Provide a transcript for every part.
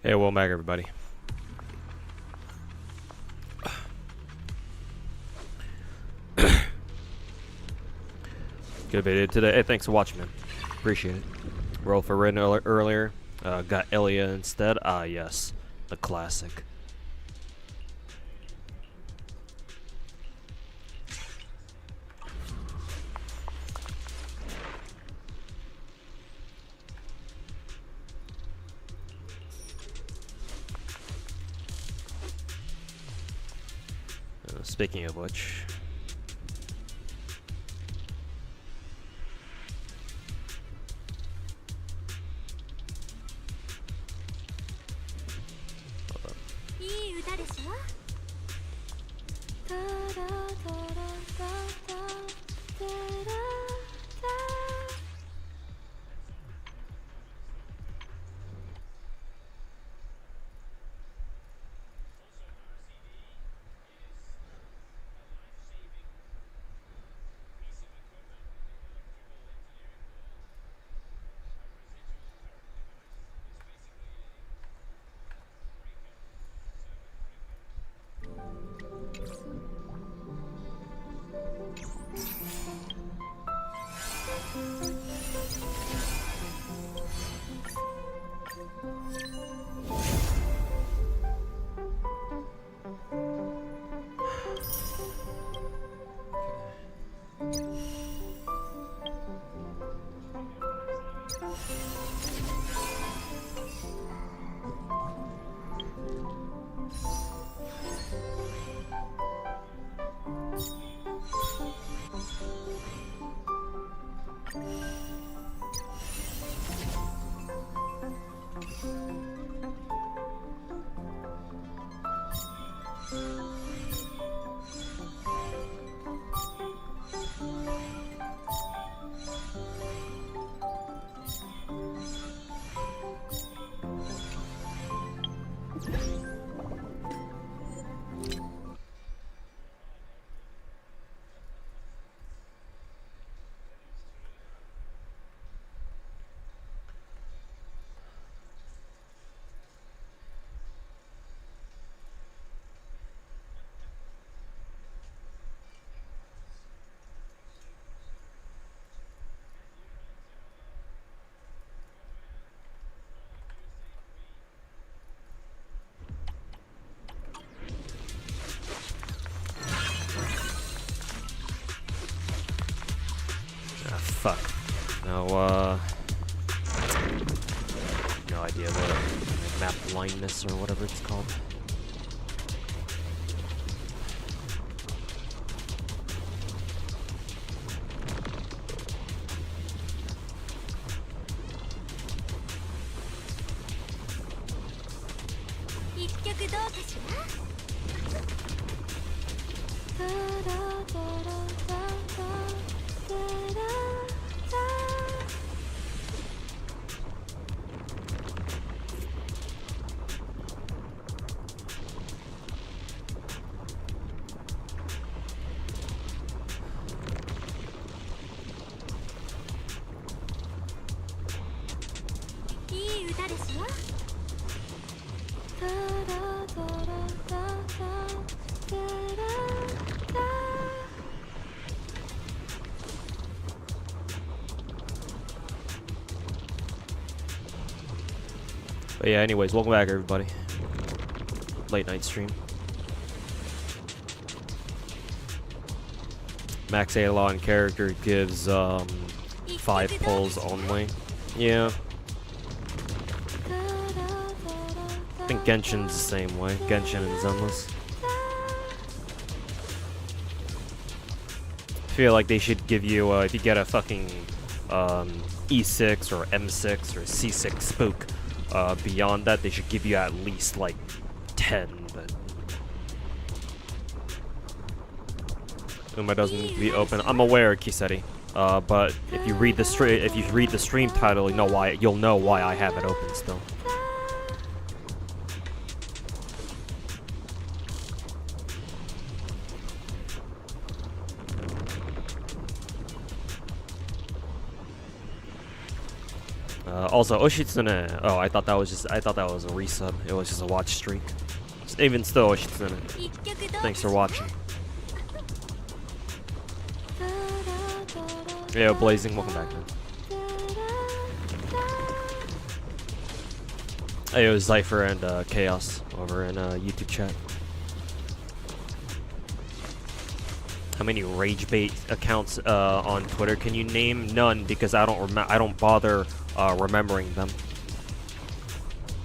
Hey, welcome back, everybody. Good video today. Hey, thanks for watching, man. Appreciate it. Roll for Rin earlier. Got Elia instead. Ah, yes. The classic. Speaking of which... Fuck. No, no idea the map blindness or whatever it's called. But yeah, anyways, welcome back, everybody. Late night stream. Max Alon character gives 5 pulls only. Yeah. I think Genshin's the same way. Genshin and Zenless. I feel like they should give you, if you get a fucking E6 or M6 or C6 spook, beyond that, they should give you at least like 10. But Uma doesn't need to be open. I'm aware, Kisetti. But if you read the stream title, you'll know why I have it open still. Also, Oshitsune. Oh, I thought that was a resub. It was just a watch streak. Even still, Oshitsune. Thanks for watching. Yeah, Blazing, welcome back, man. Hey, it was Zypher and Chaos over in YouTube chat. How many rage bait accounts on Twitter can you name? None, because I don't bother remembering them.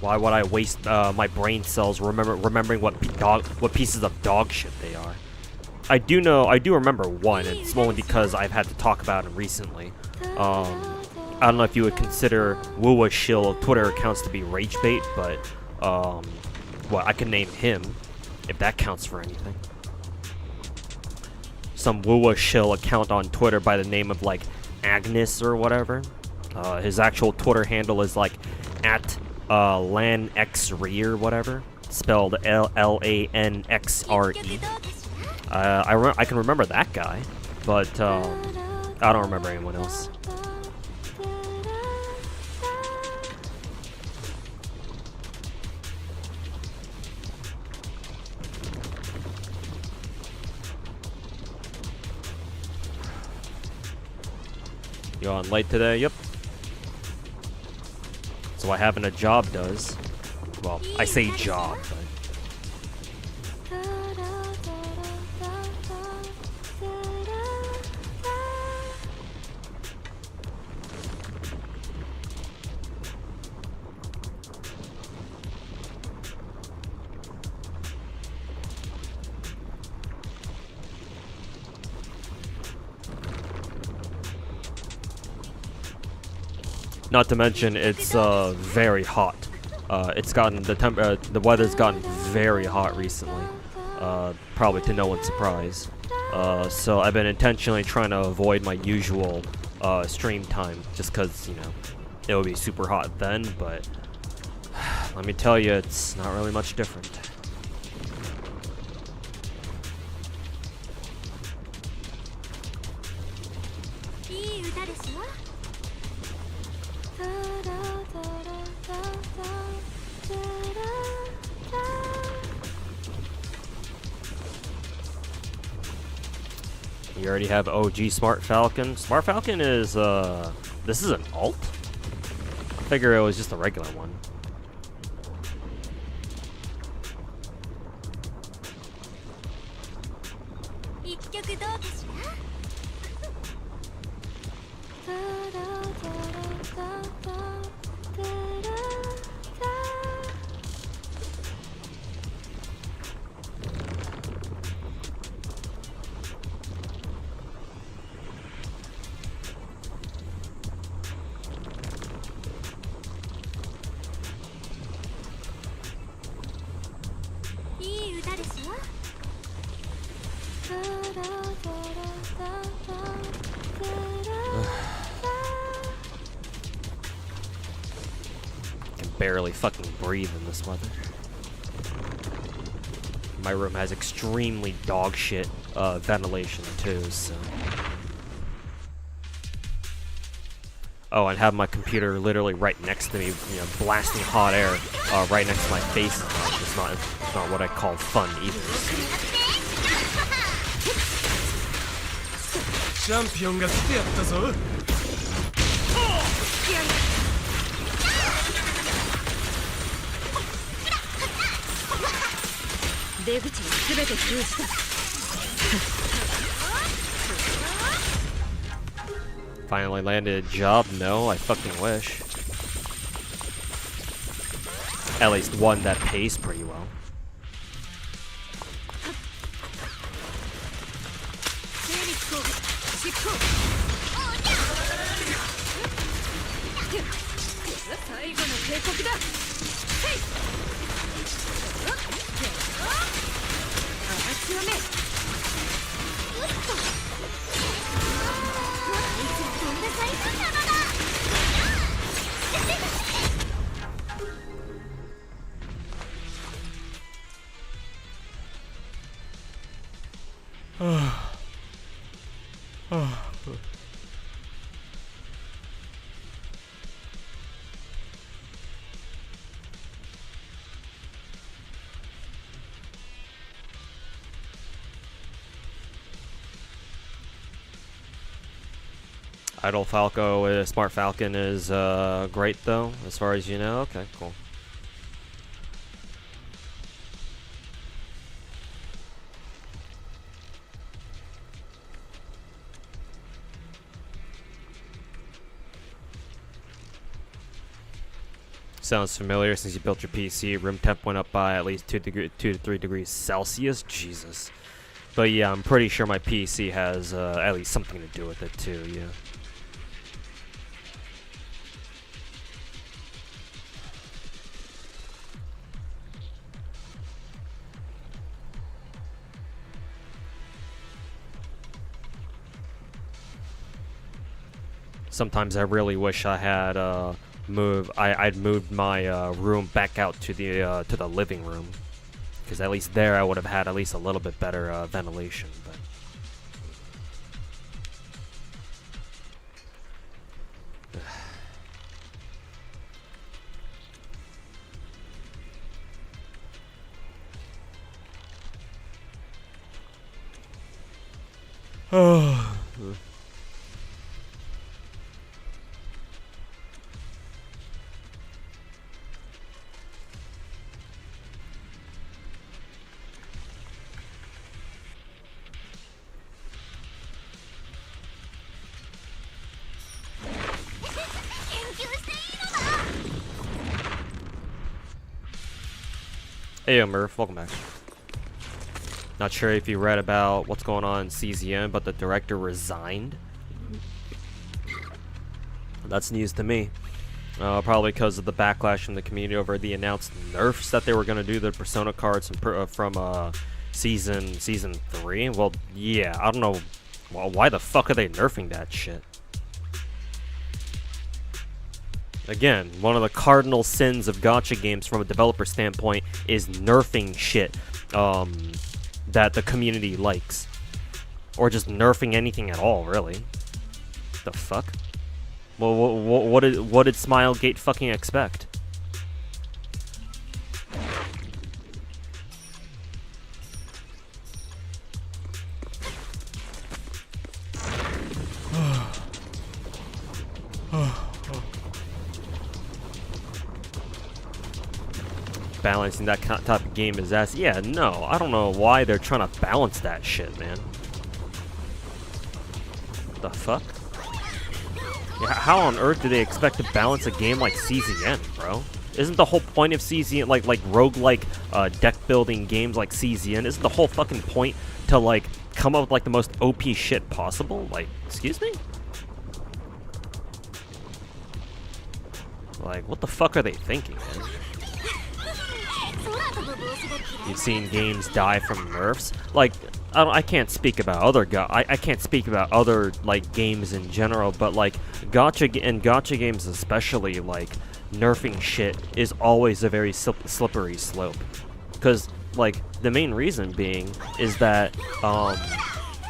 Why would I waste my brain cells remembering what pieces of dog shit they are? I do remember one. It's only because I've had to talk about him recently. I don't know if you would consider Wuwa Shill Twitter accounts to be rage bait, but well, I can name him if that counts for anything. Some Wuwa Shill account on Twitter by the name of like Agnes or whatever. His actual Twitter handle is like at LanXRe or whatever, spelled LANXRE. I can remember that guy, but I don't remember anyone else. You on late today? Yep. So what having a job does. Well, I say job, but not to mention it's very hot. It's gotten the weather's gotten very hot recently, probably to no one's surprise. So I've been intentionally trying to avoid my usual stream time, just because, you know, it would be super hot then. But let me tell you, it's not really much different. You already have OG Smart Falcon. Smart Falcon is, this is an alt? I figure it was just a regular one. Barely fucking breathe in this weather. My room has extremely dog shit ventilation too, so. Oh, and have my computer literally right next to me, you know, blasting hot air right next to my face. It's not what I call fun either. Championが来てやったぞ。Finally landed a job? No, I fucking wish. At least one that pays pretty well. Idle Falco, Smart Falcon is great though, as far as you know. Okay, cool. Sounds familiar. Since you built your PC, room temp went up by at least 2 to 3 degrees Celsius. Jesus. But yeah, I'm pretty sure my PC has at least something to do with it too, yeah. Sometimes I really wish I had I'd moved my room back out to the living room, because at least there I would have had at least a little bit better ventilation. But hey, Murph, welcome back. Not sure if you read about what's going on in CZN, but the director resigned. That's news to me. Probably because of the backlash from the community over the announced nerfs that they were going to do the Persona cards from season 3. Well, yeah, I don't know. Well, why the fuck are they nerfing that shit? Again, one of the cardinal sins of gacha games from a developer standpoint is nerfing shit that the community likes. Or just nerfing anything at all, really. The fuck? Well, what did Smilegate fucking expect? Balancing that type of game is ass. Yeah, no, I don't know why they're trying to balance that shit, man. The fuck? Yeah, how on earth do they expect to balance a game like CZN, bro? Isn't the whole point of CZN, like roguelike deck building games like CZN, isn't the whole fucking point to like come up with like the most OP shit possible? Like, excuse me? Like, what the fuck are they thinking, man? You've seen games die from nerfs. Like, I can't speak about other I can't speak about other like games in general, but like gacha games especially, like nerfing shit is always a very slippery slope. Because like the main reason being is that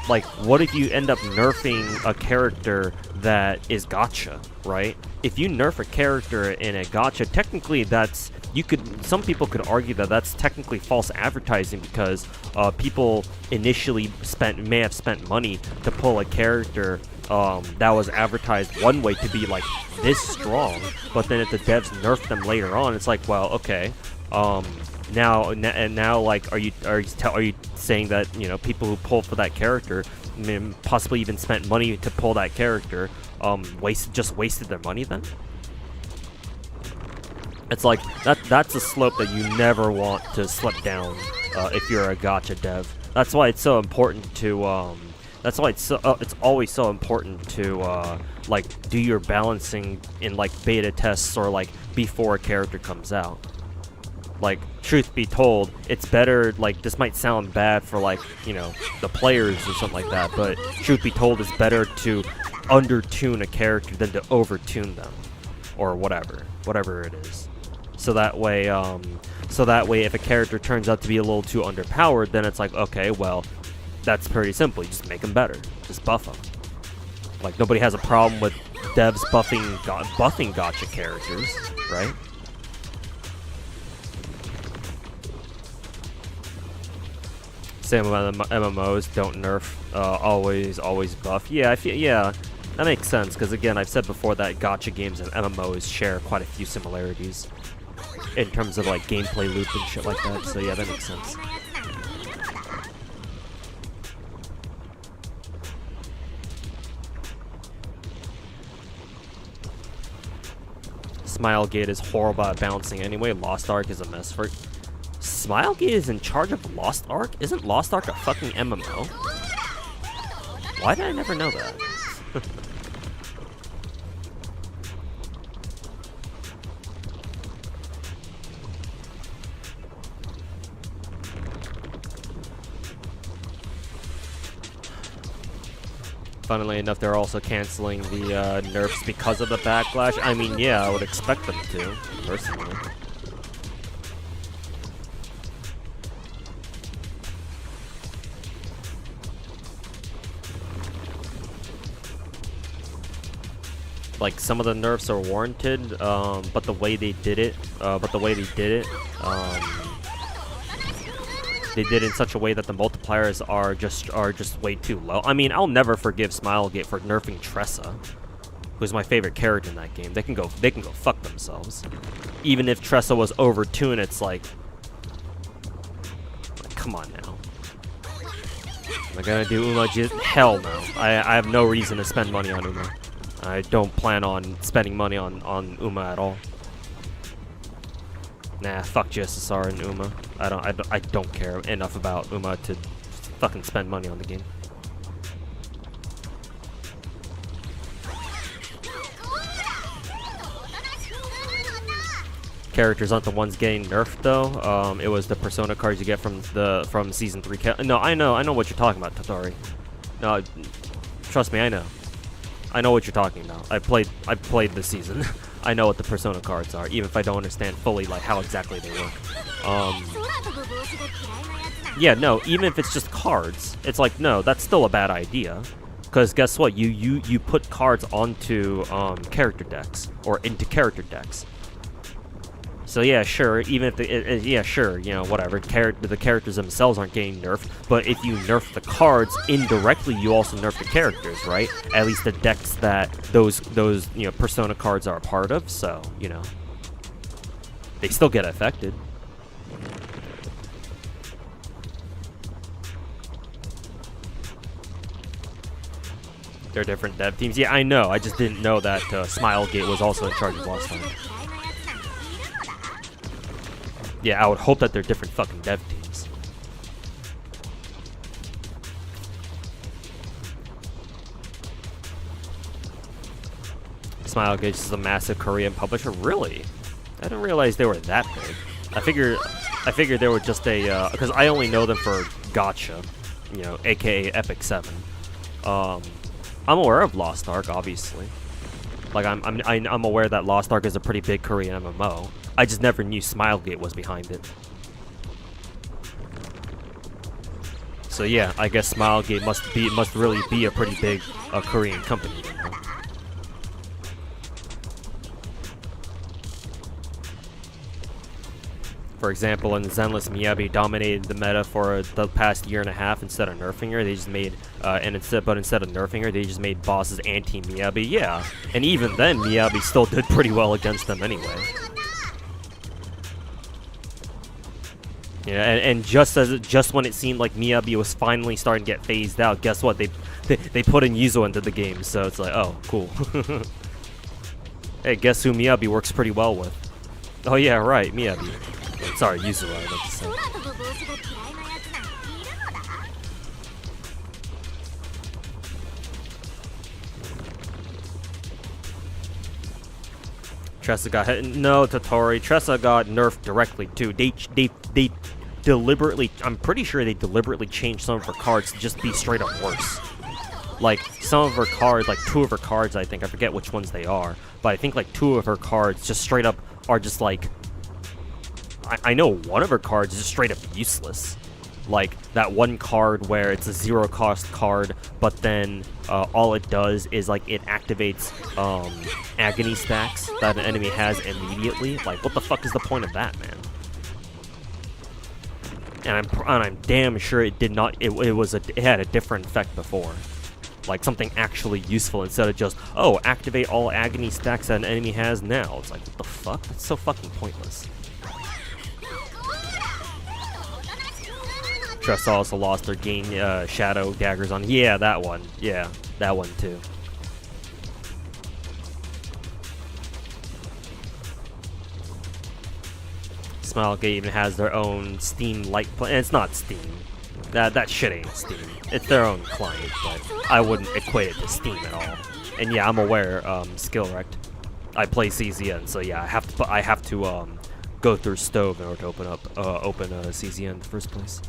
like what if you end up nerfing a character that is gacha, right? If you nerf a character in a gacha, technically that's some people could argue that that's technically false advertising, because people initially may have spent money to pull a character that was advertised one way to be like this strong, but then if the devs nerf them later on, it's like, well, okay, now like are you saying that, you know, people who pull for that character, I mean, possibly even spent money to pull that character, wasted their money then? It's like that's a slope that you never want to slip down if you're a gacha dev. That's why it's so important to that's why it's always so important to like do your balancing in like beta tests or like before a character comes out. Like, truth be told, it's better, like, this might sound bad for like, you know, the players or something like that, but truth be told, it's better to under-tune a character than to over-tune them, or whatever it is. So that way if a character turns out to be a little too underpowered, then it's like, okay, well, that's pretty simple. You just make them better. Just buff them. Like, nobody has a problem with devs buffing gacha characters, right? Same about the MMOs. Don't nerf. Always buff. Yeah, I feel. Yeah, That makes sense, because again, I've said before that gacha games and MMOs share quite a few similarities in terms of like gameplay loop and shit like that, so yeah, that makes sense. Smilegate is horrible at bouncing anyway. Lost Ark is a mess for... Smilegate is in charge of Lost Ark? Isn't Lost Ark a fucking MMO? Why did I never know that? Funnily enough, they're also canceling the nerfs because of the backlash. I mean, yeah, I would expect them to, personally. Like, some of the nerfs are warranted, but the way they did it, they did it in such a way that the multipliers are just way too low. I mean, I'll never forgive Smilegate for nerfing Tressa, who's my favorite character in that game. They can go fuck themselves. Even if Tressa was over 2, and it's like come on now. Am I gonna do Uma? Hell no. I have no reason to spend money on Uma. I don't plan on spending money on Uma at all. Nah, fuck HSR and Uma. I don't care enough about Uma to fucking spend money on the game. Characters aren't the ones getting nerfed though. It was the Persona cards you get from season 3. No, I know what you're talking about, Tatori. No, trust me, I know. I know what you're talking about. I played this season. I know what the Persona cards are, even if I don't understand fully like how exactly they work. Yeah, no, even if it's just cards, it's like, no, that's still a bad idea. Because guess what? You put cards onto character decks or into character decks. So yeah, sure. Even if yeah, sure. You know, whatever. The characters themselves aren't getting nerfed, but if you nerf the cards indirectly, you also nerf the characters, right? At least the decks that those Persona cards are a part of. So you know, they still get affected. They're different dev teams. Yeah, I know. I just didn't know that Smilegate was also in charge of Lost Ark. Yeah, I would hope that they're different fucking dev teams. Smilegate is a massive Korean publisher. Really? I didn't realize they were that big. I figured they were just a because I only know them for Gacha, you know, aka Epic 7. I'm aware of Lost Ark, obviously. Like I'm aware that Lost Ark is a pretty big Korean MMO. I just never knew Smilegate was behind it. So yeah, I guess Smilegate must really be a pretty big Korean company. You know? For example, in Zenless, Miyabi dominated the meta for the past year and a half. Instead of nerfing her, they just made instead of nerfing her, they just made bosses anti-Miyabi. Yeah, and even then, Miyabi still did pretty well against them anyway. Yeah, and just when it seemed like Miyabi was finally starting to get phased out, guess what? They put in Yuzo into the game, so it's like, oh, cool. Hey, guess who Miyabi works pretty well with? Oh yeah, right, Miyabi. Sorry, Yuzo, I meant to say. Tressa got hit. No, Tatori. Tressa got nerfed directly too. They deliberately. I'm pretty sure they deliberately changed some of her cards to just be straight up worse. Like some of her cards, like 2 of her cards, I think. I forget which ones they are, but I think like 2 of her cards just straight up are just like. I know one of her cards is just straight up useless. Like that one card where it's a 0 cost card, but then all it does is like it activates agony stacks that an enemy has immediately. Like, what the fuck is the point of that, man? And I'm damn sure it did not. It had a different effect before. Like something actually useful instead of just, oh, activate all agony stacks that an enemy has now. It's like, what the fuck? That's so fucking pointless. Tressa also lost their gain shadow daggers on. Yeah, that one. Yeah, that one too. Smilegate even has their own Steam Light and it's not Steam. That shit ain't Steam. It's their own client, but I wouldn't equate it to Steam at all. And yeah, I'm aware, skill wrecked. I play CZN, so yeah, I have to go through Stove in order to open CZN in the first place.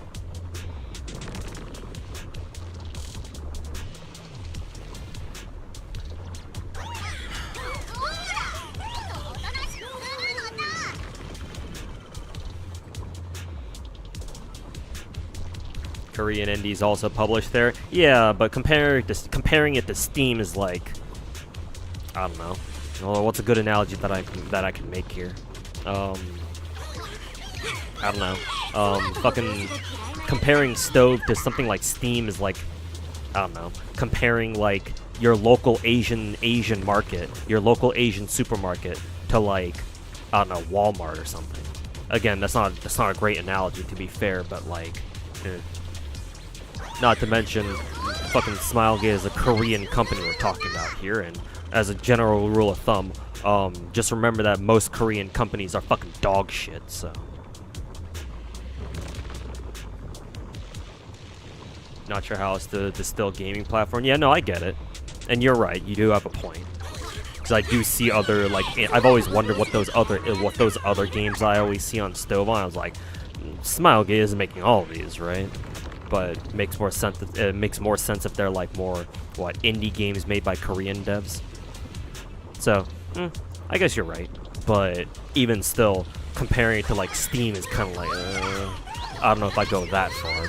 Korean indies also published there. Yeah, but comparing it to Steam is like, I don't know. Well, what's a good analogy that I can make here? I don't know. Fucking comparing Stove to something like Steam is like, I don't know. Comparing like your local Asian market, your local Asian supermarket to like, I don't know, Walmart or something. Again, that's not a great analogy to be fair, but like. Not to mention, fucking Smilegate is a Korean company we're talking about here, and as a general rule of thumb, just remember that most Korean companies are fucking dog shit, so. Not sure how else to distill gaming platform. Yeah, no, I get it. And you're right, you do have a point. Because I do see other, like, I've always wondered what those other games I always see on Stove on. I was like, Smilegate isn't making all of these, right? But it makes more sense. It makes more sense if they're like more indie games made by Korean devs. So, I guess you're right. But even still, comparing it to like Steam is kind of like, I don't know if I go that far.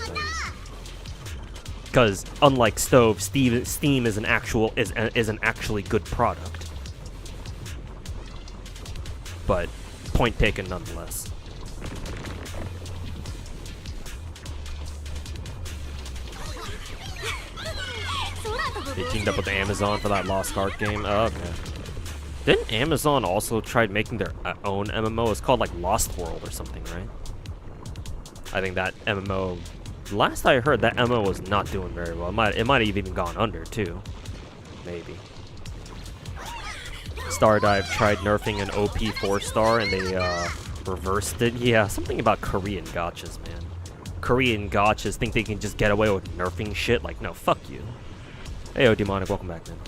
Because unlike Stove, Steam is an actually good product. But point taken nonetheless. They teamed up with Amazon for that Lost Ark game. Oh, okay. Didn't Amazon also try making their own MMO? It's called like Lost World or something, right? I think that MMO. Last I heard, that MMO was not doing very well. It might have even gone under too. Maybe. Stardive tried nerfing an OP 4-star and they reversed it. Yeah, something about Korean gachas, man. Korean gachas think they can just get away with nerfing shit. Like, no, fuck you. Hey, yo, Demonic, welcome back, man.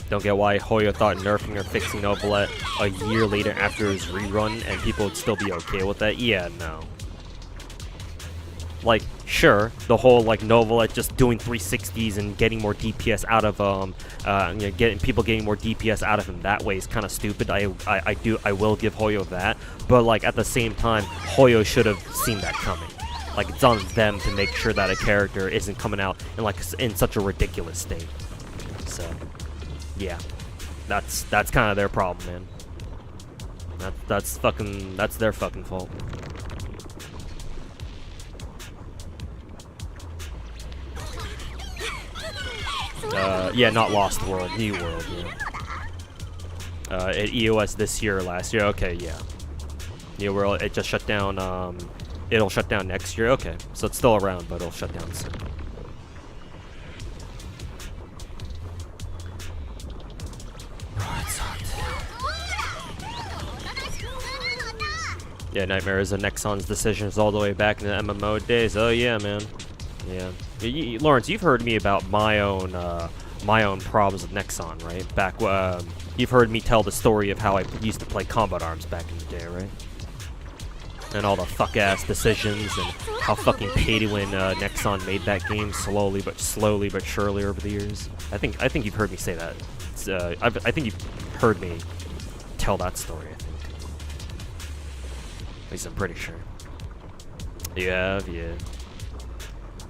Don't get why Hoyo thought nerfing or fixing Novelette a year later after his rerun and people would still be okay with that. Yeah, no. Like, sure, the whole, like, Novelette just doing 360s and getting more DPS out of, getting more DPS out of him that way is kind of stupid. I will give Hoyo that. But, like, at the same time, Hoyo should have seen that coming. Like, it's on them to make sure that a character isn't coming out in such a ridiculous state. So, yeah, that's kind of their problem, man. That's their fucking fault. Yeah, not Lost World, New World. Yeah. At EOS this year or last year. Okay, yeah. New World. It just shut down. It'll shut down next year. Okay, so it's still around, but it'll shut down soon. Oh, it's hot. Yeah, Nightmare is a Nexon's decisions all the way back in the MMO days. Oh yeah, man. Yeah. Lawrence, you've heard me about my own problems with Nexon, right? Back, you've heard me tell the story of how I used to play Combat Arms back in the day, right? And all the fuck-ass decisions and how fucking pay-to-win Nexon made that game slowly but surely over the years. I think you've heard me say that. I think you've heard me tell that story. I think. At least I'm pretty sure. You have, yeah.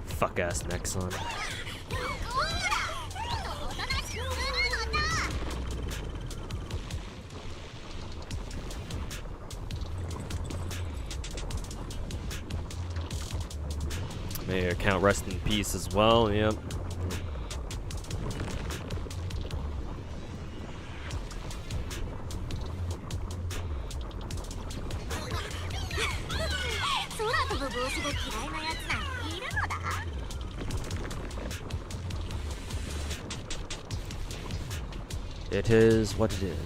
Fuck-ass Nexon. May your account rest in peace as well. Yep. It is what it is.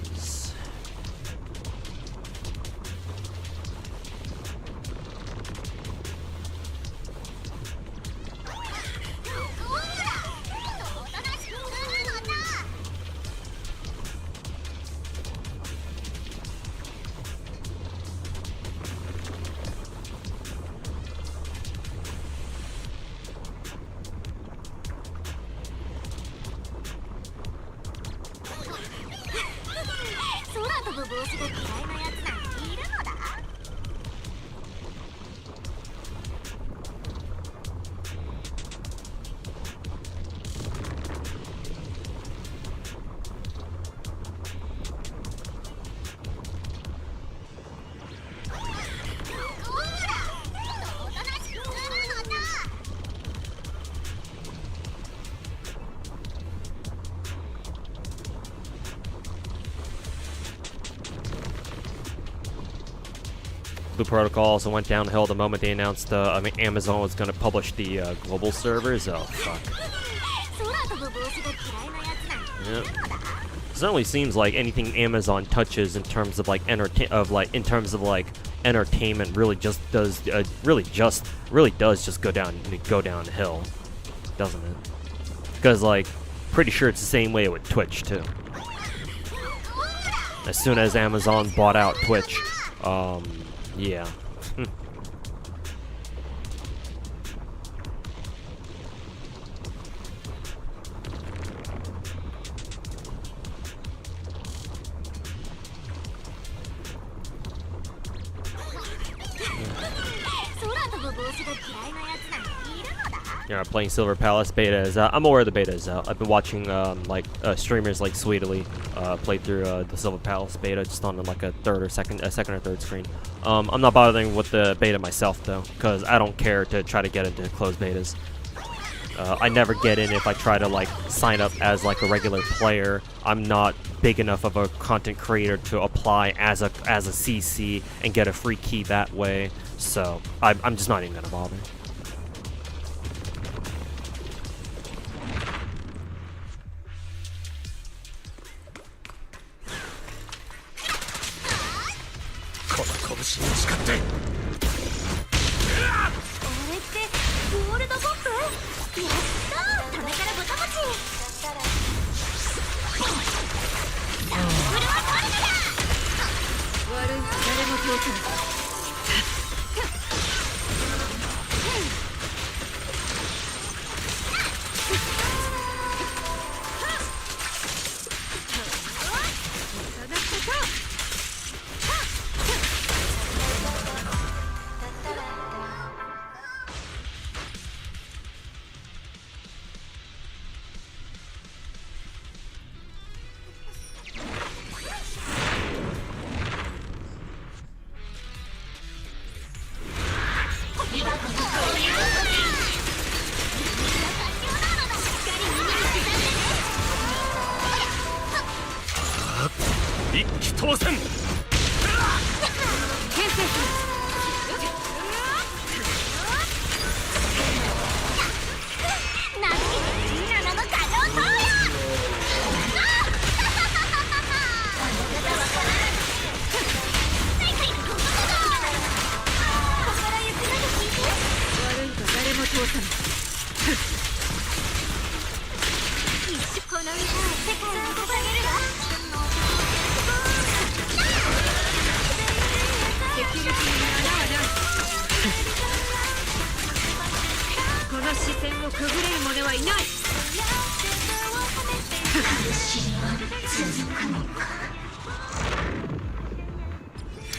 Blue Protocol also went downhill the moment they announced Amazon was going to publish the global servers. Oh fuck. Yep. It certainly seems like anything Amazon touches in terms of like entertainment really just does really does just go downhill, doesn't it? Because like pretty sure it's the same way with Twitch too. As soon as Amazon bought out Twitch, yeah. Yeah, playing Silver Palace beta is out. I'm aware the beta is out. I've been watching streamers like Sweetly play through the Silver Palace beta just on like a second or third screen. I'm not bothering with the beta myself though, because I don't care to try to get into closed betas. I never get in if I try to like sign up as like a regular player. I'm not big enough of a content creator to apply as a CC and get a free key that way. So I'm just not even gonna bother.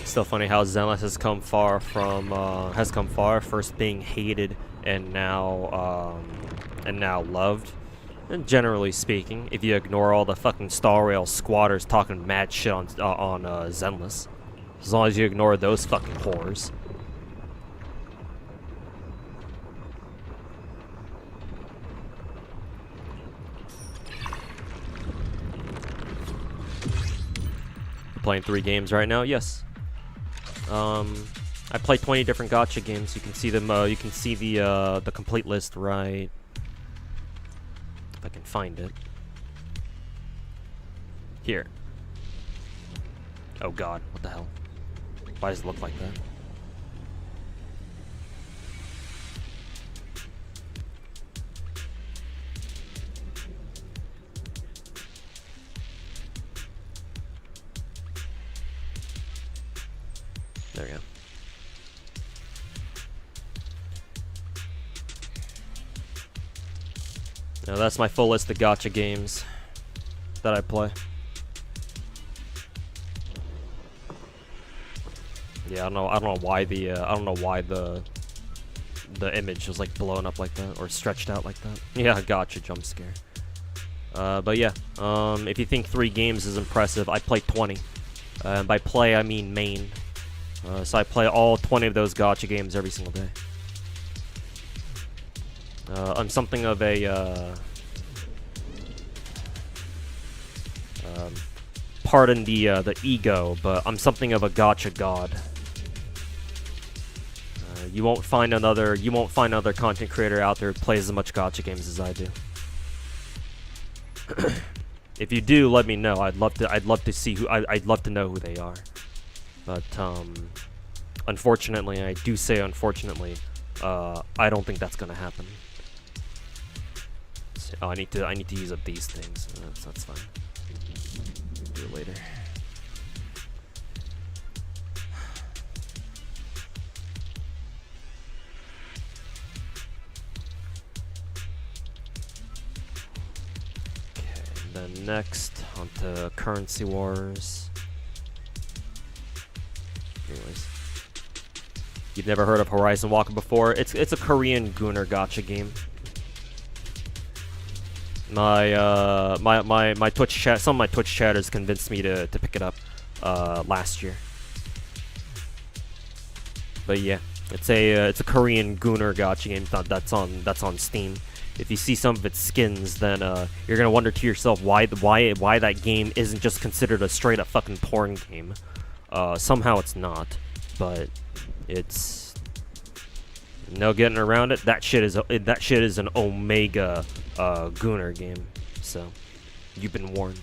Still funny how Zenless has come far first being hated and now loved. And generally speaking, if you ignore all the fucking Star Rail squatters talking mad shit on Zenless, as long as you ignore those fucking whores. playing 3 games right now? Yes. I play 20 different gacha games. You can see them. You can see the complete list right. If I can find it. Here. Oh God! What the hell? Why does it look like that? There we go. Now that's my full list of gacha games that I play. Yeah, I don't know why the image was like blown up like that or stretched out like that. Yeah, gotcha, jump scare. But yeah, if you think 3 games is impressive, I play 20. By play I mean main. So I play all 20 of those gacha games every single day. I'm something of a pardon the ego, but I'm something of a gacha god. You won't find another content creator out there who plays as much gacha games as I do. If you do, let me know. I'd love to see who. I'd love to know who they are. But unfortunately, I do say unfortunately, I don't think that's gonna happen. So, I need to use up these things. That's fine. Do it later. Okay, then next onto currency wars. Anyways, you've never heard of Horizon Walker before? It's a Korean Gunner gacha game. My Twitch chat, some of my Twitch chatters convinced me to pick it up last year. But yeah, it's a Korean Gunner gacha game that's on Steam. If you see some of its skins, then you're gonna wonder to yourself why that game isn't just considered a straight up fucking porn game. Somehow it's not, but it's no getting around it. That shit is an Omega Gunner game. So you've been warned.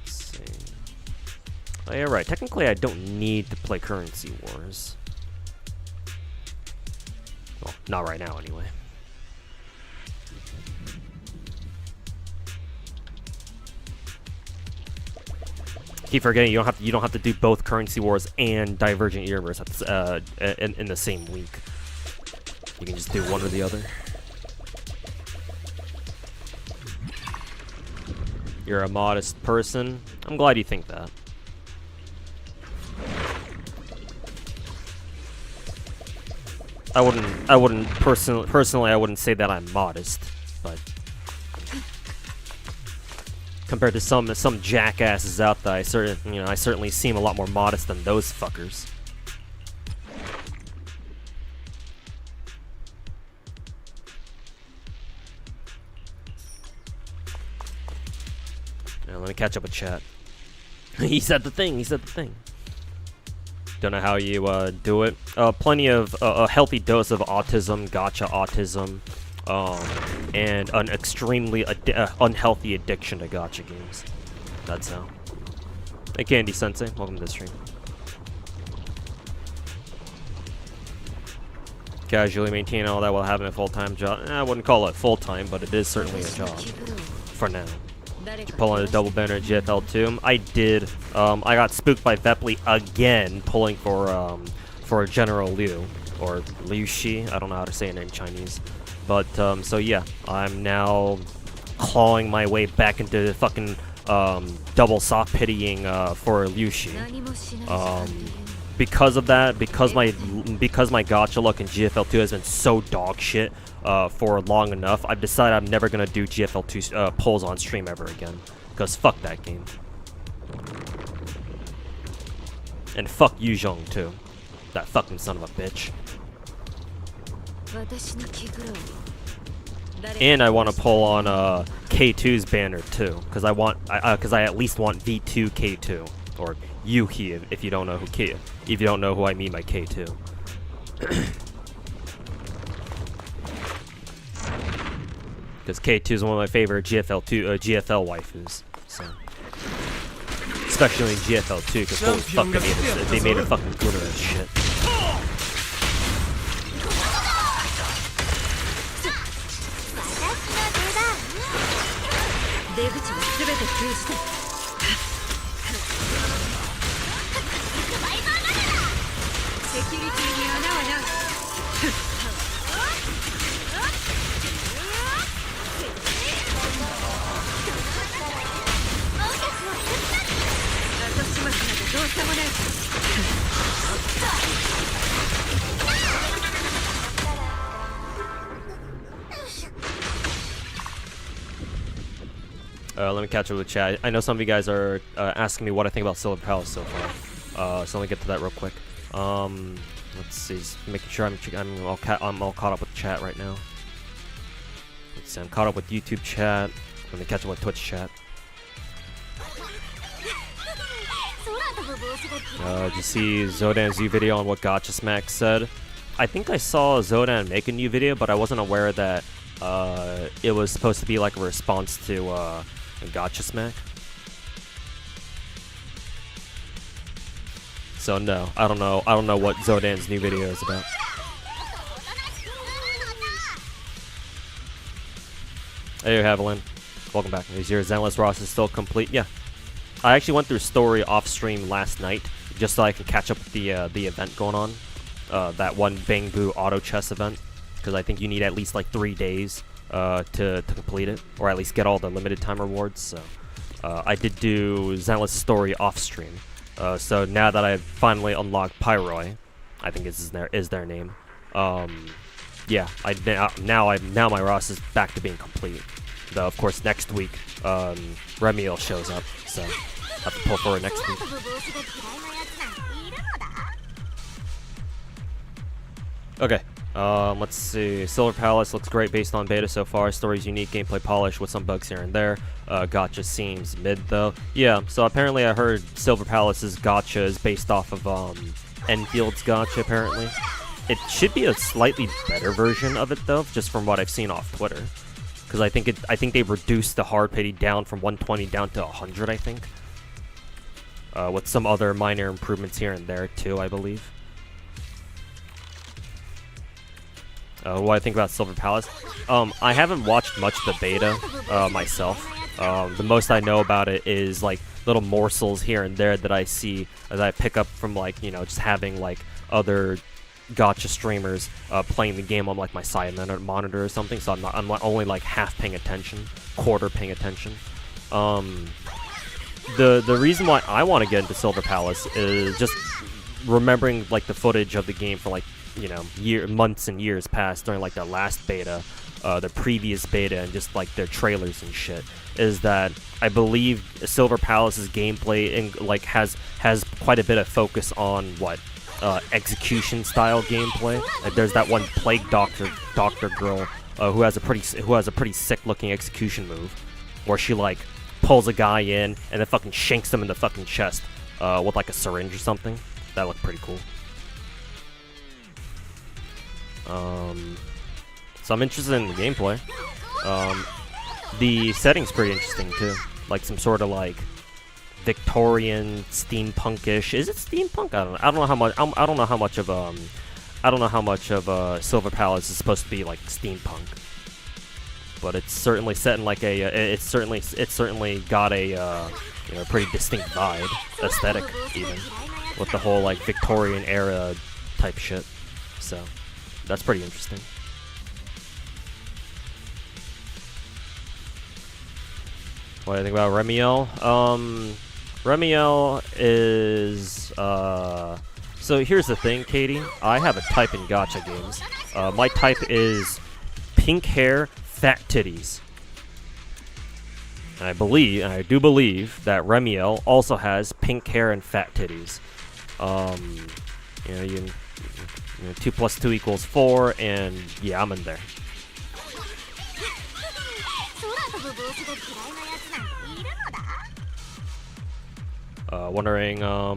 Let's see. Oh yeah, right. Technically, I don't need to play Currency Wars. Well, not right now, anyway. Keep forgetting you don't have to do both Currency Wars and Divergent Universe in the same week. You can just do one or the other. You're a modest person. I'm glad you think that. I wouldn't personally I wouldn't say that I'm modest, but compared to some jackasses out there, I certainly seem a lot more modest than those fuckers. Now, let me catch up with chat. He said the thing. Don't know how you do it. Plenty of a healthy dose of autism, gacha autism. And an extremely unhealthy addiction to gacha games. That's how. Hey Candy Sensei, welcome to the stream. Casually maintain all that while having a full-time job. I wouldn't call it full-time, but it is certainly a job. For now. Did you pull on a double banner at GFL 2? I did. I got spooked by Vepley again, pulling for General Liu. Or Liu Shi, I don't know how to say it in Chinese. But, so yeah, I'm now clawing my way back into the fucking, double soft pitying, for Liu Shi. Because of that, because my gacha luck in GFL 2 has been so dog shit, for long enough, I've decided I'm never gonna do GFL 2, polls on stream ever again. Because fuck that game. And fuck Yuzhong, too. That fucking son of a bitch. And I want to pull on K2's banner too, because I at least want V2 K2 or Yuki if you don't know who I mean by K2. Because K2 is one of my favorite GFL waifus, so especially in GFL 2, because holy fuck, they made it fucking glitter as shit. Let me catch up with chat. I know some of you guys are asking me what I think about Silver Palace so far. So let me get to that real quick. Let's see. Just making sure I'm all caught up with chat right now. Let's see. I'm caught up with YouTube chat. Let me catch up with Twitch chat. Did you see Zodan's new video on what Gacha Smack said? I think I saw Zodan make a new video, but I wasn't aware that it was supposed to be like a response to Gacha Smack. So no, I don't know what Zodan's new video is about. Hey, Haviland. Welcome back. Is your Zenless roster still complete? Yeah. I actually went through story off stream last night just so I can catch up with the event going on. That one Bangbu auto chess event, because I think you need at least like 3 days to complete it, or at least get all the limited time rewards. So I did do Zenless story off stream. So now that I've finally unlocked Pyroi, I think is their name. Yeah, now my roster is back to being complete. Though of course next week Remiel shows up, so I have to pull for it next week. Okay, let's see. Silver Palace looks great based on beta so far. Story's unique, gameplay polished with some bugs here and there. Gacha seems mid though. Yeah, so apparently I heard Silver Palace's gacha is based off of Enfield's gacha apparently. It should be a slightly better version of it though, just from what I've seen off Twitter. Because I think they reduced the hard pity down from 120 down to 100, I think. With some other minor improvements here and there too, I believe. What I think about Silver Palace. I haven't watched much of the beta myself. The most I know about it is like little morsels here and there that I see, that I pick up from like, you know, just having like other gacha streamers playing the game on like my side monitor or something. So I'm only like half paying attention, quarter paying attention. The reason why I want to get into Silver Palace is just remembering like the footage of the game for like, you know, months and years past during like their last beta, the previous beta, and just like their trailers and shit, is that I believe Silver Palace's gameplay like has quite a bit of focus on what execution style gameplay. Like there's that one plague doctor girl who has a pretty sick looking execution move where she like pulls a guy in and then fucking shanks him in the fucking chest with like a syringe or something. That looked pretty cool. So I'm interested in the gameplay. The setting's pretty interesting too. Like some sort of like Victorian steampunkish. Is it steampunk? I don't know how much. I don't know how much of Silver Palace is supposed to be like steampunk. But it's certainly set in like a. It's certainly got a you know, pretty distinct vibe, aesthetic even, with the whole like Victorian era type shit. So that's pretty interesting. What do I think about Remiel? Remiel is so here's the thing, Katie. I have a type in gacha games. My type is pink hair, fat titties. And I do believe that Remiel also has pink hair and fat titties. You know, 2 + 2 = 4, and yeah, I'm in there. Wondering, I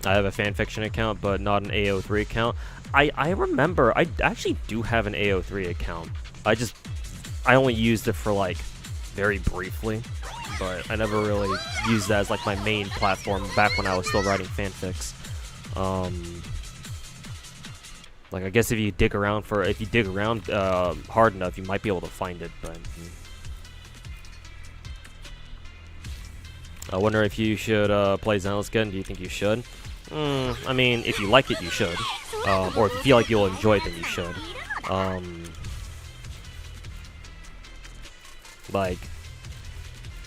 have a fanfiction account, but not an AO3 account. I remember, I actually do have an AO3 account. I only used it for, like, very briefly, but I never really used that as, like, my main platform back when I was still writing fanfics. Like, I guess if you dig around hard enough, you might be able to find it, but... I wonder if you should play Zenless again. Do you think you should? I mean, if you like it, you should. Or if you feel like you'll enjoy it, then you should. Like,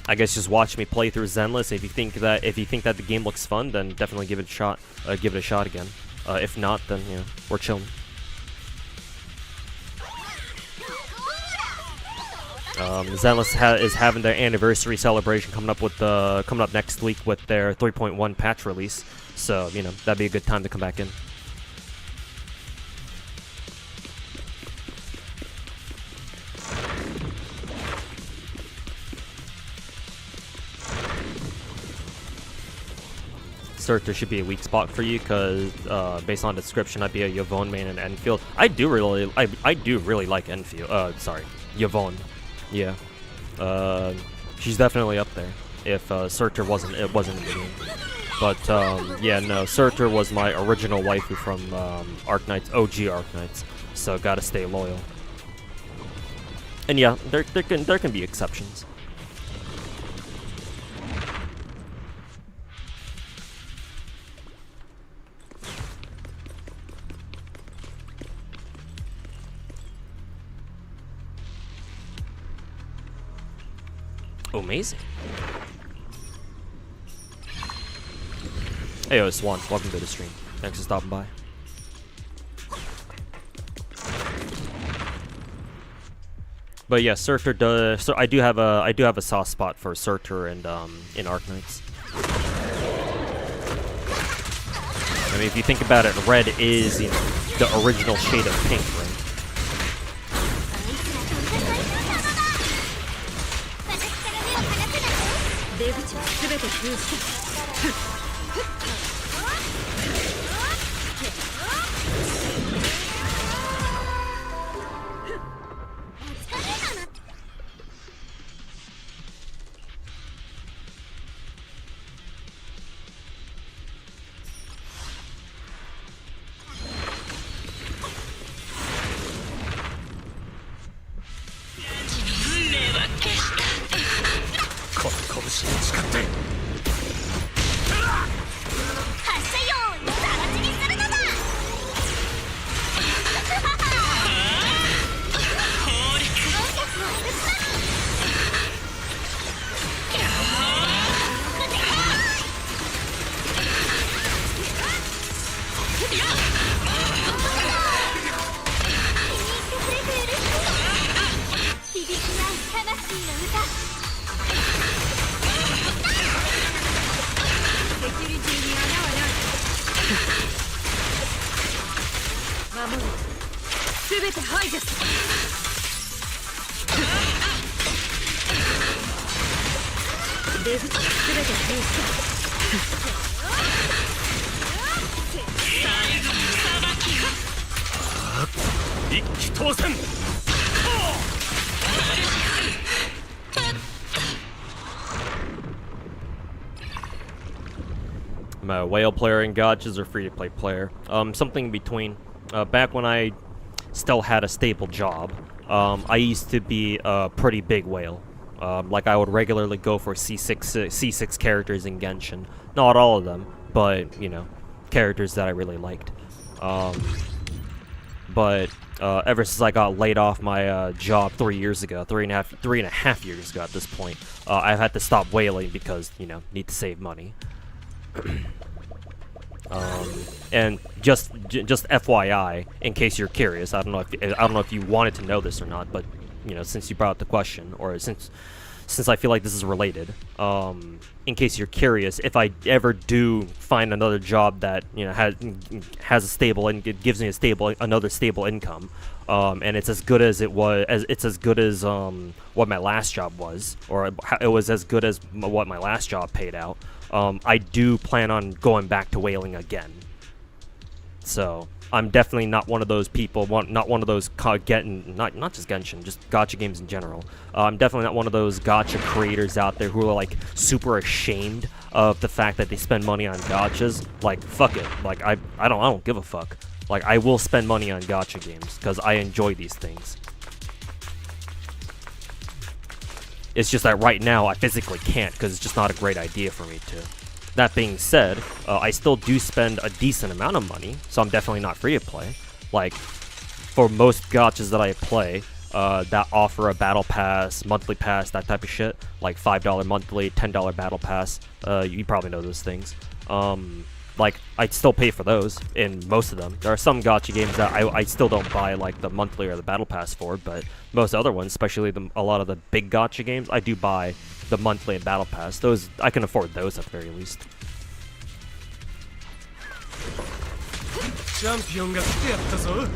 I guess just watch me play through Zenless. If you think that the game looks fun, then definitely give it a shot. Give it a shot again. If not, then you know, we're chilling. Zenless is having their anniversary celebration coming up next week with their 3.1 patch release. So you know that'd be a good time to come back in. Surtur should be a weak spot for you because based on the description, I'd be a Yvonne main in Enfield. I do really like Enfield. Sorry, Yvonne. Yeah, she's definitely up there. If Surtur wasn't in the game, but yeah, no, Surtur was my original waifu from Arknights, OG Arknights. So gotta stay loyal. And yeah, there can be exceptions. Amazing. Hey, yo, Swan, welcome to the stream. Thanks for stopping by. But yeah, Surtur does. So I do have a soft spot for Surtur and in Arknights. I mean, if you think about it, red is, you know, the original shade of pink, right? I'm a whale player in gachas or free-to-play player. Something in between. Back when I still had a stable job, I used to be a pretty big whale. Like I would regularly go for C6 characters in Genshin. Not all of them, but you know, characters that I really liked. But ever since I got laid off my job 3 years ago, three and a half years ago at this point, I've had to stop whaling because, you know, need to save money. And just FYI, in case you're curious, I don't know if you wanted to know this or not, but you know, since you brought up the question, or since I feel like this is related, in case you're curious, if I ever do find another job that, you know, has a stable and gives me another stable income, and it's as good as what my last job was, or it was as good as what my last job paid out. I do plan on going back to whaling again. So I'm definitely not one of those people, not one of those not just Genshin, just gacha games in general. I'm definitely not one of those gacha creators out there who are like super ashamed of the fact that they spend money on gachas. Like, fuck it. Like, I don't give a fuck. Like, I will spend money on gacha games because I enjoy these things. It's just that right now I physically can't because it's just not a great idea for me to. That being said, I still do spend a decent amount of money, so I'm definitely not free to play. Like, for most gachas that I play, that offer a battle pass, monthly pass, that type of shit, like $5 monthly, $10 battle pass, you probably know those things. Like, I'd still pay for those in most of them. There are some gacha games that I still don't buy, like, the monthly or the battle pass for, but most other ones, especially a lot of the big gacha games, I do buy the monthly and battle pass. Those, I can afford those at the very least. Championが来てやったぞ。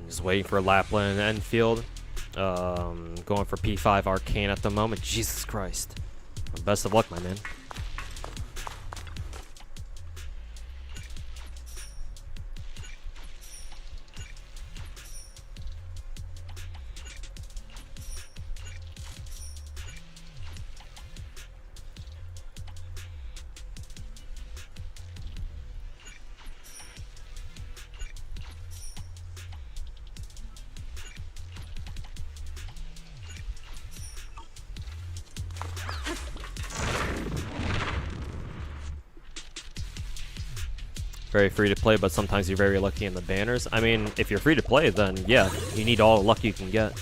Just waiting for Lapland and Enfield. Going for P5 Arcane at the moment. Jesus Christ. Best of luck, my man. Very free to play, but sometimes you're very lucky in the banners. I mean, if you're free to play, then yeah, you need all the luck you can get.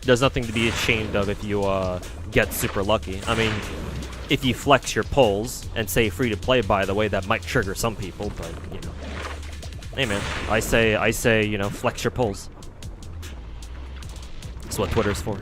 There's nothing to be ashamed of if you get super lucky. I mean, if you flex your pulls and say free to play, by the way, that might trigger some people, but you know. Hey man, I say, you know, flex your pulls. That's what Twitter's for.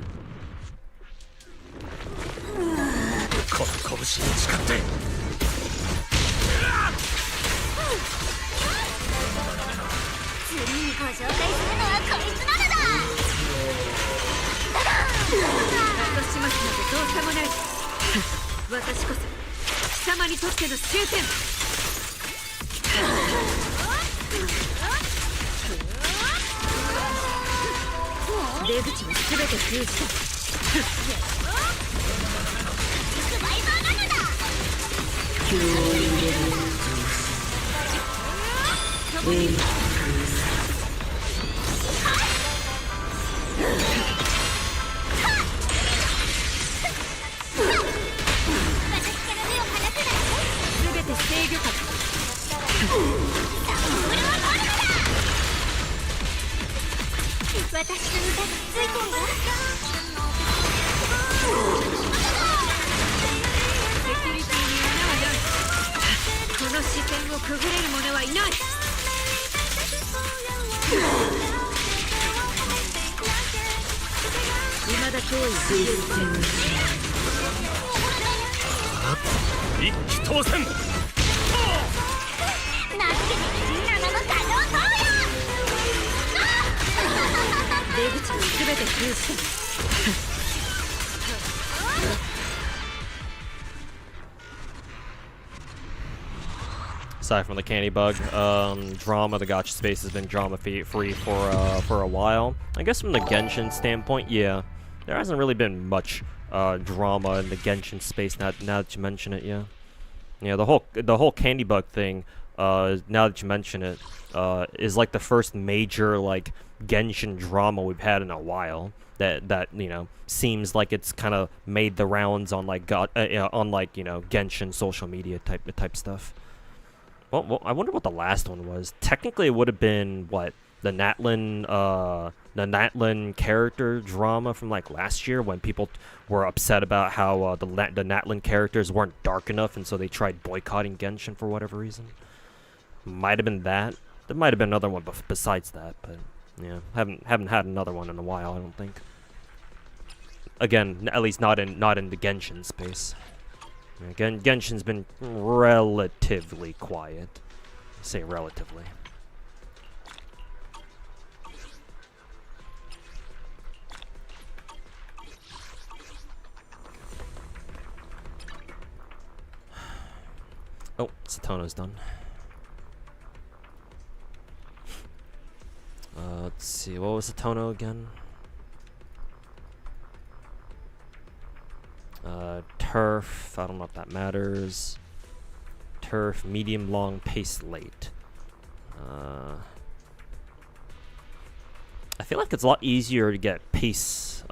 Aside from the candy bug, drama, the gacha space has been drama-free for a while. I guess from the Genshin standpoint, yeah, there hasn't really been much drama in the Genshin space. Now that you mention it, yeah. Yeah, the whole candy bug thing, now that you mention it, is like the first major like Genshin drama we've had in a while. That you know seems like it's kind of made the rounds on like Genshin social media type stuff. Well, I wonder what the last one was. Technically, it would have been what the Natlin character drama from like last year when people were upset about how the Natlin characters weren't dark enough, and so they tried boycotting Genshin for whatever reason. Might have been that. There might have been another one besides that, but yeah, haven't had another one in a while. I don't think. Again, at least not in the Genshin space. Again, Genshin's been relatively quiet. I say relatively. Oh, Satono's done. Let's see, what was Satono again? Turf, I don't know if that matters. Turf, medium long, pace late. I feel like it's a lot easier to get pace,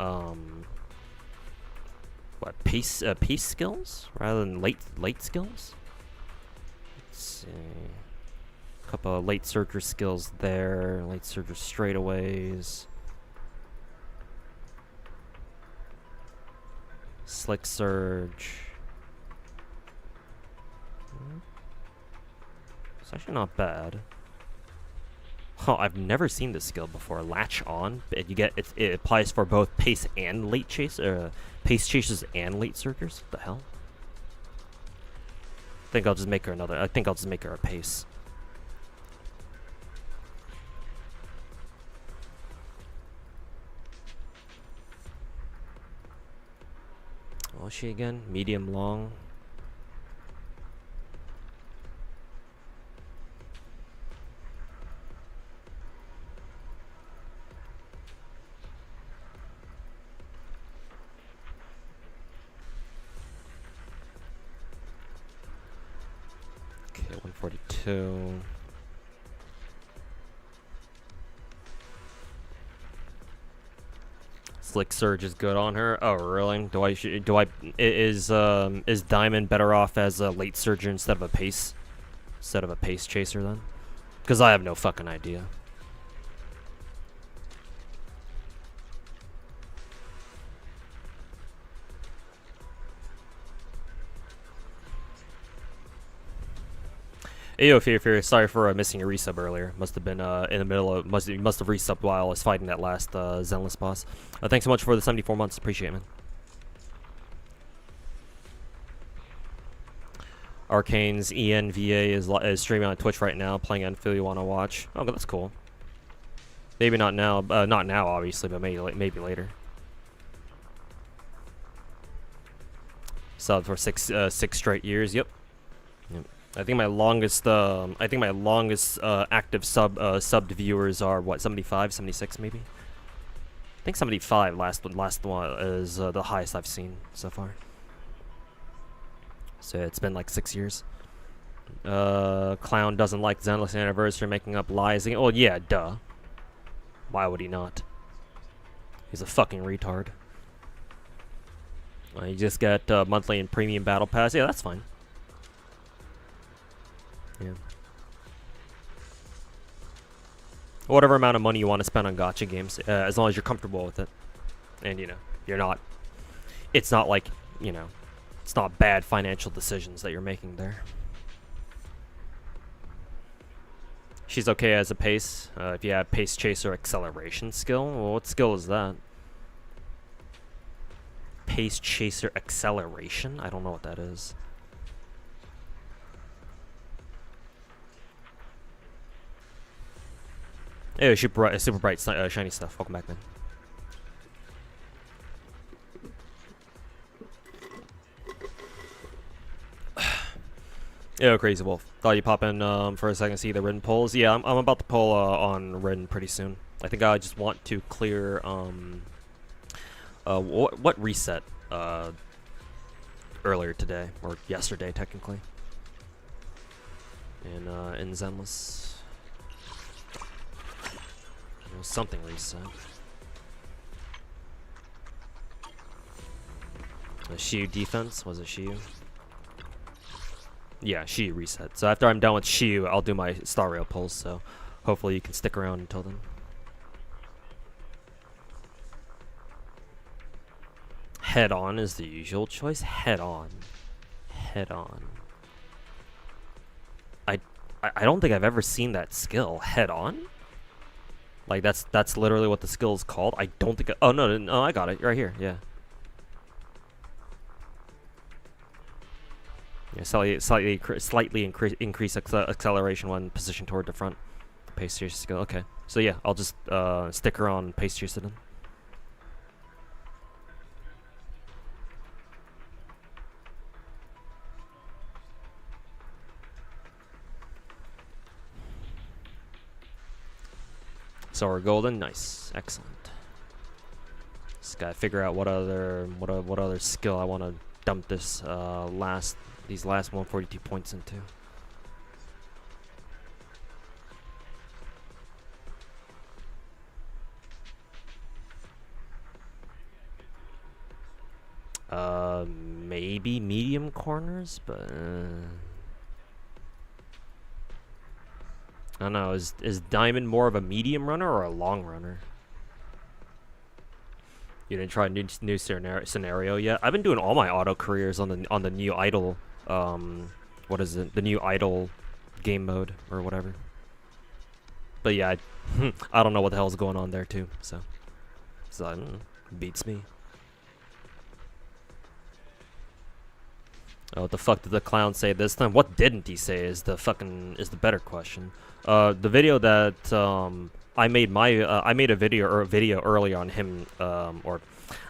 pace skills rather than late skills? Let's see. A couple of late surger skills there, late surger straightaways. Slick Surge. It's actually not bad. Oh, I've never seen this skill before. Latch on. It applies for both pace and late chase, pace chases and late surgers. What the hell? I think I'll just make her a pace. What was she again? Medium long. Okay, 142. Slick Surge is good on her. Oh, really? Is Diamond better off as a late surger instead of a pace chaser then? Because I have no fucking idea. Ayo, Fear, sorry for missing your resub earlier. Must have been in the middle of must have resubbed while I was fighting that last Zenless boss. Thanks so much for the 74 months. Appreciate it, man. Arcane's ENVA is streaming on Twitch right now, playing Unfeel You Wanna Watch. Oh, that's cool. Maybe not now, obviously, but maybe later. Subbed for six straight years. Yep. I think my longest active subbed viewers are what, 75, 76 maybe. I think 75 last one is the highest I've seen so far. So it's been like 6 years. Clown doesn't like Zenless Anniversary, making up lies again. Oh yeah, duh. Why would he not? He's a fucking retard. You just get monthly and premium battle pass. Yeah, that's fine. Yeah. Whatever amount of money you want to spend on gacha games, as long as you're comfortable with it, and you know you're not. It's not like it's not bad financial decisions that you're making there. She's okay as a pace. If you have pace chaser acceleration skill, well, what skill is that? Pace chaser acceleration? I don't know what that is. Hey, super bright, shiny stuff. Welcome back, man. Yeah, Crazy Wolf. Thought you pop in for a second, see the Rin pulls. Yeah, I'm about to pull on Rin pretty soon. I think I just want to clear what reset earlier today or yesterday technically in Zenless. You know, something reset. The Shiyu defense, was it Shiyu? Yeah, Shiyu reset. So after I'm done with Shiyu, I'll do my Star Rail pulls, so hopefully you can stick around until then. Head on is the usual choice. Head on. Head on. I don't think I've ever seen that skill. Head on? Like that's literally what the skill is called. I don't think oh no, I got it right here. Yeah. Yeah, slightly increase acceleration when positioned toward the front. Pace chaser skill. Okay. So yeah, I'll just stick around pace chaser then. So we're golden. Nice. Excellent. Just gotta figure out what other skill I want to dump this these last 142 points into. Maybe medium corners, but I don't know. Is Diamond more of a medium runner or a long runner? You didn't try a new scenario yet? I've been doing all my auto careers on the new idle, what is it? The new idle game mode or whatever. But yeah, I don't know what the hell's going on there too. So beats me. Oh, what the fuck did the clown say this time? What didn't he say is the better question. The video that I made I made a video earlier on him, or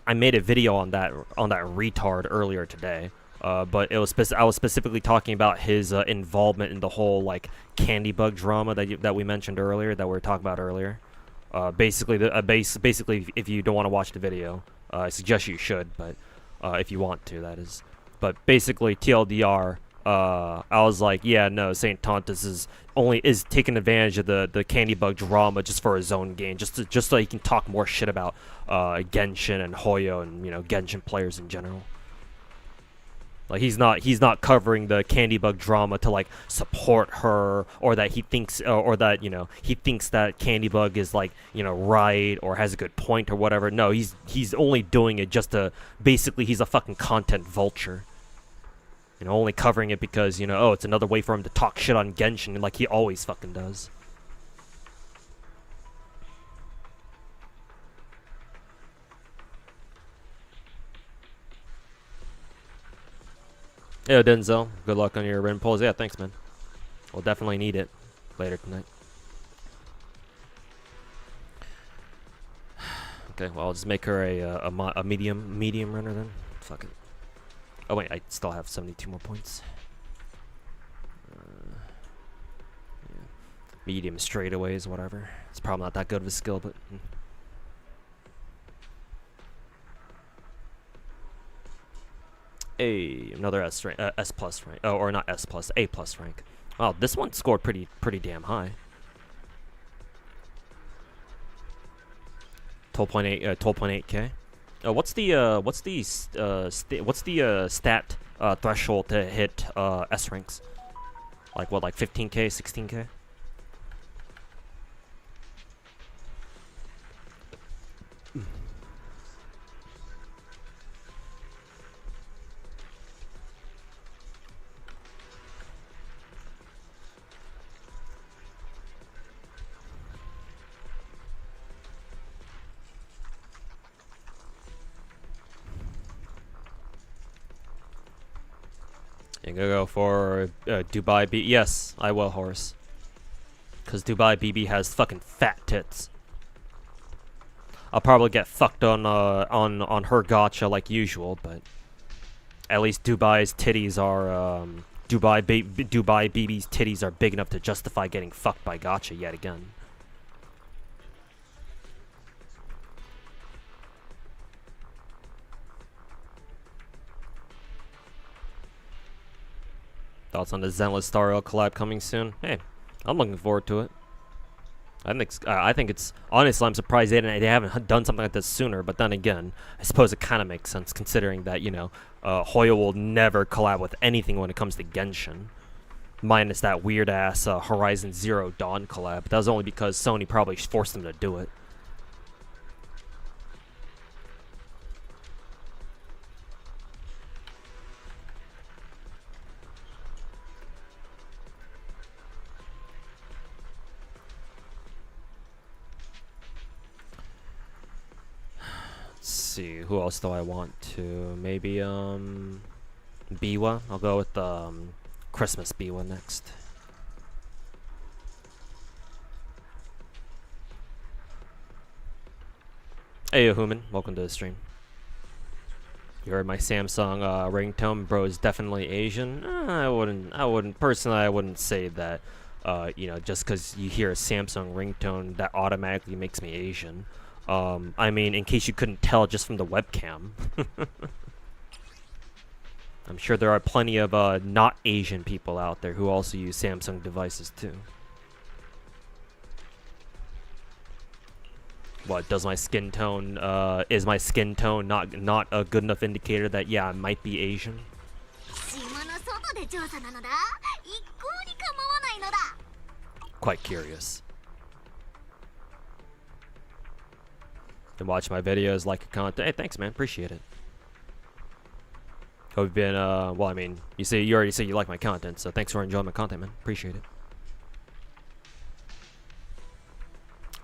I made a video on that retard earlier today. But it was I was specifically talking about his involvement in the whole like candy bug drama that we mentioned earlier, that we were talking about earlier. Basically, basically, if you don't want to watch the video, I suggest you should, but if you want to, that is. But basically, TLDR, I was like, yeah, no, Saint Tontus is taking advantage of the candy bug drama just for his own gain, just so he can talk more shit about Genshin and Hoyo and Genshin players in general. Like he's not covering the candy bug drama to like support her, or that he thinks or that he thinks that candy bug is like right or has a good point or whatever. No, he's only doing it just to basically he's a fucking content vulture. Only covering it because oh, it's another way for him to talk shit on Genshin like he always fucking does. Yeah, Denzel, good luck on your Rin pulls. Yeah, thanks, man. We'll definitely need it later tonight. Okay, well, I'll just make her a medium runner then. Fuck it. Oh wait, I still have 72 more points. Yeah. Medium straightaways, whatever. It's probably not that good of a skill, but. Hey, another S rank, S plus rank. Oh, or not S plus, A plus rank. Wow, this one scored pretty damn high. 12.8K. What's the stat threshold to hit S ranks? Like what, like 15K, 16K? You're gonna go for Dubai B. Yes, I will, Horace. Cause Dubai BB has fucking fat tits. I'll probably get fucked on her gacha like usual, but at least Dubai's titties are Dubai BB's titties are big enough to justify getting fucked by Gacha yet again. Thoughts on the Zenless Star Rail collab coming soon? Hey, I'm looking forward to it. I think it's honestly, I'm surprised they haven't done something like this sooner. But then again, I suppose it kind of makes sense considering that, you know, Hoyo will never collab with anything when it comes to Genshin, minus that weird ass Horizon Zero Dawn collab. But that was only because Sony probably forced them to do it. See, who else do I want to? Maybe Biwa. I'll go with Christmas Biwa next. Hey Human, welcome to the stream. You heard my Samsung ringtone, bro, is definitely Asian. I wouldn't personally, I wouldn't say that you know, just because you hear a Samsung ringtone that automatically makes me Asian. I mean, in case you couldn't tell just from the webcam. I'm sure there are plenty of not Asian people out there who also use Samsung devices too. What, does my skin tone, is my skin tone not a good enough indicator that, yeah, I might be Asian? Quite curious. And watch my videos, like your content. Hey, thanks, man. Appreciate it. Hope you've been, well, I mean, you already say you like my content, so thanks for enjoying my content, man. Appreciate it.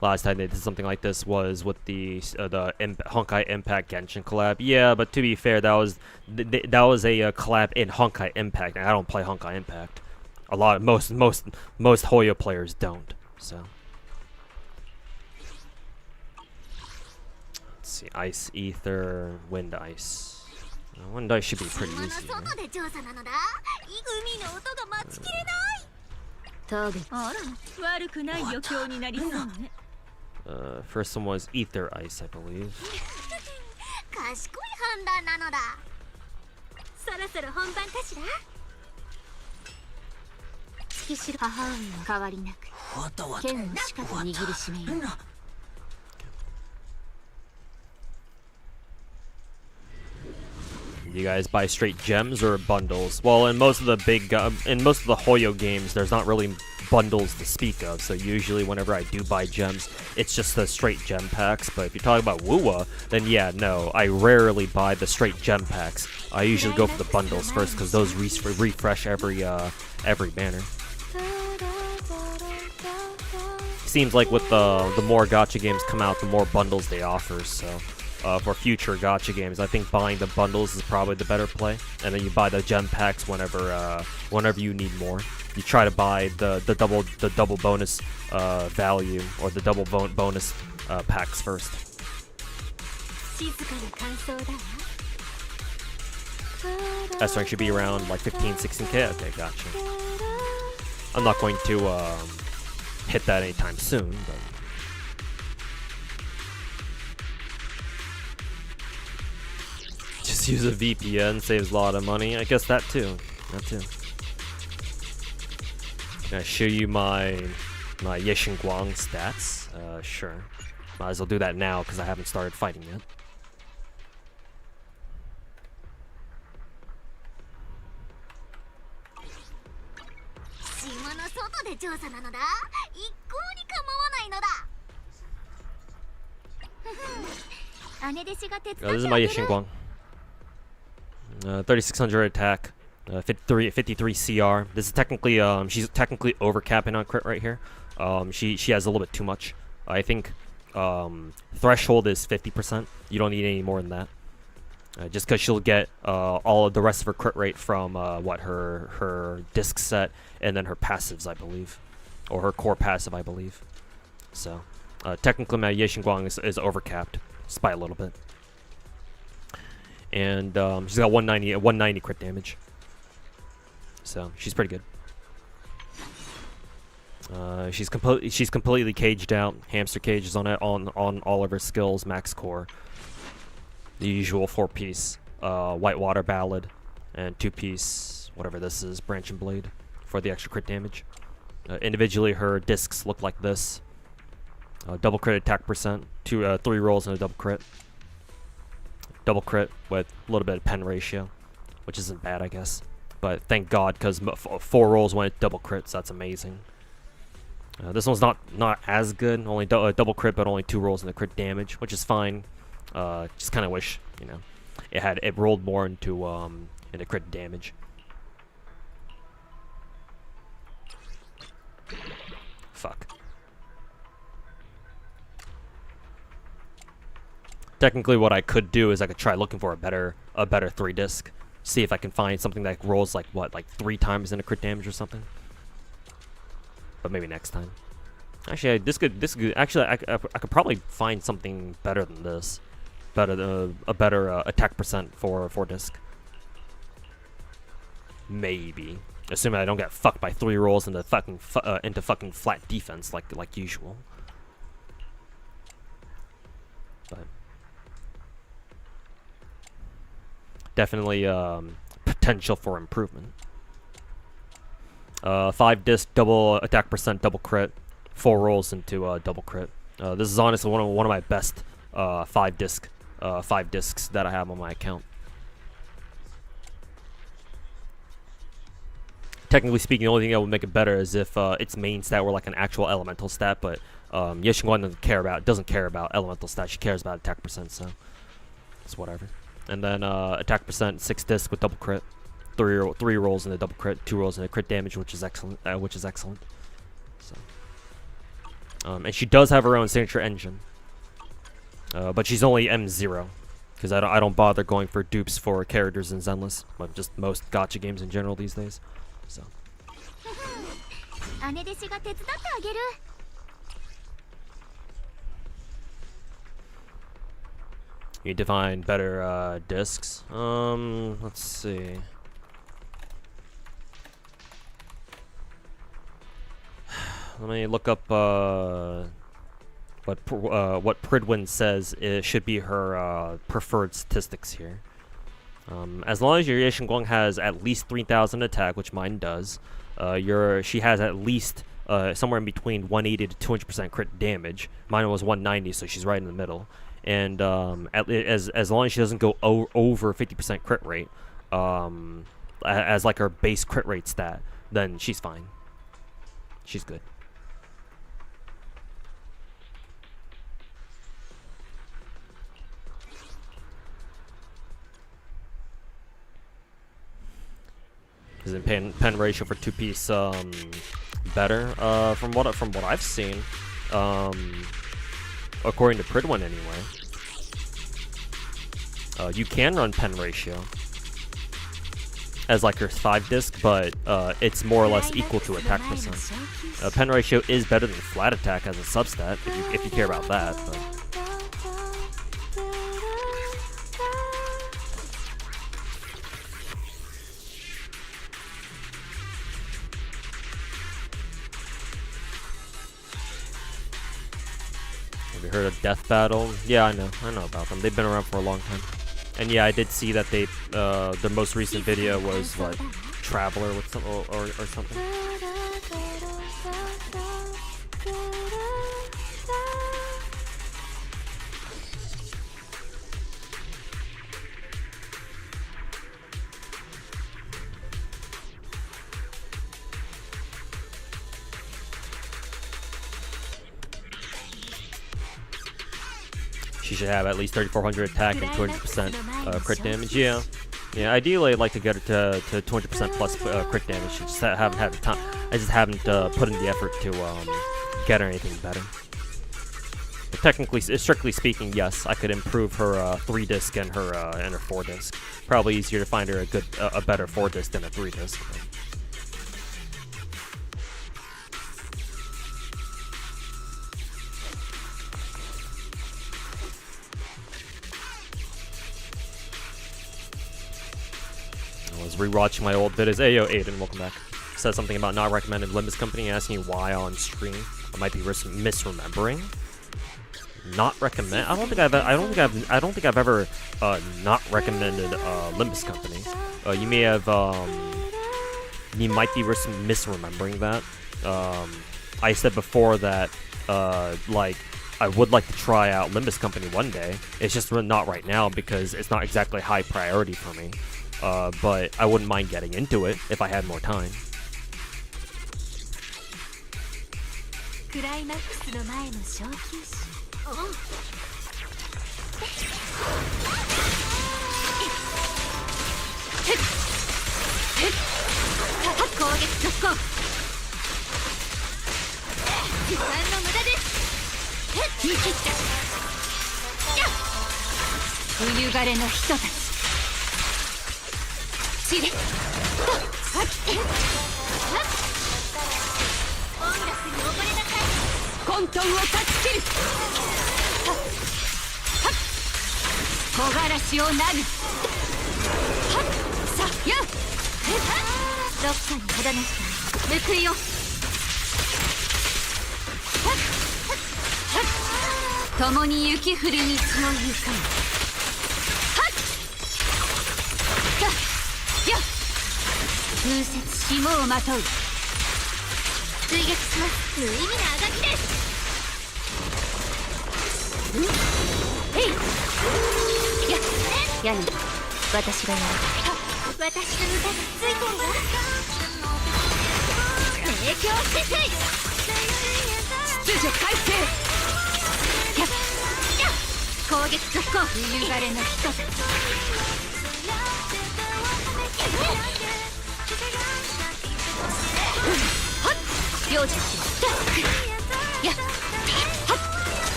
Last time they did something like this was with the Honkai Impact Genshin collab. Yeah, but to be fair, that was a collab in Honkai Impact, and I don't play Honkai Impact. Most Hoyo players don't, so. See, Ice, Ether, Wind Ice. Wind Ice should be pretty easy. First one was Ether Ice, I believe. You guys buy straight gems or bundles? Well, in most of the Hoyo games, there's not really bundles to speak of. So usually, whenever I do buy gems, it's just the straight gem packs. But if you're talking about Wuwa, then yeah, no, I rarely buy the straight gem packs. I usually go for the bundles first because those refresh every banner. Seems like with the more gacha games come out, the more bundles they offer. So. For future gacha games, I think buying the bundles is probably the better play, and then you buy the gem packs whenever you need more. You try to buy the double bonus value or the double bonus packs first. That rank should be around like 15-16k. Okay, gotcha. I'm not going to hit that anytime soon, but. Just use a VPN, saves a lot of money. I guess that too. Can I show you my Yeshin Guang stats? Sure. Might as well do that now because I haven't started fighting yet. This is my Yeshin Guang. 3600 attack, 53 CR. This is technically she's technically overcapping on crit right here. She has a little bit too much. I think threshold is 50%. You don't need any more than that. Just because she'll get all of the rest of her crit rate from her disc set and then her passives, I believe, or her core passive, I believe. So technically, my Yeshin Guang is overcapped just by a little bit. And she's got 190 crit damage. so she's pretty good. She's completely caged out. Hamster cage is on all of her skills. Max core. The usual 4-piece Whitewater Ballad and 2-piece whatever this is, Branch and Blade for the extra crit damage. Individually, her discs look like this. Double crit attack percent, 3 rolls and a double crit. Double crit with a little bit of pen ratio, which isn't bad, I guess. But thank God, because 4 rolls went double crit, so that's amazing. This one's not as good, only double crit, but only 2 rolls in the crit damage, which is fine. Just kind of wish, you know, it rolled more into crit damage. Fuck. Technically, what I could do is I could try looking for a better 3-disc. See if I can find something that rolls like 3 times in a crit damage or something. But maybe next time. Actually, this could. Actually, I could probably find something better than this. A better attack percent for 4-disc. Maybe, assuming I don't get fucked by 3 rolls into fucking flat defense like usual. But definitely potential for improvement. 5-disc, double attack percent, double crit, 4 rolls into double crit. This is honestly one of my best 5 discs that I have on my account. Technically speaking, the only thing that would make it better is if its main stat were like an actual elemental stat, but Yeshinguan doesn't care about elemental stats. She cares about attack percent, so it's whatever. And then attack percent, 6 discs with double crit. 3 rolls in a double crit, 2 rolls in a crit damage, which is excellent. So, and she does have her own signature engine, but she's only M0 because I don't bother going for dupes for characters in Zenless, but just most gacha games in general these days. So. You need to find better discs. Let's see. Let me look up what Pridwin says should be her preferred statistics here. As long as your Yeshinguang has at least 3,000 attack, which mine does, she has at least somewhere in between 180 to 200% crit damage. Mine was 190, so she's right in the middle. And as long as she doesn't go over 50% crit rate, as like her base crit rate stat, then she's fine. She's good. Isn't pen ratio for 2-piece better? From what I've seen, according to Pridwin anyway, you can run pen ratio as like your 5-disc, but it's more or less equal to attack percent. Pen ratio is better than flat attack as a substat if you care about that. But. Have you heard of Death Battle? Yeah, I know about them. They've been around for a long time. And yeah, I did see that they their most recent video was like Traveler with some or something. She should have at least 3,400 attack and 200% crit damage. Yeah, ideally I'd like to get her to 200% plus crit damage. I just haven't had the time. I just haven't put in the effort to get her anything better. But technically, strictly speaking, yes, I could improve her 3-disc and her 4-disc. Probably easier to find her a better 4-disc than a 3-disc. was rewatching my old videos. Hey, yo, Aiden, welcome back. Said something about not recommended Limbus Company, asking why on stream. I might be misremembering. Not recommend. I don't think I've ever not recommended Limbus Company. You may have. You might be misremembering that. I said before that, like, I would like to try out Limbus Company one day. It's just not right now because it's not exactly high priority for me. But I wouldn't mind getting into it if I had more time.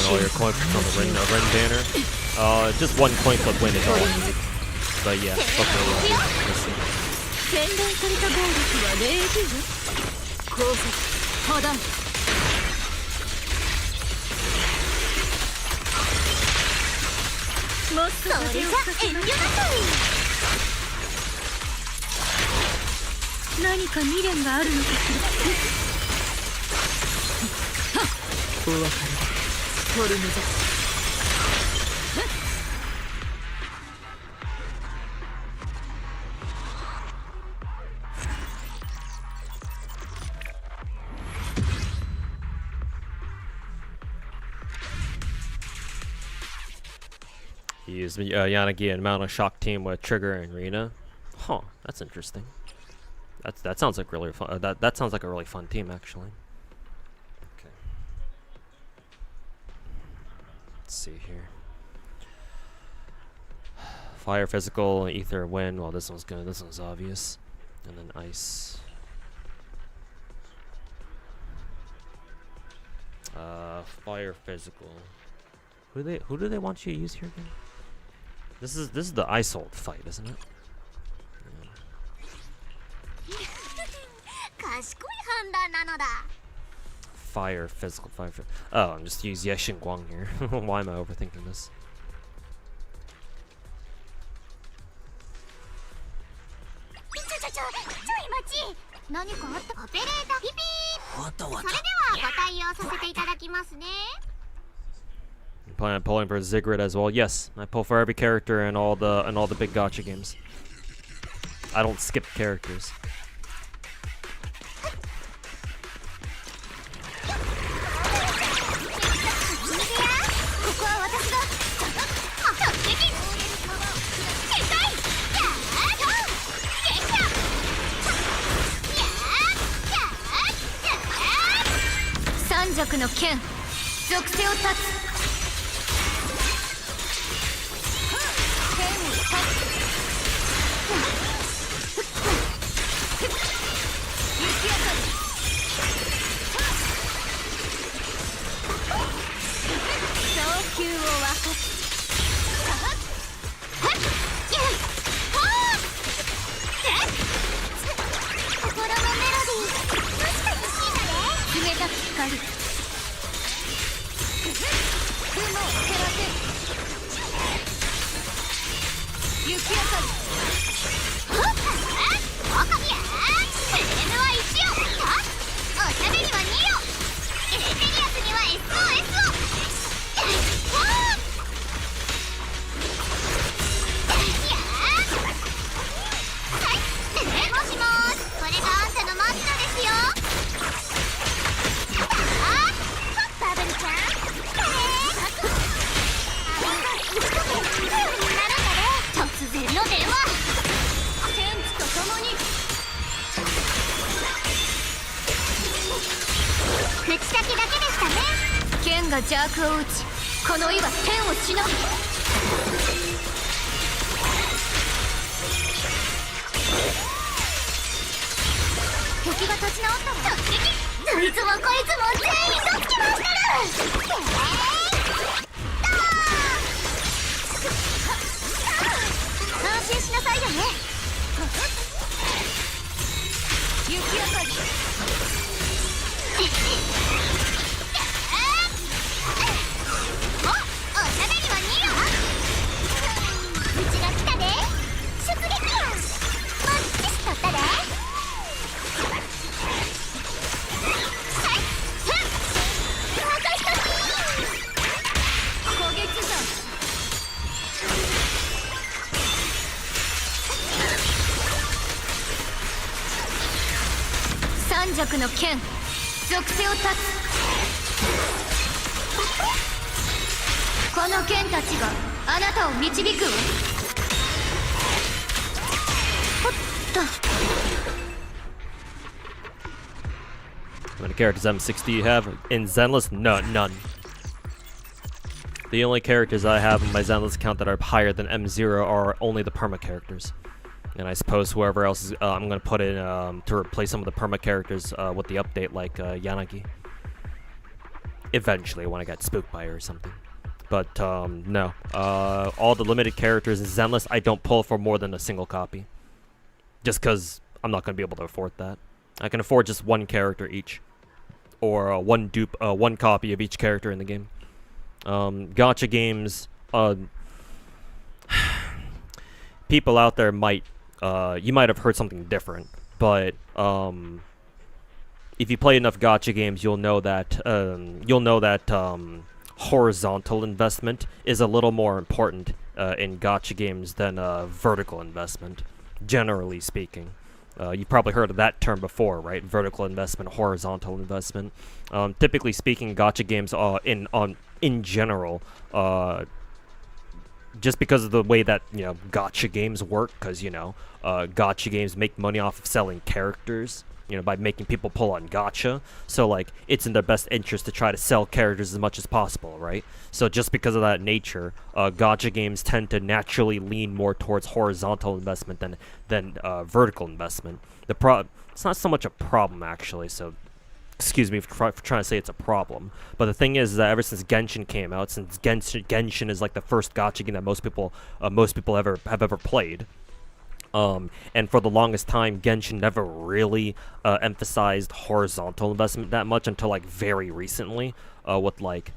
All your coin flips on the Ren banner. Just one coin flip win is all. But yeah, okay. Let's see. Use Yanagi and mount a shock team with Trigger and Rina. Huh, that's interesting. That sounds like really fun. That sounds like a really fun team, actually. Okay. Let's see here. Fire, physical, ether, wind. Well, this one's good. This one's obvious. And then ice. Fire, physical. Who do they want you to use here again? This is the ice ult fight, isn't it? Yeah. Fire, physical, fire. Oh, I'm just use Yexin Guang here. Why am I overthinking this? I'm planning on pulling for Ziggurat as well. Yes, I pull for every character in all the big gacha games. I don't skip characters. How many characters M6 do you have? In Zenless? None. The only characters I have in my Zenless account that are higher than M0 are only the perma characters. And I suppose whoever else is, I'm going to put in to replace some of the perma characters with the update, like Yanagi. Eventually, when I get spooked by her or something. But no. All the limited characters in Zenless, I don't pull for more than a single copy. Just because I'm not going to be able to afford that. I can afford just one character each. Or one copy of each character in the game. Gacha games, people out there might, you might have heard something different, but if you play enough gacha games, you'll know that horizontal investment is a little more important in gacha games than vertical investment, generally speaking. You've probably heard of that term before, right? Vertical investment, horizontal investment. Typically speaking, gacha games in general just because of the way that gacha games work, because gacha games make money off of selling characters, by making people pull on gacha. So like it's in their best interest to try to sell characters as much as possible, right? So just because of that nature, gacha games tend to naturally lean more towards horizontal investment than vertical investment. It's not so much a problem actually. So excuse me for trying to say it's a problem, but the thing is that ever since Genshin came out, since Genshin is like the first gacha game that most people have ever played. And for the longest time, Genshin never really emphasized horizontal investment that much until like very recently, with like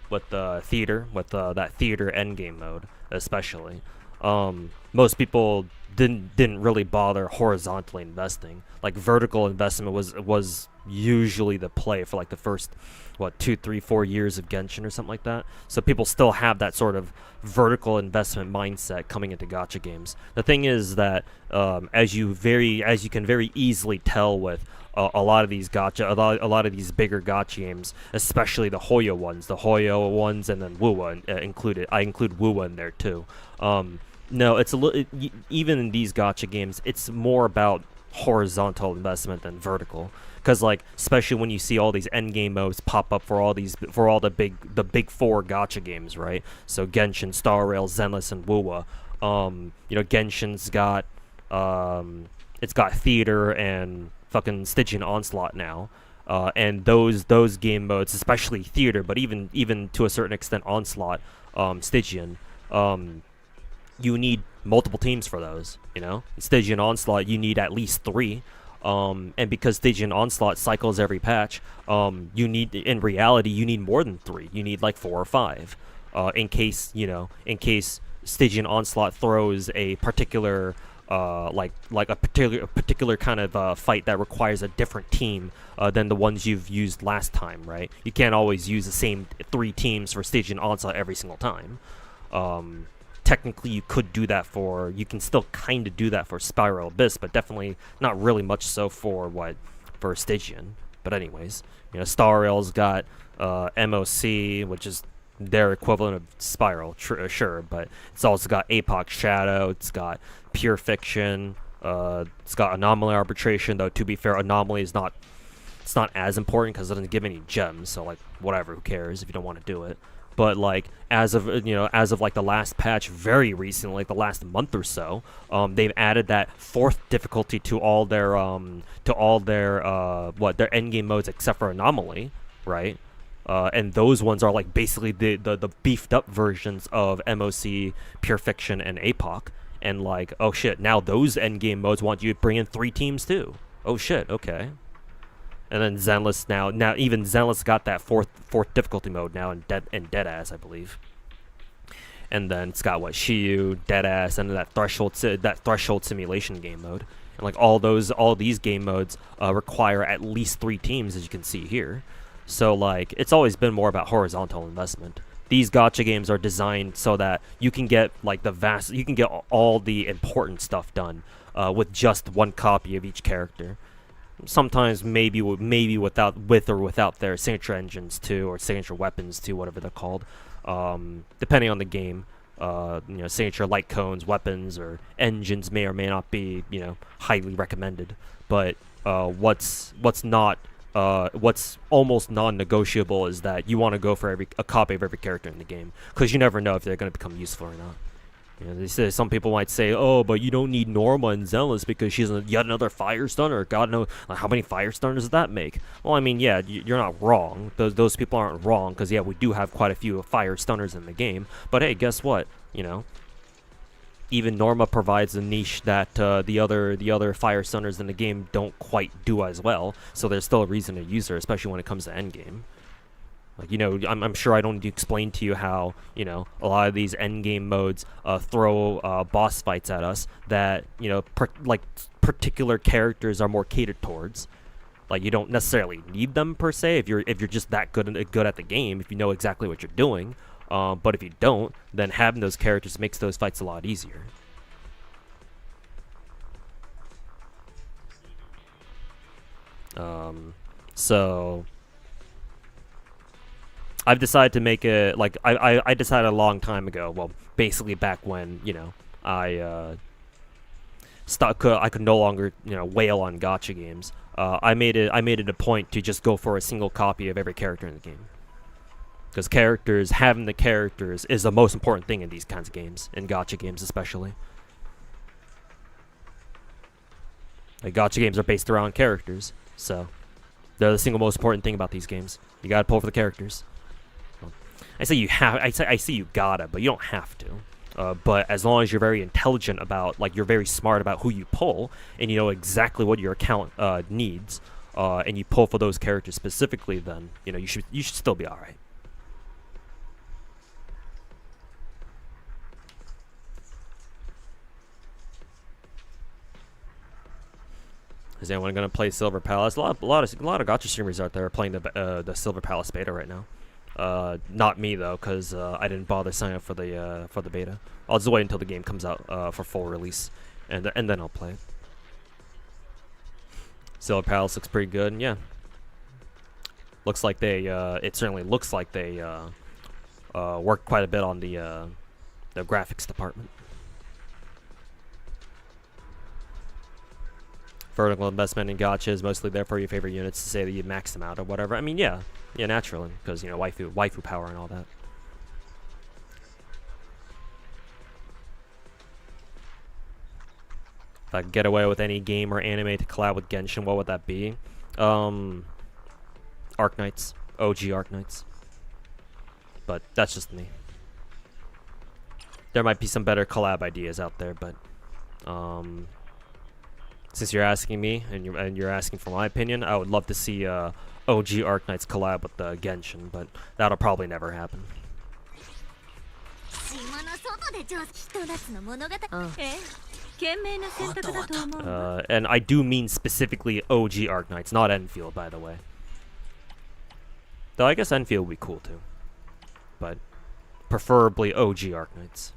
with the theater, with that theater endgame mode, especially. Most people didn't really bother horizontally investing. Like vertical investment was usually the play for like the first 2, 3, 4 years of Genshin or something like that. So people still have that sort of vertical investment mindset coming into gacha games. The thing is that as you can very easily tell with a lot of these a lot of these bigger gacha games, especially the Hoyo ones, and then Wuwa included. I include Wuwa in there too. No, it's even in these gacha games, it's more about horizontal investment than vertical. Because like, especially when you see all these endgame modes pop up for all the big four gacha games, right? So Genshin, Star Rail, Zenless, and Wuwa. Genshin's got it's got theater and fucking Stygian Onslaught now. And those game modes, especially theater, but even to a certain extent Onslaught, Stygian, you need multiple teams for those. Stygian Onslaught, you need at least 3. And because Stygian Onslaught cycles every patch, in reality you need more than 3. You need like 4 or 5, in case Stygian Onslaught throws a particular like a particular kind of fight that requires a different team than the ones you've used last time, right? You can't always use the same 3 teams for Stygian Onslaught every single time. Technically you can still kind of do that for Spiral Abyss, but definitely not really much so for Stygian. But anyways, Star Rail's got MOC, which is their equivalent of Spiral, sure, but it's also got Apoc Shadow, it's got Pure Fiction, it's got Anomaly Arbitration, though to be fair, Anomaly is not as important because it doesn't give any gems, so like whatever, who cares if you don't want to do it. But like as of like the last patch, very recently, like the last month or so, they've added that 4th difficulty to all their their endgame modes except for Anomaly, right? And those ones are like basically the beefed up versions of MOC, Pure Fiction, and Apoc. And like, oh shit, now those endgame modes want you to bring in 3 teams too. Oh shit, okay. And then Zenless now even Zenless got that fourth difficulty mode now in Deadass, I believe. And then it's got Shiyu, Deadass, and that threshold simulation game mode. And like all these game modes require at least 3 teams, as you can see here. So like it's always been more about horizontal investment. These gacha games are designed so that you can get like all the important stuff done with just 1 copy of each character. Sometimes maybe with or without their signature engines too, or signature weapons too, whatever they're called, depending on the game. Signature light cones, weapons, or engines may or may not be highly recommended. But what's almost non-negotiable is that you want to go for a copy of every character in the game, because you never know if they're going to become useful or not. They say some people might say, "Oh, but you don't need Norma and Zenless because she's yet another fire stunner." God knows how many fire stunners does that make? Well, I mean, yeah, you're not wrong. Those people aren't wrong, because yeah, we do have quite a few fire stunners in the game. But hey, guess what? Even Norma provides a niche that the other fire stunners in the game don't quite do as well. So there's still a reason to use her, especially when it comes to endgame. Like, I'm sure I don't need to explain to you how, a lot of these endgame modes throw boss fights at us that, particular characters are more catered towards. Like, you don't necessarily need them per se if you're just that good at the game, if you know exactly what you're doing. But if you don't, then having those characters makes those fights a lot easier. So I've decided to make it like I decided a long time ago. Well, basically back when I I could no longer wail on gacha games. I made it a point to just go for a single copy of every character in the game. Because having the characters is the most important thing in these kinds of games, in gacha games especially. Like, gacha games are based around characters, so they're the single most important thing about these games. You gotta pull for the characters. Well, I say you gotta, but you don't have to. But as long as you're very intelligent about, like, you're very smart about who you pull, and you know exactly what your account needs, and you pull for those characters specifically, then you should still be all right. Is anyone gonna play Silver Palace? A lot of gacha streamers out there are playing the Silver Palace beta right now. Not me though, cause I didn't bother signing up for the beta. I'll just wait until the game comes out for full release, and then I'll play it. Silver Palace looks pretty good, and yeah, looks like they it certainly looks like they worked quite a bit on the graphics department. Vertical investment in gacha is mostly there for your favorite units to say that you maxed them out or whatever. I mean, yeah, naturally, because waifu power and all that. If I could get away with any game or anime to collab with Genshin, what would that be? Arknights, OG Arknights. But that's just me. There might be some better collab ideas out there, but since you're asking me and you're asking for my opinion, I would love to see OG Arknights collab with Genshin, but that'll probably never happen. And I do mean specifically OG Arknights, not Enfield, by the way. Though I guess Enfield would be cool too, but preferably OG Arknights.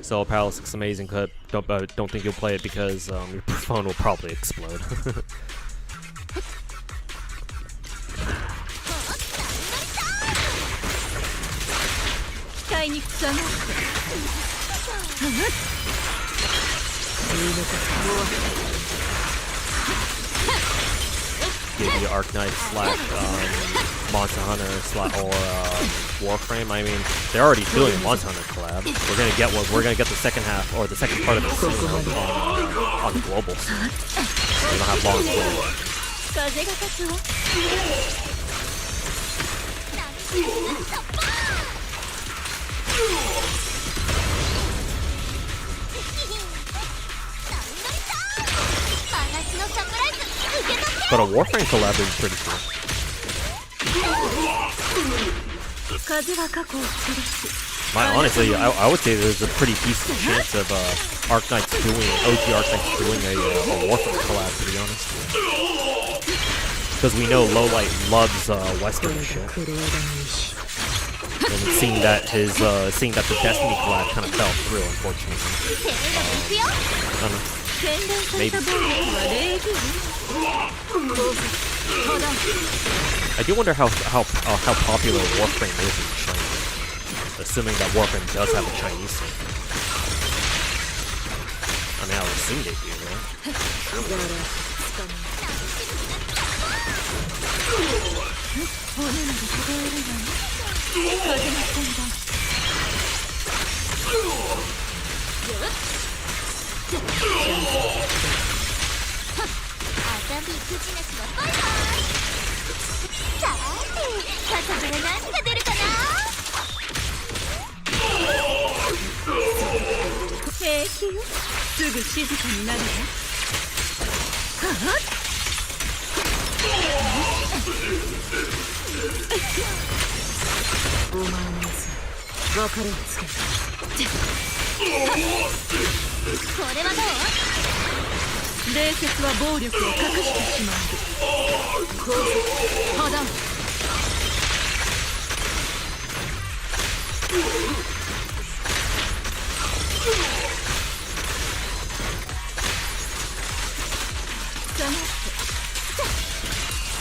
Silver Palace looks amazing, but don't think you'll play it because your phone will probably explode. Give the Arknight / Monster Hunter or Warframe. I mean, they're already doing a Monster Hunter collab. We're gonna get the second half or the second part of the season on global. We don't have long but a Warframe collab is pretty cool. Honestly, I would say there's a pretty decent chance of OG Arknights doing a Warframe collab, to be honest. Because we know Lowlight loves Western shit. And seeing that the Destiny collab kind of fell through, unfortunately. I don't know. Maybe. I do wonder how popular Warframe is in China, assuming that Warframe does have a Chinese scene. I mean, I would assume they do, right?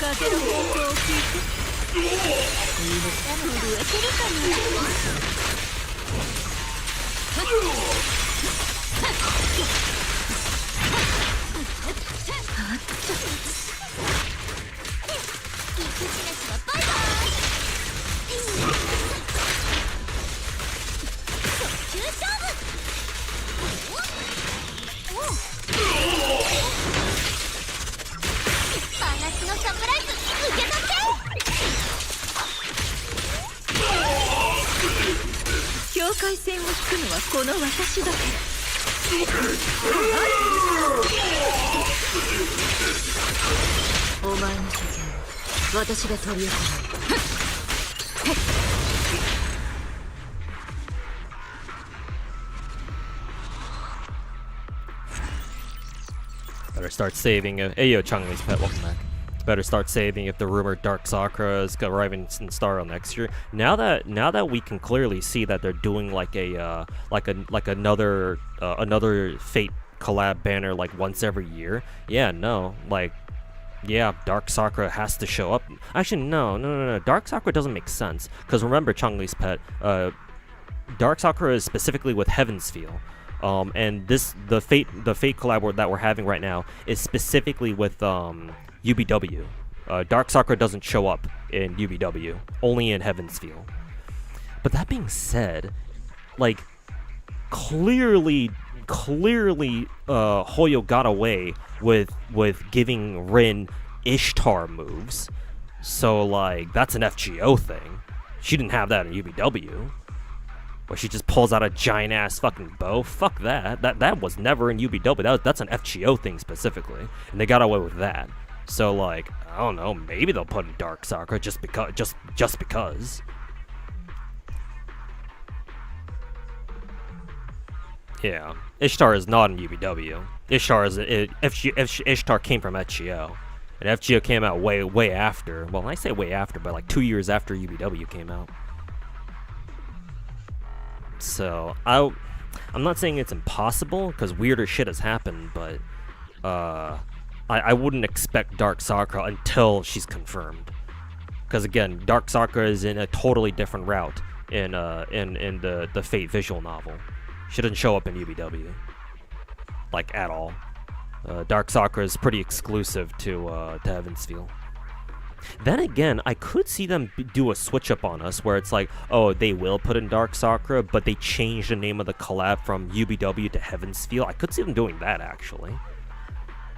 風の方向を聞いて。震えてるかな。境界線を引くのはこの私だけ。お前の拠点私が取り行う。Better start saving. Hey yo, Changlei's pet, welcome back. Better start saving if the rumored Dark Sakura is arriving in Star next year. Now that we can clearly see that they're doing like a another Fate collab banner like once every year. Yeah, no, like, yeah, Dark Sakura has to show up. Actually, no. Dark Sakura doesn't make sense because remember, Changlei's pet, Dark Sakura is specifically with Heaven's Feel. And the Fate collab that we're having right now is specifically with UBW. Dark Sakura doesn't show up in UBW, only in Heaven's Feel. But that being said, like, clearly Hoyo got away with giving Rin Ishtar moves. So like that's an FGO thing. She didn't have that in UBW. Where she just pulls out a giant ass fucking bow. Fuck that. That was never in UBW. That's an FGO thing specifically. And they got away with that. So like, I don't know, maybe they'll put in Dark Sakura just because. Yeah. Ishtar is not in UBW. Ishtar came from FGO. And FGO came out way after. Well, I say way after, but like 2 years after UBW came out. So I'm not saying it's impossible because weirder shit has happened, but I wouldn't expect Dark Sakura until she's confirmed. Because again, Dark Sakura is in a totally different route in the Fate visual novel. She doesn't show up in UBW, like at all. Dark Sakura is pretty exclusive to Heaven's Feel. Then again, I could see them do a switch up on us where it's like, oh, they will put in Dark Sakura, but they change the name of the collab from UBW to Heaven's Feel. I could see them doing that actually.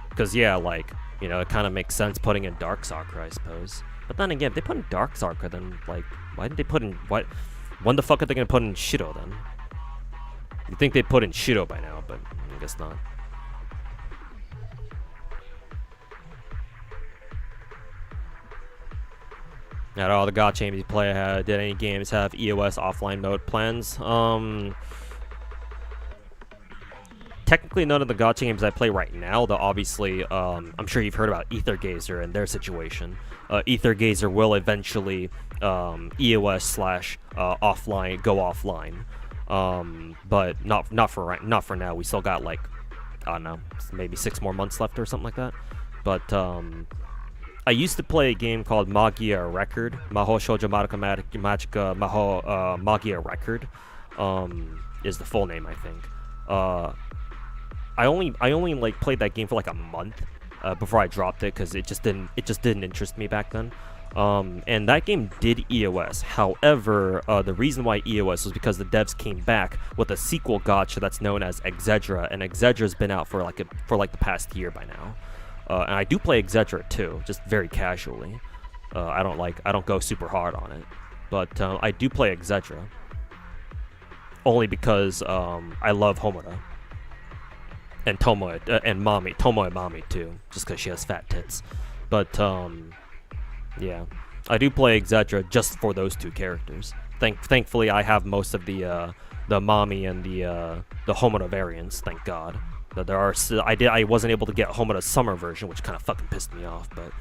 Because yeah, like, you know, it kind of makes sense putting in Dark Sakura, I suppose. But then again, if they put in Dark Sakura, then like, why didn't they put in when the fuck are they gonna put in Shiro then? You'd think they'd put in Shiro by now, but I guess not. Not all the gacha games you play did any games have EOS offline mode plans? Technically, none of the gacha games I play right now, though obviously, I'm sure you've heard about Ether Gazer and their situation. Ether Gazer will eventually EOS / offline, go offline. But not for now. We still got like, I don't know, maybe 6 more months left or something like that. But I used to play a game called Magia Record, Maho Shoujo Magica Maho Magia Record, is the full name I think. I only like played that game for like a month before I dropped it because it just didn't interest me back then. And that game did EOS. However, the reason why EOS was because the devs came back with a sequel gacha that's known as Exedra, and Exedra's been out for like the past year by now. And I do play Exedra too, just very casually. I don't go super hard on it, but I do play Exedra only because I love Homoda and Tomoe and Mami too, just because she has fat tits. But yeah, I do play Exedra just for those 2 characters. Thankfully, I have most of the Mami and the Homoda variants. Thank God. But there are I wasn't able to get Homoda's summer version, which kind of fucking pissed me off. But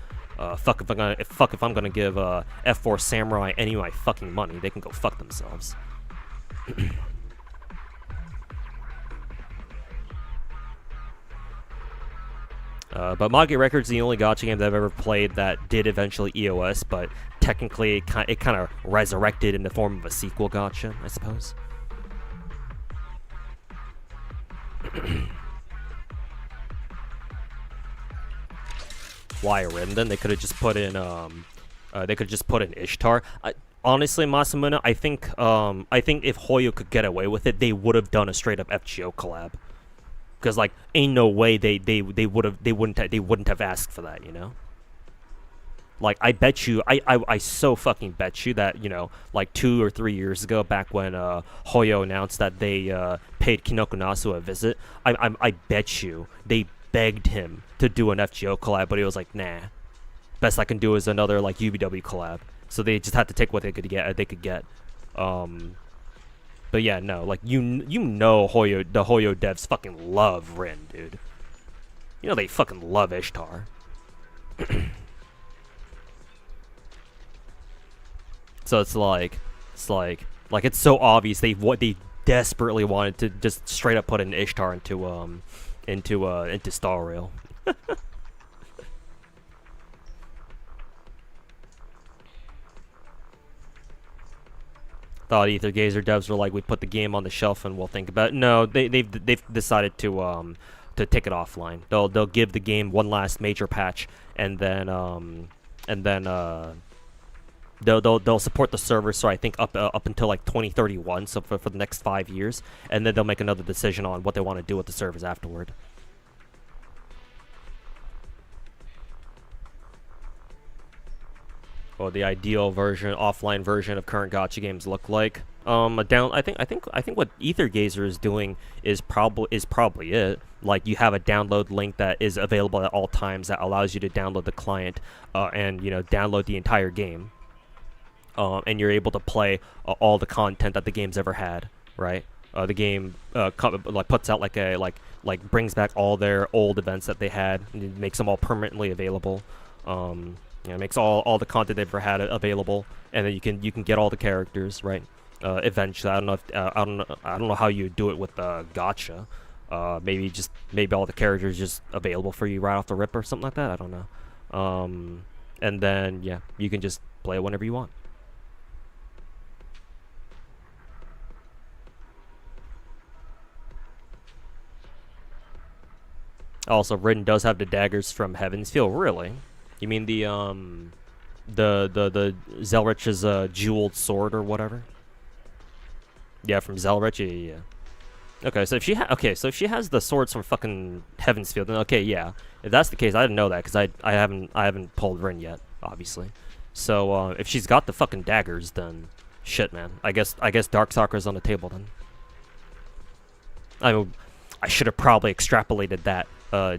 fuck if I'm gonna give F4 Samurai any of my fucking money, they can go fuck themselves. But Mage Records is the only gacha game that I've ever played that did eventually EOS, but technically it kind of resurrected in the form of a sequel gacha, I suppose. Why Rimden? They could have just put in Ishtar. Honestly, Masamune, I think if Hoyo could get away with it, they would have done a straight up FGO collab. Because like, ain't no way they wouldn't have asked for that, you know. Like, I bet you, I so fucking bet you that, you know, like 2 or 3 years ago, back when Hoyo announced that they paid Kinokunasu a visit, I bet you they begged him to do an FGO collab, but he was like, nah. Best I can do is another like UBW collab. So they just had to take what they could get. But yeah, no, like you know, the Hoyo devs fucking love Rin, dude. You know they fucking love Ishtar. So it's so obvious they desperately wanted to just straight up put an Ishtar into Star Rail. Thought Ether Gazer devs were like, we put the game on the shelf and we'll think about it. No, they've decided to take it offline. They'll give the game one last major patch, and then they'll support the server. So I think up until like 2031. So for the next 5 years, and then they'll make another decision on what they want to do with the servers afterward. Or the ideal version, offline version of current gacha games look like. I think what Ether Gazer is doing is probably it. Like, you have a download link that is available at all times that allows you to download the client and, you know, download the entire game. And you're able to play all the content that the game's ever had, right? The game puts out like brings back all their old events that they had, and it makes them all permanently available. You know, it makes all the content they've ever had available, and then you can get all the characters, right? Eventually, I don't know how you do it with gacha. Maybe all the characters just available for you right off the rip or something like that. I don't know. And then yeah, you can just play it whenever you want. Also, Rin does have the daggers from Heaven's Feel, really. You mean the Zelrich's jeweled sword or whatever? Yeah, from Zelrich. Yeah. Okay, so if she has the swords from fucking Heaven's Field, then okay, yeah. If that's the case, I didn't know that because I haven't pulled Rin yet, obviously. So if she's got the fucking daggers, then shit, man. I guess Darkstalker's on the table then. I should have probably extrapolated that.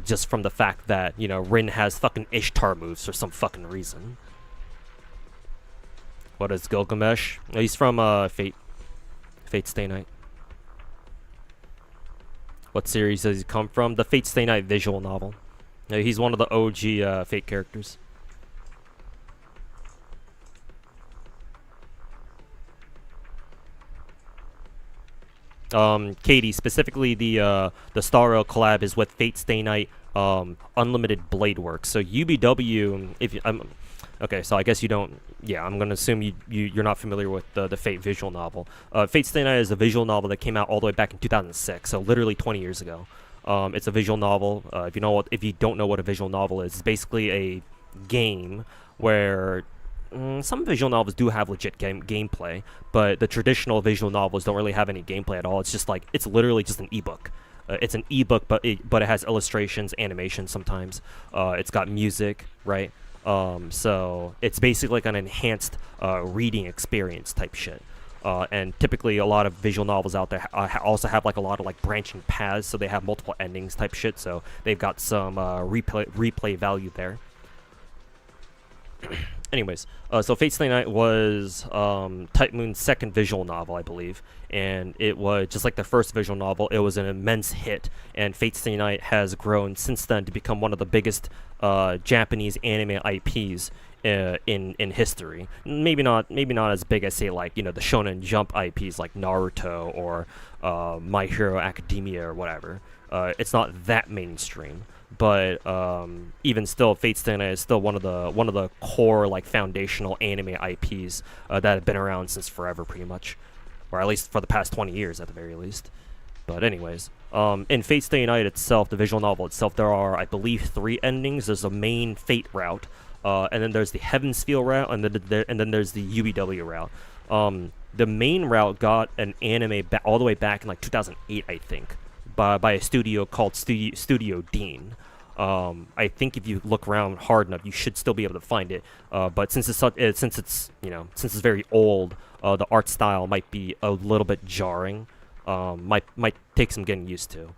Just from the fact that, you know, Rin has fucking Ishtar moves for some fucking reason. What is Gilgamesh? Oh, he's from Fate Stay Night. What series does he come from? The Fate Stay Night visual novel. He's one of the OG Fate characters. Katie, specifically the Star Rail collab is with Fate Stay Night Unlimited Blade Works. So UBW, okay, so I guess you don't. Yeah, I'm gonna assume you're not familiar with the Fate visual novel. Fate Stay Night is a visual novel that came out all the way back in 2006, so literally 20 years ago. It's a visual novel. If you don't know what a visual novel is, it's basically a game where some visual novels do have legit gameplay, but the traditional visual novels don't really have any gameplay at all. It's just like, it's literally just an ebook. It's an ebook, but it has illustrations, animations sometimes. It's got music, right? So it's basically like an enhanced reading experience type shit. And typically a lot of visual novels out there also have like a lot of like branching paths, so they have multiple endings type shit. So they've got some replay value there. Anyways, so Fate Stay Night was Type Moon's second visual novel, I believe, and it was just like the first visual novel. It was an immense hit, and Fate Stay Night has grown since then to become one of the biggest Japanese anime IPs in history. Maybe not as big as, say, like, you know, the Shonen Jump IPs like Naruto or My Hero Academia or whatever. It's not that mainstream. but even still, Fate Stay Night is still one of the core like foundational anime IPs that have been around since forever, pretty much, or at least for the past 20 years at the very least. But anyways, in Fate Stay Night itself, the visual novel itself, there are, I believe, 3 endings. There's a main Fate route, and then there's the Heaven's Feel route, and then there's the UBW route. The main route got an anime all the way back in like 2008, I think, by a studio called Studio Dean. I think if you look around hard enough, you should still be able to find it. But since it's very old, the art style might be a little bit jarring. Might take some getting used to.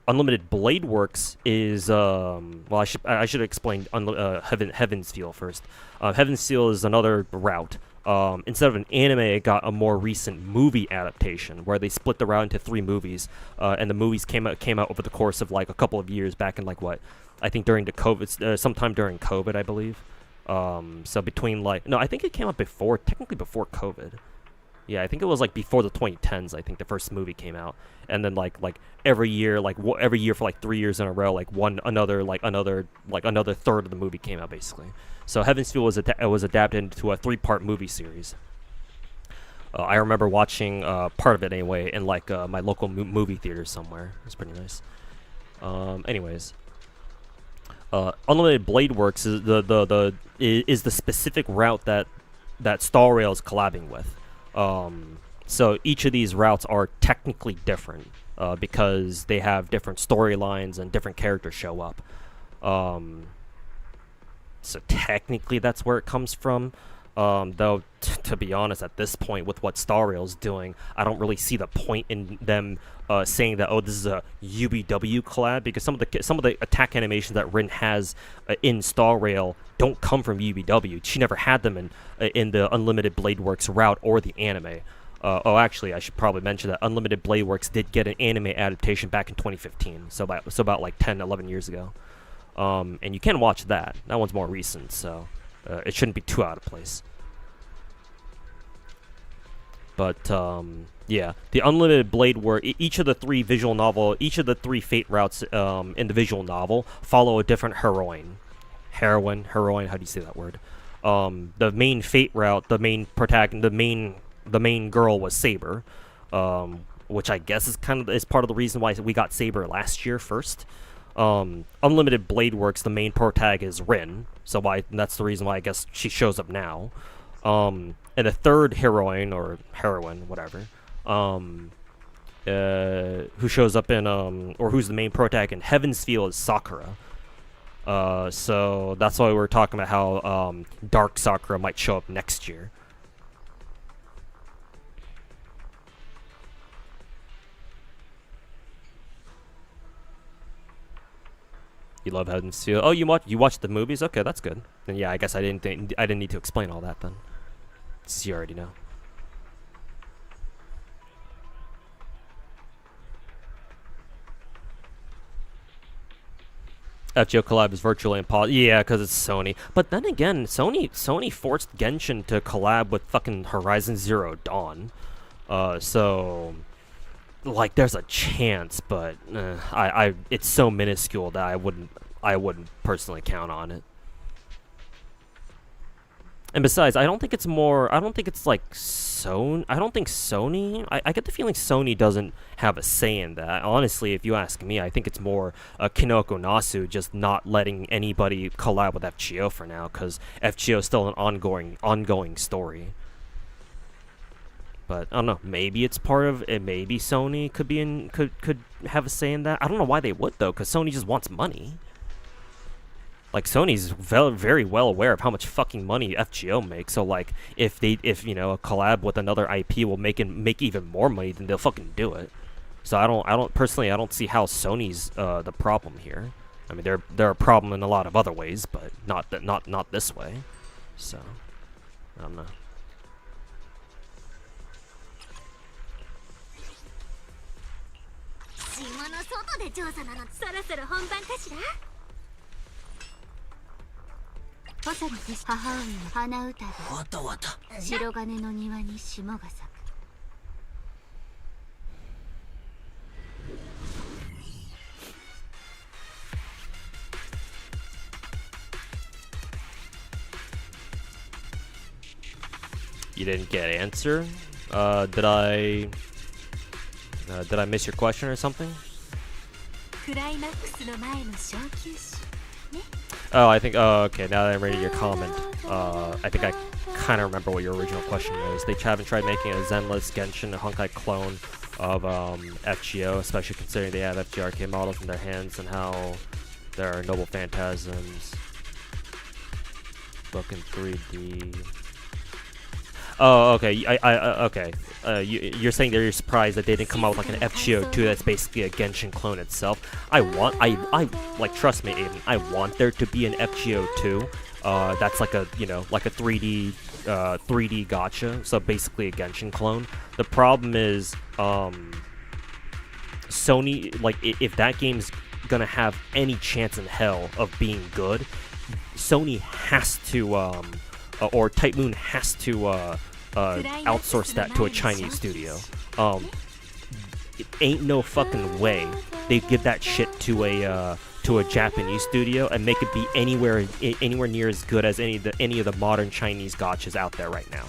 Unlimited Blade Works is well, I should explain Heaven's Feel first. Heaven's Feel is another route. Instead of an anime, it got a more recent movie adaptation where they split the route into 3 movies, and the movies came out over the course of like a couple of years back in like what I think during the COVID, sometime during COVID, I believe. So between like no, I think it came out technically before COVID. Yeah, I think it was like before the 2010s. I think the first movie came out, and then like every year for like 3 years in a row, like another third of the movie came out basically. So Heaven's Feel was adapted into a 3-part movie series. I remember watching part of it anyway in like my local movie theater somewhere. It was pretty nice. Anyways, Unlimited Blade Works is the specific route that Star Rail is collabing with. So each of these routes are technically different because they have different storylines and different characters show up. So technically that's where it comes from. Though, to be honest, at this point, with what Star Rail's doing, I don't really see the point in them saying that, oh, this is a UBW collab, because some of the attack animations that Rin has in Star Rail don't come from UBW. She never had them in the Unlimited Blade Works route or the anime. Actually, I should probably mention that Unlimited Blade Works did get an anime adaptation back in 2015, so about like 10, 11 years ago. And you can watch that. That one's more recent, so it shouldn't be too out of place. But yeah, the Unlimited Blade Work. Each of the 3 Fate routes in the visual novel follow a different heroine. Heroine. How do you say that word? The main Fate route, the main girl was Saber, which I guess is part of the reason why we got Saber last year first. Unlimited Blade Works, the main protag is Rin, so that's the reason why I guess she shows up now. And the third heroine, or heroine, whatever, who shows up in, or who's the main protag in Heaven's Feel is Sakura. So that's why we're talking about how Dark Sakura might show up next year. You love Heaven's Feel. Oh, you watched the movies? Okay, that's good. Then yeah, I guess I didn't need to explain all that then. Since you already know. FGO collab is virtually impossible. Yeah, because it's Sony. But then again, Sony forced Genshin to collab with fucking Horizon Zero Dawn. So like there's a chance, but it's so minuscule that I wouldn't personally count on it. And besides, I don't think it's like Sony. I don't think Sony. I get the feeling Sony doesn't have a say in that. Honestly, if you ask me, I think it's more Kinoko Nasu just not letting anybody collab with FGO for now, because FGO is still an ongoing story. But I don't know. Maybe it's part of it. Maybe Sony could have a say in that. I don't know why they would though, because Sony just wants money. Like Sony's very well aware of how much fucking money FGO makes. So like, if a collab with another IP will make even more money, then they'll fucking do it. So I don't see how Sony's the problem here. I mean, they're a problem in a lot of other ways, but not this way. So I don't know. You didn't get an answer? Did I miss your question or something? Oh, I think, okay, now that I read your comment, I think I kind of remember what your original question was. They haven't tried making a Zenless Genshin Honkai clone of FGO, especially considering they have FG arcade models in their hands and how there are noble phantasms. Look in 3D. Oh, okay. Okay. You're saying that you're surprised that they didn't come out with like an FGO 2 that's basically a Genshin clone itself. I like, trust me, Aiden, I want there to be an FGO 2. That's like a, you know, like a 3D gacha, so basically a Genshin clone. The problem is, Sony, like, if that game's gonna have any chance in hell of being good, Sony has to, or Type Moon has to, outsource that to a Chinese studio. It ain't no fucking way they'd give that shit to a Japanese studio and make it be anywhere near as good as any of the modern Chinese gachas out there right now.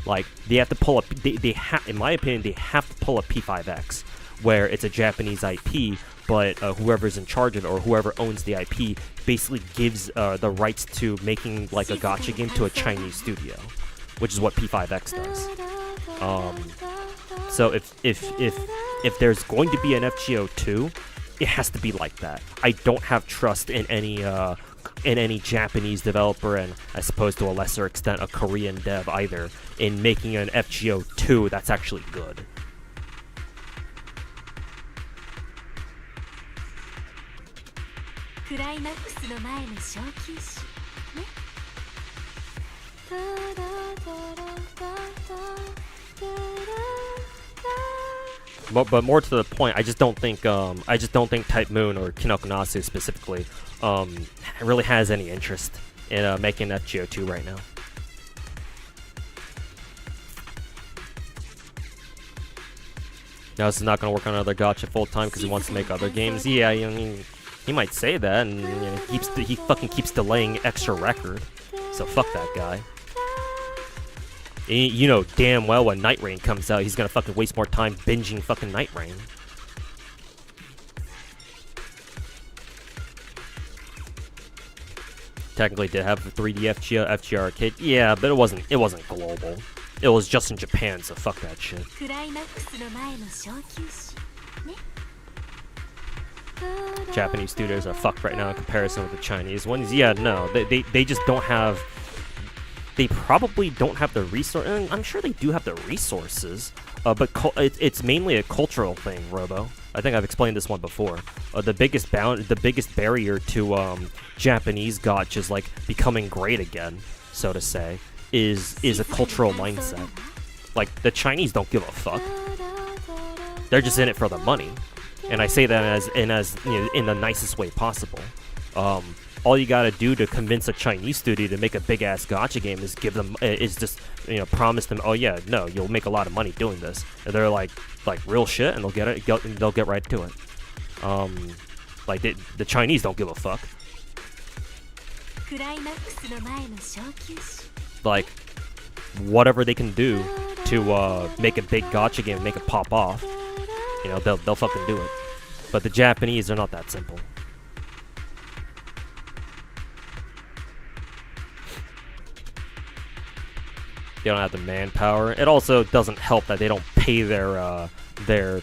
Like, they have to pull up, in my opinion, they have to pull a P5X, where it's a Japanese IP, but whoever's in charge of it, or whoever owns the IP, basically gives the rights to making like a gacha game to a Chinese studio, which is what P5X does. So if there's going to be an FGO 2, it has to be like that. I don't have trust in any Japanese developer, and I suppose to a lesser extent a Korean dev either, in making an FGO 2 that's actually good. But more to the point, I just don't think Type Moon or Kinokunasu specifically really has any interest in making FGO 2 right now. Now this is not going to work on another gacha full time because he wants to make other games. Yeah, I mean, he might say that, and you know, he fucking keeps delaying extra record. So fuck that guy. You know damn well when Night Rain comes out, he's gonna fucking waste more time binging fucking Night Rain. Technically did have the 3D FG arcade, yeah, but it wasn't global. It was just in Japan, so fuck that shit. Japanese studios are fucked right now in comparison with the Chinese ones. Yeah, no, they just don't have. They probably don't have the resources. I'm sure they do have the resources, but it's mainly a cultural thing, Robo. I think I've explained this one before. The biggest barrier to Japanese gachas like becoming great again, so to say, is a cultural mindset. Like, the Chinese don't give a fuck. They're just in it for the money, and I say that as you know, in the nicest way possible. All you gotta do to convince a Chinese studio to make a big ass gacha game is just promise them, oh yeah, no, you'll make a lot of money doing this, and they're like real shit, and they'll get right to it. Like the Chinese don't give a fuck. Like, whatever they can do to make a big gacha game, make it pop off, you know, they'll fucking do it. But the Japanese are not that simple. They don't have the manpower. It also doesn't help that they don't pay their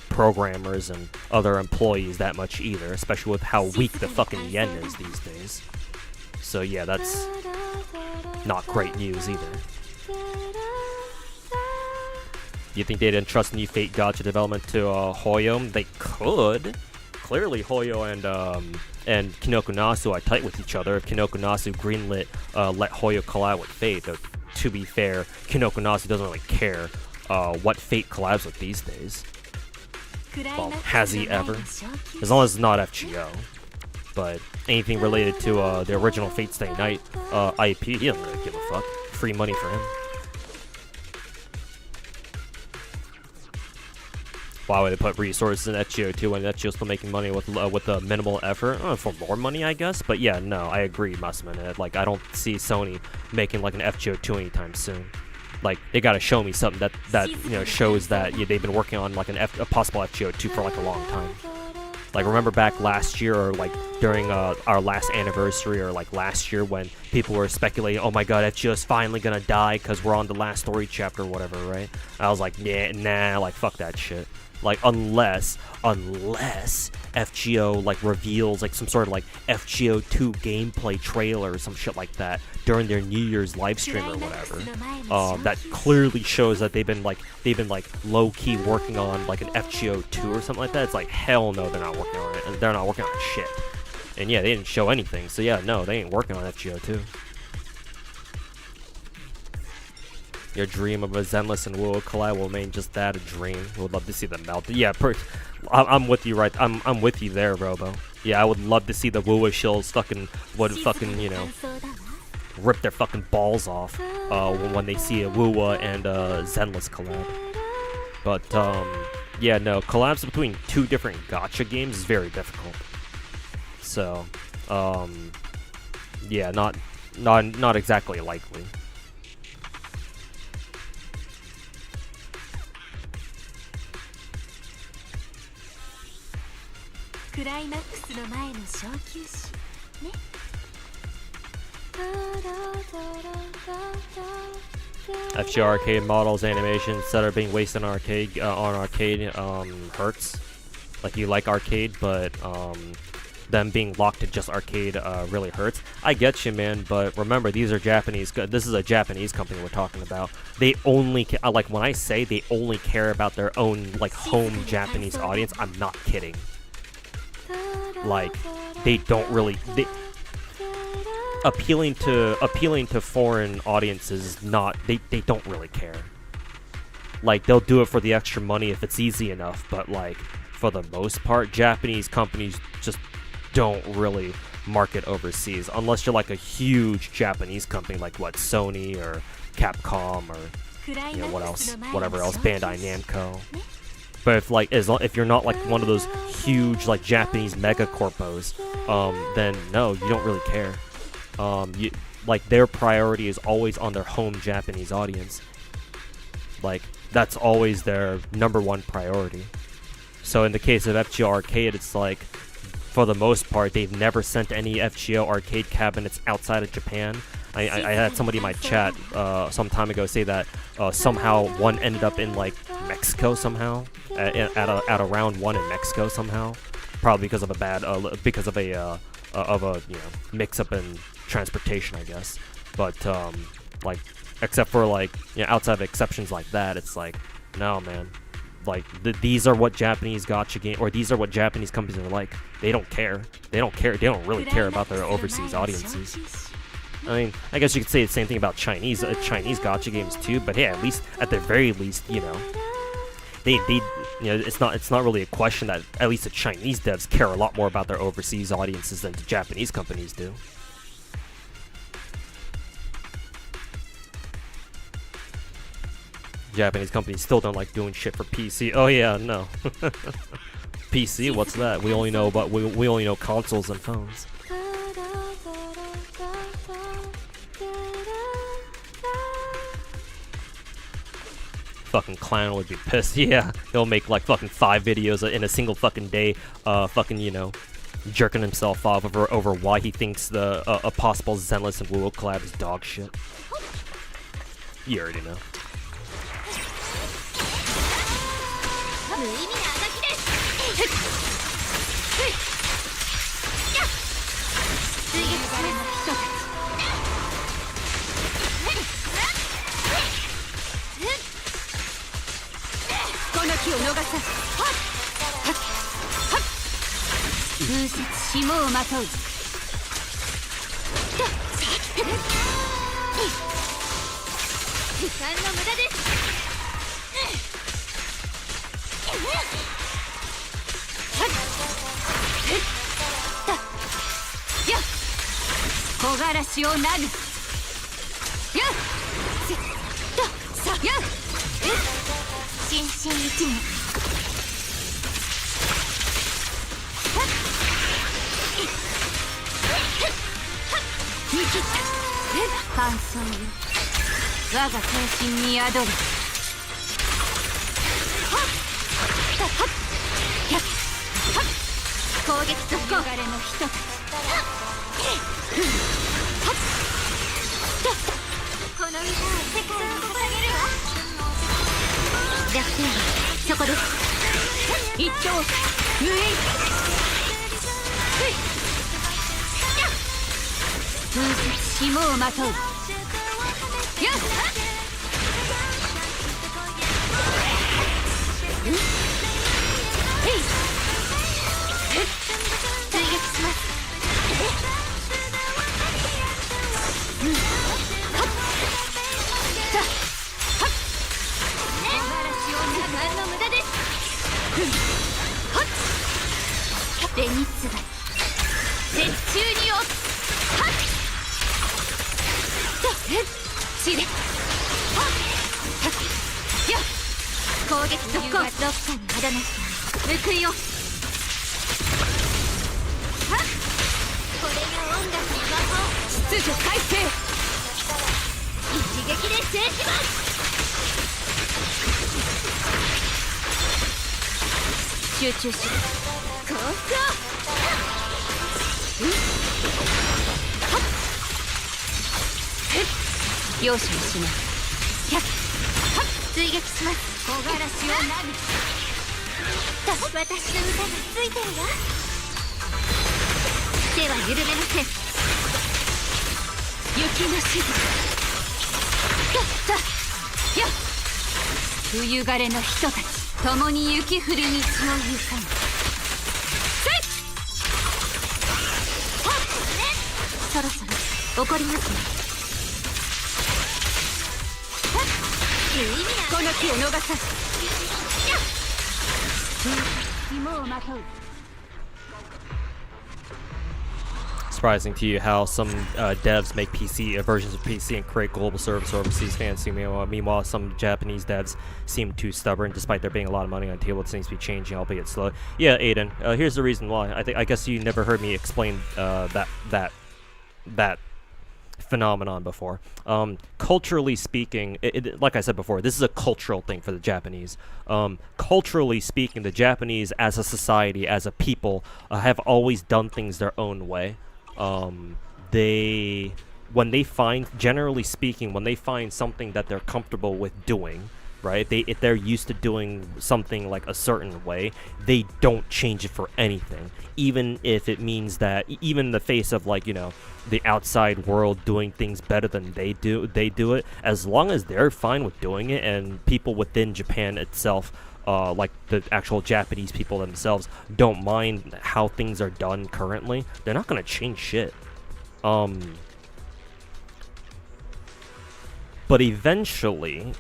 programmers and other employees that much either, especially with how weak the fucking yen is these days. So yeah, that's not great news either. You think they didn't trust new Fate gacha development to Hoyo? They could. Clearly, Hoyo and Kinokunasu are tight with each other. If Kinokunasu greenlit let Hoyo collab with Fate, to be fair, Kinokunasu doesn't really care what Fate collabs with these days. Well, has he ever? As long as it's not FGO. But anything related to the original Fate Stay Night IP, he doesn't really give a fuck. Free money for him. Why would they put resources in FGO 2 when FGO's still making money with a minimal effort? For more money, I guess. But yeah, no, I agree, Musman. Like, I don't see Sony making like an FGO 2 anytime soon. Like, they gotta show me something that shows that they've been working on like a possible FGO2 for like a long time. Like, remember back last year, or like during our last anniversary, or like last year when people were speculating, oh my god, FGO's finally gonna die because we're on the last story chapter or whatever, right? And I was like, yeah, nah, like fuck that shit. Like, unless FGO like reveals like some sort of like FGO2 gameplay trailer or some shit like that during their New Year's live stream or whatever, that clearly shows that they've been low-key working on like an FGO2 or something like that. It's like, hell no, they're not working on it, and they're not working on shit. And yeah, they didn't show anything, so yeah, no, they ain't working on FGO2. Your dream of a Zenless and Wu collab will remain just that, a dream. Would love to see them melt. Yeah, I'm with you, right? I'm with you there, Robo. Yeah, I would love to see the Wu shills rip their fucking balls off when they see a Wu and Zenless collab. But yeah, no, collabs between two different gacha games is very difficult. So yeah, not exactly likely. FGO arcade models animations that are being wasted on arcade hurts. Like, you like arcade, but them being locked to just arcade really hurts. I get you, man, but remember, these are Japanese. This is a Japanese company we're talking about. They only like, when I say they only care about their own like home Japanese audience, I'm not kidding. Like, they don't really appealing to foreign audiences. They don't really care. Like, they'll do it for the extra money if it's easy enough, but like, for the most part, Japanese companies just don't really market overseas unless you're like a huge Japanese company like what, Sony or Capcom or whatever else, Bandai Namco. But if you're not like one of those huge like Japanese mega corpos, then no, you don't really care. Like, their priority is always on their home Japanese audience. Like, that's always their #1 priority. So in the case of FGO Arcade, it's like, for the most part, they've never sent any FGO arcade cabinets outside of Japan. I had somebody in my chat some time ago say that somehow one ended up in like Mexico somehow, at a round 1 in Mexico somehow, probably because of a mix-up in transportation, I guess. But like, except for like, outside of exceptions like that, it's like, no, man. Like, these are what Japanese gacha game, or these are what Japanese companies are like. They don't care. They don't really care about their overseas audiences. I mean, I guess you could say the same thing about Chinese gacha games too. But hey, at the very least, it's not really a question that at least the Chinese devs care a lot more about their overseas audiences than the Japanese companies do. Japanese companies still don't like doing shit for PC. Oh yeah, no. PC, what's that? We only know consoles and phones. Fucking Clown would be pissed. Yeah, he'll make like fucking 5 videos in a single fucking day, jerking himself off over why he thinks a possible Zenless and Wu collab is dog shit. You already know. 我が刀身に宿る。攻撃続行。流れの人たち。この歌は世界に捧げるわ。弱点はそこです。一刀無縁。風雪霜をまとう。よっ追撃します。何の無駄です。ベニッツが絶中に落ち。死ね。攻撃続行。どっかに肌なし報いよ。これが音楽の魔法。秩序改正。一撃で制します。集中しろ。コース容赦をしない。追撃します。木枯らしを投げ。私の歌がついてるわ。手は緩めません。雪のしず。冬枯れの人たち共に雪降る道を行かぬ。そろそろ怒りますね。この気を逃さず。紐をまとう。Surprising to you how some devs make PC versions of PC and create global service overseas fans. Meanwhile, some Japanese devs seem too stubborn, despite there being a lot of money on the table. It seems to be changing, albeit slow. Yeah, Aiden. Here's the reason why. I guess you never heard me explain that phenomenon before. Culturally speaking, like I said before, this is a cultural thing for the Japanese. Culturally speaking, the Japanese as a society, as a people, have always done things their own way. Generally speaking, when they find something that they're comfortable with doing, right? If they're used to doing something like a certain way, they don't change it for anything, even if it means that, even in the face of, like, you know, the outside world doing things better than they do it. As long as they're fine with doing it, and people within Japan itself, like the actual Japanese people themselves, don't mind how things are done currently, they're not gonna change shit. But eventually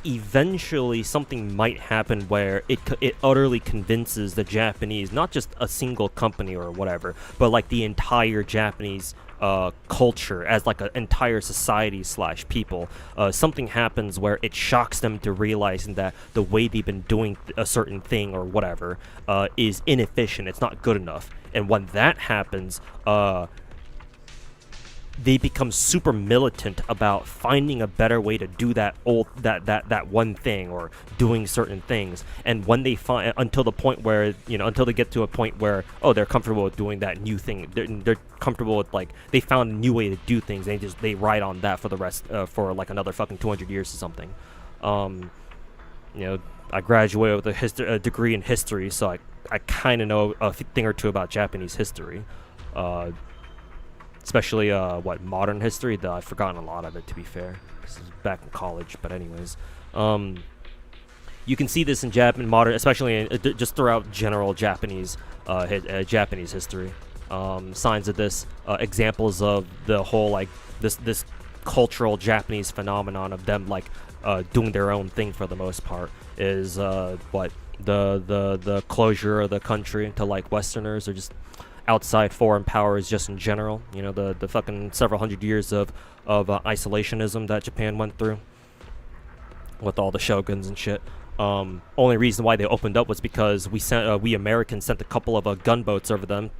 something might happen where it utterly convinces the Japanese, not just a single company or whatever, but like the entire Japanese culture, as like an entire society / people. Something happens where it shocks them to realizing that the way they've been doing a certain thing or whatever is inefficient. It's not good enough. And when that happens, they become super militant about finding a better way to do that one thing, or doing certain things. And when they find, until the point where, you know, until they get to a point where, oh, they're comfortable with doing that new thing, they're comfortable with, like, they found a new way to do things, and they ride on that for the rest, for like another fucking 200 years or something. You know, I graduated with a degree in history, so I kind of know a thing or two about Japanese history. Especially modern history, though I've forgotten a lot of it, to be fair. This is back in college, but anyways. You can see this in modern, especially just throughout general Japanese Japanese history. Signs of this, examples of the whole, like, this cultural Japanese phenomenon of them, like, doing their own thing for the most part, is the closure of the country to, like, Westerners, or just outside foreign powers just in general. You know, the fucking several hundred years of isolationism that Japan went through with all the shoguns and shit. Only reason why they opened up was because we Americans sent a couple of gunboats over them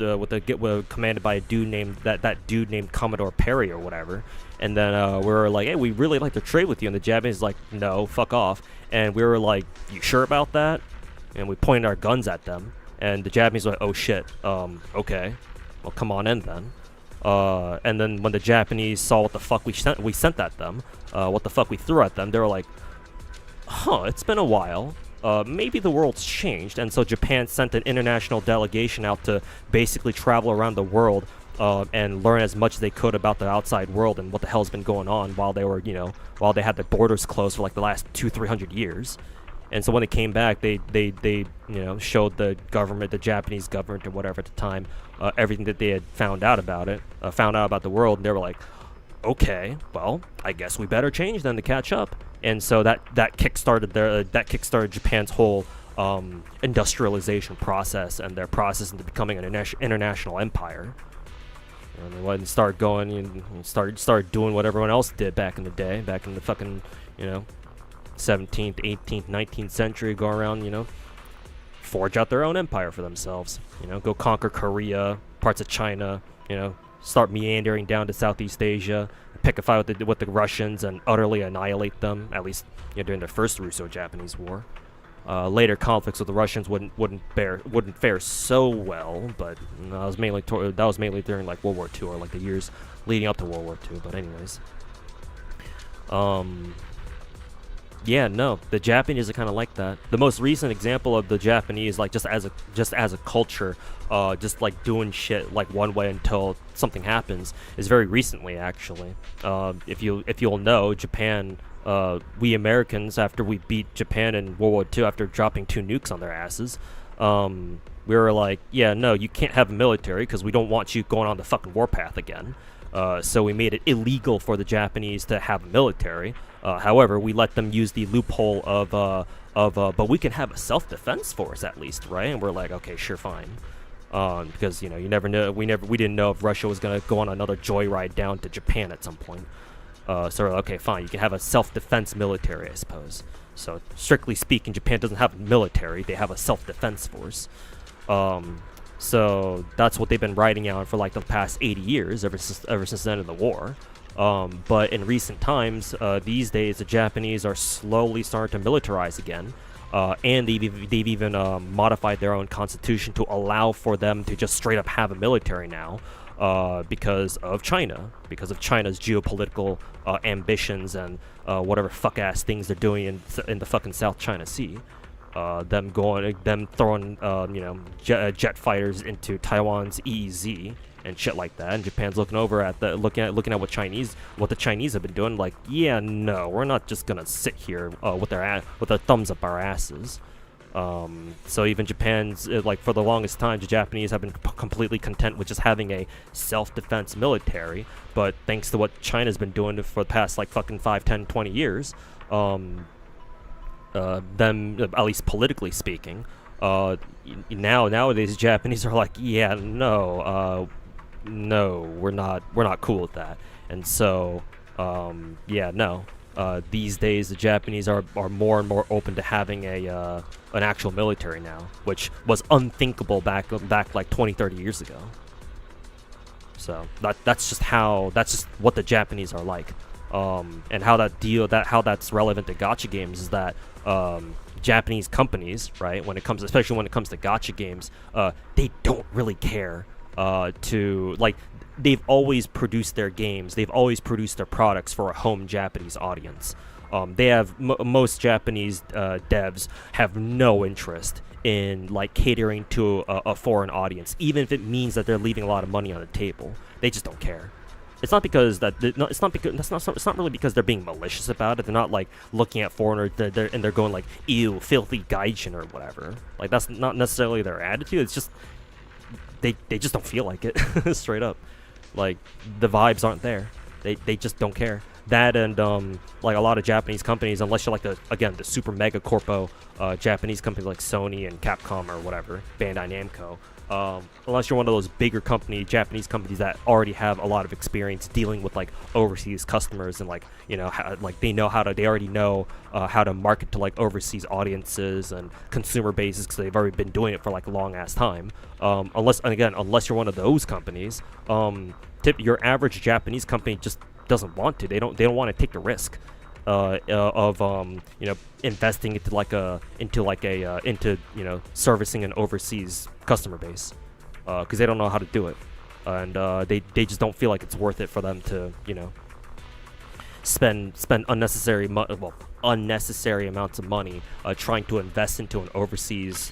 commanded by a dude named that dude named Commodore Perry or whatever. And then we were like, hey, we really like to trade with you. And the Japanese like, no, fuck off. And we were like, you sure about that? And we pointed our guns at them. And the Japanese were like, oh shit, okay, well come on in then. And then when the Japanese saw what the fuck we sent at them, what the fuck we threw at them, they were like, huh, it's been a while. Maybe the world's changed. And so Japan sent an international delegation out to basically travel around the world and learn as much as they could about the outside world and what the hell's been going on while they were, while they had their borders closed for like the last 200-300 years. And so when they came back, they showed the government, the Japanese government or whatever at the time, everything that they had found out about the world, and they were like, okay, well, I guess we better change then to catch up. And so that kickstarted Japan's whole industrialization process and their process into becoming an international empire. And they went and started going and started doing what everyone else did back in the day, back in the fucking 17th, 18th, 19th century, go around, forge out their own empire for themselves. Go conquer Korea, parts of China, start meandering down to Southeast Asia, pick a fight with the Russians and utterly annihilate them, at least during the first Russo-Japanese War. Later conflicts with the Russians wouldn't fare so well, but that was mainly during like World War II or like the years leading up to World War II. But anyways, yeah, no, the Japanese are kind of like that. The most recent example of the Japanese, like just as a culture, just like doing shit like one way until something happens, is very recently actually. If you'll know, Japan, we Americans, after we beat Japan in World War II after dropping 2 nukes on their asses, we were like, yeah, no, you can't have a military because we don't want you going on the fucking warpath again. So we made it illegal for the Japanese to have a military. However, we let them use the loophole of but we can have a self-defense force at least, right? And we're like, okay, sure, fine. Because you never know. We didn't know if Russia was gonna go on another joyride down to Japan at some point. So we're like, okay, fine. You can have a self-defense military, I suppose. So strictly speaking, Japan doesn't have a military; they have a self-defense force. So that's what they've been riding out for like the past 80 years, ever since the end of the war. But in recent times, these days, the Japanese are slowly starting to militarize again, and they've even modified their own constitution to allow for them to just straight up have a military now, because of China's geopolitical ambitions and whatever fuck-ass things they're doing in the fucking South China Sea. Them throwing jet fighters into Taiwan's EEZ and shit like that, and Japan's looking at looking at what the Chinese have been doing. Like, yeah, no, we're not just gonna sit here with our thumbs up our asses. So even Japan's like, for the longest time, the Japanese have been completely content with just having a self-defense military. But thanks to what China's been doing for the past like fucking 5, 10, 20 years, them, at least politically speaking, nowadays Japanese are like, yeah, no, we're not cool with that. And so yeah, no, these days the Japanese are more and more open to having an actual military now, which was unthinkable back like 20-30 years ago. So that's just what the Japanese are like. And how that's relevant to gacha games is that Japanese companies, right, especially when it comes to gacha games, they don't really care they've always produced their games, they've always produced their products for a home Japanese audience. They have most Japanese devs have no interest in like catering to a foreign audience, even if it means that they're leaving a lot of money on the table. They just don't care. It's not really because they're being malicious about it. They're not like looking at foreigners and they're going like, ew, filthy gaijin or whatever. Like, that's not necessarily their attitude. It's just they just don't feel like it. Straight up, like, the vibes aren't there. They just don't care. That and like a lot of Japanese companies, unless you're like the super mega corpo Japanese companies like Sony and Capcom or whatever, Bandai Namco, Unless you're one of those bigger Japanese companies that already have a lot of experience dealing with like overseas customers and like they already know how to market to like overseas audiences and consumer bases because they've already been doing it for like a long ass time. Unless you're one of those companies, your average Japanese company just doesn't want to. They don't want to take the risk of investing into servicing an overseas customer base because they don't know how to do it, and they just don't feel like it's worth it for them to spend unnecessary amounts of money trying to invest into an overseas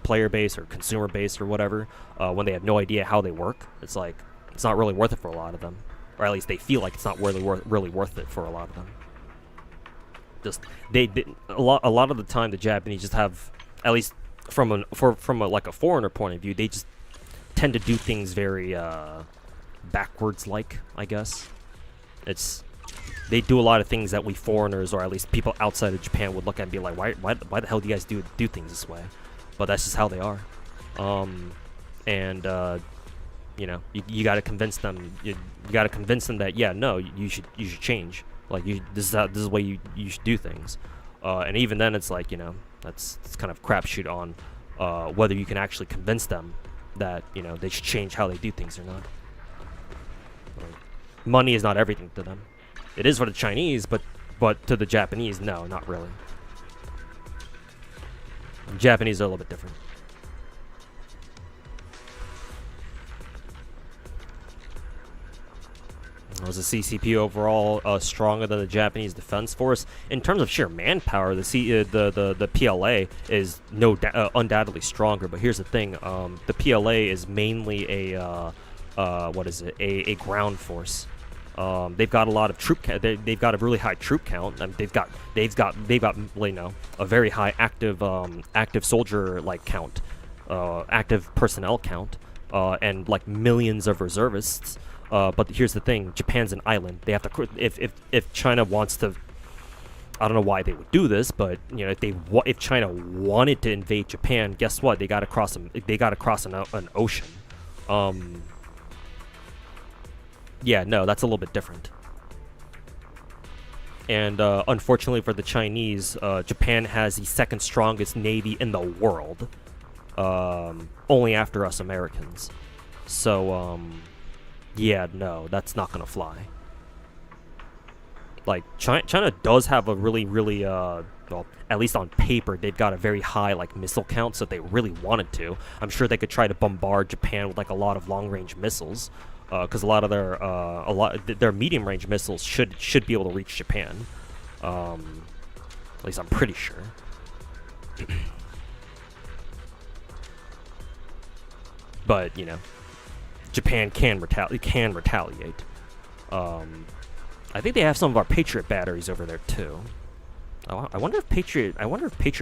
player base or consumer base or whatever when they have no idea how they work. It's like it's not really worth it for a lot of them. Or at least they feel like it's not really worth it for a lot of them. Just a lot of the time the Japanese just have, at least from a foreigner point of view, they just tend to do things very backwards, like, I guess. They do a lot of things that we foreigners, or at least people outside of Japan, would look at and be like, why the hell do you guys do things this way? But that's just how they are. You got to convince them. You got to convince them that you should change. Like this is the way you should do things. And even then, it's like it's kind of crapshoot on whether you can actually convince them that they should change how they do things or not. Money is not everything to them. It is for the Chinese, but to the Japanese, no, not really. Japanese are a little bit different. Was the CCP overall stronger than the Japanese Defense Force? In terms of sheer manpower, the PLA is undoubtedly stronger. But here's the thing: the PLA is mainly a ground force. They've got a lot of troop. They've got a really high troop count. They've got a very high active soldier count, active personnel count, and like millions of reservists. But here's the thing: Japan's an island. They have to. If China wants to, I don't know why they would do this, but if China wanted to invade Japan, guess what? They got to cross an ocean. Yeah, no, that's a little bit different. And unfortunately for the Chinese, Japan has the second strongest navy in the world, only after us Americans. So yeah, no, that's not gonna fly. Like China does have a really, well, at least on paper, they've got a very high missile count. So if they really wanted to, I'm sure they could try to bombard Japan with a lot of long-range missiles, because a lot of their medium-range missiles should be able to reach Japan. At least I'm pretty sure. But Japan can retaliate. I think they have some of our Patriot batteries over there too. I wonder if Patriot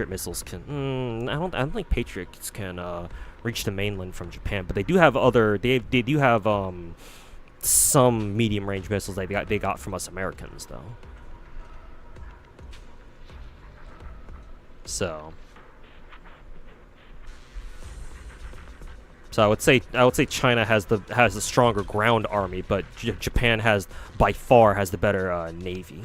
missiles can. I don't think Patriots can reach the mainland from Japan, but they do have They do have some medium range missiles they got from us Americans though. So I would say China has the stronger ground army, but Japan by far has the better navy.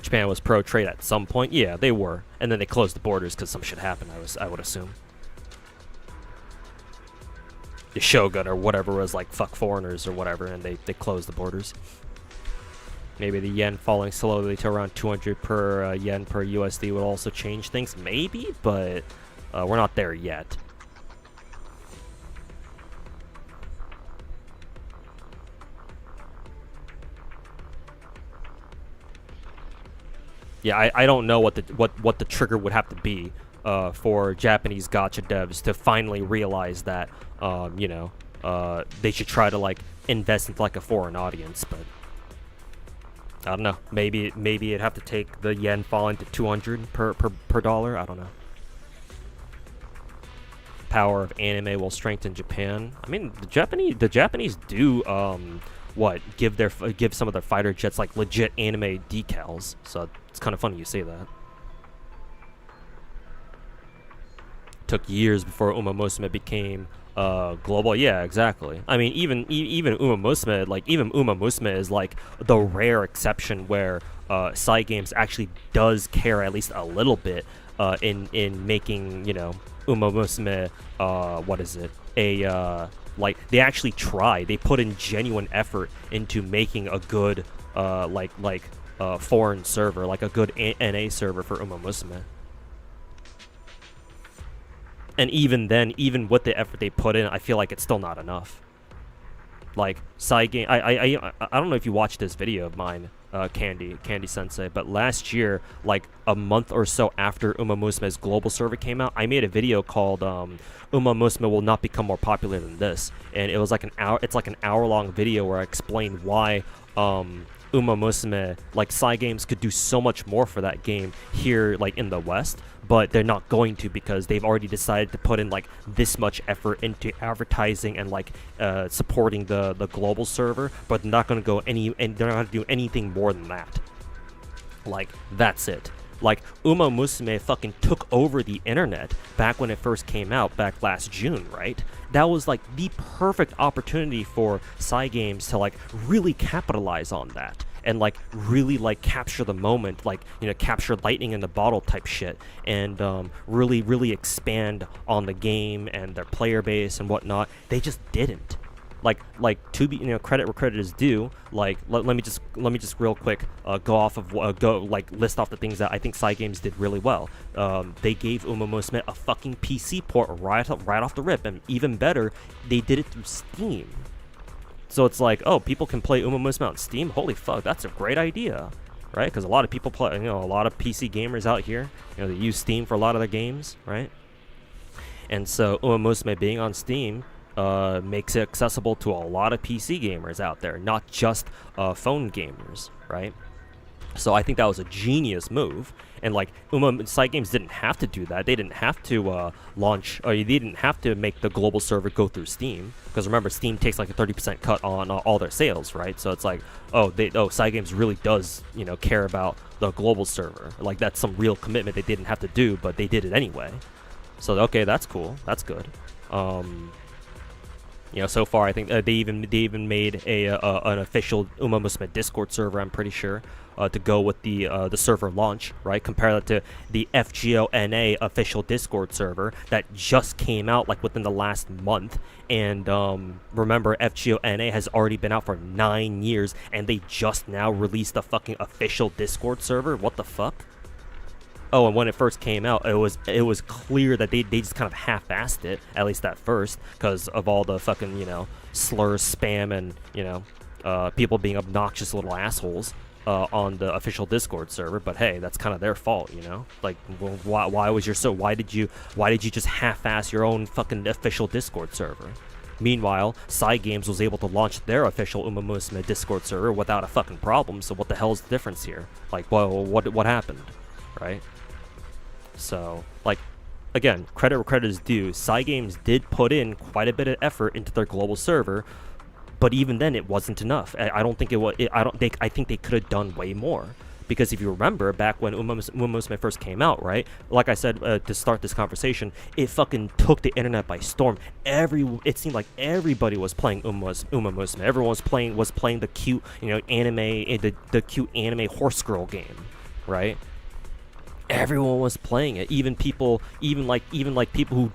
Japan was pro-trade at some point. Yeah, they were, and then they closed the borders because some shit happened. I would assume the shogun or whatever was like fuck foreigners or whatever, and they closed the borders. Maybe the yen falling slowly to around 200 per yen per USD would also change things. Maybe, but we're not there yet. Yeah, I don't know what the trigger would have to be for Japanese gacha devs to finally realize that they should try to invest into a foreign audience, but I don't know. Maybe it'd have to take the yen falling to 200 per dollar. I don't know. Power of anime will strengthen Japan. I mean, the Japanese do give some of their fighter jets legit anime decals. So It's kind of funny you say that. Took years before Uma Musume became global. Yeah, exactly. I mean, even Uma Musume, like even Uma Musume is like the rare exception where Cygames actually does care at least a little bit in making, you know, Uma Musume what is it, a like they actually try, they put in genuine effort into making a good foreign server, like a good NA server for Uma Musume. And even then, even with the effort they put in, I feel like it's still not enough. Like Cygame, I don't know if you watched this video of mine, Candy Sensei, but last year, like a month or so after Uma Musume's global server came out, I made a video called Uma Musume will not become more popular than this, and it was like an hour. It's like an hour-long video where I explained why Uma Musume, like Cygames, could do so much more for that game here, like in the West, but they're not going to because they've already decided to put in like this much effort into advertising and like supporting the global server, but they're not going to go and they're not going to do anything more than that. Like that's it. Like Uma Musume fucking took over the internet back when it first came out back last June, right? That was like the perfect opportunity for Cygames to like really capitalize on that and like really like capture the moment, like, you know, capture lightning in the bottle type shit, and really expand on the game and their player base and whatnot. They just didn't. Like to be, you know, credit where credit is due. Like let me just real quick go off of list off the things that I think Cygames did really well. They gave Uma Musume a fucking PC port right off the rip, and even better, they did it through Steam. So it's like, oh, people can play Uma Musume on Steam. Holy fuck, that's a great idea, right? Because a lot of people play, you know, a lot of PC gamers out here, you know, they use Steam for a lot of their games, right? And so Uma Musume being on Steam makes it accessible to a lot of PC gamers out there, not just phone gamers, right? So I think that was a genius move, and like Cygames didn't have to do that. They didn't have to launch, or they didn't have to make the global server go through Steam, because remember, Steam takes like a 30% cut on all their sales, right? So it's like, Cygames really does, you know, care about the global server. Like that's some real commitment they didn't have to do, but they did it anyway. So okay, that's cool. That's good. You know, so far I think they even made an official Uma Musume Discord server, I'm pretty sure, to go with the server launch, right? Compare that to the FGO-NA official Discord server that just came out like within the last month. And remember, FGO-NA has already been out for 9 years, and they just now released a fucking official Discord server. What the fuck? Oh, and when it first came out, it was clear that they just kind of half-assed it, at least at first, because of all the fucking, you know, slurs, spam, and, you know, people being obnoxious little assholes on the official Discord server. But hey, that's kind of their fault, you know? Like, well, why did you just half-ass your own fucking official Discord server? Meanwhile, Cygames was able to launch their official Uma Musume Discord server without a fucking problem, so what the hell's the difference here? Like, well, what happened, right? So, like, again, credit where credit is due. Cygames did put in quite a bit of effort into their global server, but even then, it wasn't enough. I don't think it was. I think they could have done way more. Because if you remember, back when Uma Musume first came out, right? Like I said to start this conversation, it fucking took the internet by storm. It seemed like everybody was playing Uma Musume. Everyone was playing the cute, you know, anime, the cute anime horse girl game, right? Everyone was playing it, even people who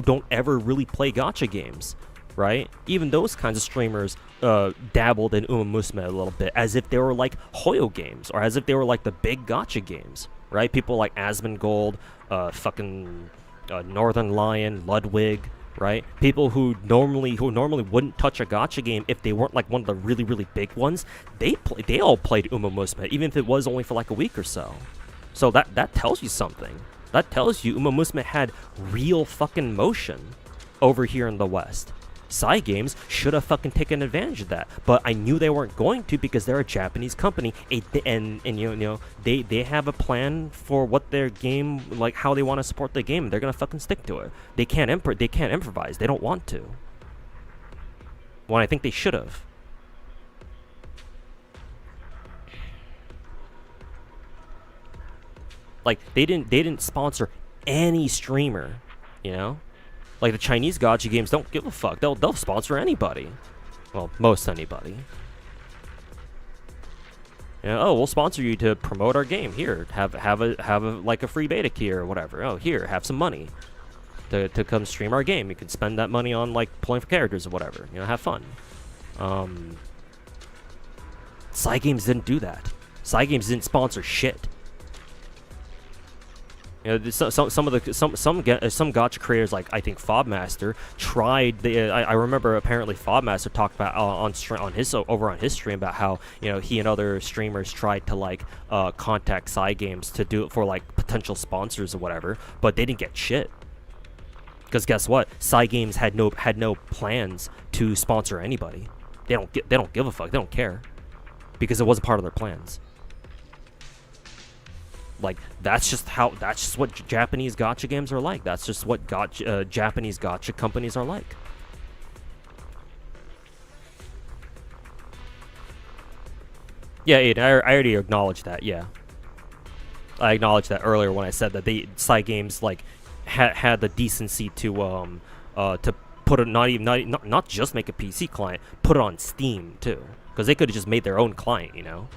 don't ever really play gacha games, right? Even those kinds of streamers dabbled in Uma Musume a little bit, as if they were like Hoyo games, or as if they were like the big gacha games, right? People like Asmongold, Northern Lion, Ludwig, right? People who normally wouldn't touch a gacha game if they weren't like one of the really big ones. They all played Uma Musume, even if it was only for like a week or so. So that tells you something. That tells you Uma Musume had real fucking motion over here in the West. Cygames should have fucking taken advantage of that, but I knew they weren't going to because they're a Japanese company, and you know they have a plan for what their game, like how they want to support the game. They're gonna fucking stick to it. They can't improvise. They don't want to. When I think they should have. Like they didn't sponsor any streamer, you know? Like the Chinese gacha games don't give a fuck. They'll sponsor anybody. Well, most anybody. You know, oh, we'll sponsor you to promote our game. Here, have a like a free beta key or whatever. Oh, here, have some money to come stream our game. You can spend that money on like playing for characters or whatever. You know, have fun. Cygames didn't do that. Cygames didn't sponsor shit. You know, some gacha creators, like I think Fobmaster, tried. I remember apparently Fobmaster talked about on his stream about how, you know, he and other streamers tried to like contact Cygames to do it for like potential sponsors or whatever, but they didn't get shit. Because guess what? Cygames had no plans to sponsor anybody. They don't give a fuck. They don't care because it wasn't part of their plans. Like that's just what Japanese gacha games are like. That's just what Japanese gacha companies are like. Yeah, Aiden, I already acknowledged that. Yeah, I acknowledged that earlier when I said that Cygames like had the decency to put it not just make a PC client, put it on Steam too, because they could have just made their own client, you know,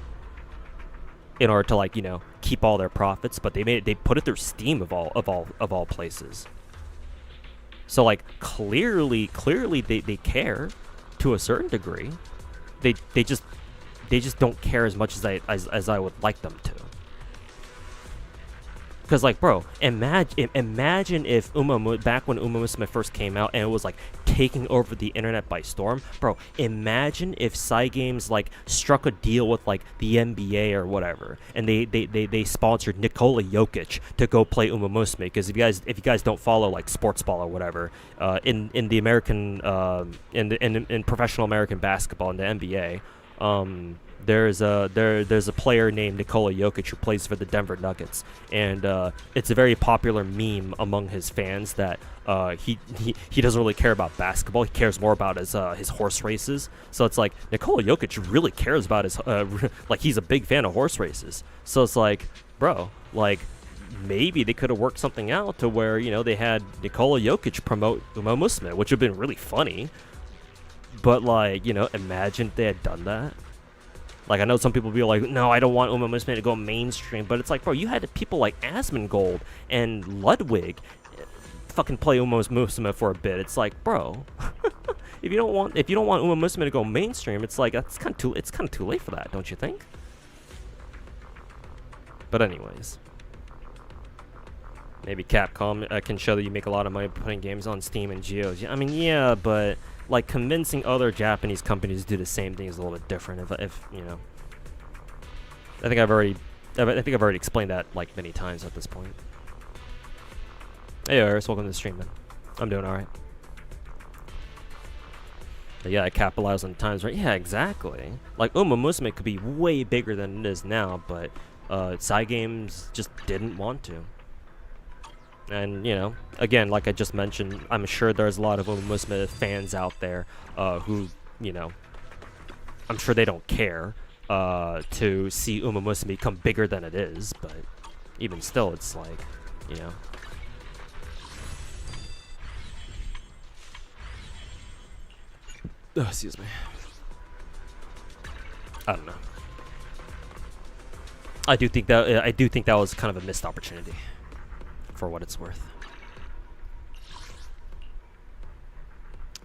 in order to like, you know, keep all their profits, but they put it through Steam of all places. So like clearly they care to a certain degree. They just don't care as much as I would like them to. Because like, bro, imagine if back when Uma Musume first came out and it was like taking over the internet by storm, bro. Imagine if Cygames like struck a deal with like the NBA or whatever, and they sponsored Nikola Jokic to go play Uma Musume. Because if you guys don't follow like sports ball or whatever, in the American in professional American basketball in the NBA, there's a player named Nikola Jokic who plays for the Denver Nuggets, and it's a very popular meme among his fans that he doesn't really care about basketball. He cares more about his horse races. So it's like Nikola Jokic really cares about his like he's a big fan of horse races. So it's like, bro, like maybe they could have worked something out to where, you know, they had Nikola Jokic promote Uma Musume, which would have been really funny. But like, you know, imagine if they had done that. Like, I know some people be like, no, I don't want Uma Musume to go mainstream, but it's like, bro, you had people like Asmongold and Ludwig fucking play Uma Musume for a bit. It's like, bro, if you don't want Uma Musume to go mainstream, it's like it's kind of too late for that, don't you think? But anyways, maybe Capcom can show that you make a lot of money putting games on Steam and Geos. I mean, yeah, but like convincing other Japanese companies to do the same thing is a little bit different. If you know, I think I've already explained that like many times at this point. Hey, Iris, welcome to the stream, man. I'm doing all right. But yeah, I capitalized on times, right? Yeah, exactly. Like Uma Musume could be way bigger than it is now, but Cygames just didn't want to. And, you know, again, like I just mentioned, I'm sure there's a lot of Uma Musume fans out there who, you know, I'm sure they don't care to see Uma Musume become bigger than it is, but even still, it's like, you know. Oh, excuse me. I don't know. I do think that was kind of a missed opportunity. For what it's worth.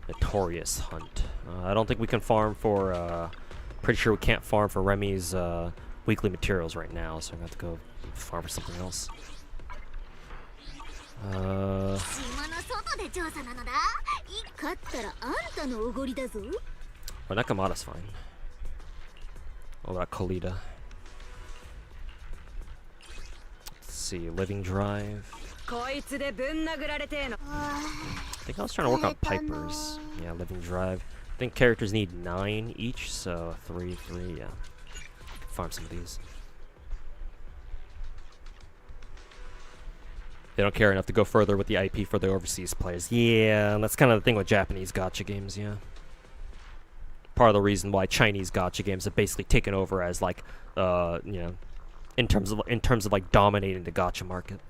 Notorious Hunt. I don't think we can farm for, pretty sure we can't farm for Remy's weekly materials right now, so I'm going to have to go farm for something else. Well, Nakamata's fine. What about Kolida? Let's see, Living Drive. I think I was trying to work on Pipers. Yeah, Living Drive. I think characters need 9 each, so 3, yeah. Farm some of these. They don't care enough to go further with the IP for the overseas players. Yeah, that's kind of the thing with Japanese gacha games, yeah. Part of the reason why Chinese gacha games have basically taken over as, like, you know, in terms of like dominating the gacha market.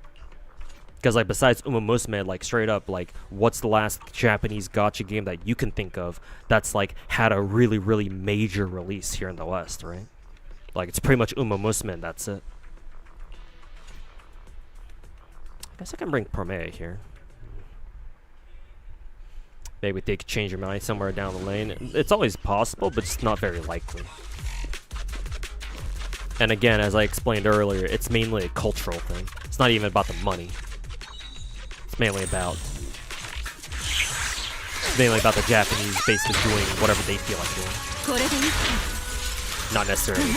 Because like besides Uma Musume, like straight up, like what's the last Japanese gacha game that you can think of that's like had a really really major release here in the West, right? Like it's pretty much Uma Musume and that's it. I guess I can bring Promea here. Maybe they could change your mind somewhere down the lane. It's always possible, but it's not very likely. And again, as I explained earlier, it's mainly a cultural thing. It's not even about the money. It's mainly about the Japanese basically doing whatever they feel like doing. Not necessarily.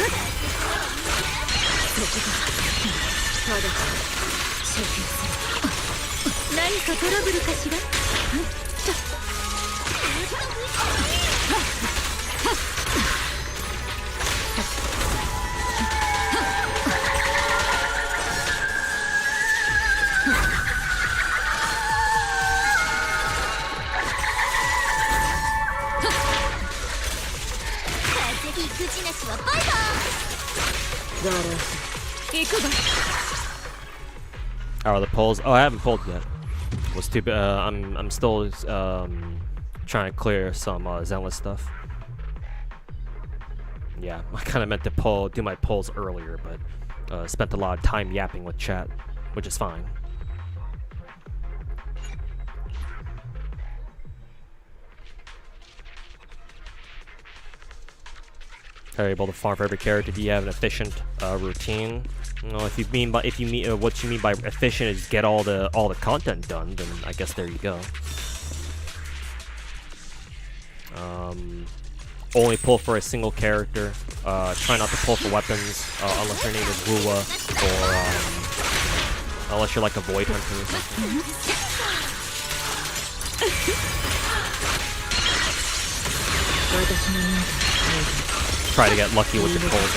How are the polls? Oh, I haven't pulled yet. Was too bad. I'm still trying to clear some Zenless stuff. Yeah, I kind of meant to do my polls earlier, but spent a lot of time yapping with chat, which is fine. Are you able to farm for every character? Do you have an efficient routine? Well, what you mean by efficient is get all the content done, then I guess there you go. Only pull for a single character. Try not to pull for weapons unless your name is Wua, or unless you're like a Void Hunter or something. Try to get lucky with your pulls.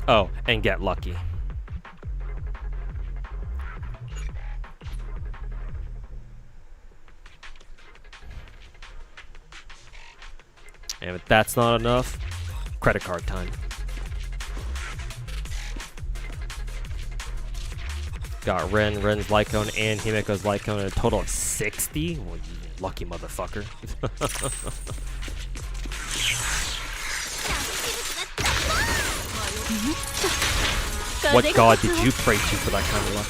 Oh, and get lucky. And if that's not enough, credit card time. Got Ren's Lycone and Himiko's Lycone, a total of 60? Well, you lucky motherfucker. What god did you pray to for that kind of luck?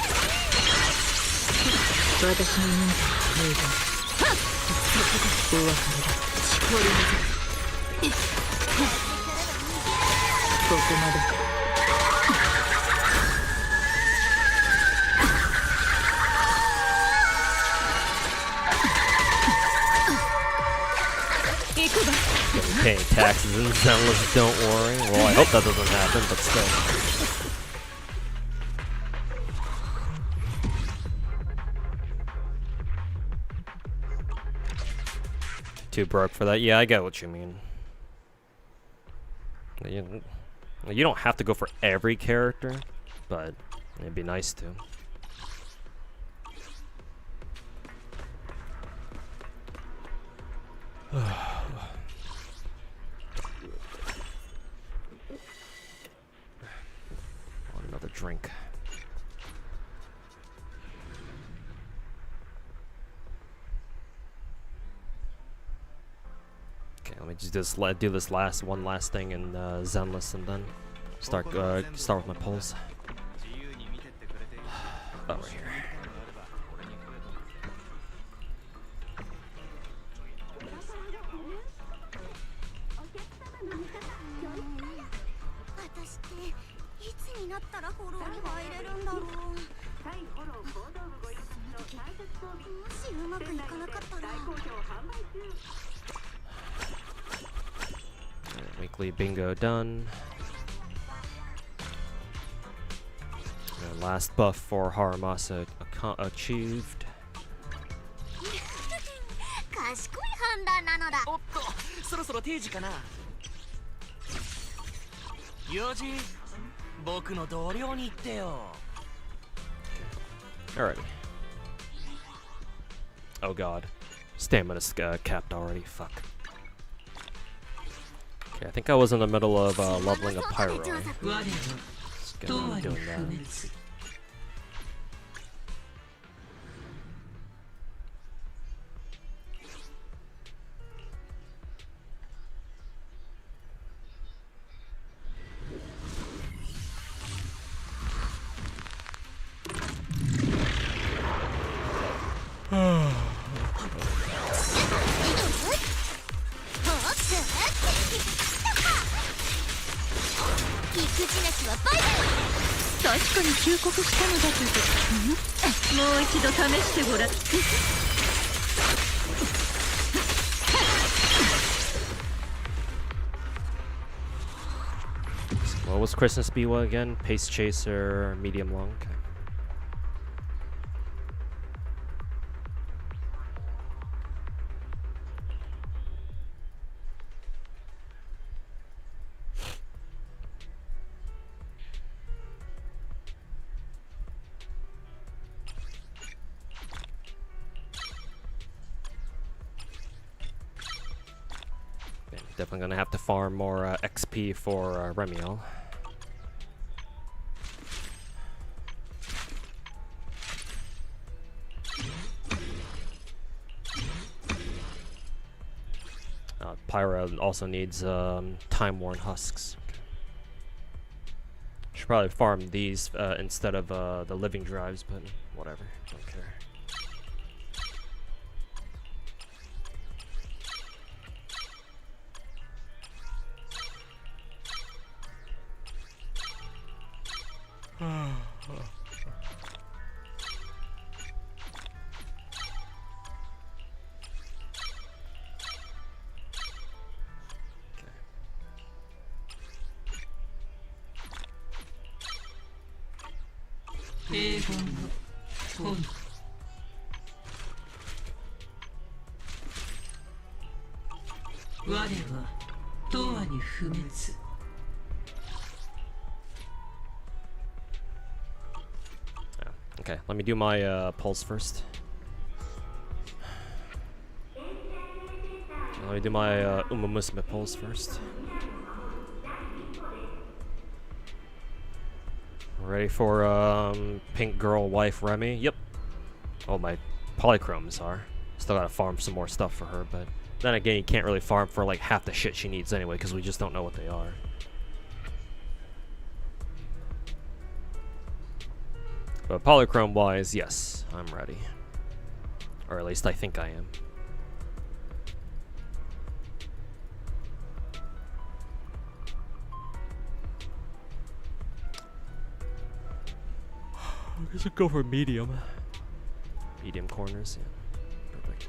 Paying taxes in Zenless, don't worry. Well, I hope that doesn't happen, but still. Too broke for that? Yeah, I get what you mean. You don't have to go for every character, but it'd be nice to. Another drink. Okay, let me just do this one last thing in Zenless, and then start with my polls. Over here. Weekly bingo done. And last buff for Haramasa achieved. そろ定時かな。4時、僕の同僚に言ってよ。 Alrighty. Oh god. Stamina's capped already. Fuck. Okay, I think I was in the middle of leveling a pyro. Just gonna be doing that. What was Christmas Biwa again? Pace Chaser, medium long. Okay. Definitely gonna have to farm more XP for Remiel. Pyra also needs time-worn husks. Okay. Should probably farm these instead of the living drives, but whatever, don't care. Okay, let me do my pulse first. Let me do my Umamusume pulse first. Ready for pink girl wife Remy? Yep. Oh, my polychromes are. Still gotta farm some more stuff for her, but then again, you can't really farm for like half the shit she needs anyway, because we just don't know what they are. But polychrome wise, yes, I'm ready. Or at least I think I am. I should go for medium. Medium corners, yeah. Perfect.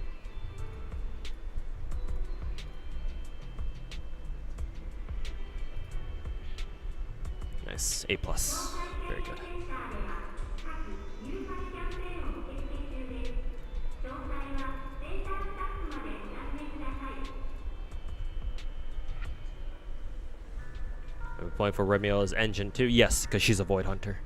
Nice. A+. Very good. Are we playing for Remiel's engine too? Yes, because she's a Void Hunter.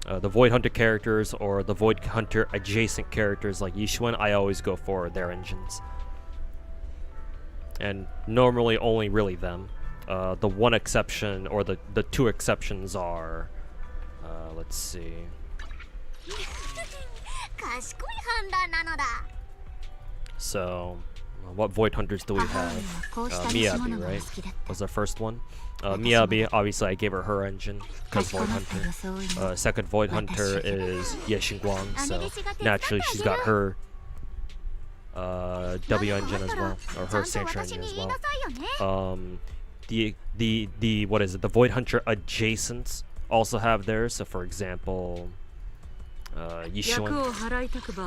The Void Hunter characters or the Void Hunter adjacent characters like Yishuan, I always go for their engines. And normally only really them. The one exception, or the two exceptions are, let's see. So, what Void Hunters do we have? Miyabi, right? Was the first one. Miyabi, obviously I gave her her engine, because Void Hunter. Second Void Hunter is Ye Xingguang, so naturally she's got her W engine as well, or her Santra engine as well. The what is it? The Void Hunter adjacents also have theirs. So for example, Yishuan,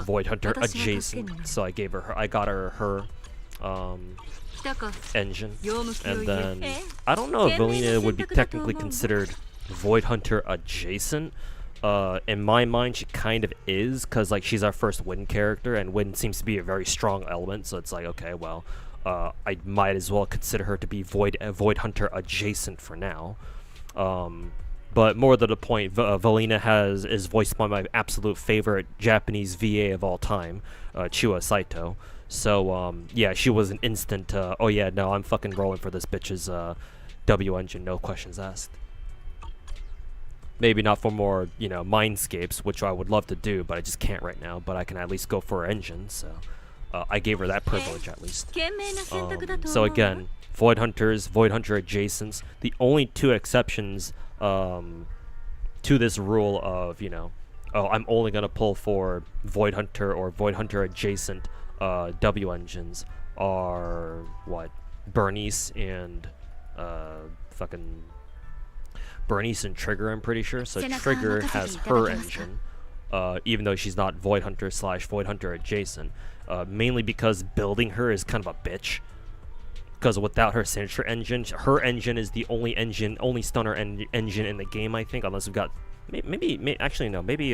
Void Hunter adjacent. So I got her her engine, and then I don't know if Valina would be technically considered Void Hunter adjacent. In my mind, she kind of is, because like she's our first Wind character, and Wind seems to be a very strong element. So it's like, okay, well, I might as well consider her to be Void Hunter adjacent for now. But more to the point, Valina is voiced by my absolute favorite Japanese VA of all time, Chiwa Saito. So yeah, she was an instant. Oh yeah, no, I'm fucking rolling for this bitch's W engine, no questions asked. Maybe not for more, you know, mindscapes, which I would love to do, but I just can't right now. But I can at least go for her engine, so I gave her that privilege at least. So again, Void Hunters, Void Hunter adjacents. The only two exceptions to this rule of, you know, oh, I'm only gonna pull for Void Hunter or Void Hunter adjacent W engines are what? Bernice and fucking Bernice and Trigger, I'm pretty sure. So Trigger has her engine, even though she's not Void Hunter / Void Hunter adjacent, mainly because building her is kind of a bitch. Because without her signature engine, her engine is the only stunner engine in the game, I think, unless we've got actually no, maybe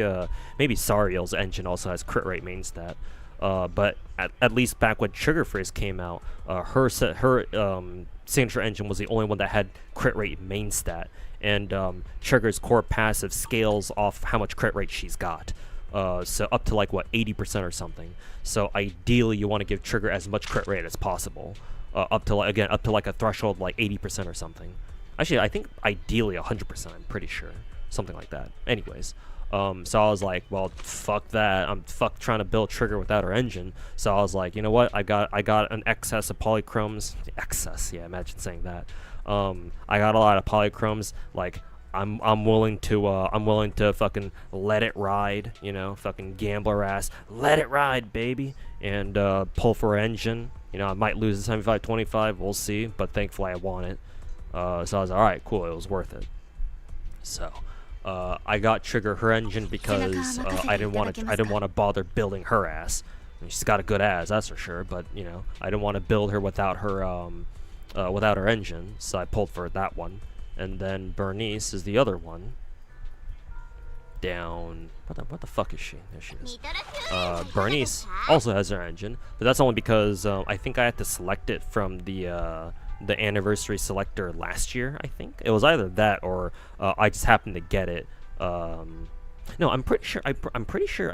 Sariel's engine also has crit rate main stat. But at least back when Trigger first came out, her signature engine was the only one that had crit rate main stat, and Trigger's core passive scales off how much crit rate she's got. So up to like what, 80% or something. So ideally you want to give Trigger as much crit rate as possible, up to like a threshold of like 80% or something. Actually, I think ideally 100%. I'm pretty sure, something like that. Anyways. So I was like, well, fuck that. I'm trying to build Trigger without her engine. So I was like, you know what? I got an excess of polychromes. Excess, yeah. Imagine saying that. I got a lot of polychromes. Like, I'm willing to fucking let it ride. You know, fucking gambler ass. Let it ride, baby. And pull for her engine. You know, I might lose the 75-25. We'll see. But thankfully, I won it. So I was like, all right, cool. It was worth it. So. I got Trigger her engine because I didn't want to bother building her ass. I mean, she's got a good ass, that's for sure. But you know, I didn't want to build her without her engine, so I pulled for that one. And then Bernice is the other one. Down. What the fuck is she? There she is. Bernice also has her engine, but that's only because I think I had to select it from the anniversary selector last year. I think it was either that or I just happened to get it. No, I'm pretty sure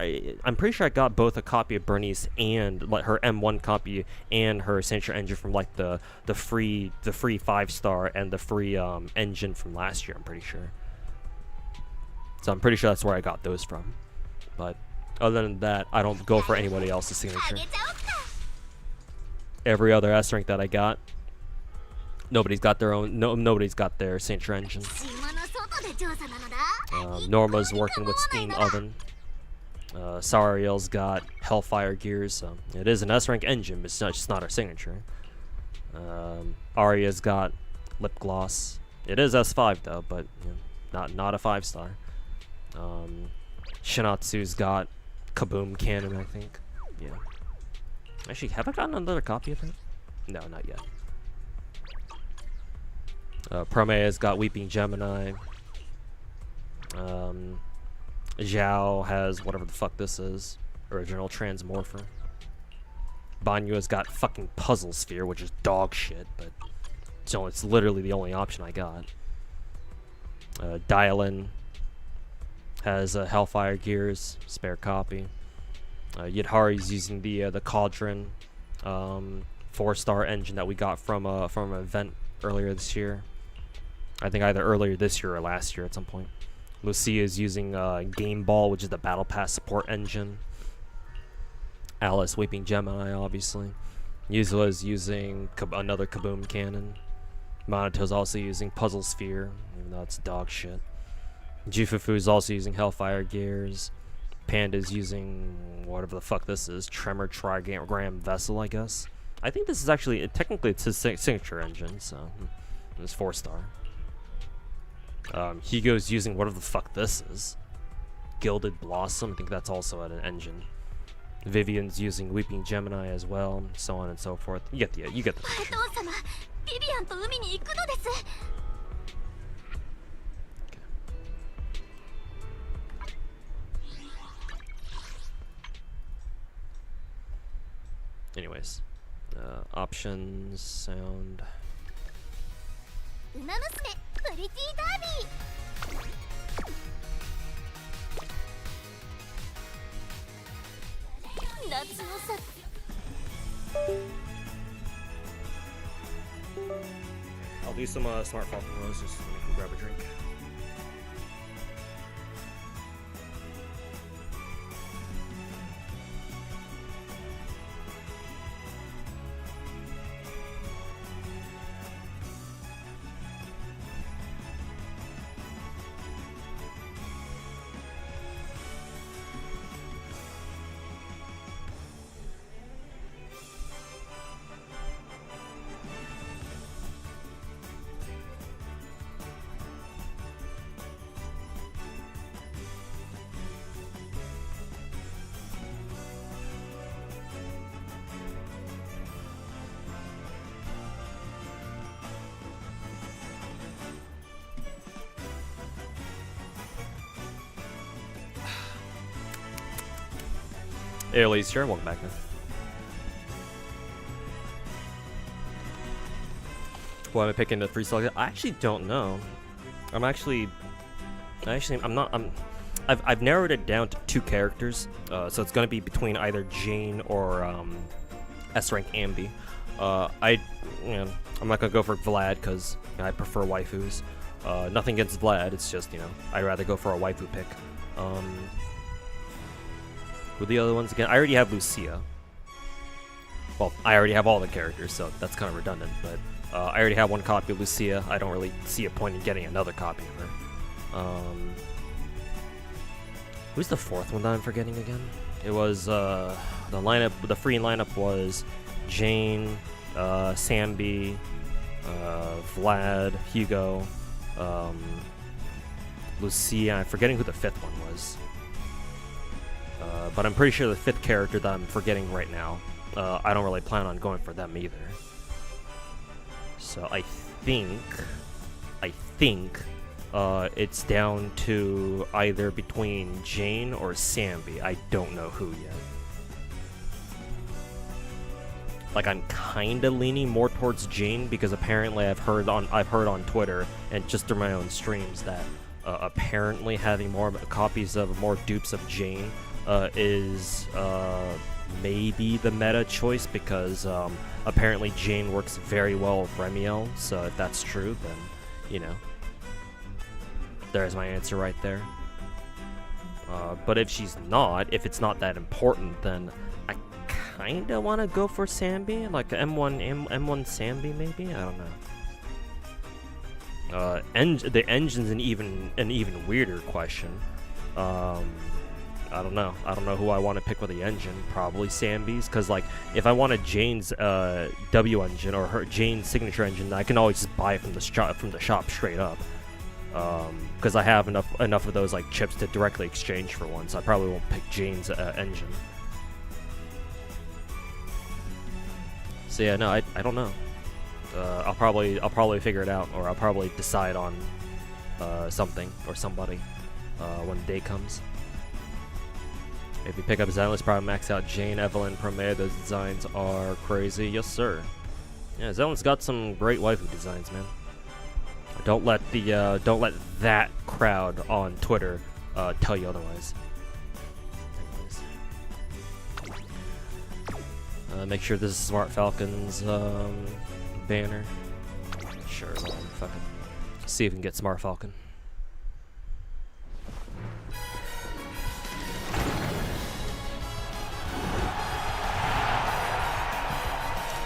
I got both a copy of Bernice and like her M1 copy and her signature engine from like the free 5-star and the free engine from last year. I'm pretty sure. So I'm pretty sure that's where I got those from. But other than that, I don't go for anybody else's signature. Every other S rank that I got, nobody's got their own. Nobody's got their signature engine. Norma's working with Steam Oven. Sariel's got Hellfire Gears, so it is an S rank engine, but it's just not her signature. Arya's got Lip Gloss. It is S5 though, but you know, not a 5-star. Shinatsu's got Kaboom Cannon, I think. Yeah. Actually, have I gotten another copy of it? No, not yet. Promea's got Weeping Gemini. Zhao has whatever the fuck this is. Original Transmorpher. Banyua's got fucking Puzzle Sphere, which is dog shit, but so it's literally the only option I got. Dialin has Hellfire Gears, spare copy. Yidhari's using the Cauldron 4-star engine that we got from an event earlier this year. I think either earlier this year or last year at some point. Lucia is using Game Ball, which is the Battle Pass support engine. Alice, Weeping Gemini, obviously. Yuzula is using another Kaboom Cannon. Monato's also using Puzzle Sphere, even though it's dog shit. Jufufu is also using Hellfire Gears. Panda's using whatever the fuck this is. Tremor Trigram Vessel, I guess. I think this is actually, technically it's his signature engine, so it's 4-star. Higo's using whatever the fuck this is. Gilded Blossom, I think that's also an engine. Vivian's using Weeping Gemini as well, so on and so forth. You get the picture. Anyways, Options, sound. ウマ娘プリティダービー夏のさ I'll do some smart Falcon rows, just let me go grab a drink. Hey, Elise here. Welcome back, man. Why am I picking the free slug? I actually don't know. I've narrowed it down to 2 characters. So it's gonna be between either Jane or S rank Ambi. I'm not gonna go for Vlad because I prefer waifus. Nothing against Vlad. It's just I'd rather go for a waifu pick. Who are the other ones again? I already have Lucia. Well, I already have all the characters, so that's kind of redundant, but I already have 1 copy of Lucia. I don't really see a point in getting another copy of her. Who's the 4th one that I'm forgetting again? It was, the free lineup was Jane, Sambi, Vlad, Hugo, Lucia. I'm forgetting who the 5th one was. But I'm pretty sure the 5th character that I'm forgetting right now, I don't really plan on going for them either. So I think it's down to either between Jane or Sambi. I don't know who yet. Like, I'm kinda leaning more towards Jane because apparently I've heard on Twitter and just through my own streams that apparently having more copies of more dupes of Jane is maybe the meta choice because apparently Jane works very well with Remiel, so if that's true, then there's my answer right there. But if she's not, if it's not that important, then I kinda want to go for Sambi, like M1 Sambi maybe. I don't know. The engine's an even weirder question. I don't know. I don't know who I want to pick with the engine. Probably Sambi's, because like if I wanted Jane's W engine or her Jane's signature engine, I can always just buy it from the shop straight up. Because I have enough of those like chips to directly exchange for one, so I probably won't pick Jane's engine. So yeah, no, I don't know. I'll probably figure it out, or I'll probably decide on something or somebody when the day comes. If you pick up Zenless, probably max out Jane, Evelyn, Promea. Those designs are crazy. Yes, sir. Yeah, Zenless got some great waifu designs, man. Don't let that crowd on Twitter tell you otherwise. Anyways. Make sure this is Smart Falcon's banner. Sure, fuck it. See if we can get Smart Falcon.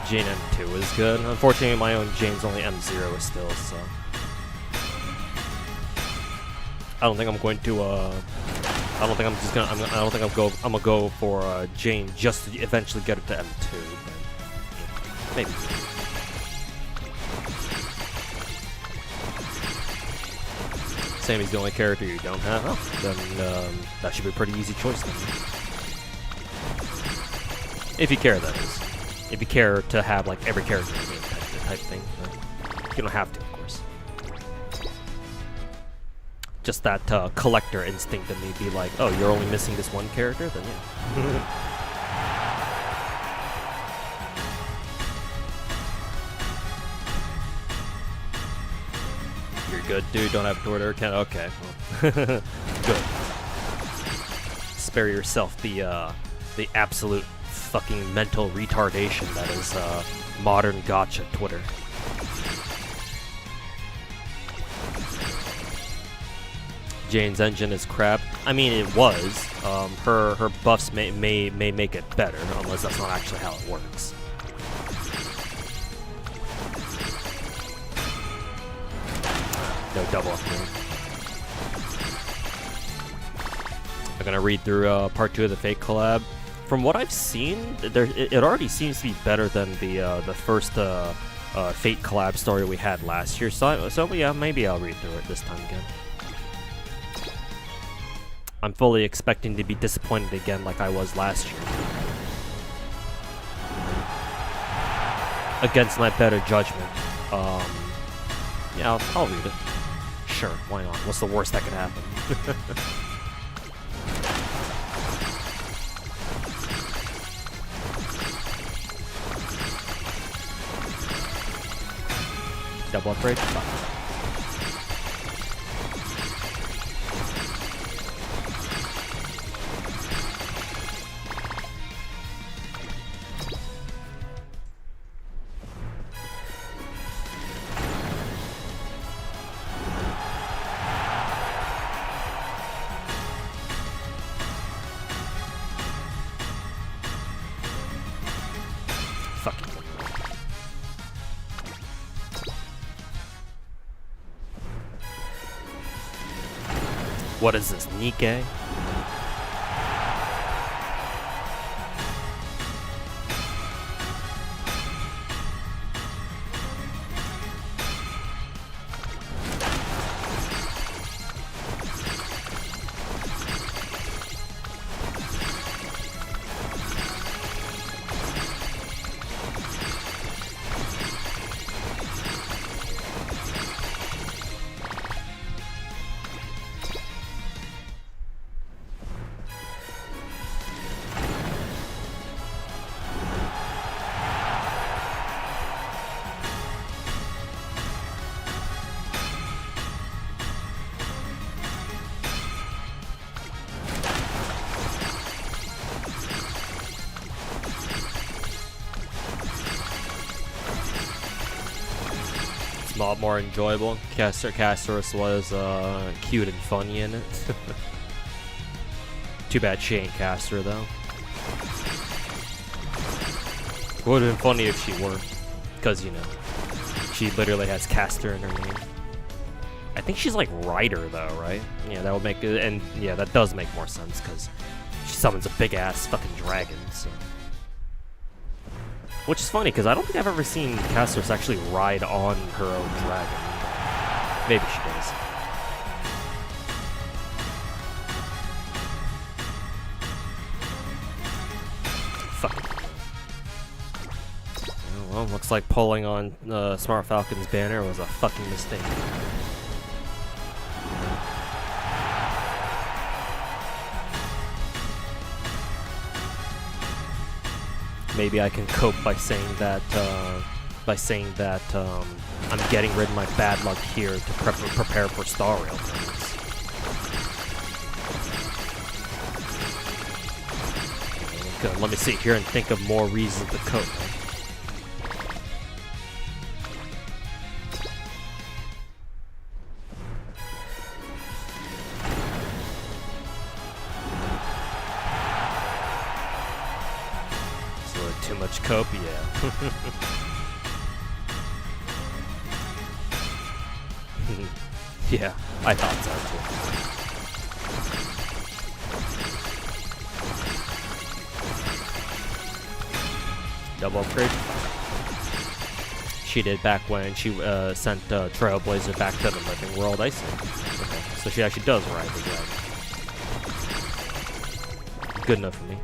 Jane M2 is good. Unfortunately, my own Jane's only M0 still, so I don't think I'm going to. I don't think I'm just gonna. I don't think I'm gonna go for Jane just to eventually get it to M2. But maybe. Sammy's the only character you don't have. Oh, then that should be a pretty easy choice then. If you care, that is. If you care to have like every character in the game type thing, but you don't have to, of course. Just that collector instinct in me be like, oh, you're only missing this one character, then yeah. you're good, dude. Don't have a Twitter account. Okay, well, good. Spare yourself the absolute fucking mental retardation that is modern gacha Twitter. Jane's engine is crap. I mean, it was. Her buffs may make it better, unless that's not actually how it works. No double up here. I'm gonna read through part 2 of the Fate collab. From what I've seen, it already seems to be better than the first Fate collab story we had last year. So yeah, maybe I'll read through it this time again. I'm fully expecting to be disappointed again like I was last year. Against my better judgment. Yeah, I'll read it. Sure, why not? What's the worst that could happen? Double upgrade? Fuck. What is this, Nikkei? A lot more enjoyable. Castorus was cute and funny in it. Too bad she ain't Castor though. Would have been funny if she were, because you know, she literally has Castor in her name. I think she's like Ryder though, right? Yeah, that would make it, and yeah, that does make more sense because she summons a big ass fucking dragon. So. Which is funny, because I don't think I've ever seen Castorus actually ride on her own dragon. Maybe she does. Fuck it. Oh, well, looks like pulling on Smart Falcon's banner was a fucking mistake. Maybe I can cope by saying that I'm getting rid of my bad luck here to prepare for Star Rail tournaments. Okay, let me sit here and think of more reasons to cope. Too much cope, yeah. Yeah, I thought so too. Double upgrade. She did back when she sent Trailblazer back to the living world. I see. Okay. So she actually does ride the dragon. Good enough for me.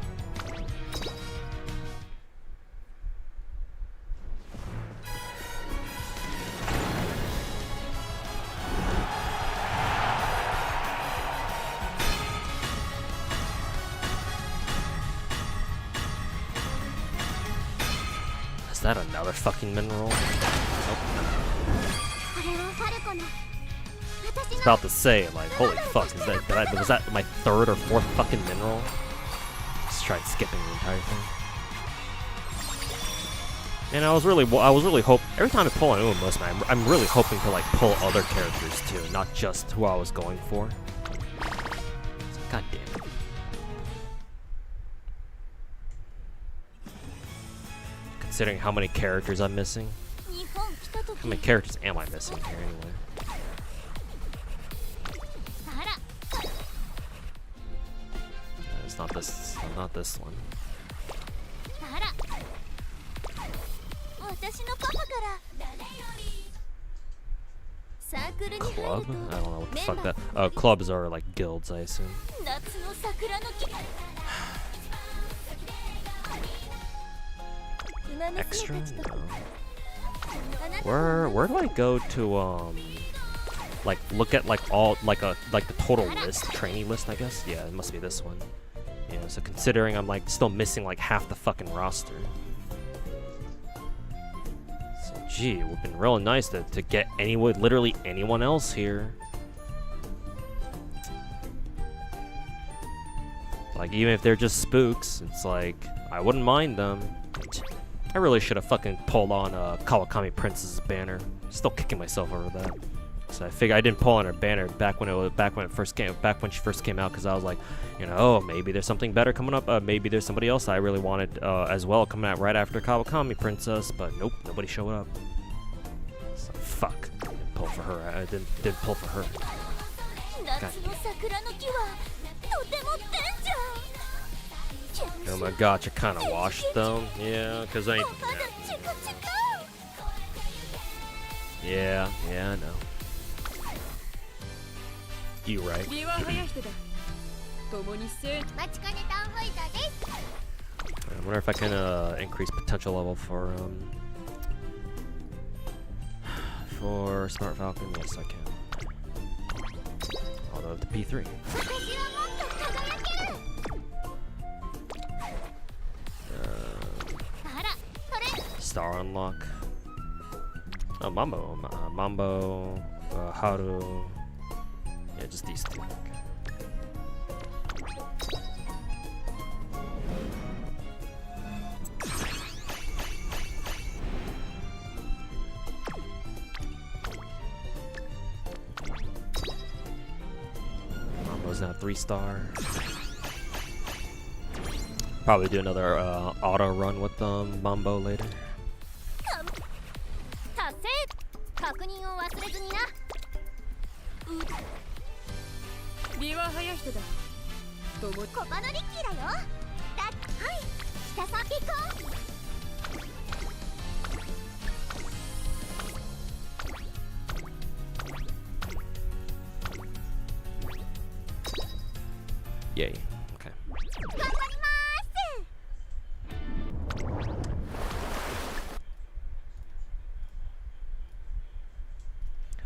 Is that another fucking mineral? Nope. was about to say, like, holy fuck, was that my third or fourth fucking mineral? Just tried skipping the entire thing. And I was really every time I pull an Umamus, man, I'm really hoping to like pull other characters too, not just who I was going for. God damn it. Considering how many characters I'm missing. How many characters am I missing here anyway? It's not this one. Club? I don't know what the fuck that. Clubs are like guilds, I assume. Extra? No. Where do I go to like look at like all like the total list, trainee list, I guess? Yeah, it must be this one. Yeah, so considering I'm like still missing like half the fucking roster. So gee, it would have been real nice to get literally anyone else here. Like even if they're just spooks, it's like I wouldn't mind them. I really should have fucking pulled on Kawakami Princess's banner. Still kicking myself over that. So I figured I didn't pull on her banner back when she first came out, because I was like, you know, oh, maybe there's something better coming up. Maybe there's somebody else I really wanted as well coming out right after Kawakami Princess, but nope, nobody showed up. So fuck, I didn't pull for her. I didn't pull for her. God. Oh my god, you kind of washed them. Yeah, because I ain't. Yeah, I know. You right. I wonder if I can increase potential level for Smart Falcon. Yes, I can. Although the P3. Star unlock. Oh, Mambo, Haru. Yeah, just these two. Okay. Mambo's now 3-star. Probably do another auto run with Mambo later. Yay. Okay.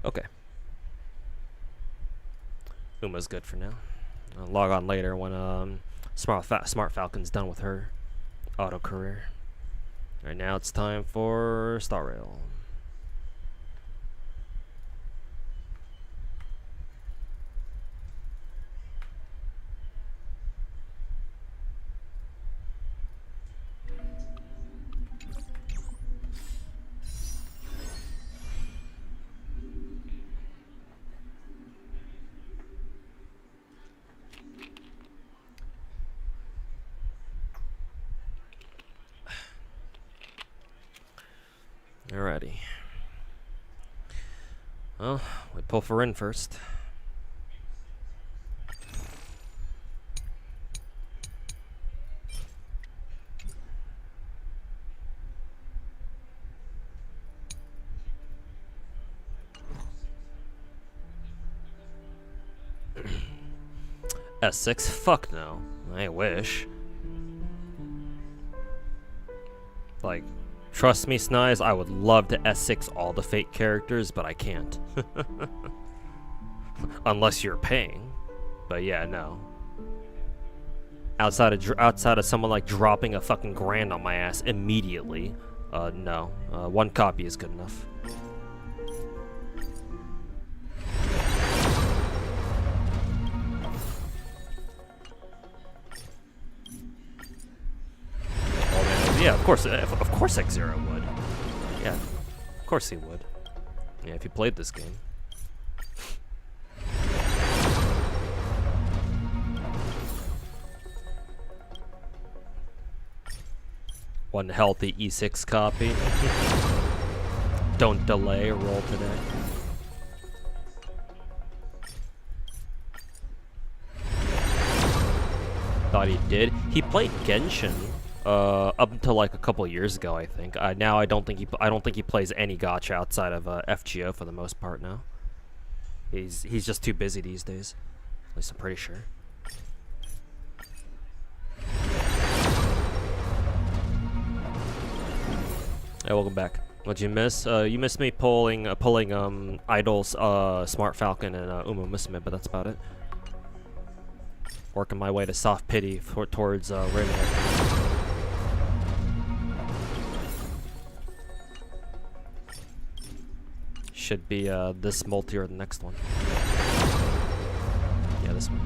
Okay. Uma's good for now. I'll log on later when Smart Falcon's done with her auto career. Right now it's time for Star Rail. Alrighty. Well, we pull for Rin first. S6? Fuck no. I wish. Like, trust me, Snize, I would love to S6 all the Fate characters, but I can't. Unless you're paying. But yeah, no. Outside of someone like dropping a fucking grand on my ass immediately, no. One copy is good enough. of course X-Zero would. Yeah, of course he would. Yeah, if he played this game. One healthy E6 copy. Don't delay, roll today. Thought he did. He played Genshin up until like a couple years ago, I think. Now I don't think he plays any gacha outside of FGO for the most part now. He's just too busy these days. At least I'm pretty sure. Hey, welcome back. What'd you miss? You missed me pulling Idol's Smart Falcon and Uma Musume, but that's about it. Working my way to soft pity towards Rin. Should be this multi or the next one. Yeah, this one.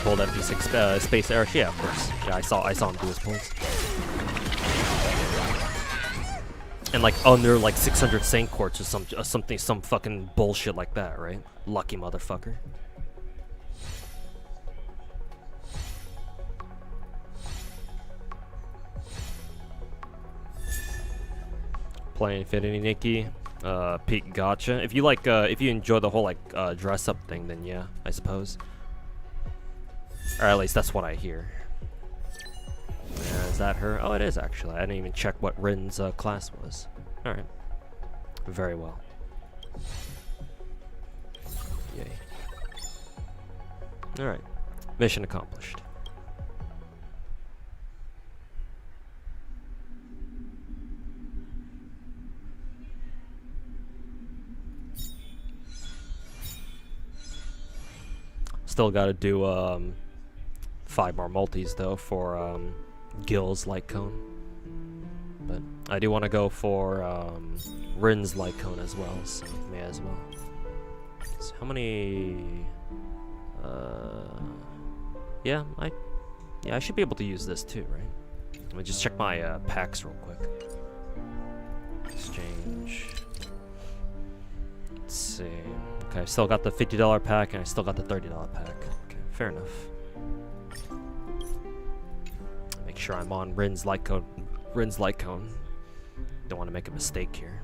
Pulled MP6 Space Air. Yeah, of course. Yeah, I saw him do his pulls. And like under like 600 Saint Quartz or some fucking bullshit like that, right? Lucky motherfucker. Playing Infinity Nikki, peak gacha. If you like, if you enjoy the whole like dress up thing, then yeah, I suppose. Or at least that's what I hear. Yeah, is that her? Oh, it is actually. I didn't even check what Rin's class was. Alright. Very well. Yay. Alright. Mission accomplished. Still gotta do 5 more multis though for Gil's light cone, but I do want to go for Rin's light cone as well, so may as well. So how many? Yeah, I should be able to use this too, right? Let me just check my packs real quick. Exchange. Let's see. Okay, I still got the $50 pack and I still got the $30 pack. Okay, fair enough. Make sure I'm on Rin's light cone. Don't want to make a mistake here.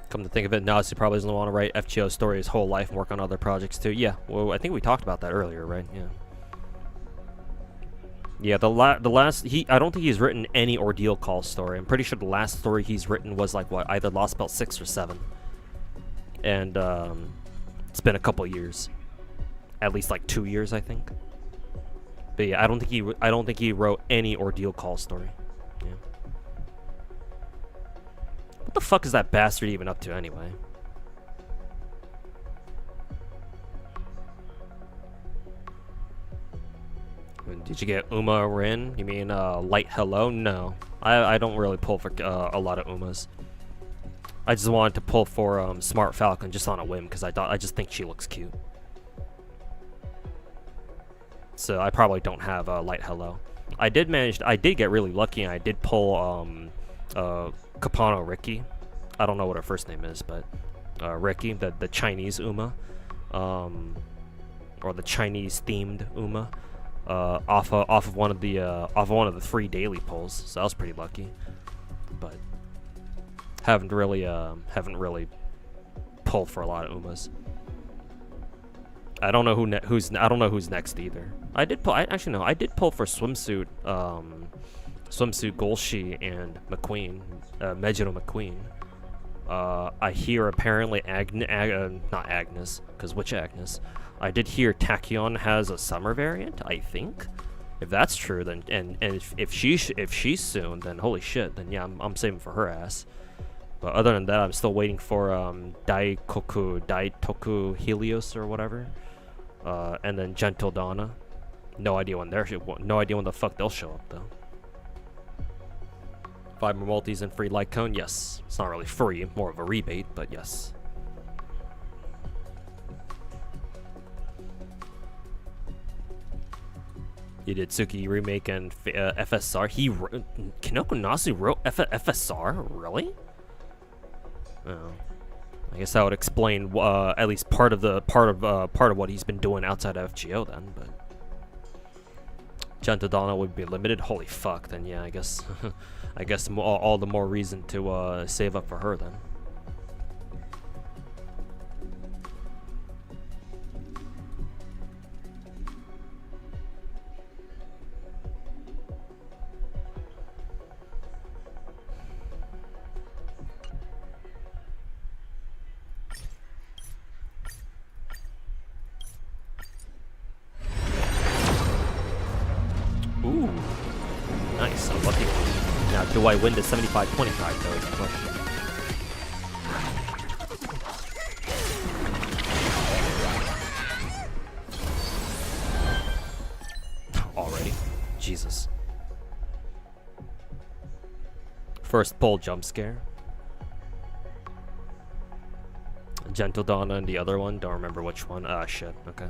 Come to think of it, Nazi probably doesn't want to write FGO story his whole life and work on other projects too. Yeah, well, I think we talked about that earlier, right? Yeah. Yeah, the last I don't think he's written any Ordeal Call story. I'm pretty sure the last story he's written was like what, either Lost Belt 6 or 7. And it's been a couple years. At least like 2 years, I think. But yeah, I don't think he wrote any Ordeal Call story. Yeah. What the fuck is that bastard even up to anyway? Did you get Uma Rin? You mean Light Hello? No. I don't really pull for a lot of Umas. I just wanted to pull for Smart Falcon just on a whim because I just think she looks cute. So I probably don't have Light Hello. I did get really lucky and I did pull Capano Ricky. I don't know what her first name is, but Ricky, the Chinese Uma, or the Chinese themed Uma. Off of one of the 3 daily pulls, so that was pretty lucky. But haven't really pulled for a lot of Umas. I don't know who's next either. I did pull for swimsuit Golshi and McQueen, Mejiro McQueen. I hear apparently not Agnes, because which Agnes? I did hear Tachyon has a summer variant, I think. If that's true, then and if she's soon, then holy shit, then yeah, I'm saving for her ass. But other than that, I'm still waiting for Daitoku Helios or whatever, and then Gentle Donna. No idea when the fuck they'll show up though. 5 more multis and free light cone. Yes, it's not really free, more of a rebate, but yes. He did Tsuki remake and FSR. Kinoko Nasu wrote FSR? Really? Oh, I guess that would explain at least part of what he's been doing outside of FGO then. But Gentodonna would be limited. Holy fuck! Then yeah, I guess I guess all the more reason to save up for her then. Ooh, nice, unlucky one. Now, do I win the 75-25 though is the question. Already? Jesus. First pull jump scare. Gentodonna and the other one, don't remember which one. Ah, shit, okay.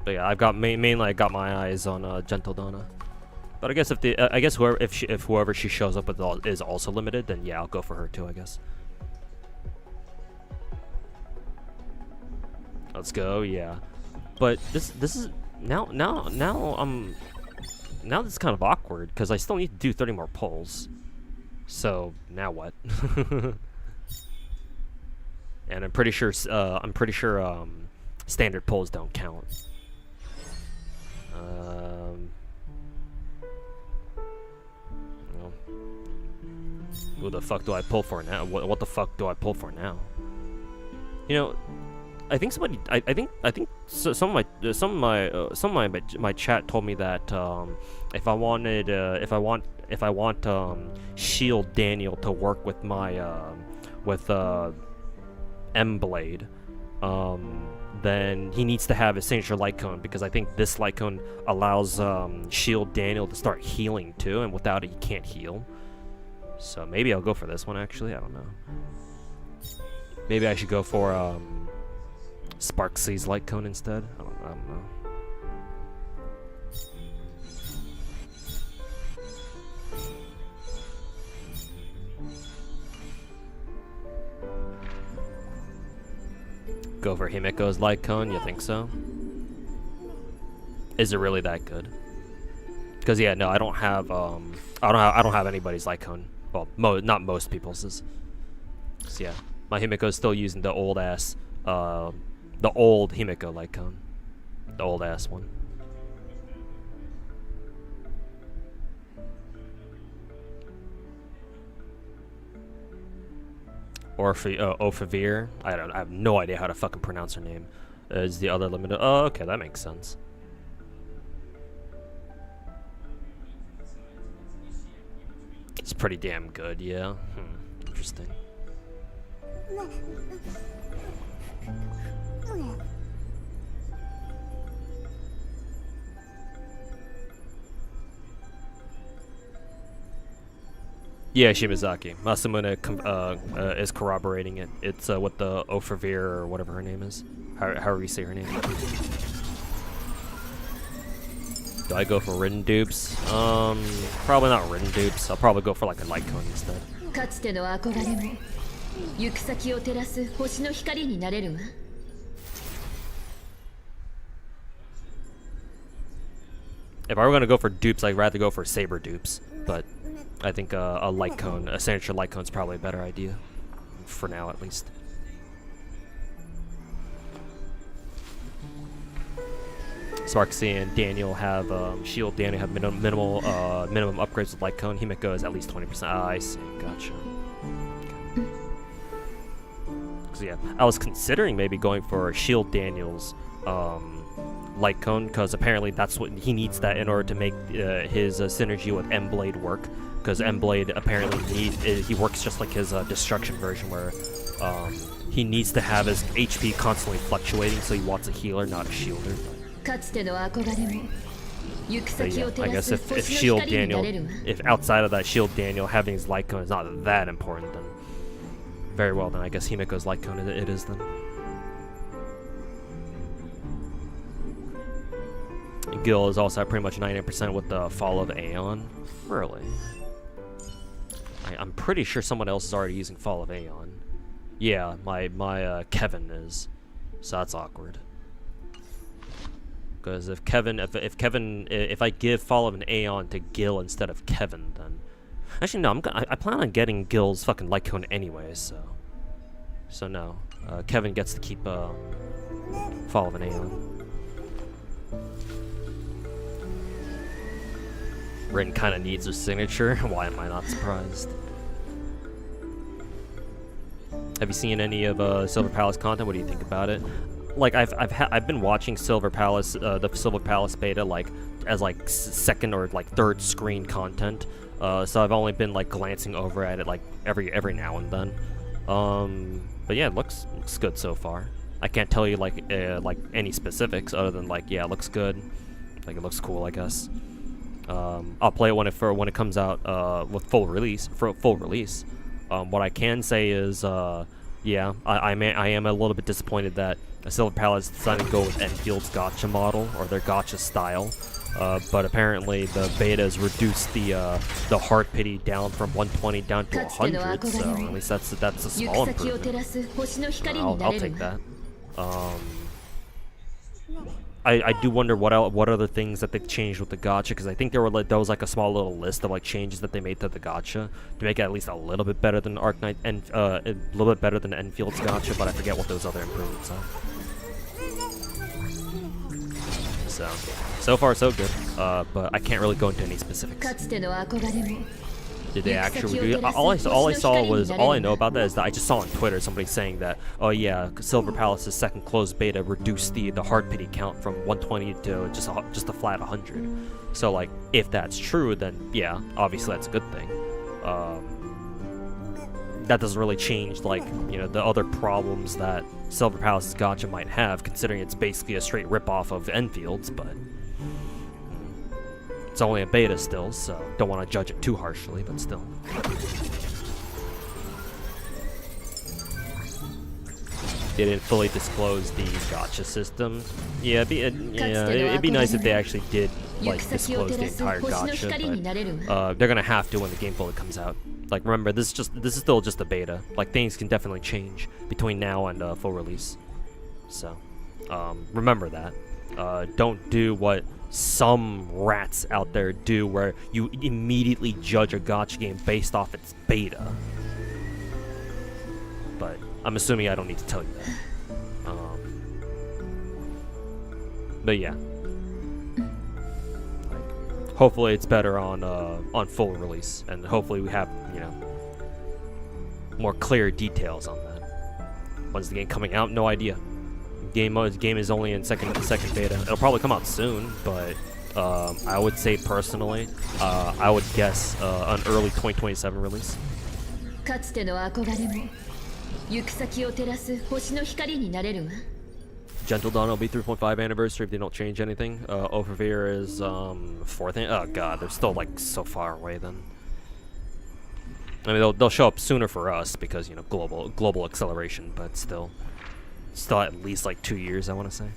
But yeah, I've got mainly I got my eyes on Gentodonna. But I guess if whoever she shows up with is also limited, then yeah, I'll go for her too, I guess. Let's go, yeah. But this is now this is kind of awkward because I still need to do 30 more pulls. So now what? And I'm pretty sure standard pulls don't count. Who the fuck do I pull for now? What the fuck do I pull for now? You know, I think somebody, I think some of my chat told me that if I want Shield Daniel to work with my M Blade, then he needs to have a signature light cone, because I think this light cone allows Shield Daniel to start healing too, and without it he can't heal. So maybe I'll go for this one actually, I don't know. Maybe I should go for Sparksy's light cone instead. I don't know. Go for Himiko's light cone. You think so? Is it really that good? Because yeah, no, I don't have anybody's light cone. Well, not most people's. So yeah, my Himiko's still using the old ass, the old Himiko light cone, the old ass one. Or for Ophivir, I have no idea how to fucking pronounce her name. Is the other limited? Oh, okay, that makes sense. It's pretty damn good, yeah. Interesting. Yeah, Shimazaki. Masamune is corroborating it. It's with the Ophivir or whatever her name is. However you say her name. Do I go for Ridden Dupes? Probably not Ridden Dupes. I'll probably go for like a light cone instead. If I were gonna go for dupes, I'd rather go for Saber Dupes. But I think a light cone, a signature light cone is probably a better idea. For now, at least. Sparksy and Daniel have Shield. Daniel have minimum upgrades with light cone. Himiko is at least 20%. Ah, I see. Gotcha. Okay. So yeah, I was considering maybe going for Shield Daniel's light cone, because apparently that's what he needs, that in order to make his synergy with M Blade work. Because M Blade apparently he works just like his destruction version, where he needs to have his HP constantly fluctuating, so he wants a healer, not a shielder. But yeah, I guess if Shield Daniel, if outside of that Shield Daniel having his light cone is not that important, then very well then I guess Himiko's light cone it is then. Gil is also at pretty much 99% with the Fall of Aeon. Really? I'm pretty sure someone else is already using Fall of Aeon. Yeah, my Kevin is, so that's awkward. Because if I give Fall of an Aeon to Gil instead of Kevin, then actually no, I plan on getting Gil's fucking light cone anyway, so no, Kevin gets to keep Fall of an Aeon. Rin kind of needs her signature. Why am I not surprised? Have you seen any of Silver Palace content? What do you think about it? Like I've been watching Silver Palace, the Silver Palace beta, like as like second or like third screen content. So I've only been like glancing over at it like every now and then. But yeah, it looks good so far. I can't tell you like any specifics other than like yeah, it looks good. Like it looks cool, I guess. I'll play it when it comes out with full release. What I can say is, yeah, I am a little bit disappointed that Silver Palace decided to go with Enfield's gacha model or their gacha style. But apparently the beta has reduced the heart pity down from 120 down to 100. So at least that's a small improvement. I'll take that. I do wonder what other things that they changed with the gacha, because I think there was like a small little list of like changes that they made to the gacha to make it at least a little bit better than Arknight and a little bit better than Enfield's gacha, but I forget what those other improvements are. So far so good, but I can't really go into any specifics. Did they actually do it? All I know about that is that I just saw on Twitter somebody saying that, oh yeah, Silver Palace's second closed beta reduced the heart pity count from 120 to just a flat 100. So like, if that's true, then yeah, obviously that's a good thing. That doesn't really change like, you know, the other problems that Silver Palace's gacha might have, considering it's basically a straight ripoff of Enfield's, but it's only a beta still, so don't want to judge it too harshly, but still. They didn't fully disclose the gacha system. Yeah, it'd be nice if they actually did like disclose the entire gacha, but they're gonna have to when the game fully comes out. Like, remember, this is still just a beta. Like, things can definitely change between now and full release. So, remember that. Don't do what some rats out there do, where you immediately judge a gacha game based off its beta. But I'm assuming I don't need to tell you that. But yeah, like, hopefully it's better on full release, and hopefully we have, you know, more clear details on that. When's the game coming out? No idea. Game is only in second beta. It'll probably come out soon, but I would say personally, I would guess an early 2027 release. Gentle Dawn will be 3.5 anniversary if they don't change anything. Overveer is 4th. Oh god, they're still like so far away then. I mean, they'll show up sooner for us because, you know, global acceleration, but still at least like 2 years, I want to say.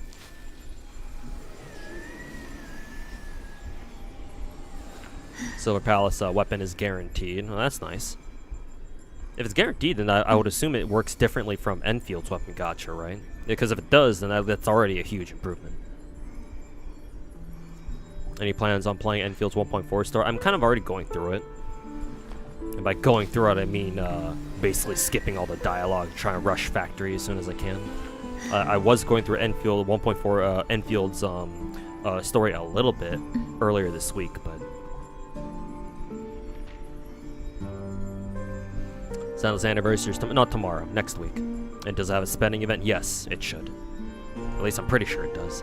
Silver Palace weapon is guaranteed. Well, that's nice. If it's guaranteed, then I would assume it works differently from Enfield's weapon gacha, right? Because if it does, then that's already a huge improvement. Any plans on playing Enfield's 1.4 story? I'm kind of already going through it. And by going through it, I mean basically skipping all the dialogue, trying to rush factory as soon as I can. I was going through Enfield 1.4 Enfield's story a little bit earlier this week, but Zenless anniversary is not tomorrow, next week. And does it have a spending event? Yes, it should. At least I'm pretty sure it does.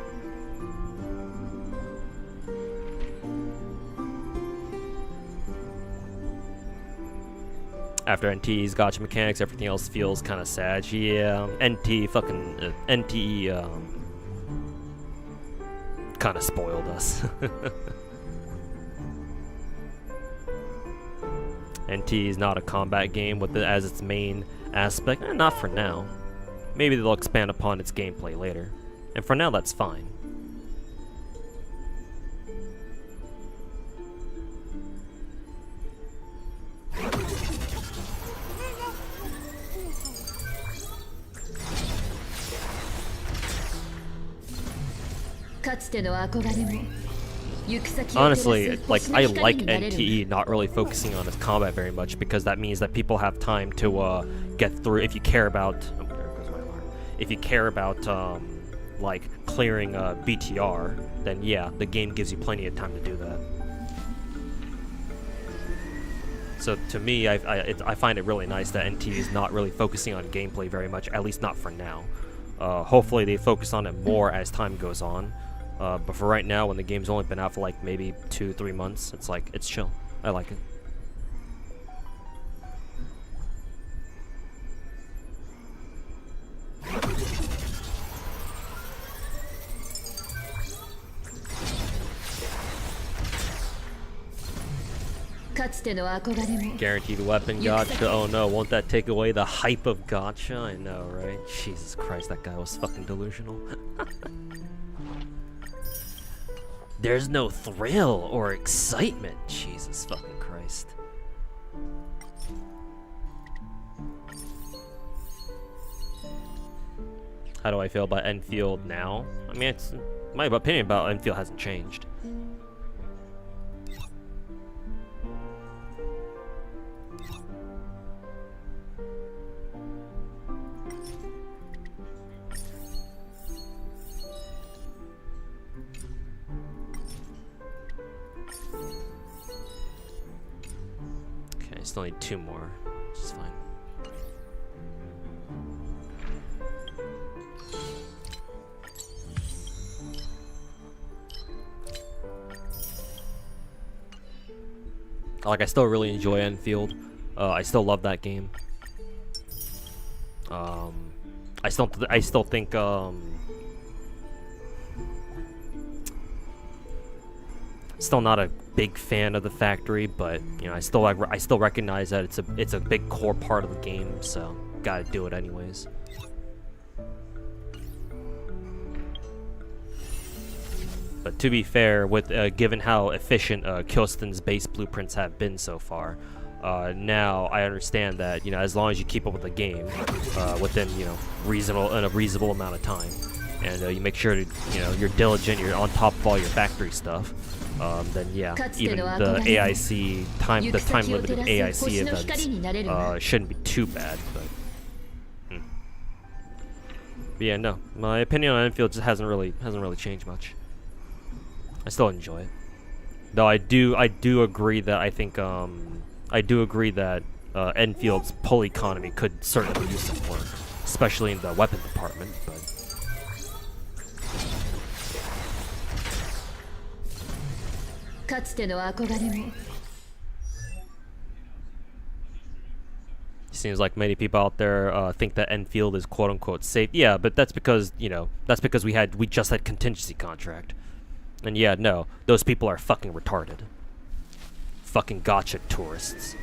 After NT's gacha mechanics, everything else feels kind of sad. Yeah, NTE kind of spoiled us. NT is not a combat game with it as its main aspect. Not for now. Maybe they'll expand upon its gameplay later. And for now, that's fine. Honestly, like, I like NTE not really focusing on its combat very much because that means that people have time to get through. If you care about, oh, there goes my alarm. If you care about like clearing BTR, then yeah, the game gives you plenty of time to do that. So to me, I find it really nice that NTE is not really focusing on gameplay very much, at least not for now. Hopefully they focus on it more as time goes on. But for right now, when the game's only been out for like maybe 2-3 months, it's like, it's chill. I like it. Guaranteed weapon gacha. Oh no, won't that take away the hype of gacha? I know, right? Jesus Christ, that guy was fucking delusional. There's no thrill or excitement. Jesus fucking Christ. How do I feel about Enfield now? I mean, it's, my opinion about Enfield hasn't changed. Still need 2 more, which is fine. Like, I still really enjoy Enfield. I still love that game. I still think still not a big fan of the factory, but you know, I still recognize that it's a big core part of the game, so gotta do it anyways. But to be fair, with given how efficient Kyosten's base blueprints have been so far, now I understand that, you know, as long as you keep up with the game within, you know, a reasonable amount of time, and you make sure to, you know, you're diligent, you're on top of all your factory stuff. Then yeah, even the AIC the time limited AIC events shouldn't be too bad. But yeah, no, my opinion on Enfield just hasn't really changed much. I still enjoy it, though. I do agree that Enfield's pull economy could certainly use some work, especially in the weapon department. But seems like many people out there think that Enfield is quote unquote safe. Yeah, but that's because, you know, we just had contingency contract. And yeah, no, those people are fucking retarded. Fucking gacha tourists.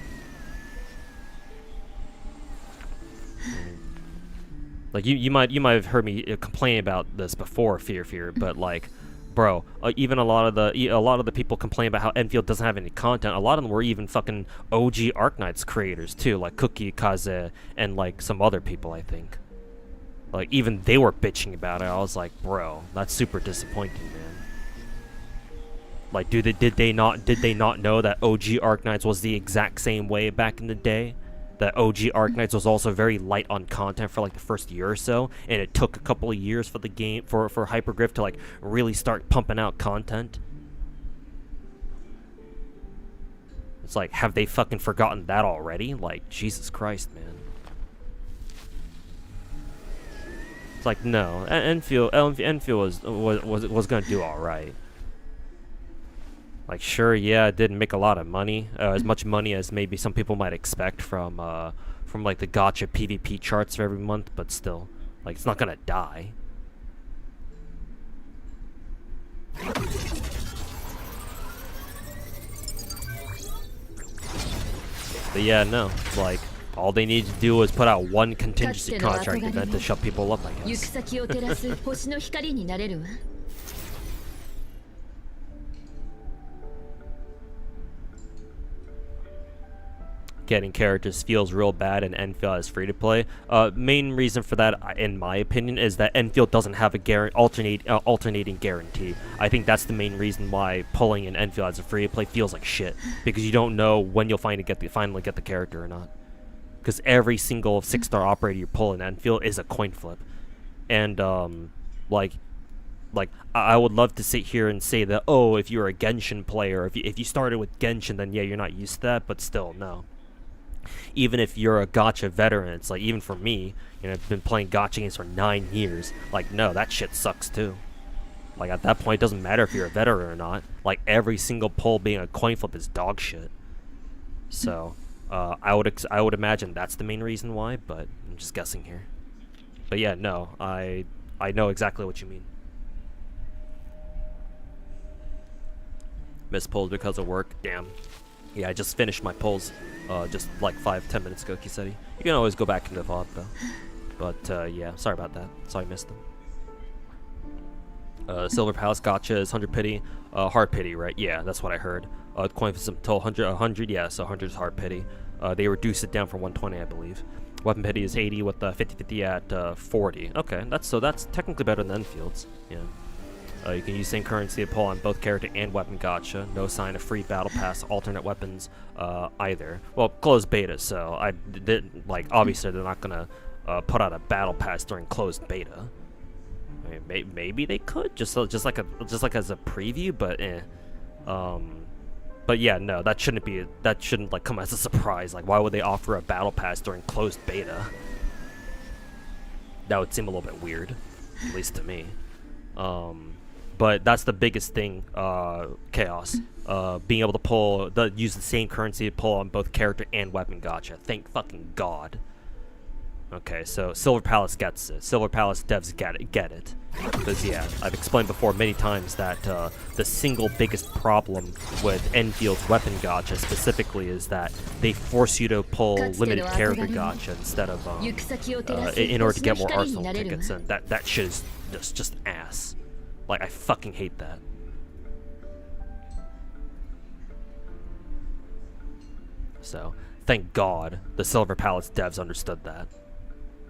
Like you might have heard me complain about this before, Fear, but like, bro, even a lot of the people complain about how Enfield doesn't have any content. A lot of them were even fucking OG Arknights creators too, like Cookie, Kaze, and like some other people, I think. Like even they were bitching about it. I was like, bro, that's super disappointing, man. Like, did they not know that OG Arknights was the exact same way back in the day? That OG Arknights was also very light on content for like the first year or so, and it took a couple of years for the game for Hypergriff to like really start pumping out content. It's like, have they fucking forgotten that already? Like, Jesus Christ, man. It's like, no, Enfield was gonna do all right. Like, sure, yeah, it didn't make a lot of money, as much money as maybe some people might expect from like the gacha PvP charts for every month, but still, like, it's not gonna die. But yeah, no, like all they need to do is put out one contingency contract event to shut people up, I 行く guess. 先を照らす星の光になれるわ。Getting characters feels real bad and Enfield is free to play. Main reason for that, in my opinion, is that Enfield doesn't have a alternating guarantee. I think that's the main reason why pulling in Enfield as a free to play feels like shit, because you don't know when you'll finally get the character or not. Because every single 6-star operator you pull in Enfield is a coin flip, and like I would love to sit here and say that, oh, if you're a Genshin player, if you started with Genshin, then yeah, you're not used to that, but still, no. Even if you're a gacha veteran, it's like, even for me, you know, I've been playing gacha games for 9 years, like, no, that shit sucks too. Like, at that point, it doesn't matter if you're a veteran or not. Like, every single pull being a coin flip is dog shit. So, I would imagine that's the main reason why, but I'm just guessing here. But yeah, no, I know exactly what you mean. Missed pulls because of work, damn. Yeah, I just finished my pulls just like 5-10 minutes ago, Kisetti. You can always go back into the VOD though. But yeah, sorry about that. Sorry I missed them. Silver Palace Gacha is 100 pity. Hard pity, right? Yeah, that's what I heard. Coin for until 100, yeah, so 100 is hard pity. They reduced it down from 120, I believe. Weapon pity is 80 with the 50-50 at 40. Okay, that's technically better than Enfield's. Yeah. You can use same currency to pull on both character and weapon gacha. No sign of free battle pass alternate weapons either. Well, closed beta, so I did, like, obviously they're not gonna put out a battle pass during closed beta. I mean, maybe they could just like as a preview, but but yeah, no, that shouldn't like come as a surprise. Like, why would they offer a battle pass during closed beta? That would seem a little bit weird, at least to me. But that's the biggest thing, Chaos. Being able to use the same currency to pull on both character and weapon gacha. Thank fucking God. Okay, so Silver Palace gets it. Silver Palace devs get it. Because yeah, I've explained before many times that the single biggest problem with Enfield's weapon gacha specifically is that they force you to pull limited character gacha instead of in order to get more arsenal tickets, and that shit is just ass. Like, I fucking hate that. So, thank God the Silver Palace devs understood that.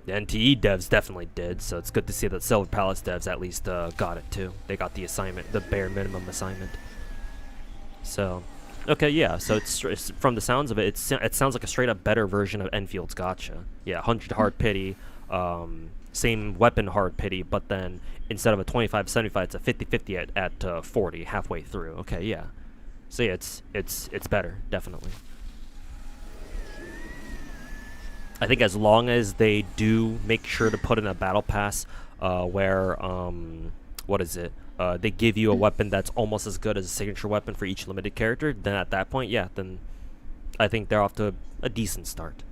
The NTE devs definitely did, so it's good to see that Silver Palace devs at least got it too. They got the assignment, the bare minimum assignment. So, okay, yeah, so it's from the sounds of it, it sounds like a straight up better version of Enfield's gacha. Yeah, 100 hard pity, same weapon hard pity, but then instead of a 25-75, it's a 50-50 at 40 halfway through. Okay, yeah. So yeah, it's better, definitely. I think as long as they do make sure to put in a battle pass where what is it? They give you a weapon that's almost as good as a signature weapon for each limited character, then at that point, yeah, then I think they're off to a decent start.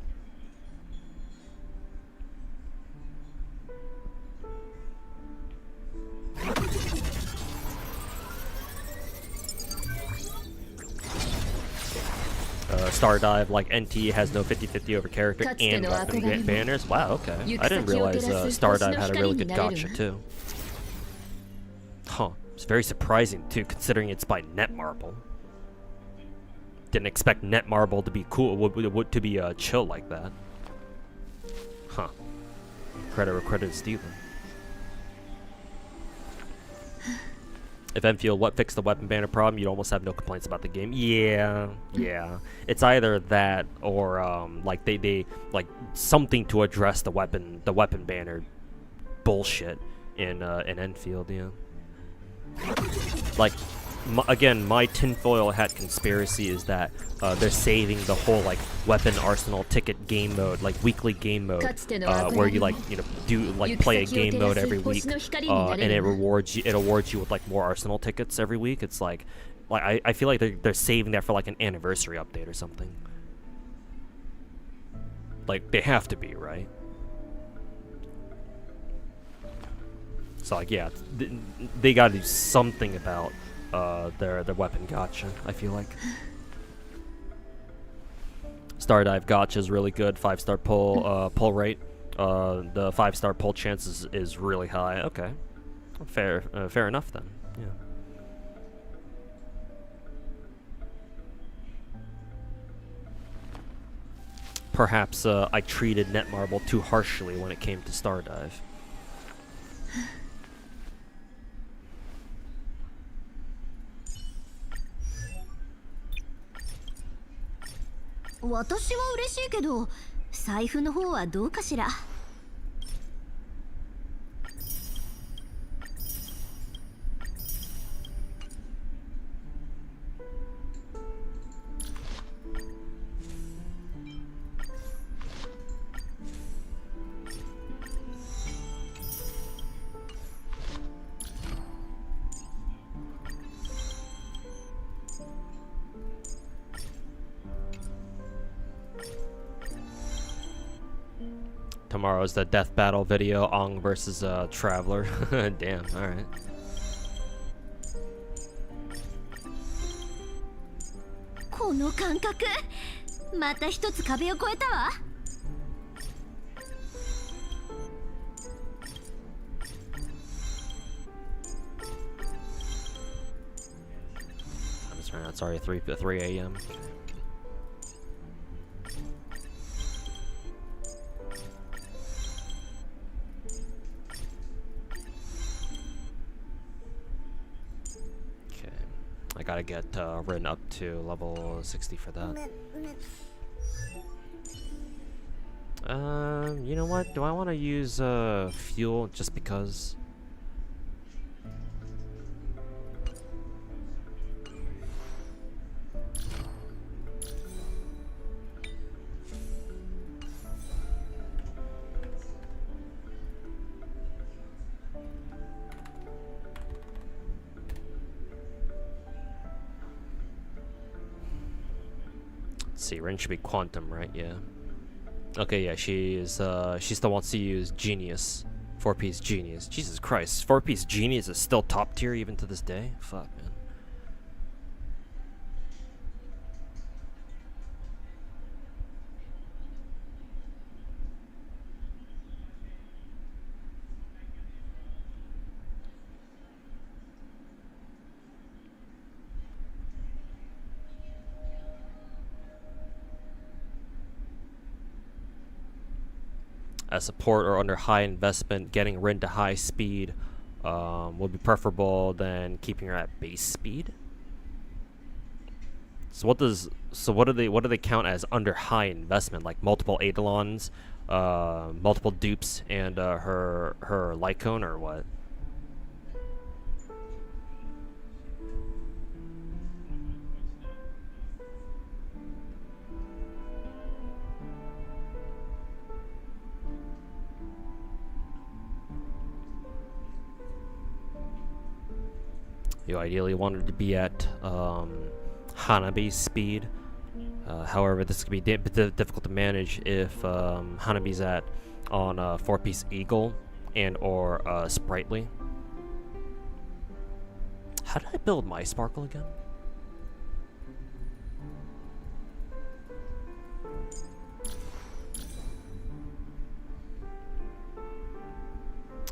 Star Dive, like NT, has no 50-50 over character and weapon banners. Wow, okay. I didn't realize Star Dive had a really good gacha too. Huh. It's very surprising too, considering it's by Netmarble. Didn't expect Netmarble to be cool, to be chill like that. Huh. Credit where credit is due then. If Enfield fixed the weapon banner problem, you'd almost have no complaints about the game. Yeah. It's either that or like they like something to address the weapon banner bullshit in Enfield. Yeah. Like again, my tinfoil hat conspiracy is that they're saving the whole like weapon arsenal ticket game mode, like weekly game mode, where you like play a game mode every week, and it awards you with like more arsenal tickets every week. It's like I feel like they're saving that for like an anniversary update or something. Like they have to be, right? So like, yeah, they got to do something about their weapon gacha. I feel like Stardive gacha is really good. 5-star pull rate. The 5-star pull chance is really high. Okay, fair enough then. Yeah. Perhaps I treated Netmarble too harshly when it came to Stardive. 私は嬉しいけど、財布の方はどうかしら。Tomorrow's the death battle video, Ong versus Traveler. Damn, alright. この感覚、また一つ壁を越えたわ。Time is running out. Sorry, 3 a.m. I gotta get written up to level 60 for that. You know what? Do I want to use fuel just because? See, Rin should be Quantum, right? Yeah. Okay, yeah, she still wants to use Genius. 4-piece Genius. Jesus Christ, 4-piece Genius is still top tier even to this day? Fuck, man. As support or under high investment, getting Rin to high speed would be preferable than keeping her at base speed. So what do they count as under high investment? Like multiple Eidolons, multiple dupes, and her Lycone, or what? You ideally wanted to be at Hanabi's speed. However, this could be difficult to manage if Hanabi's on 4-piece Eagle and or Sprightly. How did I build my Sparkle again?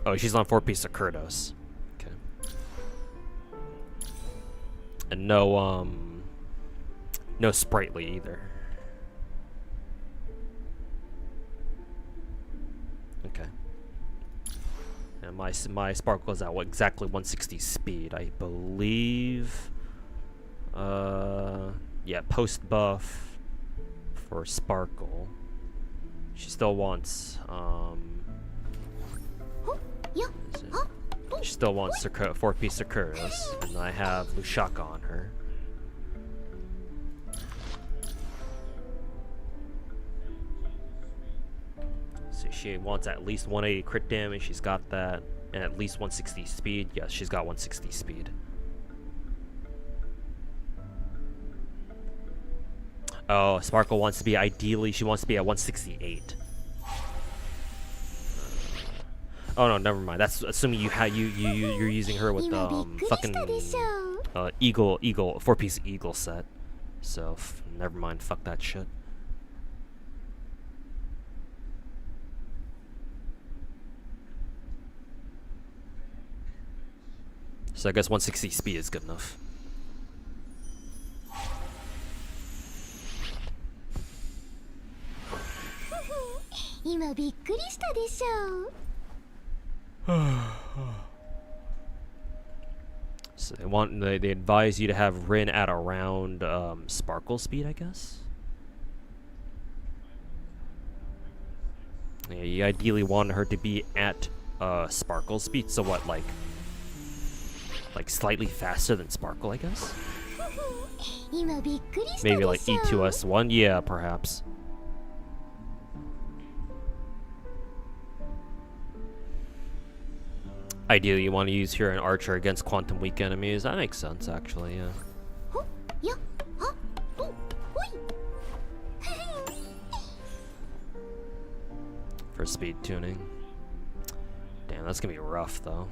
Oh, she's on 4-piece Akurdos. And no Sprightly either. Okay. And my Sparkle is at exactly 160 speed, I believe. Yeah, post buff for Sparkle. She still wants She still wants 4-piece Sakuras, and I have Lushaka on her. So she wants at least 180 crit damage, she's got that, and at least 160 speed. Yes, she's got 160 speed. Oh, Sparkle wants to be, ideally, she wants to be at 168. Oh no, never mind. That's assuming you're using her with fucking eagle 4-piece eagle set. So never mind. Fuck that shit. So I guess 160 speed is good enough. So they advise you to have Rin at around sparkle speed, I guess. Yeah, you ideally want her to be at sparkle speed. So what, like slightly faster than sparkle, I guess. Maybe like E2S1, yeah, perhaps. Ideally, you want to use here an archer against quantum weak enemies. That makes sense, actually, yeah. For speed tuning. Damn, that's gonna be rough, though.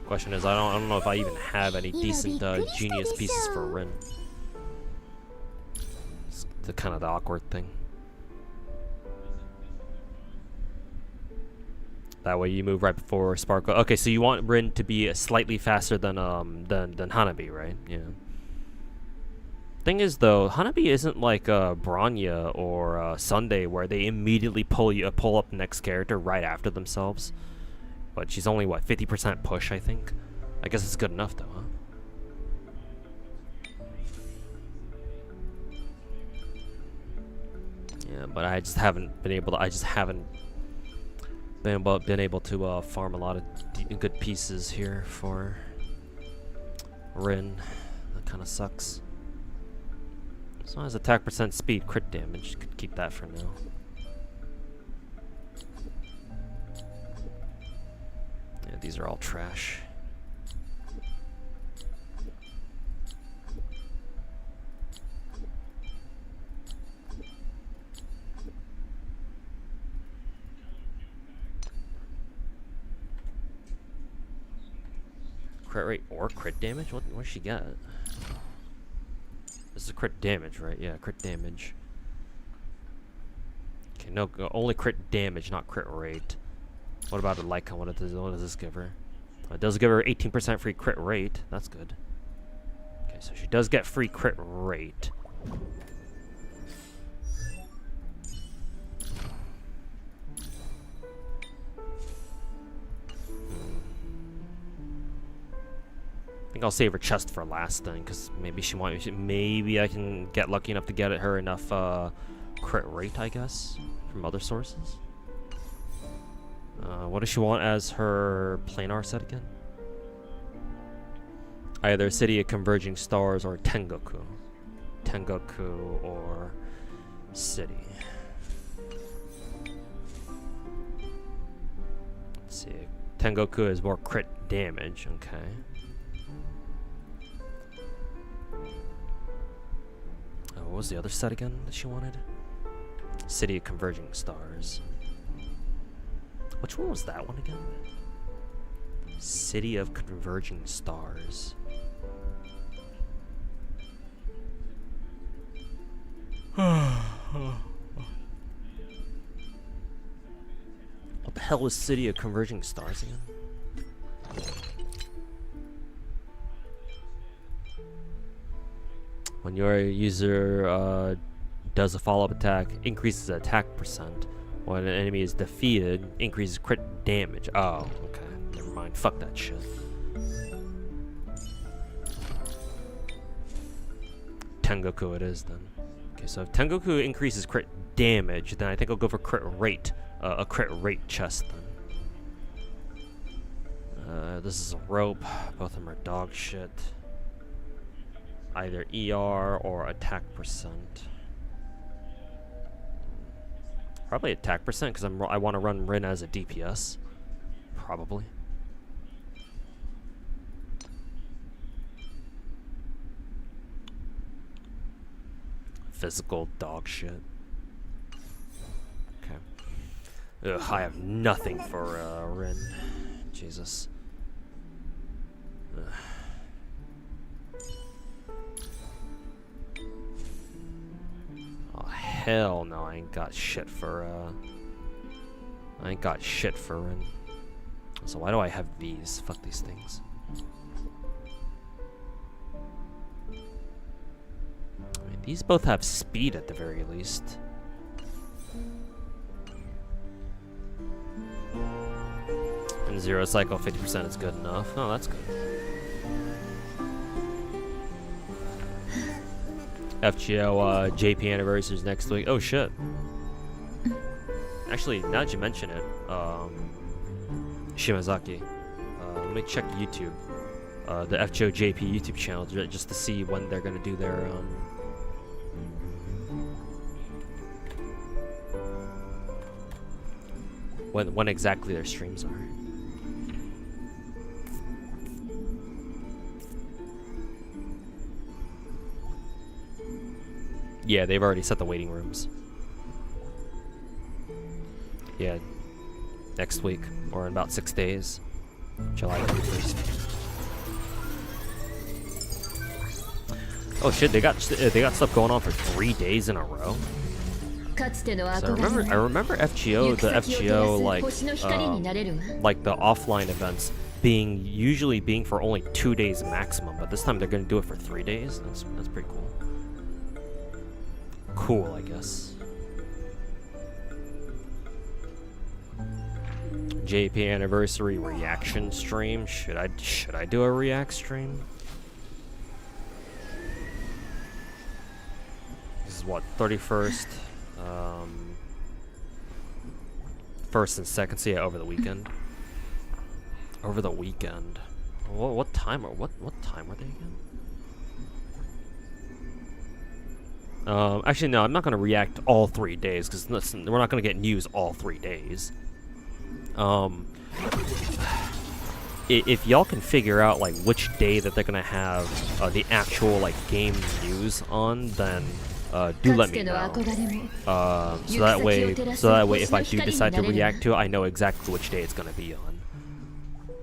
Question is, I don't know if I even have any decent genius pieces for Rin. It's kind of the awkward thing. That way you move right before Sparkle. Okay, so you want Rin to be slightly faster than Hanabi, right? Yeah. Thing is though, Hanabi isn't like Bronya or Sunday where they immediately pull up the next character right after themselves. But she's only what, 50% push, I think. I guess it's good enough though, huh? Yeah, but I just haven't been able to. Been able to farm a lot of good pieces here for Rin. That kind of sucks. As long as attack percent, speed, crit damage, could keep that for now. Yeah, these are all trash. Crit rate or crit damage? What does she get? This is crit damage, right? Yeah, crit damage. Okay, no, only crit damage, not crit rate. What about the Lycan? What does this give her? It does give her 18% free crit rate. That's good. Okay, so she does get free crit rate. I think I'll save her chest for last thing, because maybe I can get lucky enough to get her enough crit rate, I guess, from other sources. What does she want as her planar set again? Either City of Converging Stars or Tengoku. Tengoku or City. Let's see. Tengoku is more crit damage, okay. What was the other set again that she wanted? City of Converging Stars. Which one was that one again? City of Converging Stars. What the hell is City of Converging Stars again? When your user does a follow-up attack, increases attack percent. When an enemy is defeated, increases crit damage. Oh, okay. Never mind. Fuck that shit. Tengoku it is then. Okay, so if Tengoku increases crit damage, then I think I'll go for crit rate. A crit rate chest then. This is a rope. Both of them are dog shit. Either ER or attack percent. Probably attack percent because I want to run Rin as a DPS. Probably. physical dog shit. Okay. Ugh, I have nothing for Rin. Jesus. Ugh. Oh hell no! I ain't got shit for Rin. So why do I have these? Fuck these things. I mean, these both have speed at the very least. And 0 cycle 50% is good enough. Oh, that's good. FGO JP anniversary is next week. Oh shit. Actually, now that you mention it, Shimazaki, let me check YouTube, the FGO JP YouTube channel just to see when they're gonna do their when exactly their streams are. Yeah, they've already set the waiting rooms. Yeah, next week or in about 6 days, July 31st. Oh shit, they got stuff going on for 3 days in a row. So I remember FGO, the FGO like the offline events usually being for only 2 days maximum, but this time they're gonna do it for 3 days. That's pretty cool. Cool, I guess. JP anniversary reaction stream. Should I do a react stream? This is what, 31st, 1st and 2nd. So yeah, over the weekend. Over the weekend. What time? What time were they again? Actually, no, I'm not going to react all 3 days, because we're not going to get news all 3 days. If y'all can figure out, like, which day that they're going to have the actual, like, game news on, then do let me know. So that way, if I do decide to react to it, I know exactly which day it's going to be on.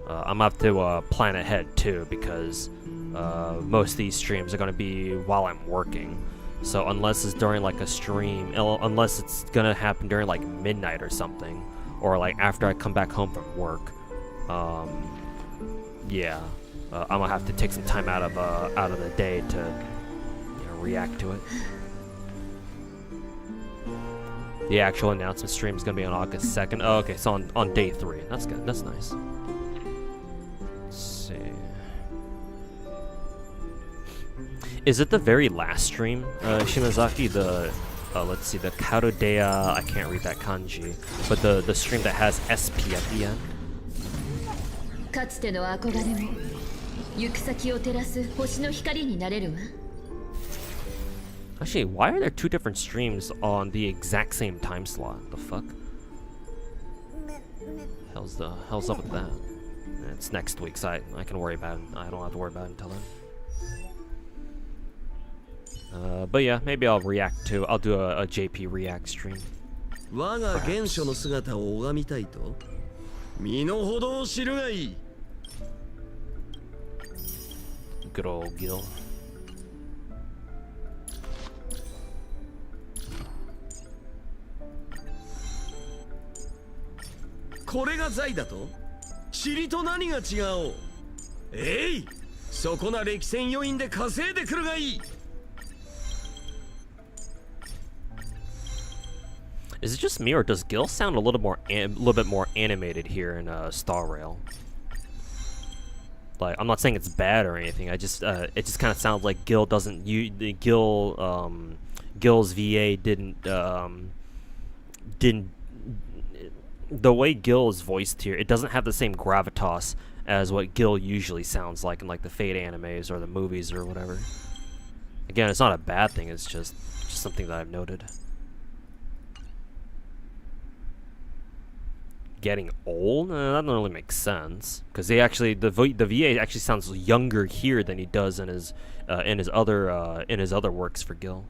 I'm going to have to plan ahead, too, because most of these streams are going to be while I'm working. So unless it's during like a stream, unless it's gonna happen during like midnight or something, or like after I come back home from work, yeah, I'm gonna have to take some time out of the day to react to it. The actual announcement stream is gonna be on August 2nd. Oh, okay, so on day 3. That's good. That's nice. Let's see. Is it the very last stream, Shimazaki? The let's see, the Karodea, I can't read that kanji, but the stream that has SP at the end. Actually, why are there 2 different streams on the exact same time slot? The fuck? Hell's up with that? It's next week, so I can worry about it. I don't have to worry about it until then. But yeah, maybe I'll do a JP react stream. Good old Gil. Is it just me, or does Gil sound a little bit more animated here in Star Rail? Like, I'm not saying it's bad or anything. It just kind of sounds like Gil doesn't. Gil's VA didn't. The way Gil is voiced here, it doesn't have the same gravitas as what Gil usually sounds like in like the Fate animes or the movies or whatever. Again, it's not a bad thing. It's just something that I've noted. Getting old? That doesn't really make sense, because the VA actually sounds younger here than he does in his other works for Gil.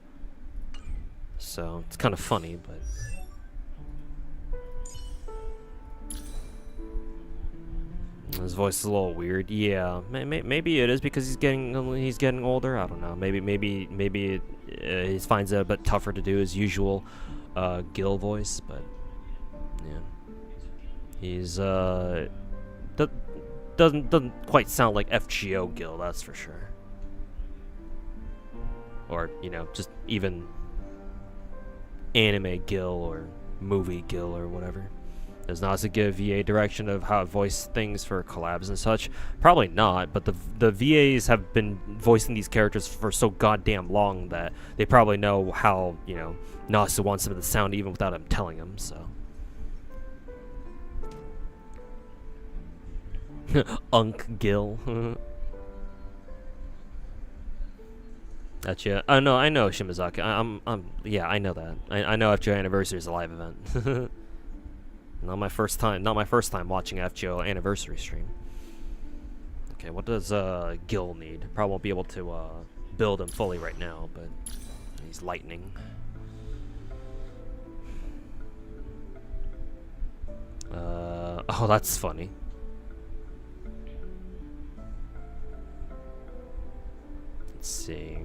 So it's kind of funny, but his voice is a little weird. Yeah, maybe it is because he's getting older. I don't know. Maybe he finds it a bit tougher to do his usual Gil voice, but yeah, he's doesn't quite sound like FGO Gil, that's for sure. Or just even anime Gil or movie Gil or whatever. Does Nasa give VA direction of how to voice things for collabs and such? Probably not, but the VAs have been voicing these characters for so goddamn long that they probably know how, Nasa wants them to sound even without him telling them, so. Unk Gil. Gotcha. I know Shimazaki. Yeah, I know that. I know FGO Anniversary is a live event. Not my first time watching FGO Anniversary stream. Okay, what does Gil need? Probably won't be able to build him fully right now, but he's lightning. Oh, that's funny. Let's see.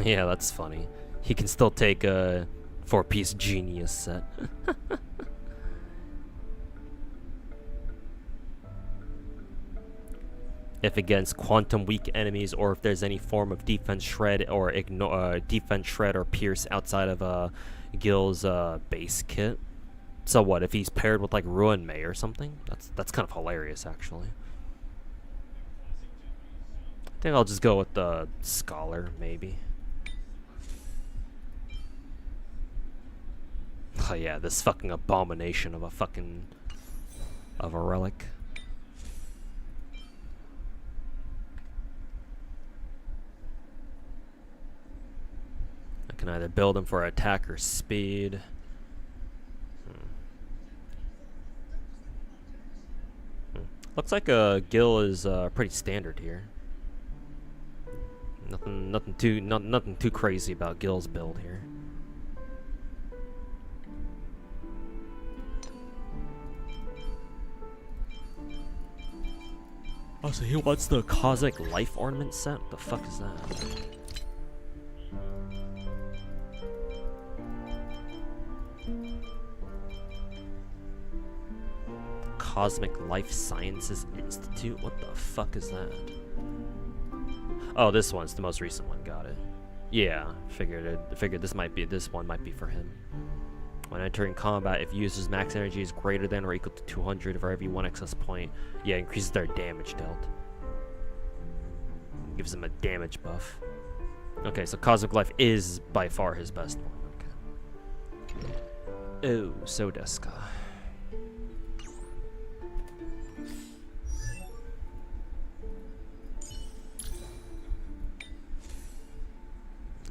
Yeah, that's funny. He can still take a 4-piece genius set. If against quantum weak enemies, or if there's any form of defense shred or pierce outside of Gil's base kit. So what if he's paired with like Ruin Mei or something? That's kind of hilarious, actually. I think I'll just go with the Scholar, maybe. Oh yeah, this fucking abomination of a relic. I can either build him for attack or speed. Looks like Gil is pretty standard here. Nothing too crazy about Gil's build here. Oh, so he wants the Cosmic Life Ornament set? What the fuck is that? Cosmic Life Sciences Institute? What the fuck is that? Oh, this one's the most recent one. Got it. Yeah, figured this one might be for him. When entering combat, if user's max energy is greater than or equal to 200 for every 1 excess point, yeah, increases their damage dealt. Gives them a damage buff. Okay, so Cosmic Life is by far his best one. Okay. Oh, so Deska.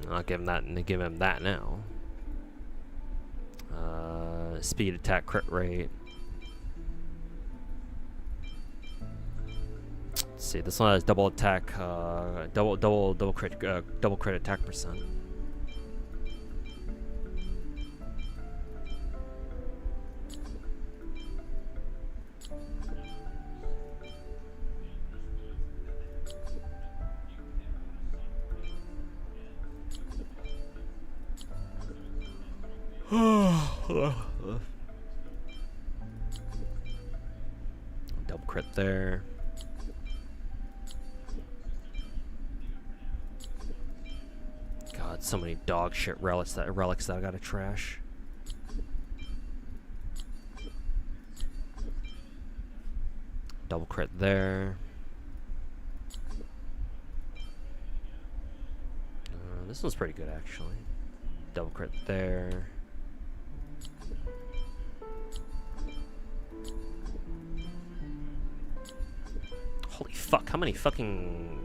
I'll give him that and give him that now. Speed, attack, crit rate. Let's see, this one has double attack, double crit attack percent. Double crit there. God, so many dog shit relics that I gotta trash. Double crit there. This one's pretty good actually. Double crit there. Holy fuck, how many fucking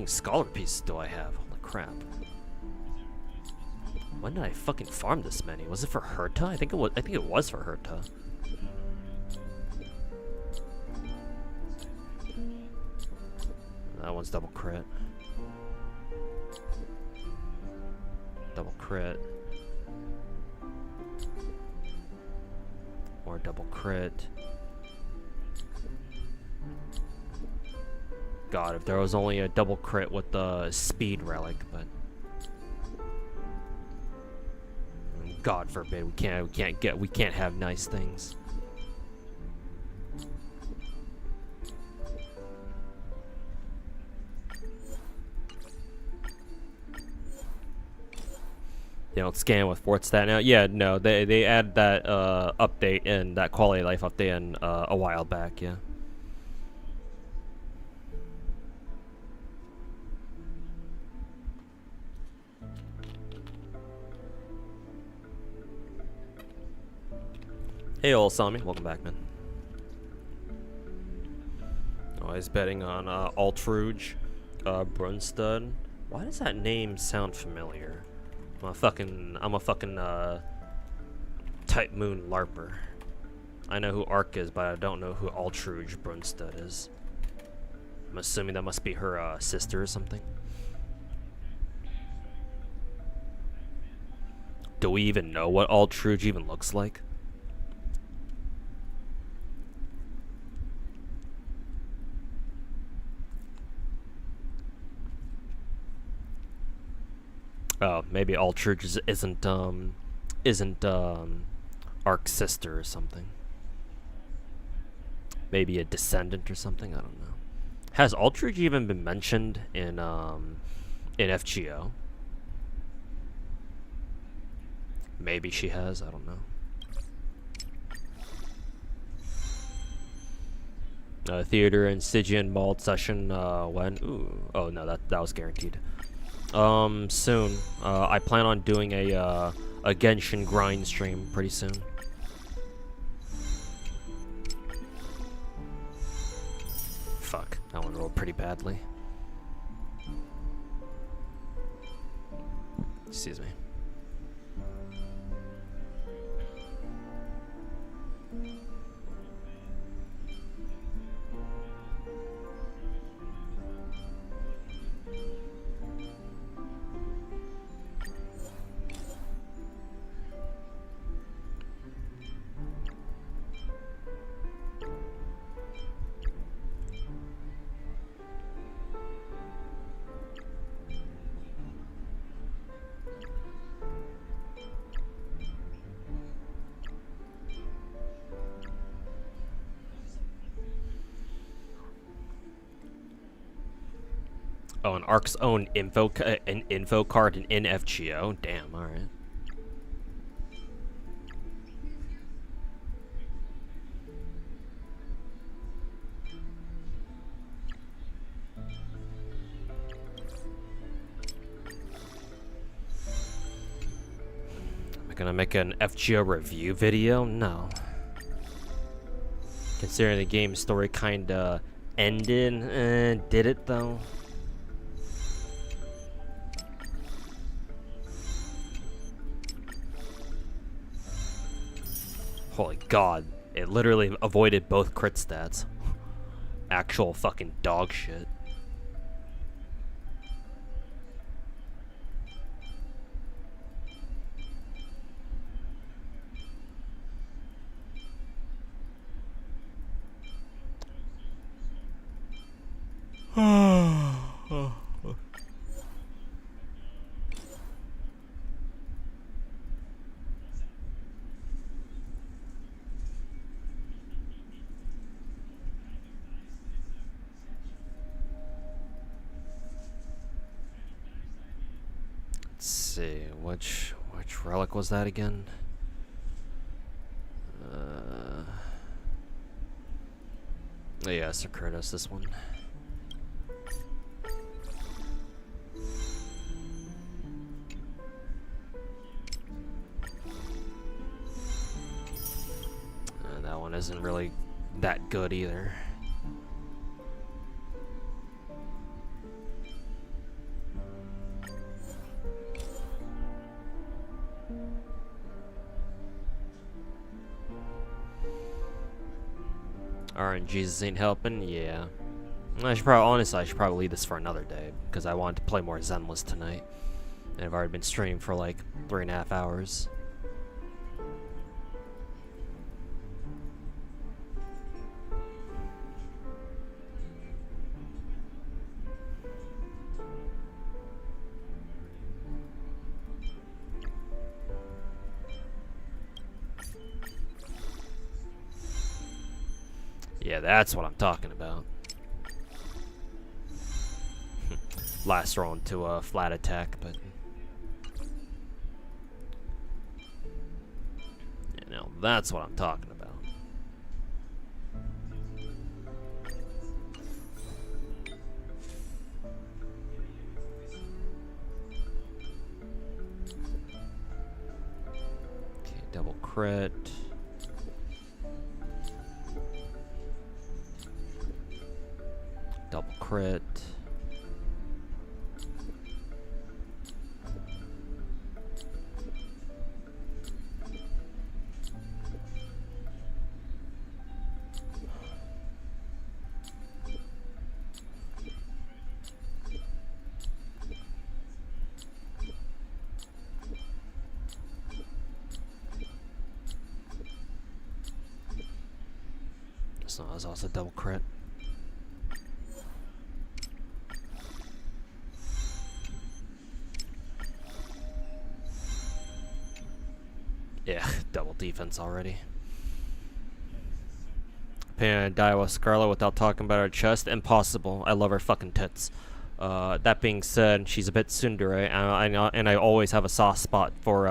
scholar pieces do I have? Holy crap. When did I fucking farm this many? Was it for Herta? I think it was for Herta. That one's double crit. Double crit. Or double crit. God, if there was only a double crit with the speed relic, but God forbid we can't have nice things. They don't scan with fort stat now. Yeah, no, they add that update and that quality of life update in a while back. Yeah. Hey, old Sami, welcome back, man. Always betting on Altruge, Brunstud. Why does that name sound familiar? I'm a fucking Type Moon LARPer. I know who Ark is, but I don't know who Altruge Brunstud is. I'm assuming that must be her sister or something. Do we even know what Altruge even looks like? Oh, maybe Altruge isn't Ark's sister or something. Maybe a descendant or something. I don't know. Has Altruge even been mentioned in FGO? Maybe she has. I don't know. Theater and Stygian Malt session when? Ooh. Oh no, that was guaranteed. Soon. I plan on doing a Genshin grind stream pretty soon. Fuck, that one rolled pretty badly. Excuse me. Oh, an Ark's own info card in FGO. Damn. All right. Am I gonna make an FGO review video? No. Considering the game's story kinda ended, did it though? Holy God, it literally avoided both crit stats. Actual fucking dog shit. Let's see, which relic was that again? Yeah, Secretus, this one. That one isn't really that good either. RNGs ain't helping, yeah. I should probably leave this for another day because I wanted to play more Zenless tonight. And I've already been streaming for like 3.5 hours. Yeah, that's what I'm talking about. Last roll into a flat attack, but you know, that's what I'm talking about. Okay, double crit. Double crit. So that was also double crit. Yeah, double defense already. Pan Daiwa Scarlet without talking about her chest, impossible. I love her fucking tits. That being said, she's a bit tsundere, and I always have a soft spot for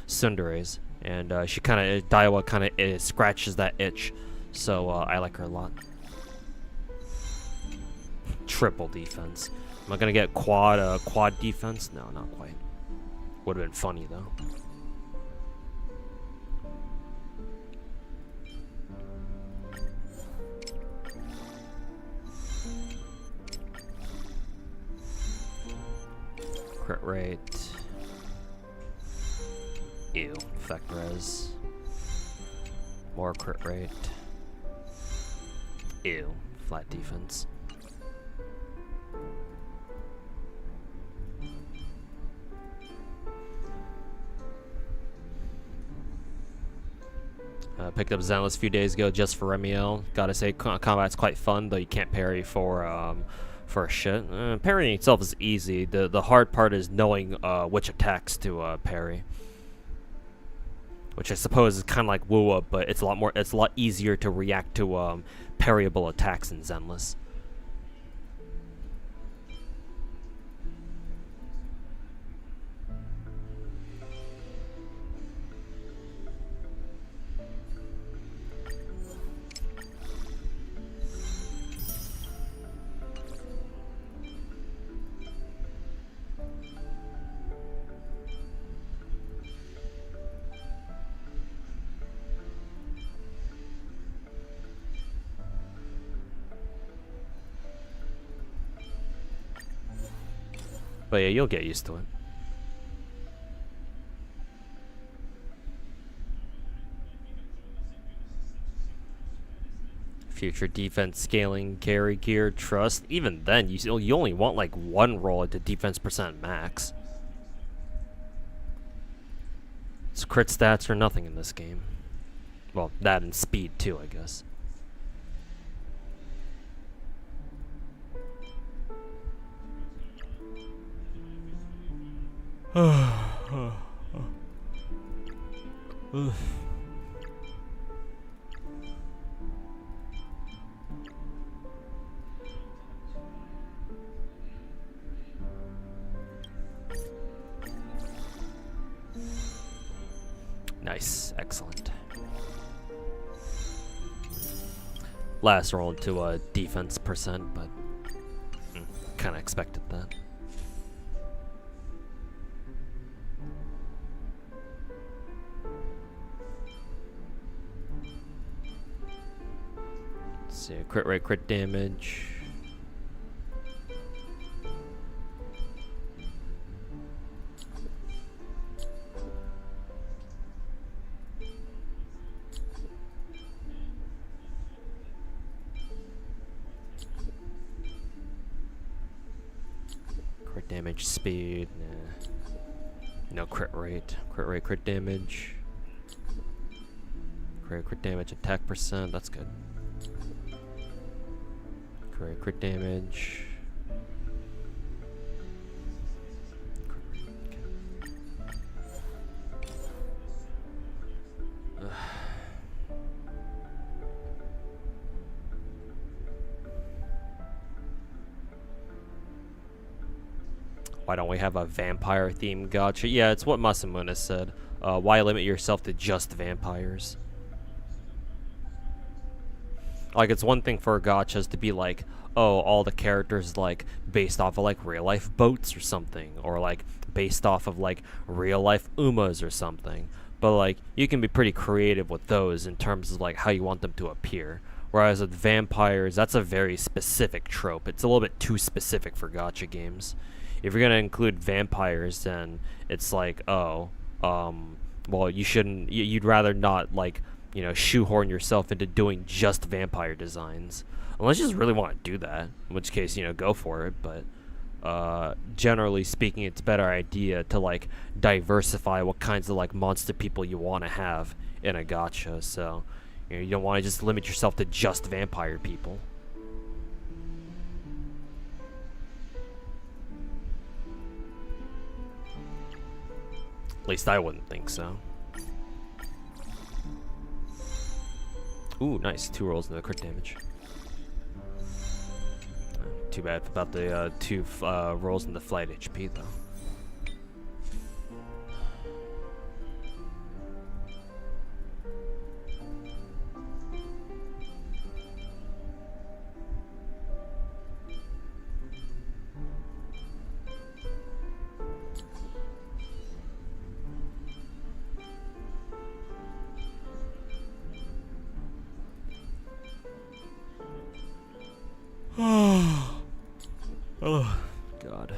tsunderes, and she kind of Daiwa kind of scratches that itch, so I like her a lot. Triple defense. Am I gonna get quad defense? No, not quite. Would have been funny though. Crit rate. Ew. Effect res. More crit rate. Ew. Flat defense. Picked up Zenless a few days ago just for Remiel. Gotta say, combat's quite fun, though you can't parry for shit. Parrying itself is easy. The hard part is knowing which attacks to parry, which I suppose is kind of like Woo-Up, but it's a lot easier to react to parryable attacks in Zenless. But yeah, you'll get used to it. Future defense scaling, carry gear, trust. Even then, you only want like one roll at the defense percent max. So crit stats are nothing in this game. Well, that and speed too, I guess. Nice, excellent. Last roll into a defense percent, but kind of expected that. Let's see, crit rate, crit damage. Crit damage, speed, nah. No crit rate. Crit damage. Crit damage, attack percent. That's good. Crit damage. Why don't we have a vampire themed gacha? Yeah, it's what Masamune said. Why limit yourself to just vampires? Like, it's one thing for gachas to be like, oh, all the characters like based off of like real life boats or something, or like based off of like real life umas or something. But like, you can be pretty creative with those in terms of like how you want them to appear. Whereas with vampires, that's a very specific trope. It's a little bit too specific for gacha games. If you're gonna include vampires, then it's like, oh, well, you shouldn't. You'd rather not like, you know, shoehorn yourself into doing just vampire designs, unless you just really want to do that. In which case, you know, go for it. But generally speaking, it's a better idea to like diversify what kinds of like monster people you want to have in a gacha. So, you know, you don't want to just limit yourself to just vampire people. At least I wouldn't think so. Ooh, nice. 2 rolls into the crit damage. Too bad about the 2 rolls in the flight HP, though. Oh, God.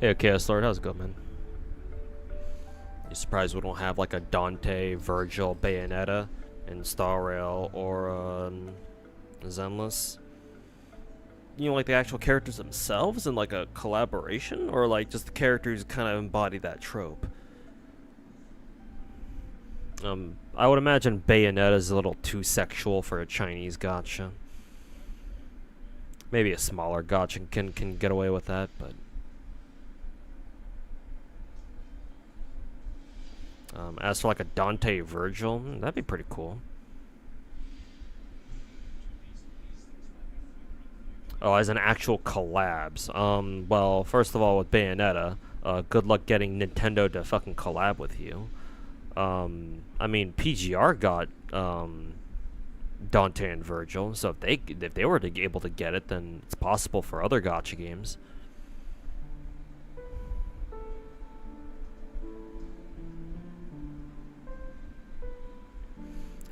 Hey, Chaos Lord, how's it going, man? You surprised we don't have like a Dante, Virgil, Bayonetta, and Star Rail, or Zenless? You know, like the actual characters themselves in like a collaboration, or like just the characters kind of embody that trope? I would imagine Bayonetta is a little too sexual for a Chinese gacha. Maybe a smaller gacha can get away with that, but as for like a Dante Virgil, that'd be pretty cool. Oh, as an actual collabs. Well, first of all, with Bayonetta, good luck getting Nintendo to fucking collab with you. I mean, PGR got Dante and Virgil, so if they were to be able to get it, then it's possible for other gacha games.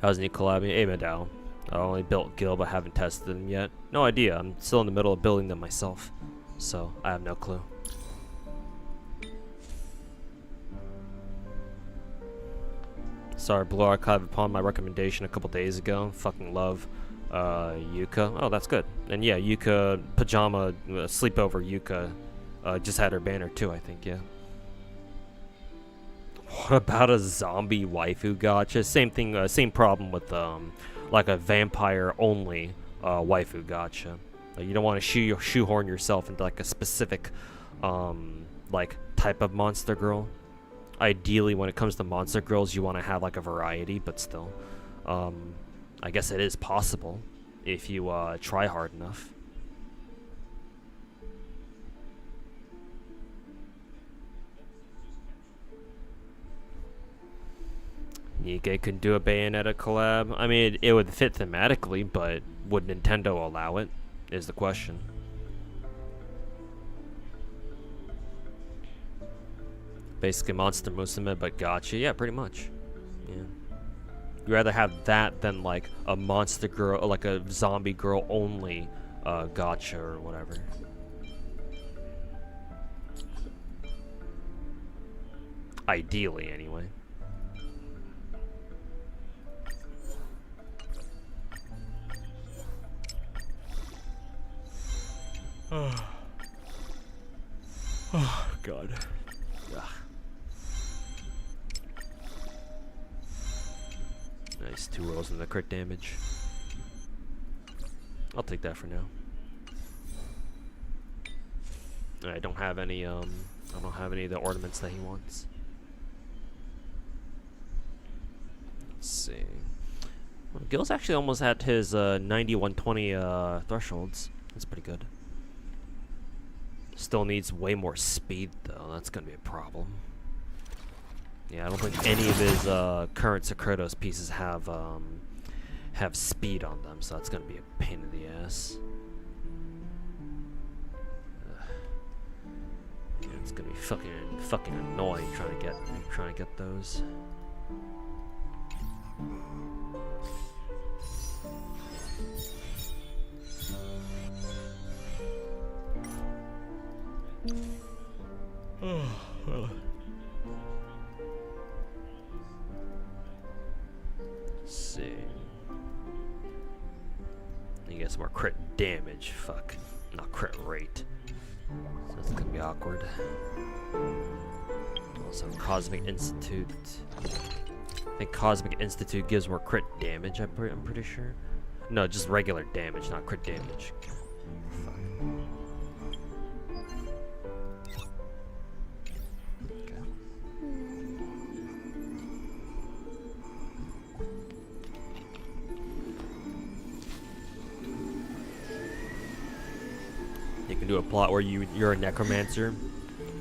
How's any collabing? Hey, Madao. I only built Gil, but haven't tested them yet. No idea. I'm still in the middle of building them myself, so I have no clue. Sorry, Blue Archive upon my recommendation a couple days ago. Fucking love Yuka. Oh, that's good. And yeah, Yuka Pajama Sleepover Yuka just had her banner too, I think, yeah. What about a zombie waifu gacha? Same thing, same problem with like a vampire only waifu gacha. You don't want to shoehorn yourself into like a specific like type of monster girl. Ideally, when it comes to monster girls, you want to have like a variety, but still, I guess it is possible if you try hard enough. Nikkei could do a Bayonetta collab. I mean, it would fit thematically, but would Nintendo allow it? Is the question. Basically Monster Musume, but gacha. Yeah, pretty much. Yeah. You'd rather have that than like a monster girl, like a zombie girl only gacha or whatever. Ideally, anyway. Oh, God. Ugh. Nice, 2 rolls in the crit damage. I'll take that for now. I don't have any of the ornaments that he wants. Let's see. Well, Gil's actually almost at his 90-120 thresholds. That's pretty good. Still needs way more speed though. That's gonna be a problem. Yeah, I don't think any of his current Secretos pieces have speed on them, so that's gonna be a pain in the ass. Yeah, it's gonna be fucking annoying trying to get those. Let's see. You get some more crit damage. Fuck. Not crit rate. So that's gonna be awkward. Also, Cosmic Institute. I think Cosmic Institute gives more crit damage, I'm pretty sure. No, just regular damage, not crit damage. Fuck. Okay. You can do a plot where you're a necromancer,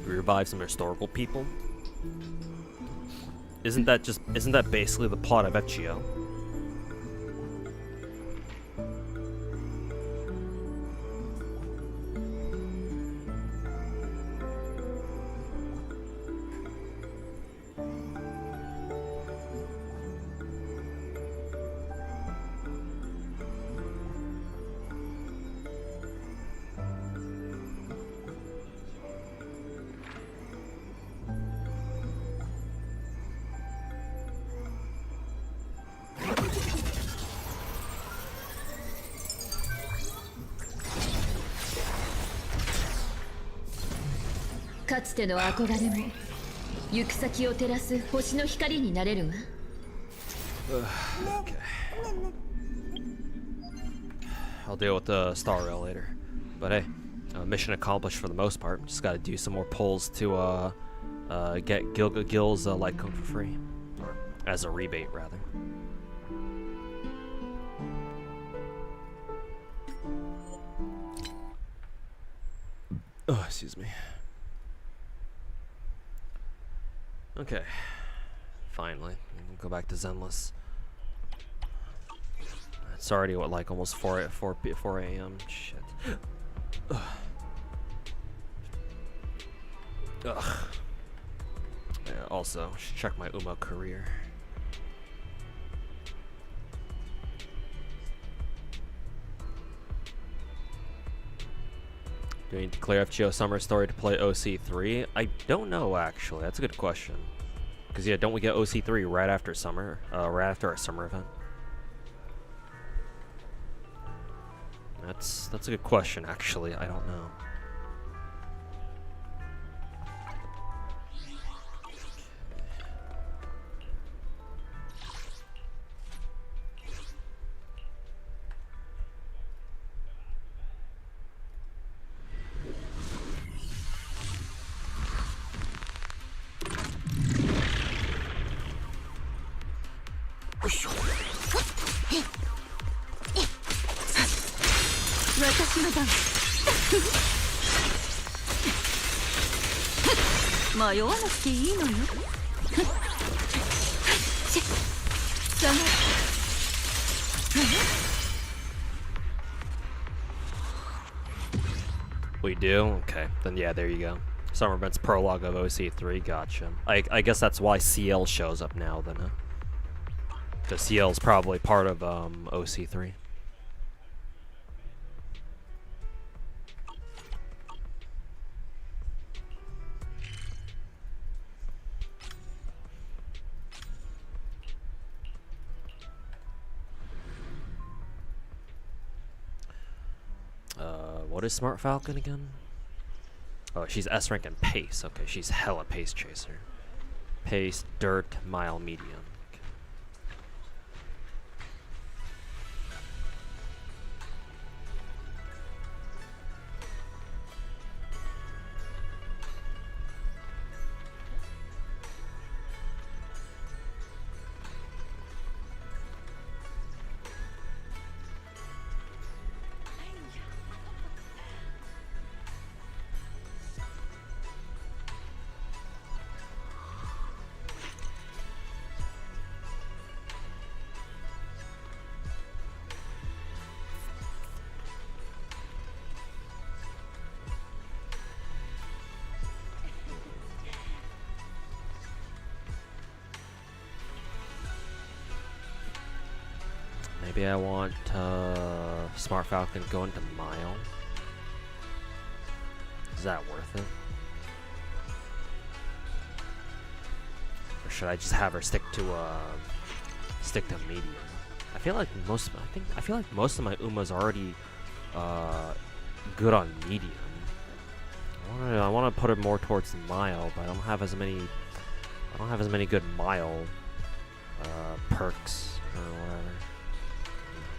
you revive some historical people. Isn't that basically the plot of FGO?かつての憧れも行く先を照らす星の光になれるわ。Okay. I'll deal with the star rail later. But hey, mission accomplished for the most part. Just gotta do some more pulls to get Gil's light cone for free. Or as a rebate, rather. Oh, excuse me. Okay, finally, we'll go back to Zenless. It's already what, like almost 4 a.m. Shit. Ugh. Ugh. Yeah, also, should check my Uma career. Do I need to clear FGO Summer Story to play OC3? I don't know, actually. That's a good question. Because, yeah, don't we get OC3 right after summer? Right after our summer event? That's a good question, actually. I don't know. We do? Okay. Then yeah, there you go. Summer events prologue of OC3. Gotcha. I guess that's why CL shows up now then, huh? Because CL is probably part of OC3. What is Smart Falcon again? Oh, she's S rank and pace. Okay, she's hella pace chaser. Pace, dirt, mile, medium. Okay. Maybe I want Smart Falcon going to Mile. Is that worth it? Or should I just have her stick to medium? I feel like most of my Uma's already good on medium. I want to put her more towards Mile, but I don't have as many good Mile perks or whatever.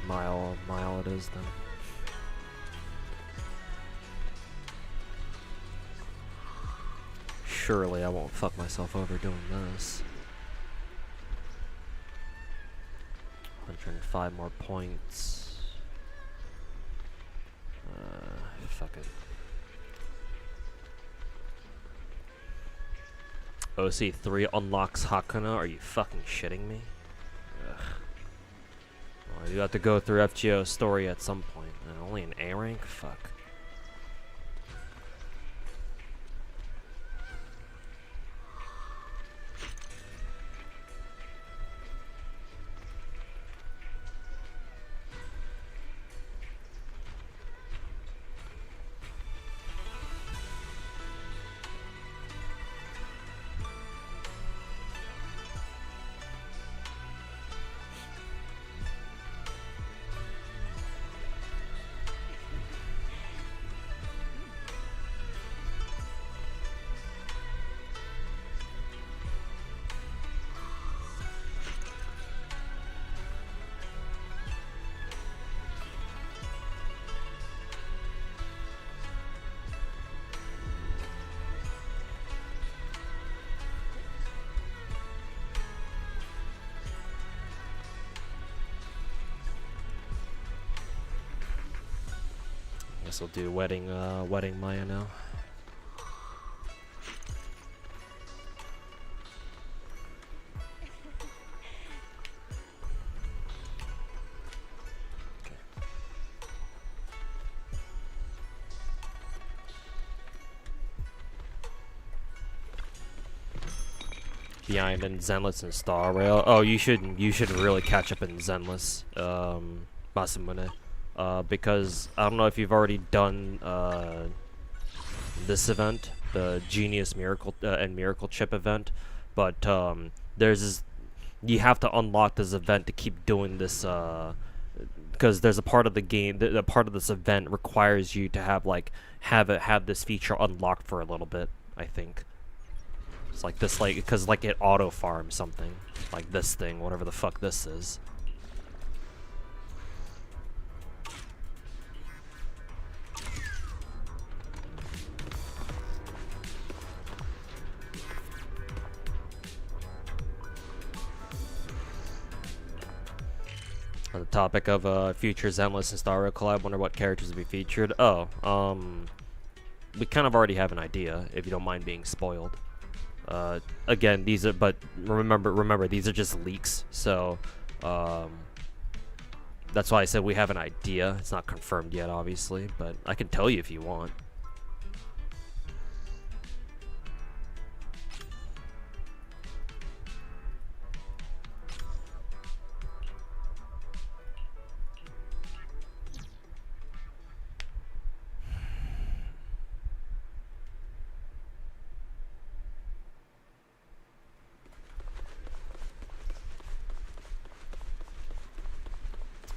Mile it is then. Surely I won't fuck myself over doing this. 105 more points. Fuck it. OC3 unlocks Hakuna? Are you fucking shitting me? Ugh. Well, you have to go through FGO's story at some point. And only an A rank? Fuck. Guess we'll do wedding Maya now. Okay. Behind in Zenless and Star Rail. Oh, you should really catch up in Zenless, Masamune. Because I don't know if you've already done this event, the Genius Miracle and Miracle Chip event, but there's this, you have to unlock this event to keep doing this, because there's a part of the game, the part of this event requires you to have this feature unlocked for a little bit. I think it's like this, because it auto farms something, like this thing, whatever the fuck this is. On the topic of future Zenless and Star Rail collab, wonder what characters will be featured. Oh, we kind of already have an idea, if you don't mind being spoiled. Again, these are, but remember, these are just leaks, so that's why I said we have an idea. It's not confirmed yet, obviously, but I can tell you if you want.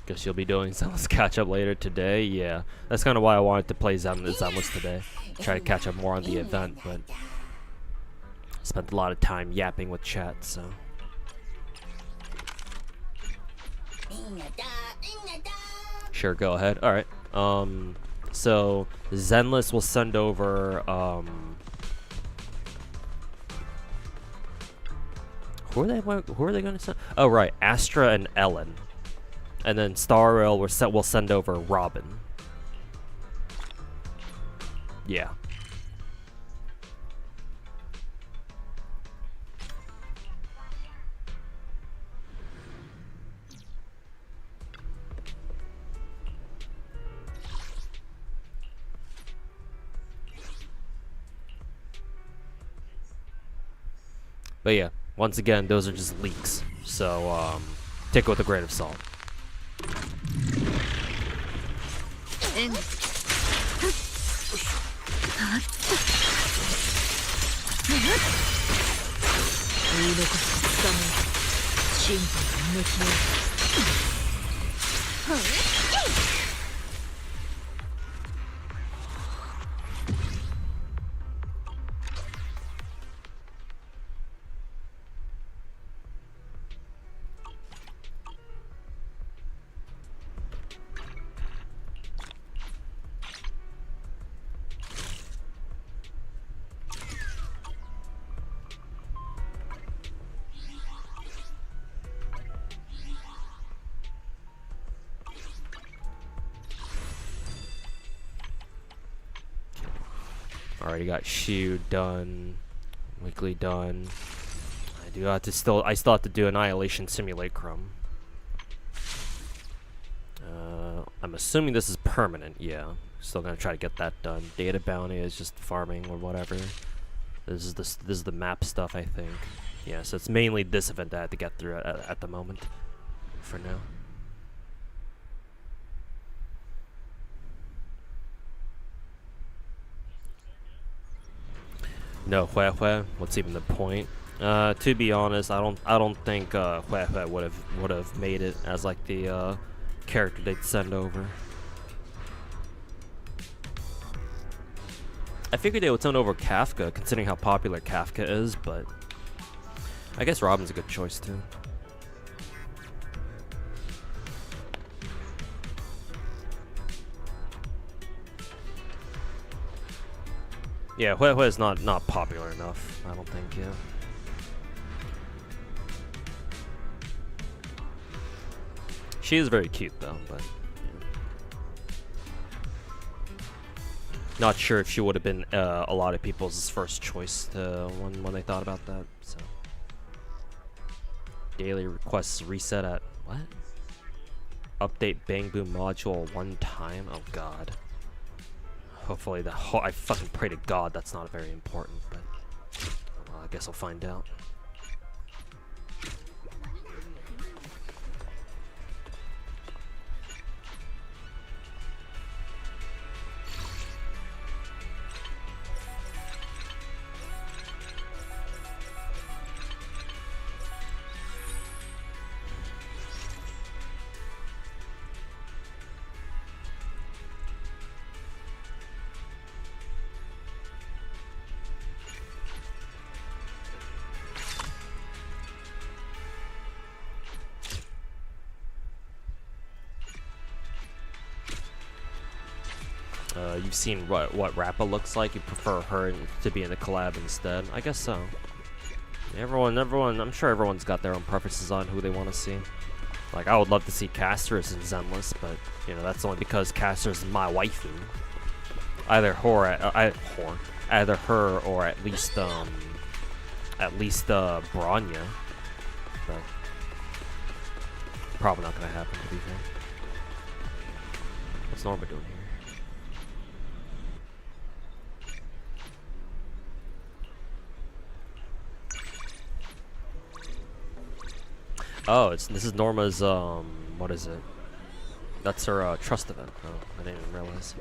Guess you'll be doing Zenless catch up later today. Yeah, that's kind of why I wanted to play Zenless today. Try to catch up more on the event, but spent a lot of time yapping with chat, so. Sure, go ahead. All right. So Zenless will send over who are they going to send? Oh right, Astra and Ellen. And then Star Rail will send over Robin. Yeah. But yeah, once again, those are just leaks. So take it with a grain of salt. Already got Shu done, weekly done. I still have to do Annihilation Simulacrum. I'm assuming this is permanent. Yeah, still gonna try to get that done. Data bounty is just farming or whatever. This is the map stuff, I think. Yeah, so it's mainly this event that I have to get through at the moment. For now. No, Hue, what's even the point? To be honest, I don't think Hue would have made it as like the character they'd send over. I figured they would send over Kafka, considering how popular Kafka is, but I guess Robin's a good choice too. Yeah, Hue is not popular enough, I don't think, yeah. She is very cute though, but yeah. Not sure if she would have been a lot of people's first choice when they thought about that, so. Daily requests reset at what? Update Bang Boom module one time? Oh god. Hopefully I fucking pray to God that's not very important, but well, I guess I'll find out. You've seen what Rappa looks like. You prefer her to be in the collab instead. I guess so. Everyone. I'm sure everyone's got their own preferences on who they want to see. Like I would love to see Caster's in Zenless, but you know that's only because Caster's my waifu. Either her or at least Bronya. But probably not gonna happen, to be fair. What's Norma doing here? Oh, this is Norma's, what is it? That's her, trust event. Oh, I didn't even realize.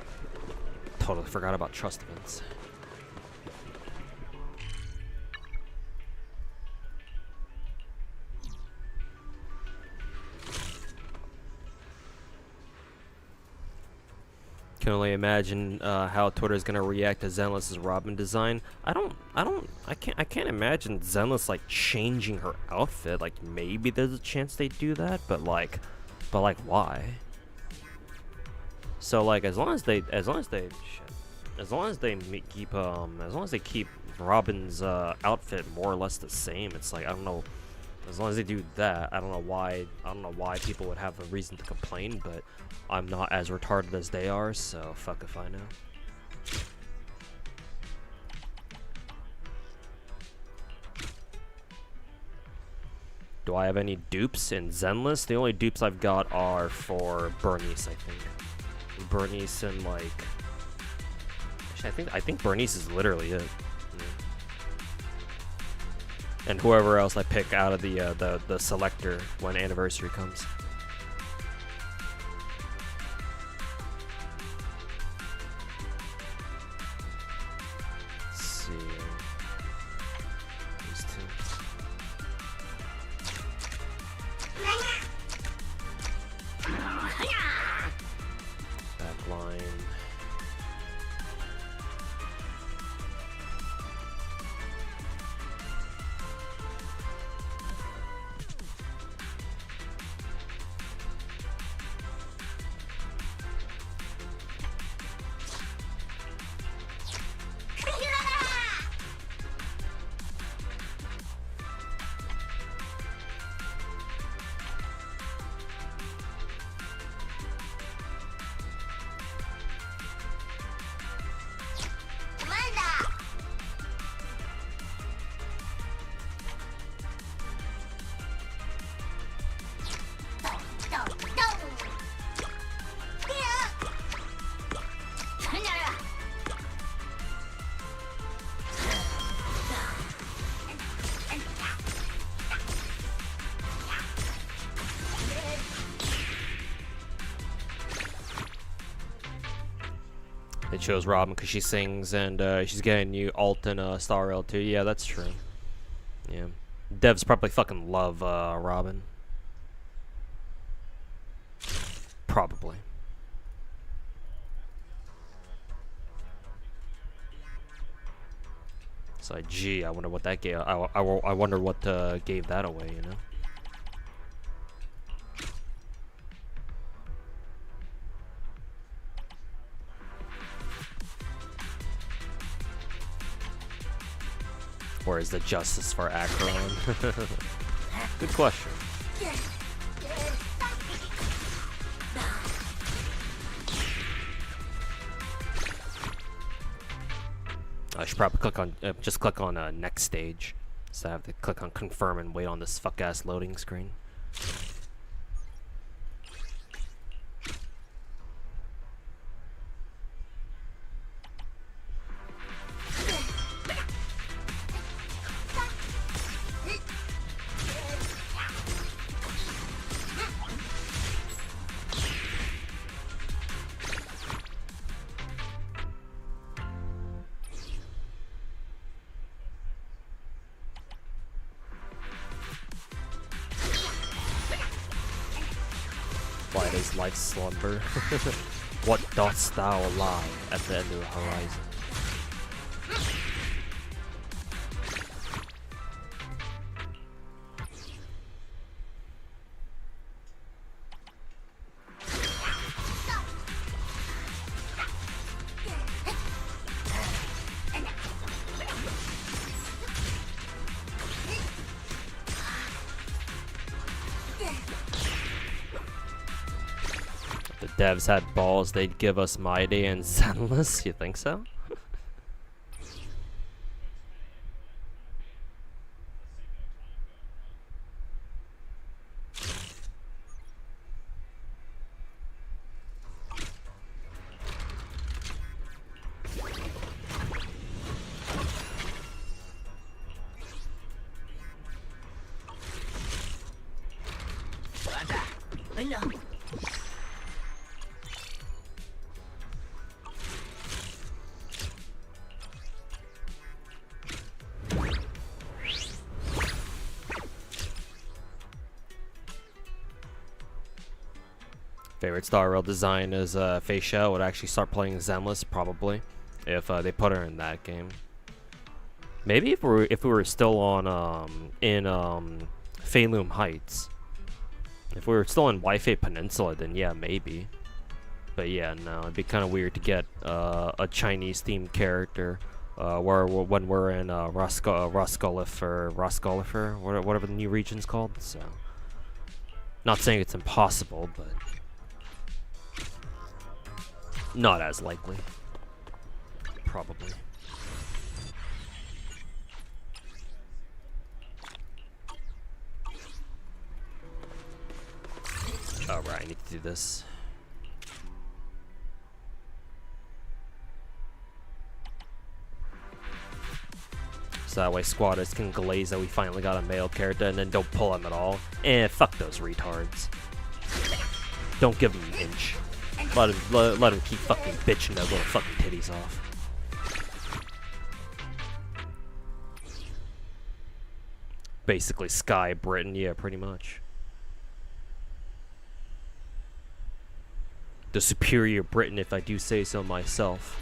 Totally forgot about trust events. Can only imagine how Twitter's gonna react to Zenless's Robin design. I can't imagine Zenless like changing her outfit. Like maybe there's a chance they do that, but why? So like as long as they keep Robin's outfit more or less the same, it's like I don't know. As long as they do that, I don't know why people would have a reason to complain, but I'm not as retarded as they are, so fuck if I know. Do I have any dupes in Zenless? The only dupes I've got are for Bernice, I think. Bernice and like actually I think Bernice is literally it. And whoever else I pick out of the selector when anniversary comes. Let's see. These two. Back line. They chose Robin because she sings and she's getting a new alt and Star Rail too. Yeah, that's true. Yeah, devs probably fucking love Robin. Probably. It's like, gee, I wonder what that gave. I wonder what gave that away, you know. Or is the justice for Akron? Good question. I should probably click on just click on next stage, so I have to click on confirm and wait on this fuck ass loading screen. Why does life slumber? What dost thou lie at the end of the horizon? Devs had balls, they'd give us My Day and Zenless. You think so? Favorite Star Rail design is Fei Xiao. Would actually start playing Zenless probably if they put her in that game. Maybe if we were still on in Feilum Heights. If we were still in Wi-Fi Peninsula, then yeah, maybe. But yeah, no, it'd be kind of weird to get a Chinese-themed character when we're in Rosgolif or Rosgolifer, whatever the new region's called. So, not saying it's impossible, but not as likely. Probably. Alright, I need to do this. So that way squatters can glaze that we finally got a male character and then don't pull him at all. Fuck those retards. Don't give him an inch. Let him keep fucking bitching their little fucking titties off. Basically Sky Britain, yeah, pretty much. The superior Britain, if I do say so myself.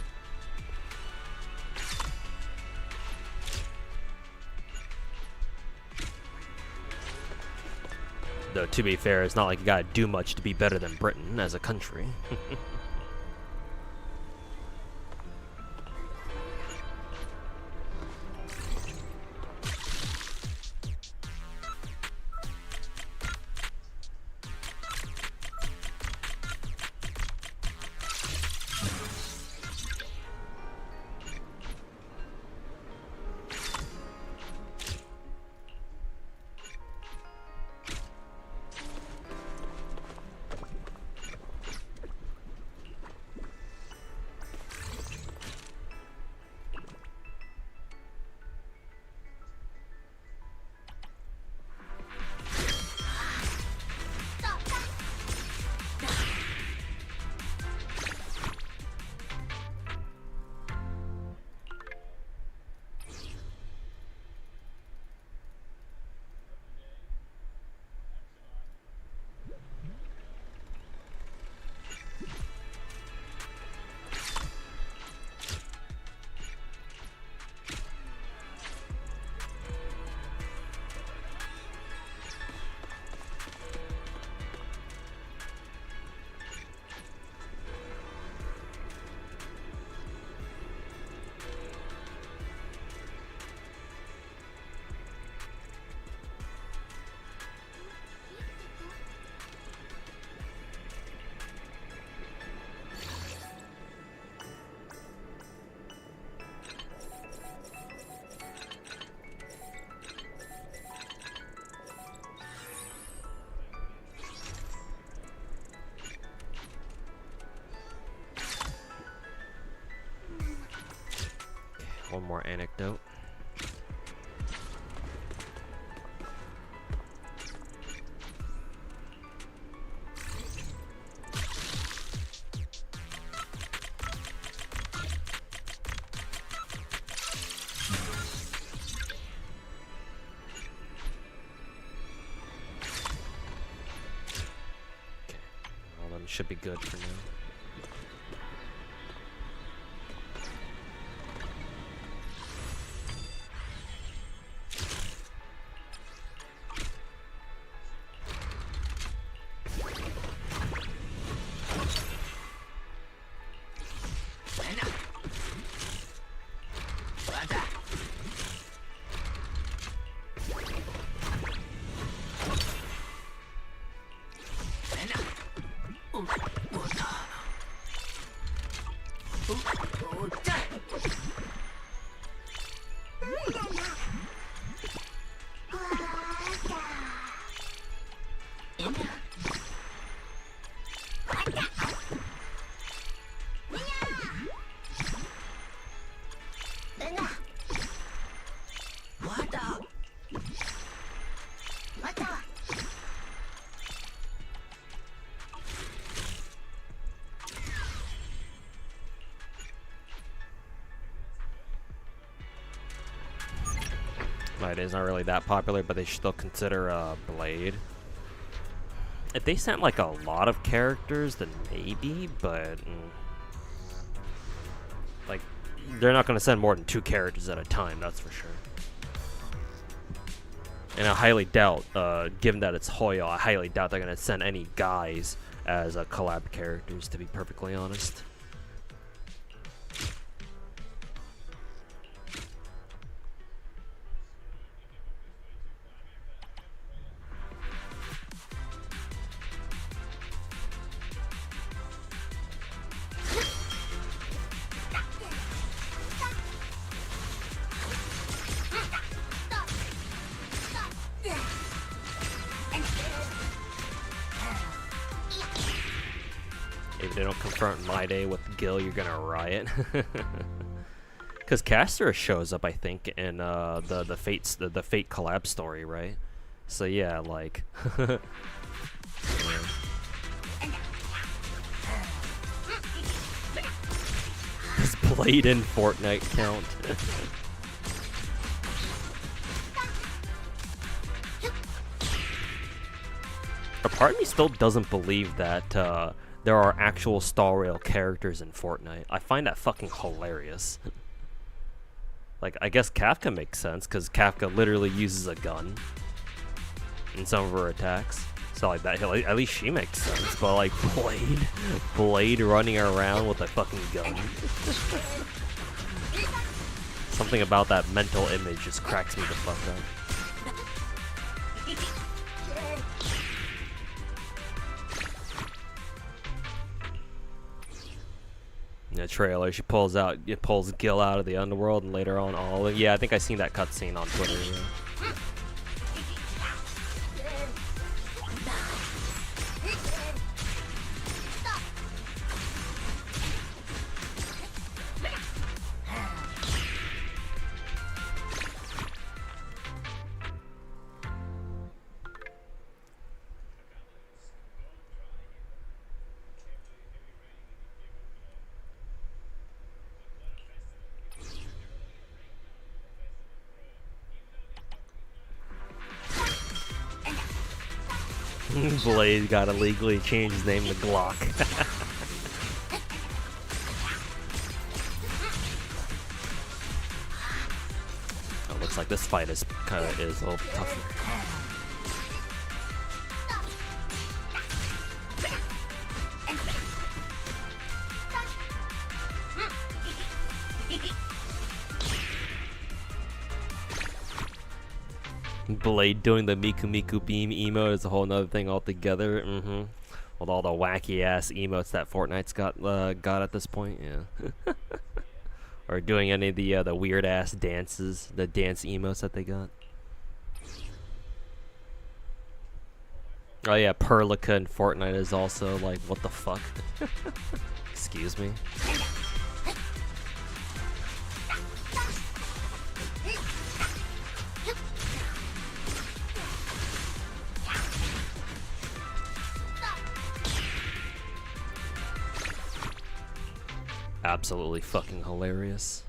Though, to be fair, it's not like you gotta do much to be better than Britain as a country. One more anecdote. All of them should be good for now. It is not really that popular, but they should still consider Blade. If they sent like a lot of characters, then maybe, but like they're not gonna send more than 2 characters at a time, that's for sure. And I highly doubt, given that it's Hoyo, I highly doubt they're gonna send any guys as collab characters, to be perfectly honest. If they don't confront My Day with Gil, you're gonna riot. Because Caster shows up, I think, in the Fate collab story, right? So yeah, like. Yeah. Does Blade in Fortnite count? A part of me still doesn't believe that there are actual Star Rail characters in Fortnite. I find that fucking hilarious. Like, I guess Kafka makes sense, because Kafka literally uses a gun in some of her attacks. So like that, at least she makes sense. But like Blade running around with a fucking gun. Something about that mental image just cracks me the fuck up. In the trailer, she pulls Gil out of the underworld, and later on, yeah, I think I seen that cutscene on Twitter. Yeah. Blade gotta legally change his name to Glock. Oh, looks like this fight is a little tougher. Blade doing the Miku Miku beam emote is a whole nother thing altogether. With all the wacky ass emotes that Fortnite's got at this point, yeah. Or doing any of the weird ass dances, the dance emotes that they got. Oh yeah, Perlica in Fortnite is also like, what the fuck? Excuse me. Absolutely fucking hilarious.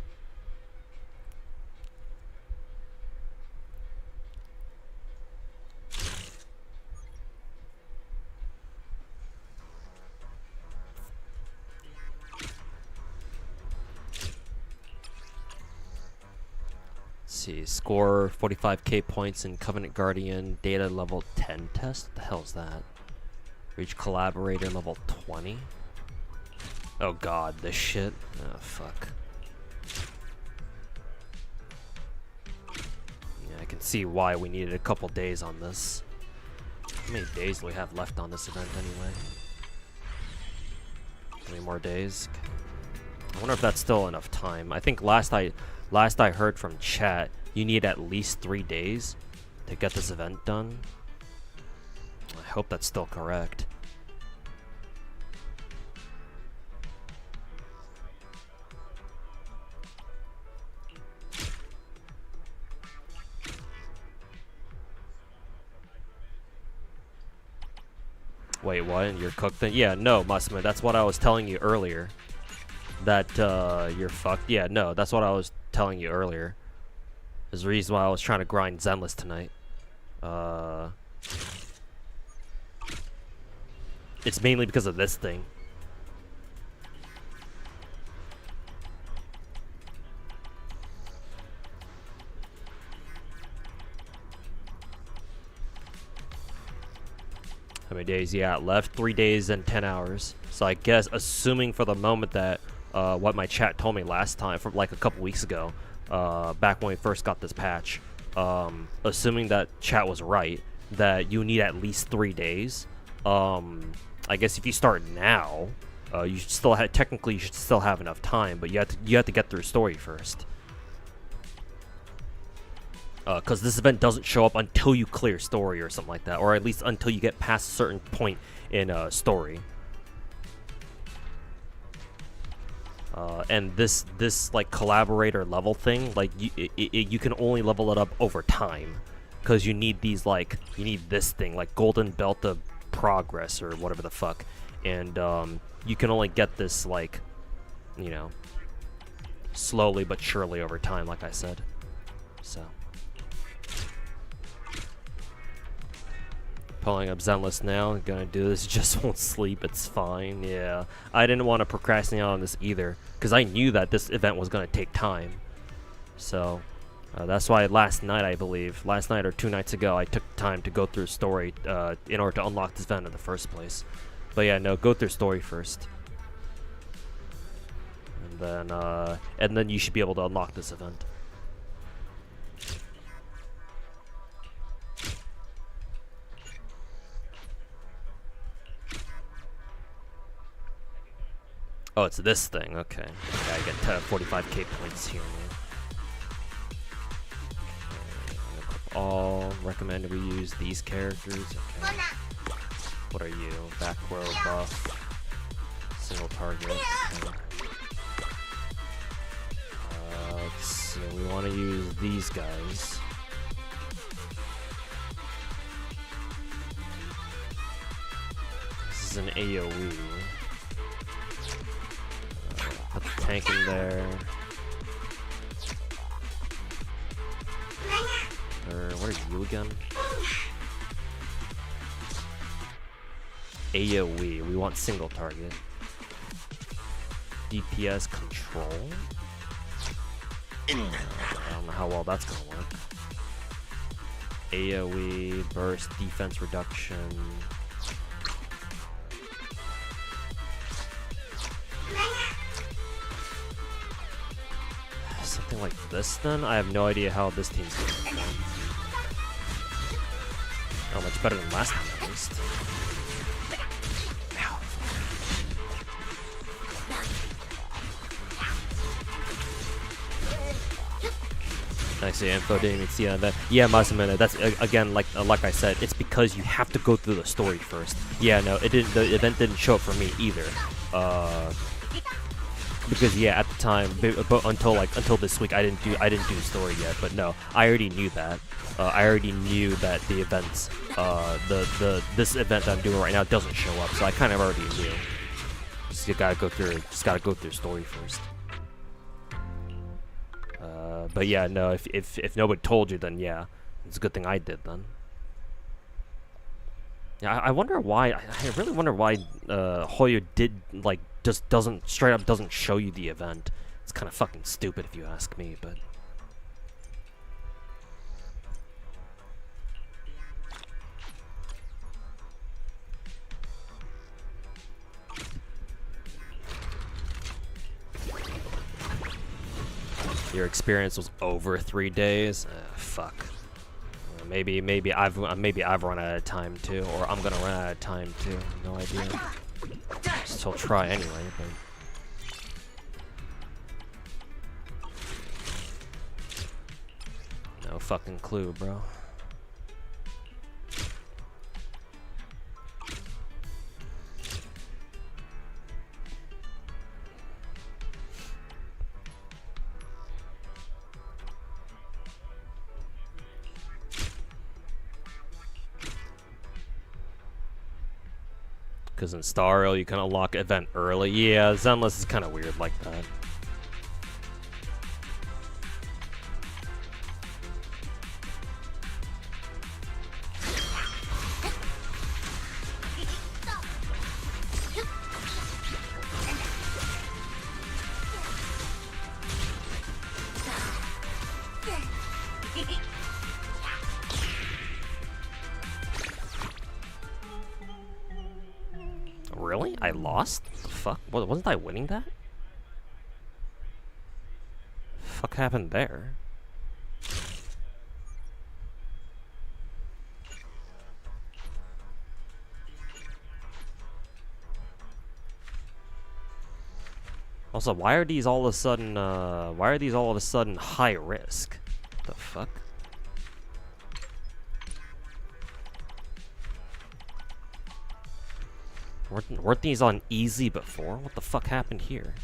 Let's see, score 45k points in Covenant Guardian data level 10 test. What the hell is that? Reach collaborator level 20. Oh god, this shit. Oh fuck. Yeah, I can see why we needed a couple days on this. How many days do we have left on this event anyway? How many more days? I wonder if that's still enough time. I think last I heard from chat, you need at least 3 days to get this event done. I hope that's still correct. Wait, what? You're cooked then? Yeah, no, Musman, that's what I was telling you earlier. That, you're fucked. Yeah, no, that's what I was telling you earlier. There's the reason why I was trying to grind Zenless tonight. It's mainly because of this thing. How many days? Yeah, left 3 days and 10 hours. So I guess, assuming for the moment that what my chat told me last time, from like a couple weeks ago, back when we first got this patch, assuming that chat was right, that you need at least 3 days. I guess if you start now, you should still have, technically you should still have enough time, but you have to get through story first. Because this event doesn't show up until you clear story or something like that, or at least until you get past a certain point in story. And this like collaborator level thing, like you can only level it up over time, because you need these you need this thing like golden belt of progress or whatever the fuck, and you can only get this you know, slowly but surely over time, like I said. So. Pulling up Zenless now, gonna do this, just won't sleep, it's fine, yeah. I didn't want to procrastinate on this either, because I knew that this event was gonna take time. So, that's why last night, I believe, last night or 2 nights ago, I took time to go through story in order to unlock this event in the first place. But yeah, no, go through story first. And then you should be able to unlock this event. Oh, it's this thing. Okay. I get 45k points here, man. Okay. All recommended we use these characters. Okay. What are you? Back row buff. Single target. Okay. Let's see. We want to use these guys. This is an AoE. Put the tank in there. What are you again? AoE. We want single target. DPS control. I don't know how well that's gonna work. AoE, burst, defense reduction. Something like this then? I have no idea how this team's gonna perform. Not much better than last time at least. Ow. Nice info, didn't even see that. Yeah, Masamune, that's again like I said, it's because you have to go through the story first. Yeah, no, it didn't. The event didn't show up for me either. Because yeah, at the time, but until this week, I didn't do the story yet. But no, I already knew that. I already knew that the events, this event that I'm doing right now doesn't show up. So I kind of already knew. Just gotta go through story first. But yeah, no, if nobody told you, then yeah, it's a good thing I did then. Yeah, I wonder why. I really wonder why Hoyo did just straight up doesn't show you the event. It's kind of fucking stupid if you ask me, but. Your experience was over 3 days? Fuck. Maybe I've run out of time too, or I'm gonna run out of time too. No idea. Still try anyway, but no fucking clue, bro. Because in Star Rail you can unlock event early. Yeah, Zenless is kind of weird like that. I lost? The fuck? Wasn't I winning that? Fuck happened there? Also, why are these all of a sudden, high risk? The fuck? Weren't these on easy before? What the fuck happened here?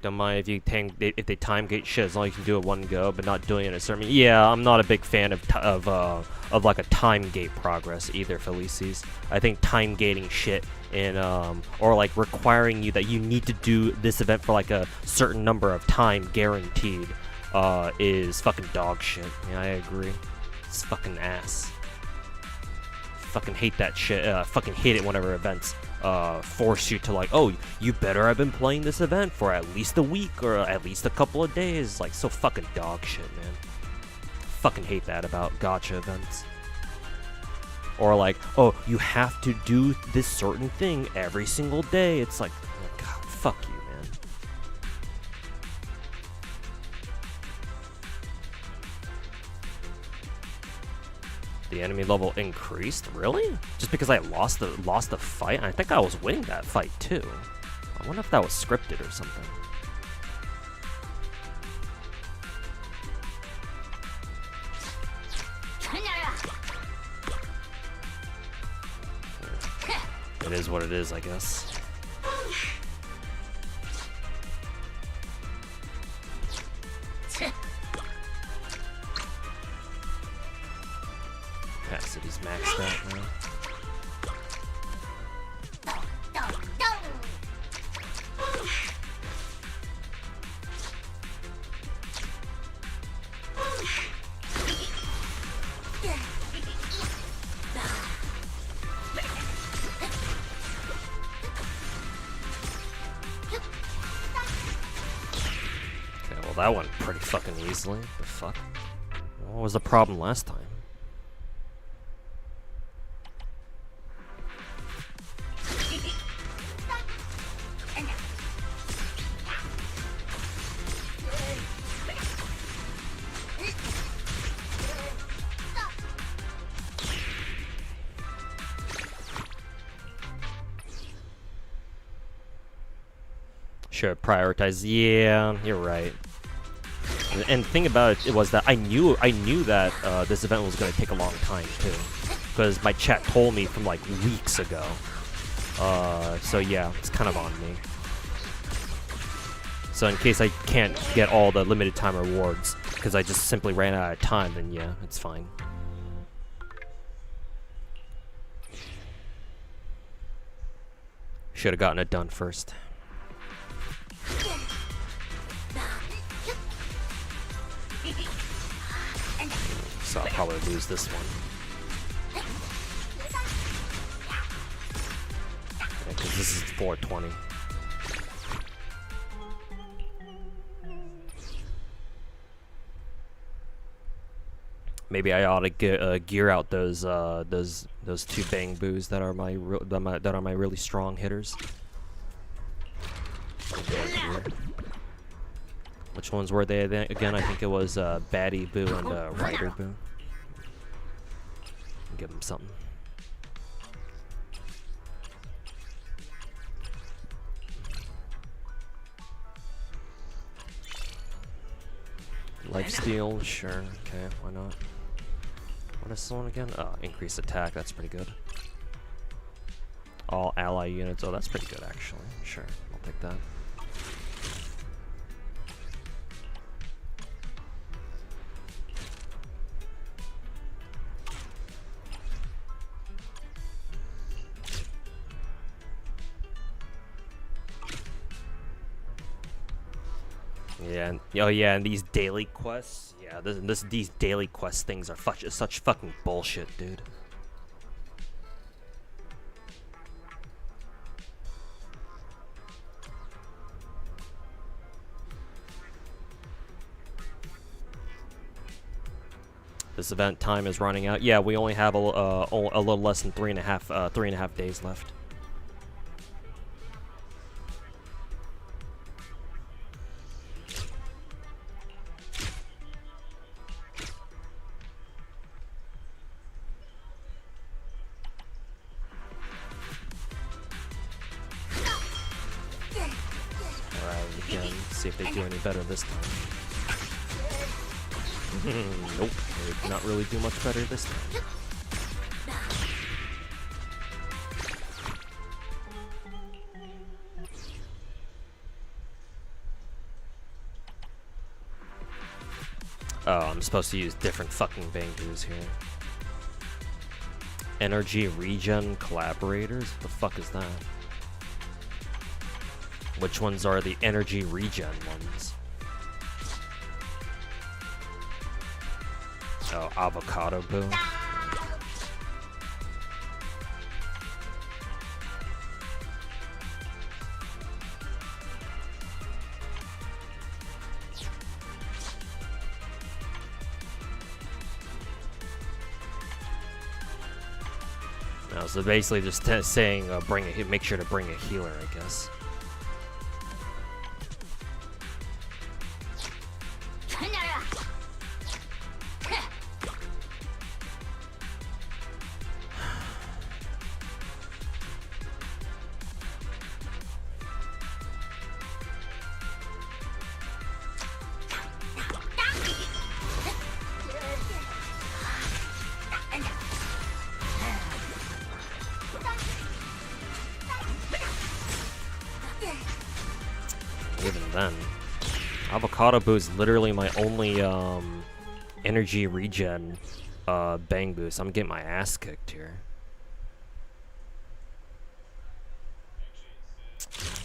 Don't mind if they time gate shit as long as you can do it one go, but not doing it a certain. Yeah, I'm not a big fan of like a time gate progress either, Felices. I think time gating shit and or like requiring you that you need to do this event for like a certain number of time guaranteed is fucking dog shit. Yeah, I agree. It's fucking ass. Fucking hate that shit. Fucking hate it whenever events force you to like, oh, you better have been playing this event for at least a week or at least a couple of days. Like, so fucking dog shit, man. Fucking hate that about gacha events. Or like, oh, you have to do this certain thing every single day. It's like, oh god, fuck you, man. The enemy level increased? Really? Just because I lost the fight? I think I was winning that fight too. I wonder if that was scripted or something. It is what it is, I guess. Capacity's maxed out now. Okay, well that went pretty fucking easily. The fuck? What was the problem last time? Should prioritize. Yeah, you're right. And the thing about it was that I knew that this event was gonna take a long time too, because my chat told me from like weeks ago. So yeah, it's kind of on me. So in case I can't get all the limited time rewards because I just simply ran out of time, then yeah, it's fine. Should have gotten it done first. So I'll probably lose this one. Because this is 420. Maybe I ought to gear out those two bang boos that are my really strong hitters. Which ones were they again? I think it was Baddie Boo and Rider Boo. Give them something. Lifesteal, sure. Okay, why not? What is this one again? Oh, increased attack. That's pretty good. All ally units. Oh, that's pretty good actually. Sure, I'll take that. Yeah, and, oh yeah, and these daily quests, yeah, these daily quest things are such fucking bullshit, dude. This event time is running out. Yeah, we only have a little less than 3.5 days left. Alright, again, see if they do any better this time. Nope, they did not really do much better this time. Oh, I'm supposed to use different fucking bangus here. Energy regen collaborators? What the fuck is that? Which ones are the energy regen ones? Oh, avocado boo. No, so basically just saying make sure to bring a healer, I guess. Even then, avocado boo is literally my only energy regen bang boost. I'm getting my ass kicked here.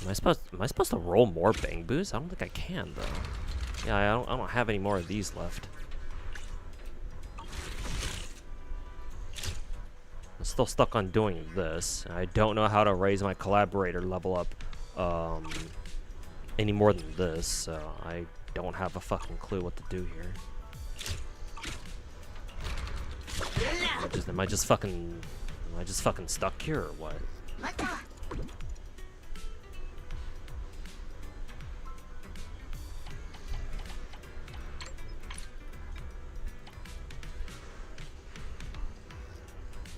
Am I supposed to roll more bang boosts? I don't think I can though. Yeah, I don't have any more of these left. I'm still stuck on doing this. I don't know how to raise my collaborator level up any more than this, so I don't have a fucking clue what to do here. Am I just fucking stuck here or what?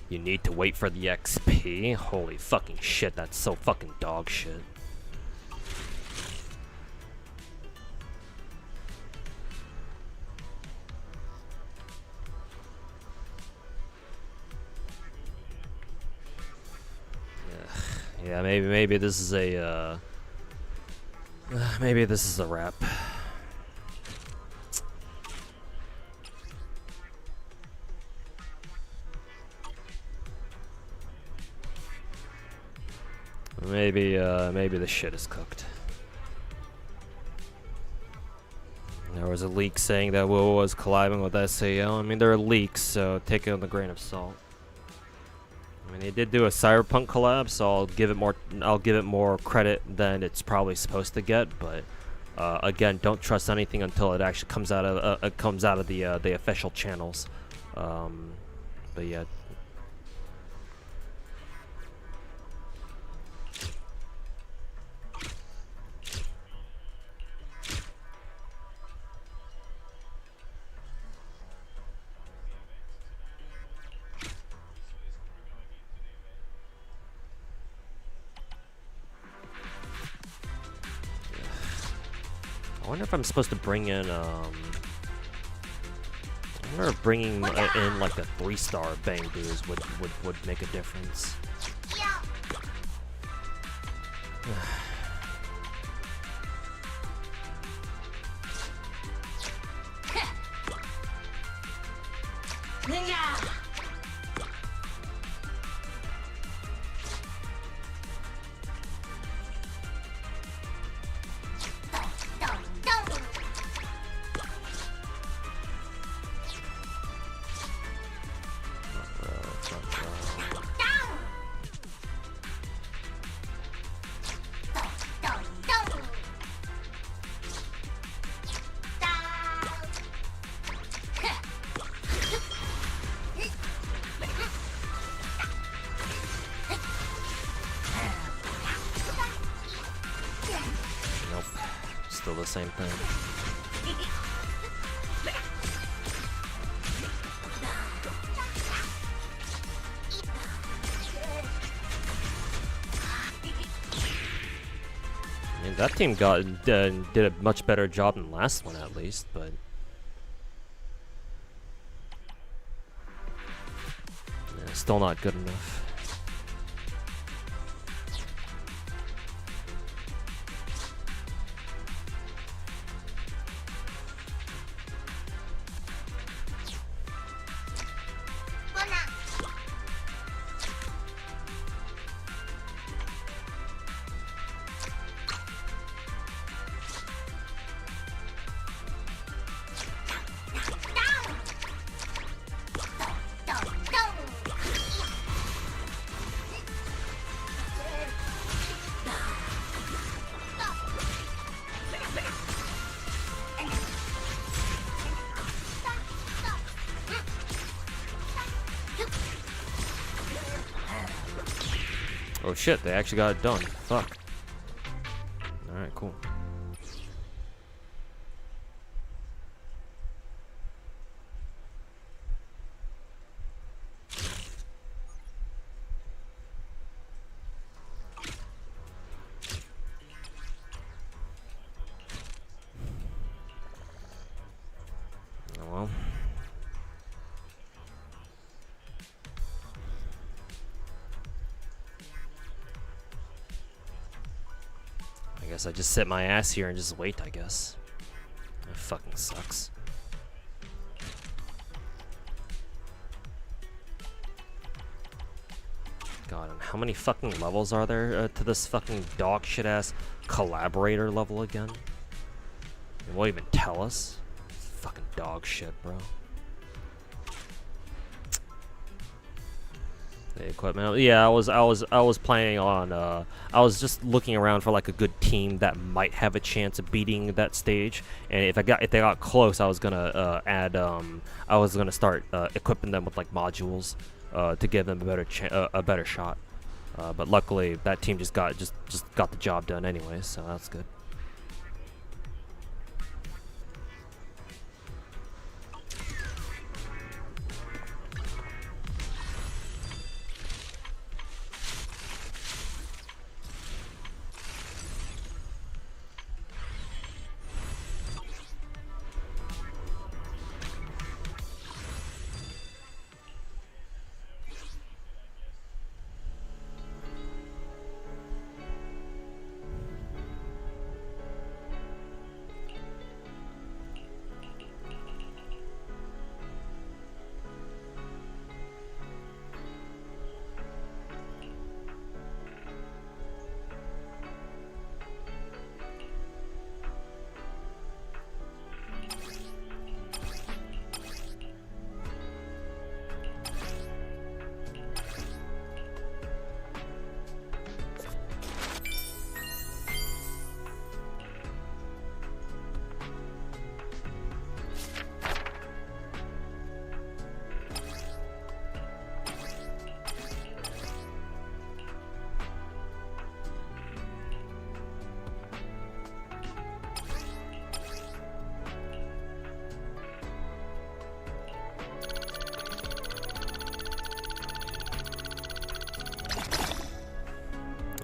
You need to wait for the XP? Holy fucking shit, that's so fucking dog shit. Yeah, maybe this is a maybe this is a wrap. Maybe the shit is cooked. There was a leak saying that WoW was collabing with SAO. I mean, there are leaks, so take it with a grain of salt. I mean, they did do a Cyberpunk collab, so I'll give it more credit than it's probably supposed to get. But again, don't trust anything until it actually comes out of the official channels. But yeah. I wonder if I'm supposed to bring in, I wonder if bringing in like a 3-star bang boost would make a difference. still the same thing. I mean, that team did a much better job than last one, at least, but yeah, still not good enough. Oh shit, they actually got it done. Fuck. Alright, cool. Oh well. I guess I just sit my ass here and just wait, I guess. That fucking sucks. God, and how many fucking levels are there to this fucking dog shit ass collaborator level again? It won't even tell us. Fucking dog shit, bro. The equipment. Yeah, I was planning on I was just looking around for like a good team that might have a chance of beating that stage, and if they got close, I was gonna start equipping them with like modules to give them a better shot. But luckily that team just got the job done anyway, so that's good.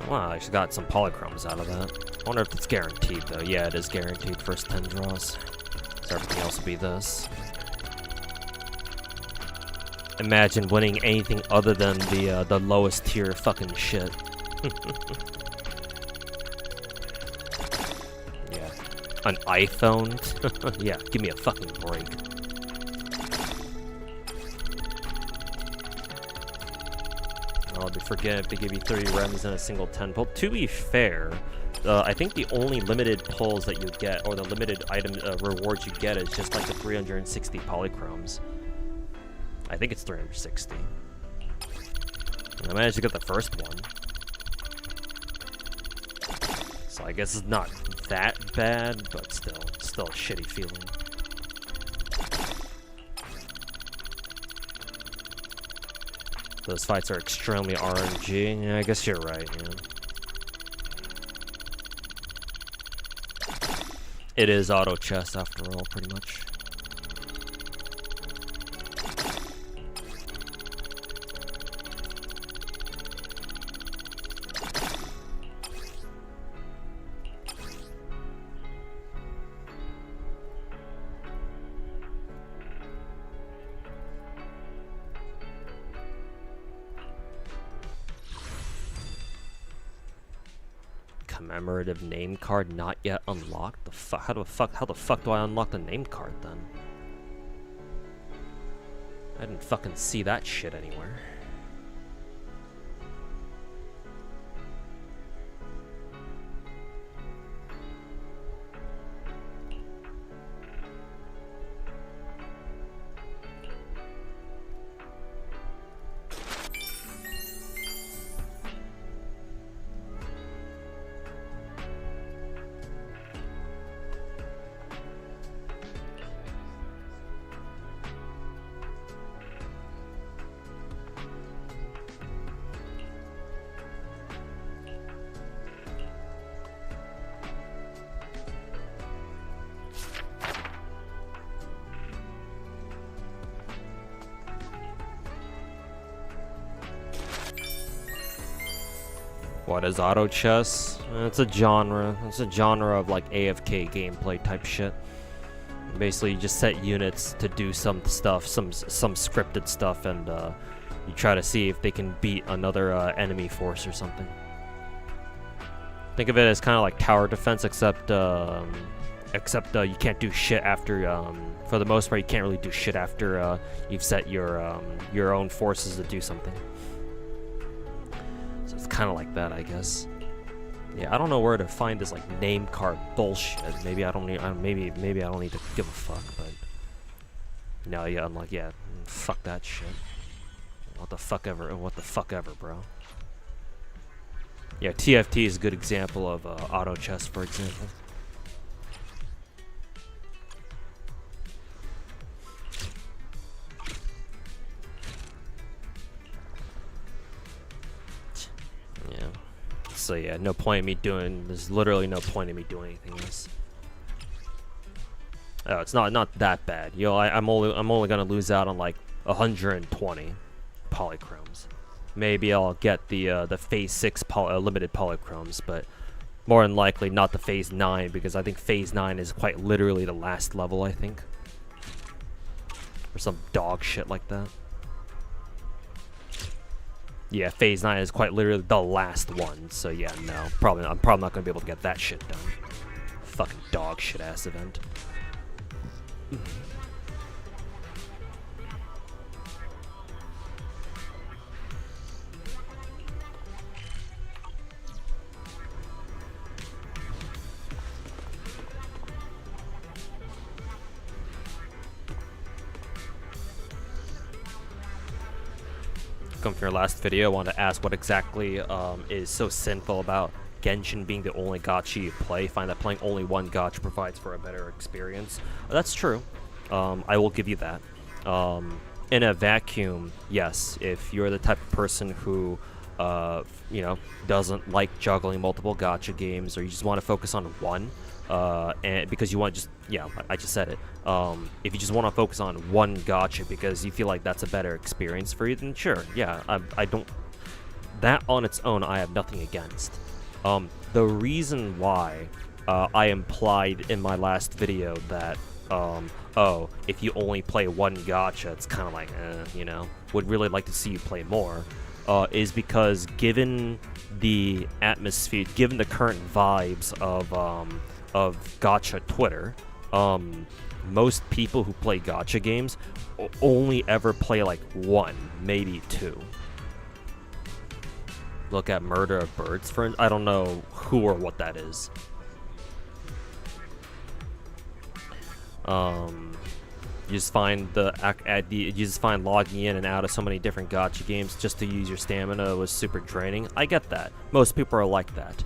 Wow, I actually got some polychromes out of that. I wonder if it's guaranteed, though. Yeah, it is guaranteed first 10 draws. So everything else will be this. Imagine winning anything other than the lowest tier fucking shit. Yeah. An iPhone? Yeah, give me a fucking break. I'll be forgetting if they give you 30 rems and a single 10 pull. To be fair, I think the only limited pulls that you get, or the limited item rewards you get, is just like the 360 polychromes. I think it's 360. And I managed to get the first one. So I guess it's not that bad, but still a shitty feeling. Those fights are extremely RNG. Yeah, I guess you're right, yeah. It is auto chess after all, pretty much. Commemorative name card not yet unlocked. The fuck? How the fuck do I unlock the name card then? I didn't fucking see that shit anywhere. What is auto chess? It's a genre. It's a genre of like AFK gameplay type shit. Basically, you just set units to do some stuff, some scripted stuff, and you try to see if they can beat another enemy force or something. Think of it as kind of like tower defense, except you can't do shit after. For the most part, you can't really do shit after you've set your own forces to do something. So it's kind of like that, I guess. Yeah, I don't know where to find this like name card bullshit. Maybe I don't need. Maybe I don't need to give a fuck. But no, yeah, I'm like, yeah, fuck that shit. What the fuck ever? What the fuck ever, bro. Yeah, TFT is a good example of auto chess, for example. Yeah. So yeah, no point in me doing. There's literally no point in me doing anything else. Oh, it's not that bad. You know, I'm only gonna lose out on like 120 polychromes. Maybe I'll get the phase 6 limited polychromes, but more than likely not the phase 9, because I think phase 9 is quite literally the last level, I think, or some dog shit like that. Yeah, phase 9 is quite literally the last one, so yeah, no, I'm probably not gonna be able to get that shit done. Fucking dog shit ass event. Come from your last video, I want to ask what exactly is so sinful about Genshin being the only gacha you play. Find that playing only one gacha provides for a better experience. That's true. I will give you that. In a vacuum, yes. If you're the type of person who, you know, doesn't like juggling multiple gacha games, or you just want to focus on one, and because you want to just, yeah, I just said it. If you just want to focus on one gacha because you feel like that's a better experience for you, then sure, yeah, I don't. That on its own, I have nothing against. The reason why I implied in my last video that, oh, if you only play one gacha, it's kind of like, you know, would really like to see you play more, is because given the atmosphere, given the current vibes of gacha Twitter, most people who play gacha games only ever play like one, maybe two. Look at Murder of Birds, for I don't know who or what that is. You just find you just find logging in and out of so many different gacha games just to use your stamina was super draining. I get that. Most people are like that.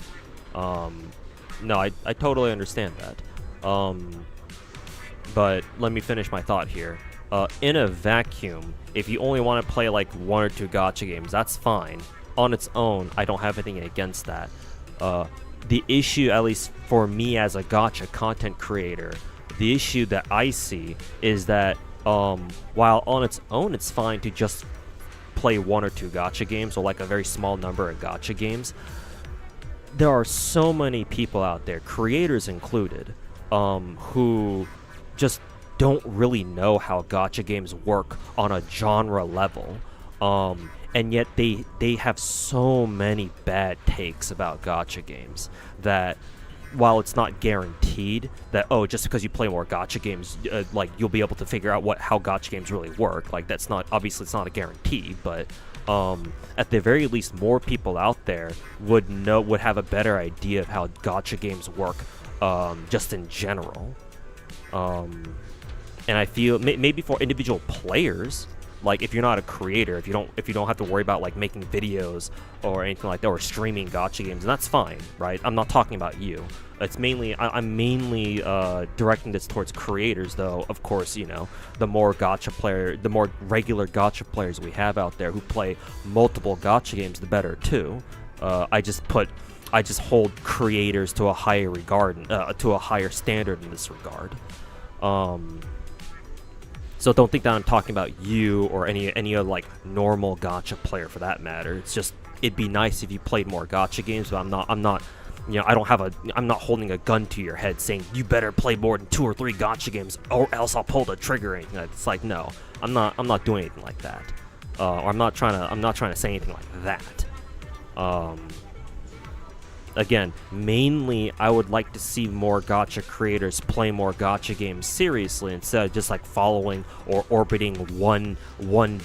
No, I totally understand that. But let me finish my thought here. In a vacuum, if you only want to play like one or two gacha games, that's fine. On its own, I don't have anything against that. the issue, at least for me as a gacha content creator, the issue that I see is that while on its own it's fine to just play 1 or 2 gacha games, or like a very small number of gacha games, there are so many people out there, creators included, who just don't really know how gacha games work on a genre level, and yet they have so many bad takes about gacha games that while it's not guaranteed that, oh, just because you play more gacha games, like you'll be able to figure out how gacha games really work, like that's not, obviously it's not a guarantee, but at the very least more people out there would have a better idea of how gacha games work, just in general. And I feel maybe for individual players, like if you're not a creator, if you don't have to worry about like making videos or anything like that, or streaming gacha games, and that's fine, right? I'm not talking about you. It's mainly I'm mainly directing this towards creators, though. Of course, you know, the more regular gacha players we have out there who play multiple gacha games, the better too. I just hold creators to a higher regard, to a higher standard in this regard. So don't think that I'm talking about you or any other like normal gacha player for that matter. It's just, it'd be nice if you played more gacha games, but I'm not, you know, I'm not holding a gun to your head saying you better play more than 2 or 3 gacha games or else I'll pull the trigger. And it's like, no, I'm not doing anything like that. Or I'm not trying to say anything like that. Again, mainly I would like to see more gacha creators play more gacha games seriously instead of just like following or orbiting one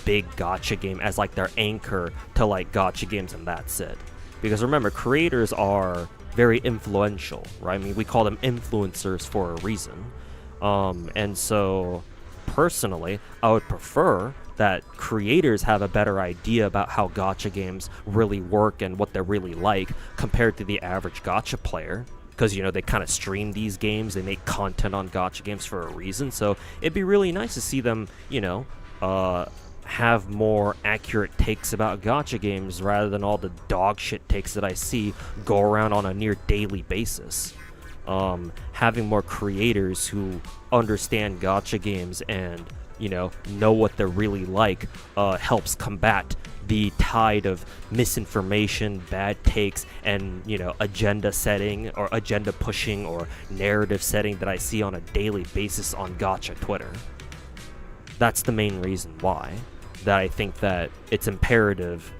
big gacha game as like their anchor to like gacha games, and that's it. Because remember, creators are very influential, right? I mean, we call them influencers for a reason. And so personally, I would prefer that creators have a better idea about how gacha games really work and what they're really like compared to the average gacha player, because, you know, they kind of stream these games, they make content on gacha games for a reason. So it'd be really nice to see them, you know, have more accurate takes about gacha games rather than all the dog shit takes that I see go around on a near daily basis. Having more creators who understand gacha games and, you know what they're really like, helps combat the tide of misinformation, bad takes, and, you know, agenda setting or agenda pushing or narrative setting that I see on a daily basis on gacha Twitter. That's the main reason why that I think that it's imperative.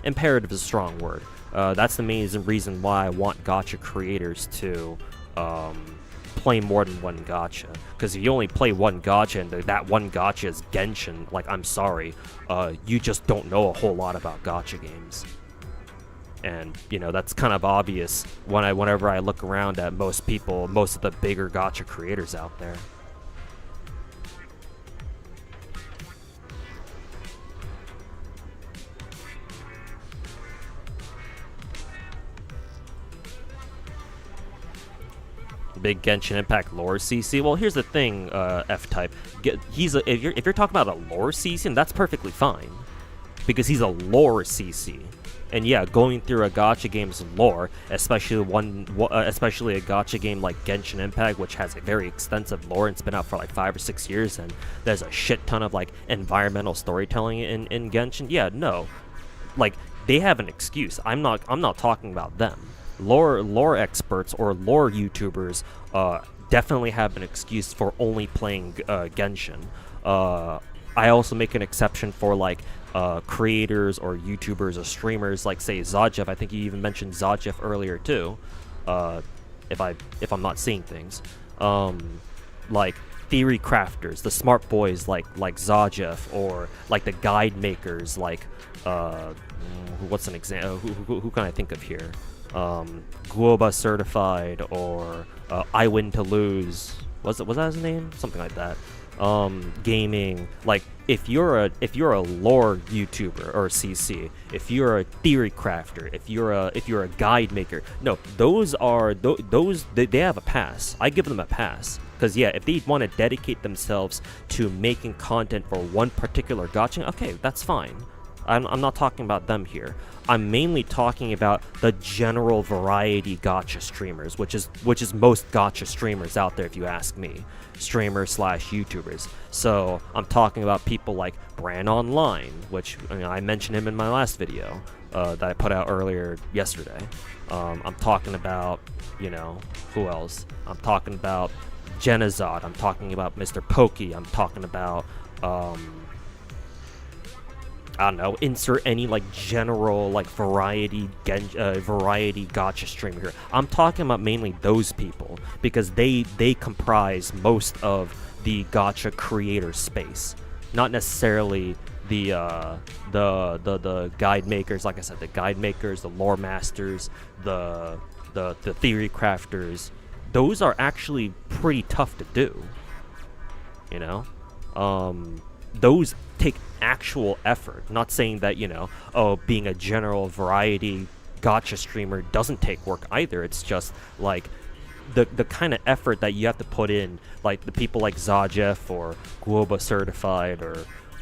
Imperative is a strong word. That's the main reason why I want gacha creators to play more than one gacha. Because if you only play one gacha and that one gacha is Genshin, like, I'm sorry, you just don't know a whole lot about gacha games. And, you know, that's kind of obvious whenever I look around at most of the bigger gacha creators out there. Big Genshin Impact lore CC. Well, here's the thing, F-Type. If you're talking about a lore CC, that's perfectly fine, because he's a lore CC. And yeah, going through a gacha game's lore, especially a gacha game like Genshin Impact, which has a very extensive lore and it's been out for like 5 or 6 years, and there's a shit ton of like environmental storytelling in Genshin. Yeah, no, like, they have an excuse. I'm not talking about them. Lore experts or lore YouTubers definitely have an excuse for only playing Genshin. I also make an exception for like creators or YouTubers or streamers like, say, Zajeff. I think you even mentioned Zajeff earlier too. If I'm not seeing things, like theory crafters, the smart boys like Zajeff, or like the guide makers like what's an example? Who can I think of here? Guoba Certified, or I Win to Lose. Was that his name? Something like that. Gaming. Like, if you're a lore YouTuber or CC, if you're a theory crafter, if you're a guide maker, no, they have a pass. I give them a pass, because yeah, if they want to dedicate themselves to making content for one particular gacha, okay, that's fine. I'm not talking about them here. I'm mainly talking about the general variety gacha streamers, which is most gacha streamers out there, if you ask me, streamers / YouTubers. So I'm talking about people like Brand Online, which I mentioned him in my last video that I put out earlier yesterday. I'm talking about, who else? I'm talking about Genazod. I'm talking about Mr. Pokey. I'm talking about I don't know, insert any general variety gacha streamer here. I'm talking about mainly those people because they comprise most of the gacha creator space, not necessarily the guide makers. Like I said, the guide makers, the lore masters, the theory crafters. Those are actually pretty tough to do. Those take actual effort. Not saying that, being a general variety gacha streamer doesn't take work either. It's just the kind of effort that you have to put in, like the people like Zajef or Guoba Certified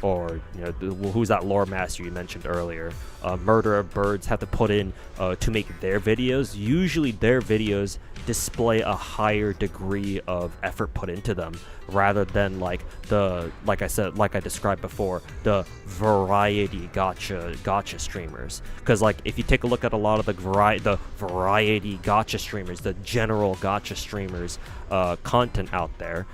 or who's that lore master you mentioned earlier, Murder of Birds, have to put in to make their videos. Usually their videos display a higher degree of effort put into them rather than like I described before, the variety gacha streamers. Because if you take a look at a lot of the variety gacha streamers, the general gacha streamers content out there,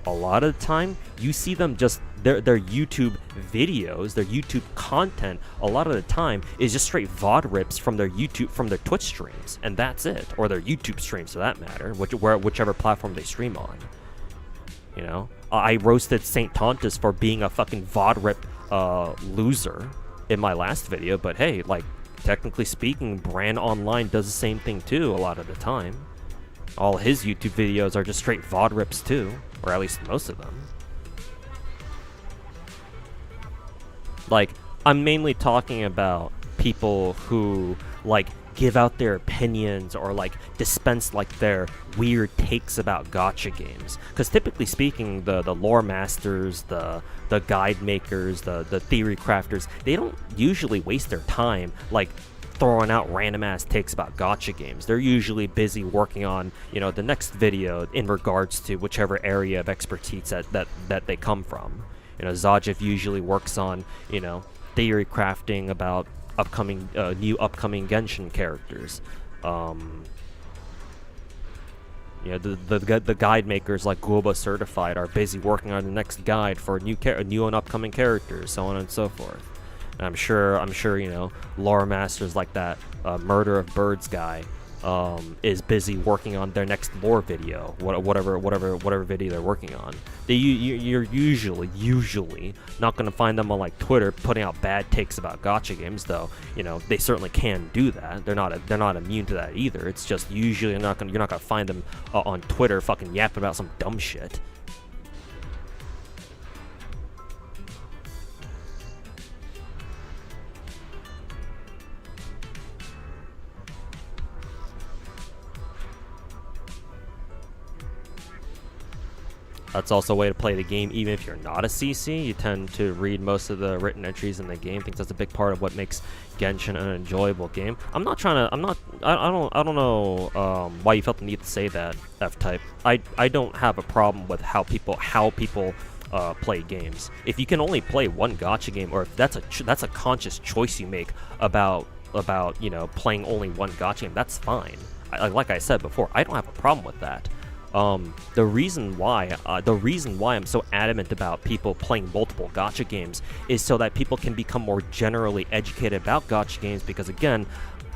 a lot of the time you see them just their YouTube videos, their YouTube content, a lot of the time is just straight VOD rips from their Twitch streams, and that's it, or their YouTube streams for that matter, whichever platform they stream on. I roasted Saint Tontus for being a fucking VOD rip loser in my last video, but hey, technically speaking, Brand Online does the same thing too a lot of the time. All his YouTube videos are just straight VOD rips too, or at least most of them. I'm mainly talking about people who give out their opinions or dispense their weird takes about gacha games. Because typically speaking, the lore masters, the guide makers, the theory crafters, they don't usually waste their time throwing out random ass takes about gacha games. They're usually busy working on the next video in regards to whichever area of expertise that they come from. Zajif usually works on theory crafting about new upcoming Genshin characters. The guide makers like Guoba Certified are busy working on the next guide for new and upcoming characters, so on and so forth. And I'm sure lore masters like that Murder of Birds guy is busy working on their next lore video, whatever video they're working on. You're usually not going to find them on Twitter putting out bad takes about gacha games, though. They certainly can do that. They're not immune to that either. It's just usually you're not gonna find them on Twitter fucking yapping about some dumb shit. That's also a way to play the game even if you're not a CC. You tend to read most of the written entries in the game. I think that's a big part of what makes Genshin an enjoyable game. I don't know why you felt the need to say that, F-Type. I don't have a problem with how people play games. If you can only play one gacha game, or if that's a conscious choice you make about playing only one gacha game, that's fine. Like I said before, I don't have a problem with that. The reason why I'm so adamant about people playing multiple gacha games is so that people can become more generally educated about gacha games, because again,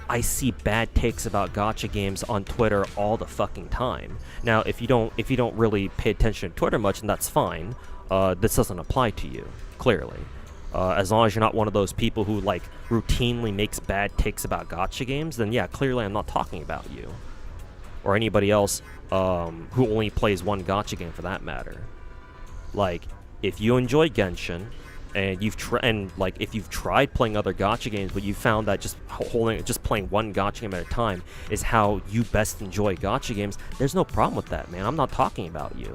I see bad takes about gacha games on Twitter all the fucking time. Now, if you don't really pay attention to Twitter much, then that's fine. This doesn't apply to you, clearly. As long as you're not one of those people who routinely makes bad takes about gacha games, then yeah, clearly I'm not talking about you. Or anybody else who only plays one gacha game for that matter. If you enjoy Genshin, and if you've tried playing other gacha games, but you found that just playing one gacha game at a time is how you best enjoy gacha games, there's no problem with that, man. I'm not talking about you.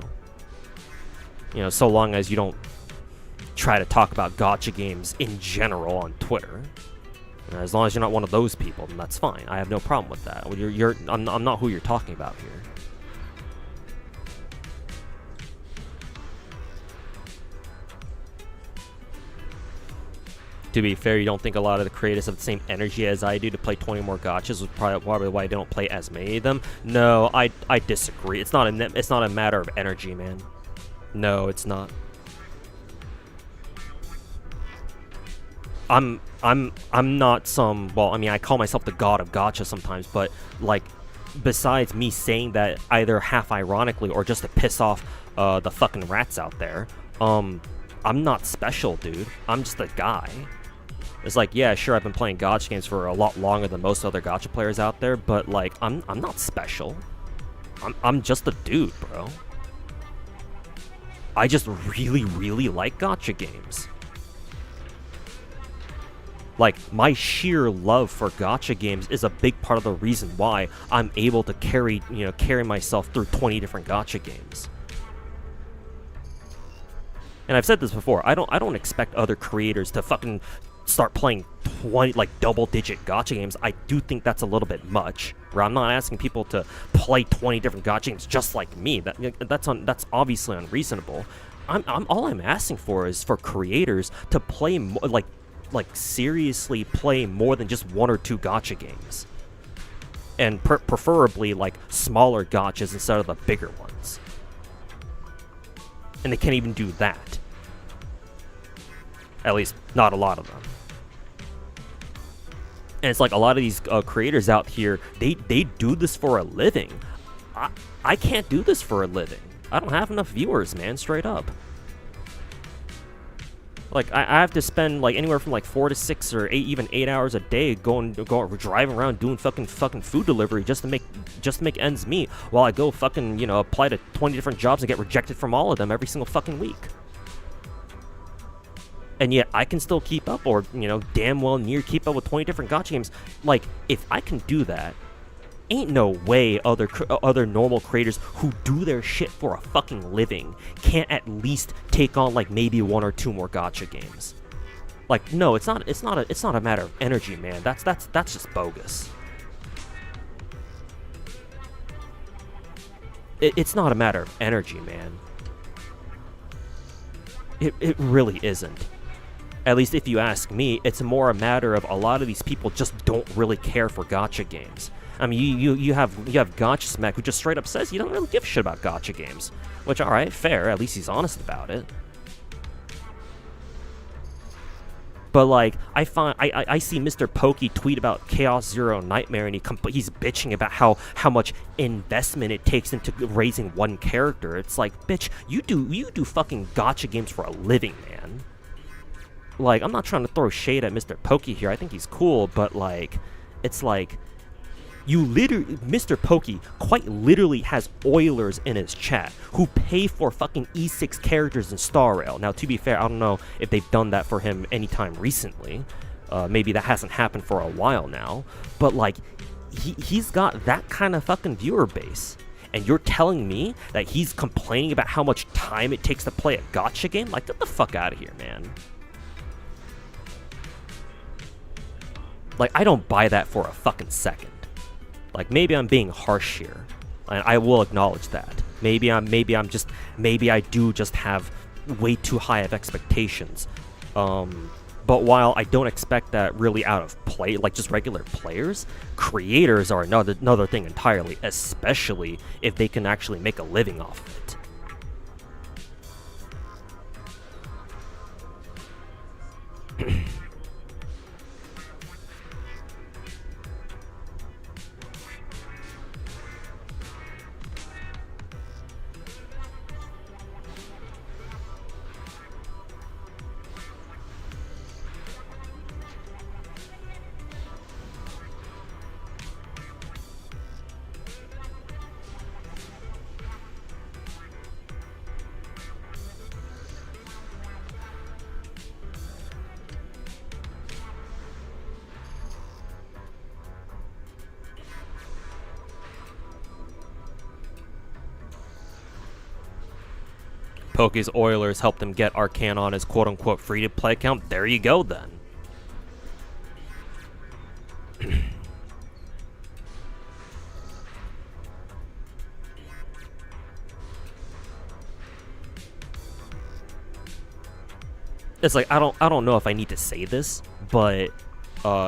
So long as you don't try to talk about gacha games in general on Twitter. As long as you're not one of those people, then that's fine. I have no problem with that. I'm not who you're talking about here. To be fair, you don't think a lot of the creators have the same energy as I do to play 20 more gachas, which is probably why I don't play as many of them. No, I disagree. It's not a matter of energy, man. No, it's not. I'm not some, well, I mean, I call myself the god of gacha sometimes, but like, besides me saying that either half ironically or just to piss off the fucking rats out there, I'm not special, dude. I'm just a guy. It's like, yeah, sure, I've been playing gacha games for a lot longer than most other gacha players out there, but like, I'm not special. I'm just a dude, bro. I just really, really like gacha games. Like, my sheer love for gacha games is a big part of the reason why I'm able to carry myself through 20 different gacha games. And I've said this before, I don't expect other creators to fucking start playing 20, like, double-digit gacha games. I do think that's a little bit much. Where I'm not asking people to play 20 different gacha games just like me. That's obviously unreasonable. All I'm asking for is for creators to play like seriously play more than just 1 or 2 gacha games, and preferably like smaller gachas instead of the bigger ones. And they can't even do that. At least, not a lot of them. And it's like a lot of these creators out here, they do this for a living. I can't do this for a living. I don't have enough viewers, man, straight up. Like, I have to spend like anywhere from like 4 to 6 or 8, even 8 hours a day driving around doing fucking food delivery just to make ends meet, while I go fucking, apply to 20 different jobs and get rejected from all of them every single fucking week. And yet I can still keep up, or damn well near keep up with 20 different gacha games. Like, if I can do that, ain't no way other normal creators who do their shit for a fucking living can't at least take on like maybe 1 or 2 more gacha games. Like, no, it's not a matter of energy, man. That's just bogus. It's not a matter of energy, man. It really isn't. At least if you ask me, it's more a matter of a lot of these people just don't really care for gacha games. I mean, you have Gacha Smack, who just straight up says he doesn't really give a shit about gacha games. Which, alright, fair, at least he's honest about it. But like, I see Mr. Pokey tweet about Chaos Zero Nightmare, and he's bitching about how much investment it takes into raising one character. It's like, bitch, you do fucking gacha games for a living, man. Like, I'm not trying to throw shade at Mr. Pokey here. I think he's cool, but like, it's like, Mr. Pokey quite literally has Oilers in his chat who pay for fucking E6 characters in Star Rail. Now, to be fair, I don't know if they've done that for him anytime recently. Maybe that hasn't happened for a while now. But like, he's got that kind of fucking viewer base. And you're telling me that he's complaining about how much time it takes to play a gacha game? Like, get the fuck out of here, man. Like, I don't buy that for a fucking second. Like, maybe I'm being harsh here, and I will acknowledge that. Maybe I do just have way too high of expectations. But while I don't expect that really out of play, like just regular players, creators are another thing entirely, especially if they can actually make a living off of it. Poke's Oilers helped him get Arcane on his quote-unquote free-to-play account. There you go, then. It's like, I don't know if I need to say this, but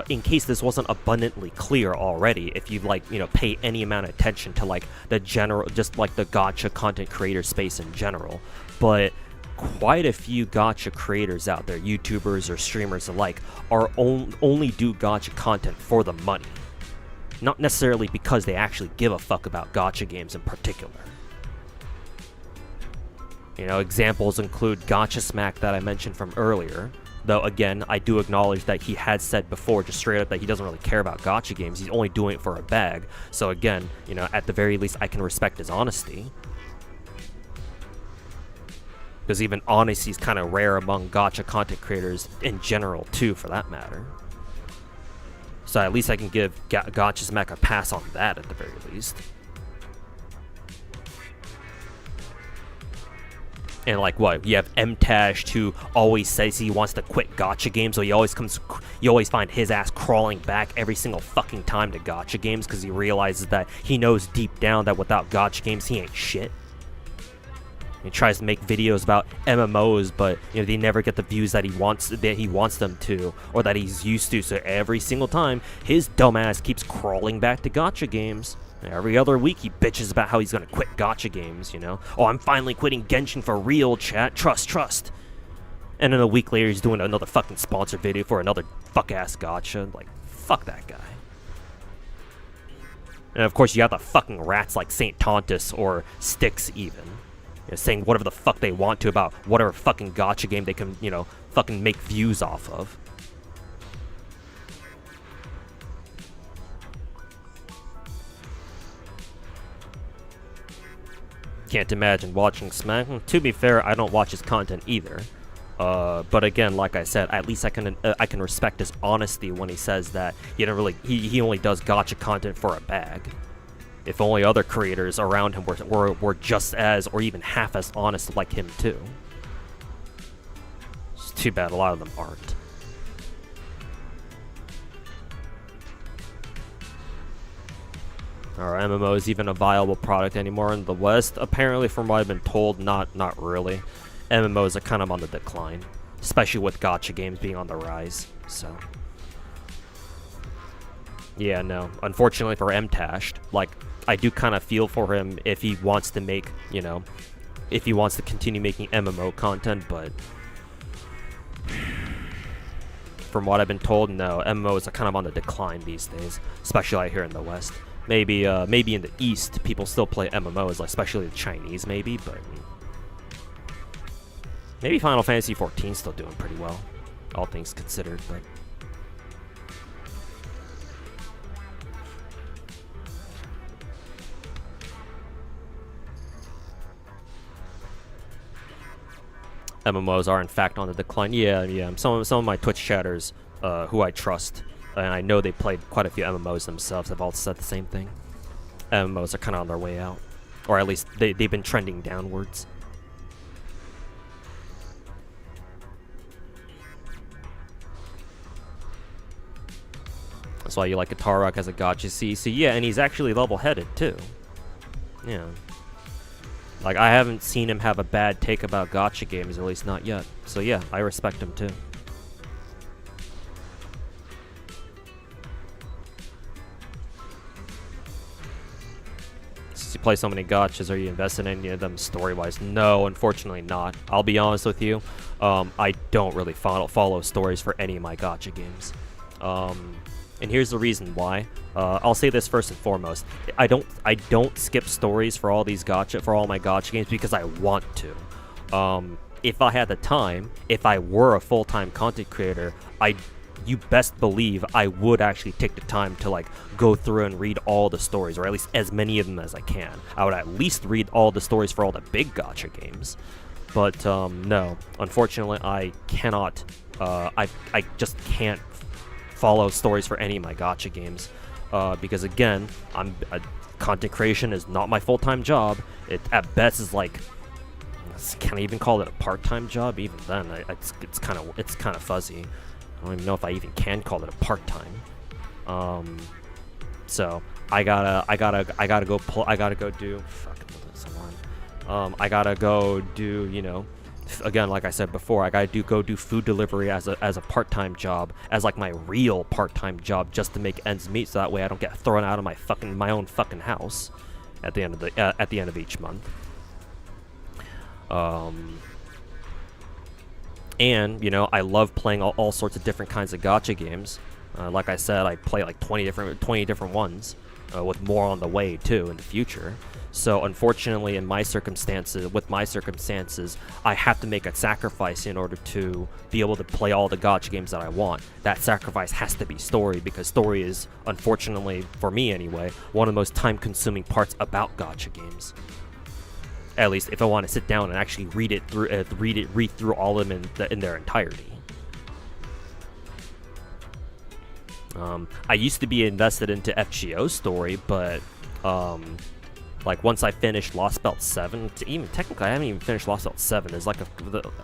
in case this wasn't abundantly clear already, if you like, you know, pay any amount of attention to like the general, just like the gacha content creator space in general, but quite a few gacha creators out there, YouTubers or streamers alike, are only do gacha content for the money, not necessarily because they actually give a fuck about gacha games in particular. You know, examples include Gacha Smack that I mentioned from earlier. Though, again, I do acknowledge that he had said before, just straight up, that he doesn't really care about gacha games. He's only doing it for a bag. So, again, you know, at the very least, I can respect his honesty. Because even honesty is kind of rare among gacha content creators in general, too, for that matter. So, at least I can give Gacha Smack a pass on that, at the very least. And like what? You have MTash, who always says he wants to quit gacha games, so you always find his ass crawling back every single fucking time to gacha games because he realizes that he knows deep down that without gacha games he ain't shit. He tries to make videos about MMOs, but you know they never get the views that he wants them to, or that he's used to. So every single time, his dumbass keeps crawling back to gacha games. Every other week he bitches about how he's gonna quit gacha games, you know? Oh, I'm finally quitting Genshin for real, chat. Trust. And then a week later he's doing another fucking sponsor video for another fuck-ass gacha. Like, fuck that guy. And of course you got the fucking rats like Saint Tontus or Styx even. You know, saying whatever the fuck they want to about whatever fucking gacha game they can, you know, fucking make views off of. Can't imagine watching Smack. To be fair, I don't watch his content either. But again, like I said, at least I can respect his honesty when he says that he only does gacha content for a bag. If only other creators around him were just as or even half as honest like him too. It's too bad a lot of them aren't. Are MMOs even a viable product anymore in the West? Apparently, from what I've been told, not really. MMOs are kind of on the decline, especially with gacha games being on the rise, so... Yeah, no. Unfortunately for MTash, like, I do kind of feel for him if he wants to make, you know, if he wants to continue making MMO content, but... From what I've been told, no. MMOs are kind of on the decline these days, especially out here in the West. Maybe in the East, people still play MMOs, like especially the Chinese, maybe, but... Maybe Final Fantasy XIV still doing pretty well, all things considered, but... MMOs are in fact on the decline. Yeah. Some of my Twitch chatters, who I trust, and I know they played quite a few MMOs themselves, have all said the same thing. MMOs are kind of on their way out, or at least they've been trending downwards. That's why you like Atarok as a gacha CC. Yeah, and he's actually level-headed too. Yeah. Like, I haven't seen him have a bad take about gacha games, at least not yet. So yeah, I respect him too. Since you play so many gachas, are you invested in any of them story-wise? No, unfortunately not. I'll be honest with you. I don't really follow stories for any of my gacha games. And here's the reason why. I'll say this first and foremost. I don't skip stories for all my gacha games because I want to. If I had the time, if I were a full-time content creator, you best believe I would actually take the time to like go through and read all the stories, or at least as many of them as I can. I would at least read all the stories for all the big gacha games. But no, unfortunately I cannot. I just can't follow stories for any of my gacha games, because again, content creation is not my full-time job. It at best is like Can I even call it a part-time job? Even then, it's kind of fuzzy. I don't even know if I even can call it a part-time. So I gotta go do. Fuck, that's a line. I gotta go do. You know, again, like I said before, I gotta go do food delivery as a part-time job, as like my real part-time job, just to make ends meet. So that way I don't get thrown out of my own fucking house at the end of each month. And, you know, I love playing all sorts of different kinds of gacha games. Like I said, I play like 20 different ones, with more on the way too in the future. So unfortunately, with my circumstances, I have to make a sacrifice in order to be able to play all the gacha games that I want. That sacrifice has to be story, because story is, unfortunately, for me anyway, one of the most time-consuming parts about gacha games. At least if I want to sit down and actually read through all of them in their entirety. I used to be invested into FGO's story, but like once I finished Lost Belt 7, even technically I haven't even finished Lost Belt 7. There's like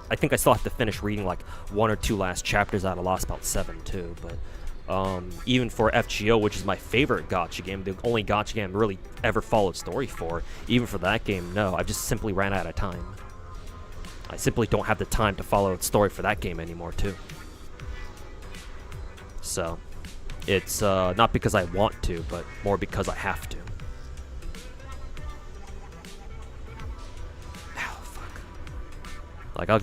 I think I still have to finish reading like 1 or 2 last chapters out of Lost Belt 7 too. But even for FGO, which is my favorite gacha game, the only gacha game I really ever followed story for, even for that game, no, I just simply ran out of time. I simply don't have the time to follow the story for that game anymore too. So it's not because I want to, but more because I have to. Oh, fuck. Like I'll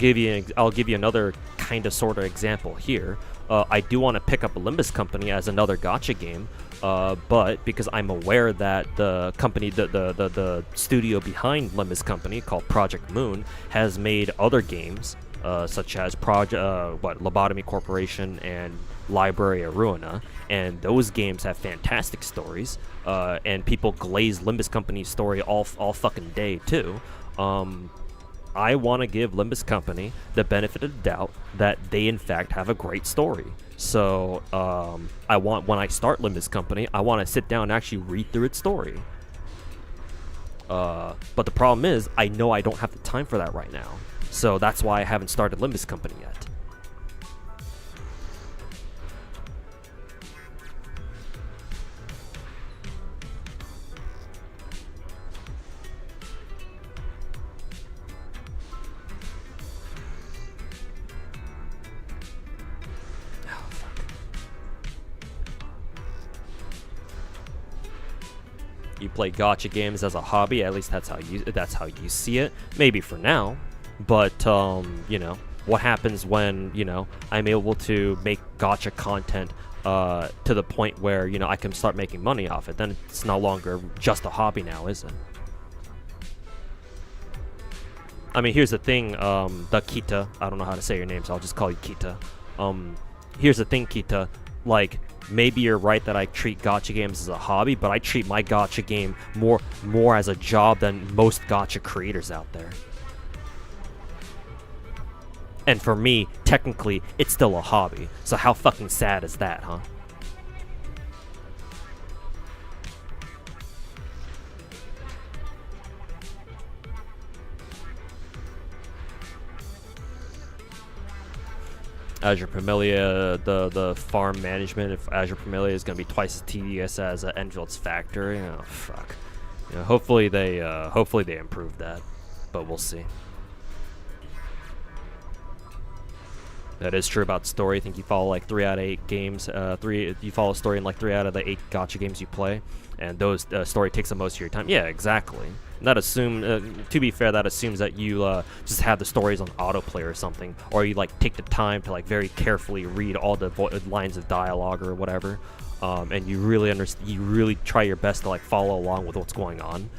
give you another kind of sort of example here. I do want to pick up Olympus Company as another gacha game, but because I'm aware that the company, the studio behind Olympus Company, called Project Moon, has made other games, such as Lobotomy Corporation and Library of Ruina, and those games have fantastic stories, and people glaze Limbus Company's story all fucking day too. I want to give Limbus Company the benefit of the doubt that they in fact have a great story. So I want, when I start Limbus Company, I want to sit down and actually read through its story. But the problem is, I know I don't have the time for that right now. So that's why I haven't started Limbus Company yet. You play gacha games as a hobby, at least that's how you see it. Maybe for now, but you know, what happens when, you know, I'm able to make gacha content to the point where, you know, I can start making money off it? Then it's no longer just a hobby now, is it? I mean, here's the thing, the Kita, I don't know how to say your name, so I'll just call you Kita. Here's the thing, Kita, like, maybe you're right that I treat gacha games as a hobby, but I treat my gacha game more as a job than most gacha creators out there. And for me, technically, it's still a hobby. So how fucking sad is that, huh? Azure Familia, the farm management of Azure Familia is going to be twice as tedious as Enfield's Factory. Oh fuck! You know, hopefully they improve that, but we'll see. That is true about story. I think you follow like 3 out of 8 games. You follow story in like 3 out of the 8 gacha games you play, and those story takes the most of your time. Yeah, exactly. And that to be fair, that assumes that you just have the stories on autoplay or something, or you like take the time to like very carefully read all the lines of dialogue or whatever, and you really try your best to like follow along with what's going on.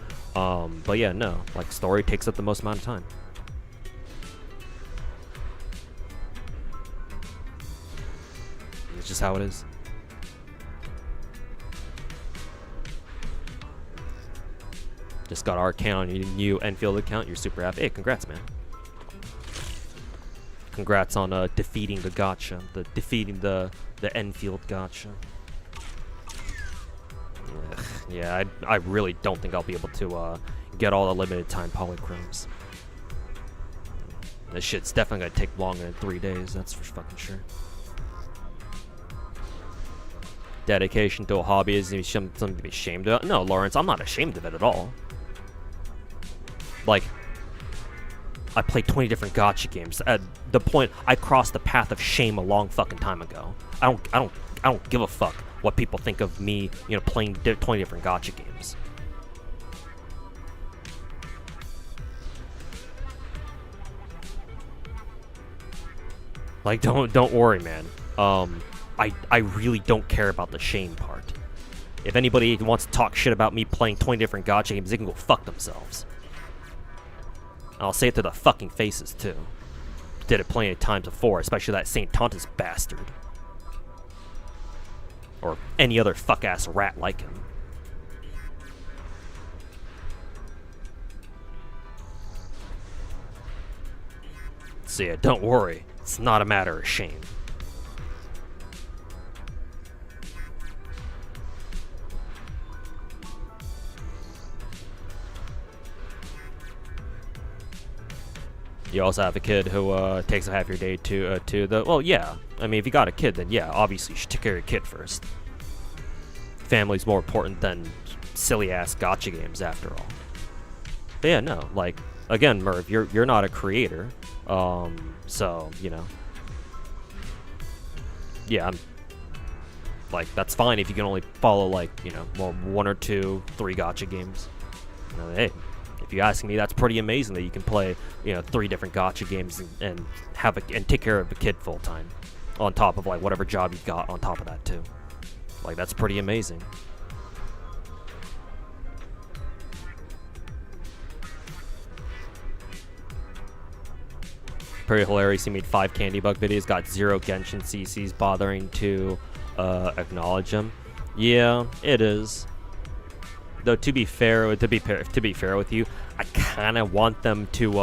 But yeah, no, like story takes up the most amount of time. It's just how it is. Just got our account, your new Enfield account. You're super happy. Hey, congrats, man. Congrats on defeating the gacha, defeating the Enfield gacha. Ugh, yeah, I really don't think I'll be able to get all the limited time polychromes. This shit's definitely gonna take longer than 3 days, that's for fucking sure. Dedication to a hobby is something to be ashamed of. No, Lawrence, I'm not ashamed of it at all. Like, I played 20 different gacha games. At the point, I crossed the path of shame a long fucking time ago. I don't give a fuck what people think of me, you know, playing 20 different gacha games. Like, don't worry, man. I really don't care about the shame part. If anybody wants to talk shit about me playing 20 different gacha games, they can go fuck themselves. And I'll say it to the fucking faces, too. Did it plenty of times before, especially that St. Tontus bastard. Or any other fuck-ass rat like him. So yeah, don't worry. It's not a matter of shame. You also have a kid who takes half your day to the... Well, yeah. I mean, if you got a kid, then yeah, obviously you should take care of your kid first. Family's more important than silly-ass gacha games, after all. But yeah, no, like, again, Merv, you're not a creator. So, you know. Yeah, like, that's fine if you can only follow, like, you know, well, 1 or 2, 3 gacha games. You know, hey, if you ask me, that's pretty amazing that you can play, you know, 3 different gacha games and take care of a kid full time, on top of like whatever job you've got on top of that too. Like, that's pretty amazing. Pretty hilarious. He made 5 Candy Bug videos, got 0 Genshin CCs bothering to acknowledge him. Yeah, it is. Though to be fair with you, I kind of want them to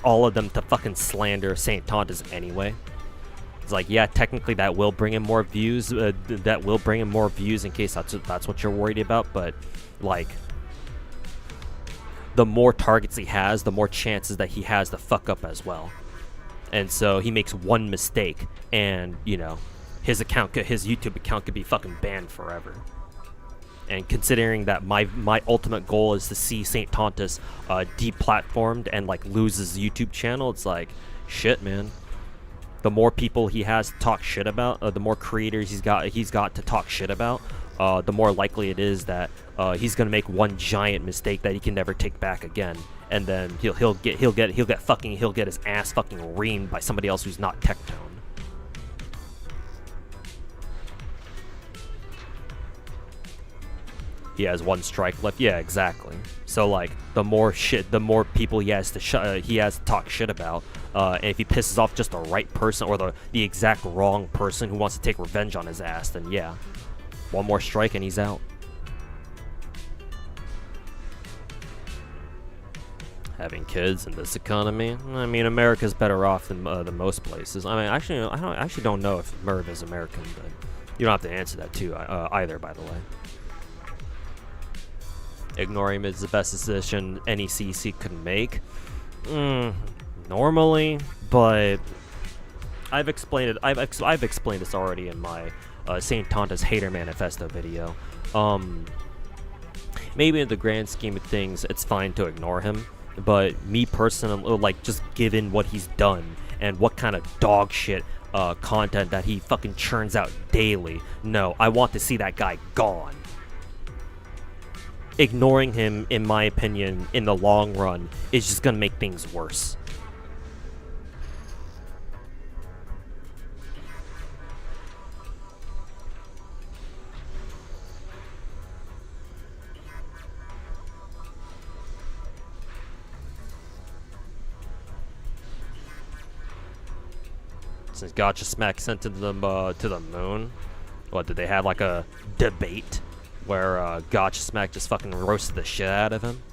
all of them to fucking slander St. Tontus anyway. It's like, yeah, technically that will bring in more views. That will bring in more views in case that's what you're worried about. But like, the more targets he has, the more chances that he has to fuck up as well. And so he makes one mistake, and you know, his YouTube account could be fucking banned forever. And considering that my ultimate goal is to see St. Tontus deplatformed and like lose his YouTube channel, it's like, shit, man. The more people he has to talk shit about, the more creators he's got to talk shit about, the more likely it is that he's gonna make one giant mistake that he can never take back again, and then he'll get his ass fucking reamed by somebody else who's not Tectone. He has 1 strike left. Yeah, exactly. So like, the more people he has to talk shit about, and if he pisses off just the right person or the exact wrong person who wants to take revenge on his ass, then yeah, 1 more strike and he's out. Having kids in this economy, I mean, America's better off than most places. I mean, actually, I actually don't know if Merv is American, but you don't have to answer that too either, by the way. Ignoring him is the best decision any CC could make. Normally, but I've explained it. I've explained this already in my St. Tontus Hater Manifesto video. Maybe in the grand scheme of things, it's fine to ignore him, but me personally, like, just given what he's done and what kind of dog shit content that he fucking churns out daily, no, I want to see that guy gone. Ignoring him, in my opinion, in the long run, is just gonna make things worse. Since Gacha Smack sent them to the moon, what, did they have like a debate where Gacha Smack just fucking roasted the shit out of him?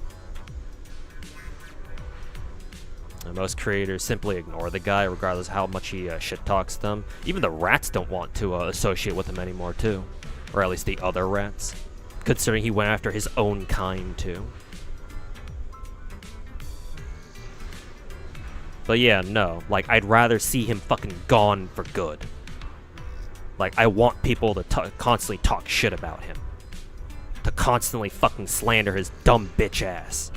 And most creators simply ignore the guy regardless of how much he shit talks them. Even the rats don't want to associate with him anymore too. Or at least the other rats. Considering he went after his own kind too. But yeah, no. Like, I'd rather see him fucking gone for good. Like, I want people to constantly talk shit about him. To constantly fucking slander his dumb bitch ass.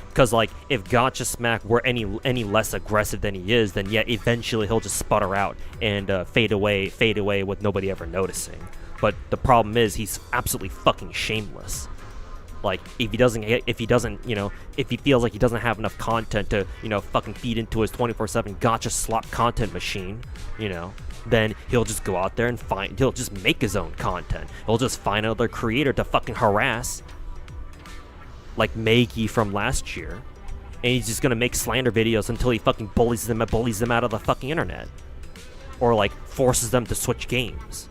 Because, like, if Gacha Smack were any less aggressive than he is, then yeah, eventually he'll just sputter out and fade away with nobody ever noticing. But the problem is, he's absolutely fucking shameless. Like, if he feels like he doesn't have enough content to, fucking feed into his 24/7 gacha slot content machine, then he'll just go out there and he'll just make his own content. He'll just find another creator to fucking harass, like Maggie from last year, and he's just gonna make slander videos until he fucking bullies them out of the fucking internet, or like forces them to switch games.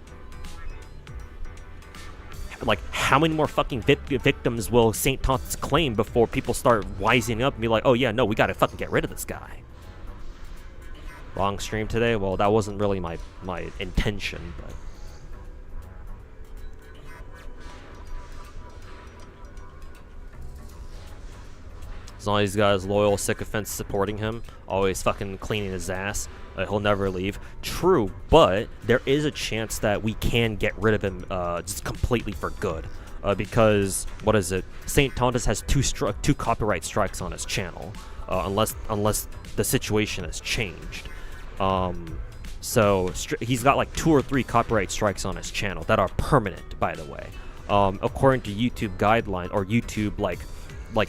Like, how many more fucking victims will St. Tontus claim before people start wising up and be like, oh yeah, no, we gotta fucking get rid of this guy? Long stream today? Well, that wasn't really my intention, but... as long as he's got his loyal sycophants supporting him, always fucking cleaning his ass, he'll never leave. True, but there is a chance that we can get rid of him just completely for good. Because, what is it? St. Tontus has two copyright strikes on his channel, unless the situation has changed. So he's got like 2 or 3 copyright strikes on his channel that are permanent, by the way. According to YouTube guideline, or YouTube like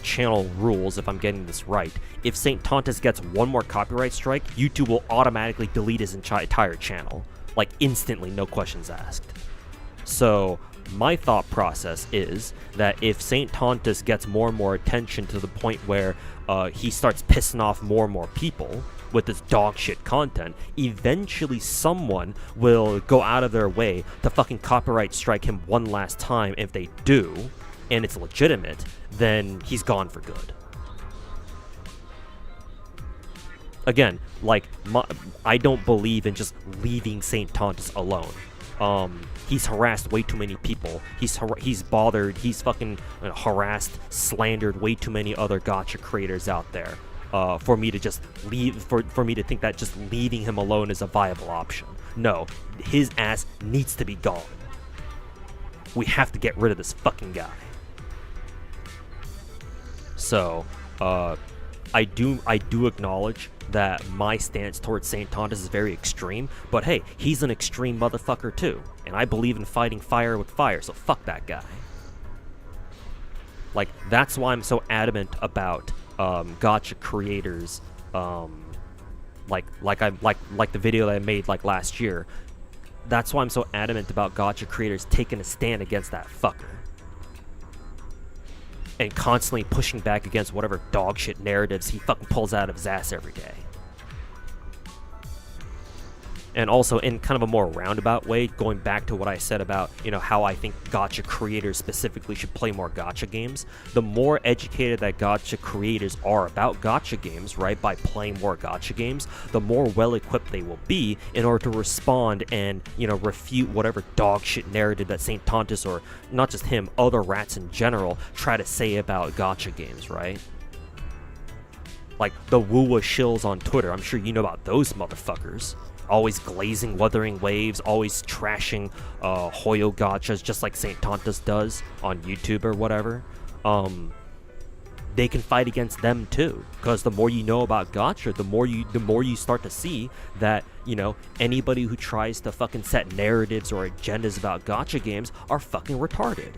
channel rules, if I'm getting this right, if St. Tontus gets one more copyright strike, YouTube will automatically delete his entire channel, like instantly, no questions asked. So my thought process is that if St. Tontus gets more and more attention to the point where he starts pissing off more and more people with this dog shit content, eventually someone will go out of their way to fucking copyright strike him one last time. If they do, and it's legitimate, then he's gone for good. Again, like, I don't believe in just leaving St. Tontus alone. He's harassed way too many people. He's fucking harassed, slandered way too many other gacha creators out there. For me to just leave, for me to think that just leaving him alone is a viable option. No, his ass needs to be gone. We have to get rid of this fucking guy. So, I do acknowledge that my stance towards St. Tontus is very extreme, but hey, he's an extreme motherfucker too, and I believe in fighting fire with fire, so fuck that guy. Like, that's why I'm so adamant about gacha creators, like the video that I made like last year. That's why I'm so adamant about gacha creators taking a stand against that fucker. And constantly pushing back against whatever dog shit narratives he fucking pulls out of his ass every day. And also, in kind of a more roundabout way, going back to what I said about, how I think gacha creators specifically should play more gacha games, the more educated that gacha creators are about gacha games, right, by playing more gacha games, the more well-equipped they will be in order to respond and, refute whatever dog shit narrative that St. Tontus, or not just him, other rats in general, try to say about gacha games, right? Like, the woo-wah shills on Twitter, I'm sure you know about those motherfuckers. Always glazing Wuthering Waves, always trashing Hoyo gachas, just like St. Tontus does on YouTube or whatever. They can fight against them too, because the more you know about gacha, the more you start to see that, anybody who tries to fucking set narratives or agendas about gacha games are fucking retarded.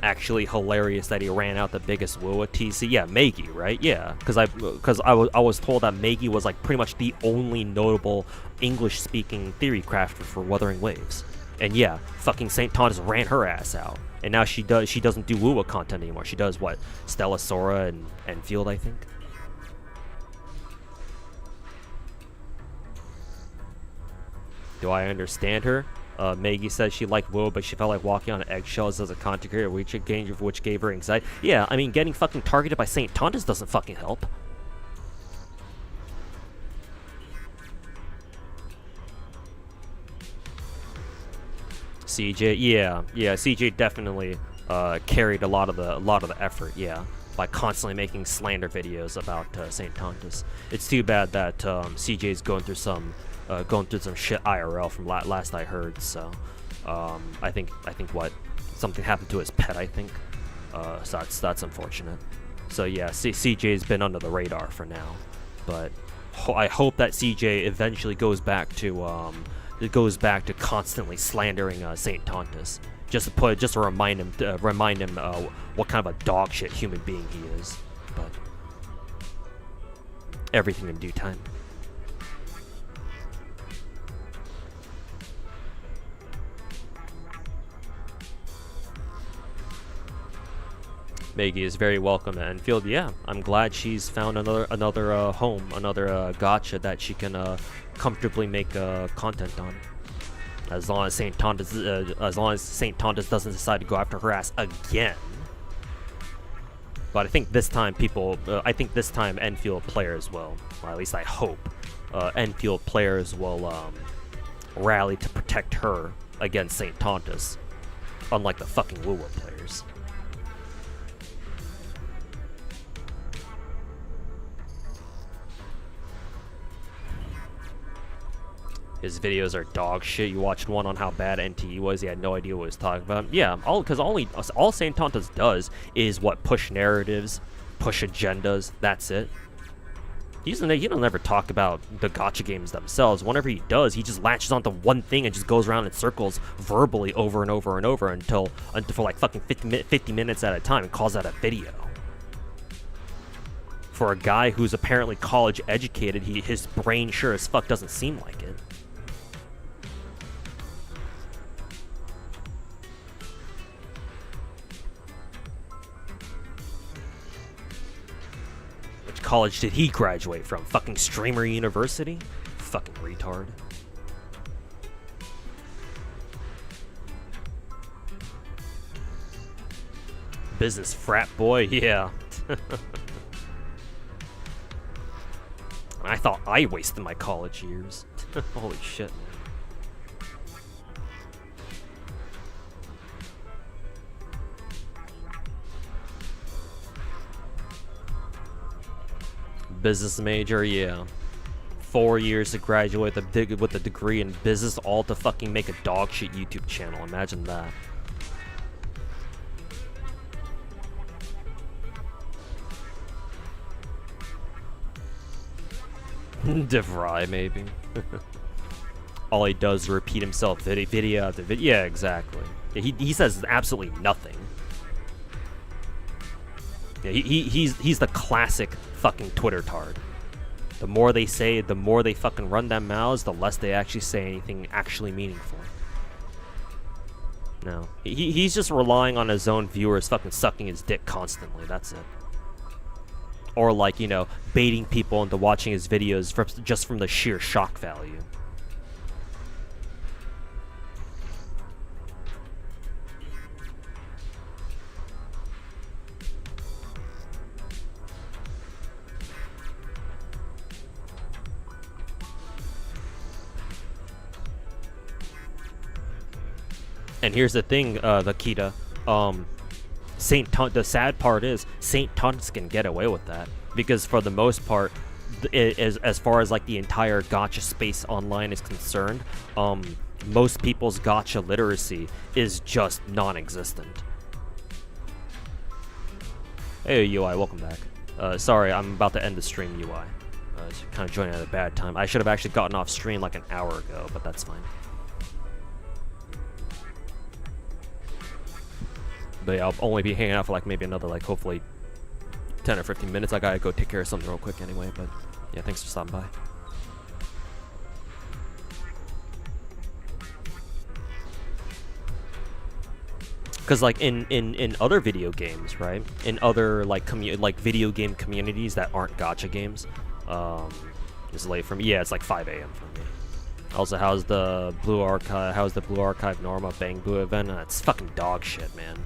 Actually hilarious that he ran out the biggest Wua TC. Yeah, Maggie, right? Yeah, because I was told that Maggie was like pretty much the only notable English-speaking theory crafter for Wuthering Waves. And yeah, fucking St. Tontus ran her ass out, and now she doesn't do Wua content anymore. She does what? Stella Sora and Field, I think. Do I understand her? Maggie says she liked Woo, but she felt like walking on eggshells as a content creator, which gave her anxiety. Yeah, I mean, getting fucking targeted by St. Tontus doesn't fucking help. CJ, yeah, CJ definitely carried a lot of the effort, yeah, by constantly making slander videos about St. Tontus. It's too bad that CJ's going through some shit IRL from last I heard. So I think what something happened to his pet, I think. So that's unfortunate. So yeah, CJ's been under the radar for now, but I hope that CJ eventually goes back to constantly slandering St. Tontus, just to remind him what kind of a dog shit human being he is. But everything in due time. Maggie is very welcome at Enfield. Yeah, I'm glad she's found another home, another gacha that she can comfortably make content on. As long as St. Tontus doesn't decide to go after her ass again. But I think this time Enfield players will, or at least I hope, Enfield players will rally to protect her against St. Tontus, unlike the fucking Wuwa players. His videos are dog shit. You watched one on how bad NTE was. He had no idea what he was talking about. Yeah, all St. Tontus does is push narratives, push agendas. That's it. He don't never talk about the gacha games themselves. Whenever he does, he just latches onto one thing and just goes around in circles verbally over and over and over until for like fucking 50 minutes at a time and calls that a video. For a guy who's apparently college educated, his brain sure as fuck doesn't seem like it. College did he graduate from? Fucking Streamer University? Fucking retard. Business frat boy? Yeah. I thought I wasted my college years. Holy shit, man. Business major, yeah. 4 years to graduate with a degree in business, all to fucking make a dog shit YouTube channel. Imagine that. DeVry, maybe. All he does is repeat himself video after video. Yeah, exactly. Yeah, he says absolutely nothing. Yeah, he's the classic fucking Twitter tard. The more they say, the more they fucking run their mouths, the less they actually say anything actually meaningful. No. He's just relying on his own viewers fucking sucking his dick constantly, that's it. Or like, you know, baiting people into watching his videos just from the sheer shock value. And here's the thing, Lakita, the sad part is St. Tontus can get away with that because for the most part, as far as like the entire gacha space online is concerned, most people's gacha literacy is just non-existent. Hey UI, welcome back. Sorry, I'm about to end the stream, UI. Kind of joining at a bad time. I should have actually gotten off stream like an hour ago, but that's fine. But yeah, I'll only be hanging out for like maybe another like hopefully 10 or 15 minutes. I gotta go take care of something real quick anyway, but yeah, thanks for stopping by. Because like in other video games, right? In other like video game communities that aren't gacha games, it's late for me. Yeah, it's like 5 a.m. for me. Also, how's the Blue Archive Norma Bang Boo event? It's fucking dog shit, man.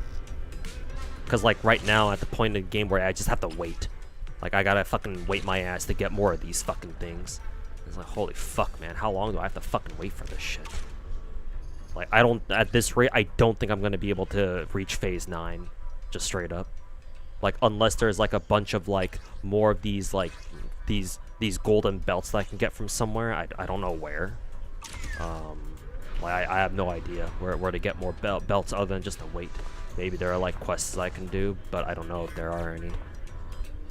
Because, like, right now, at the point in the game where I just have to wait. Like, I gotta fucking wait my ass to get more of these fucking things. It's like, holy fuck, man. How long do I have to fucking wait for this shit? Like, I don't, at this rate, I don't think I'm going to be able to reach phase 9, just straight up. Like, unless there's, like, a bunch of, like, more of these, like, these golden belts that I can get from somewhere. I don't know where. Like, I have no idea where to get more belts other than just to wait. Maybe there are, like, quests I can do, but I don't know if there are any.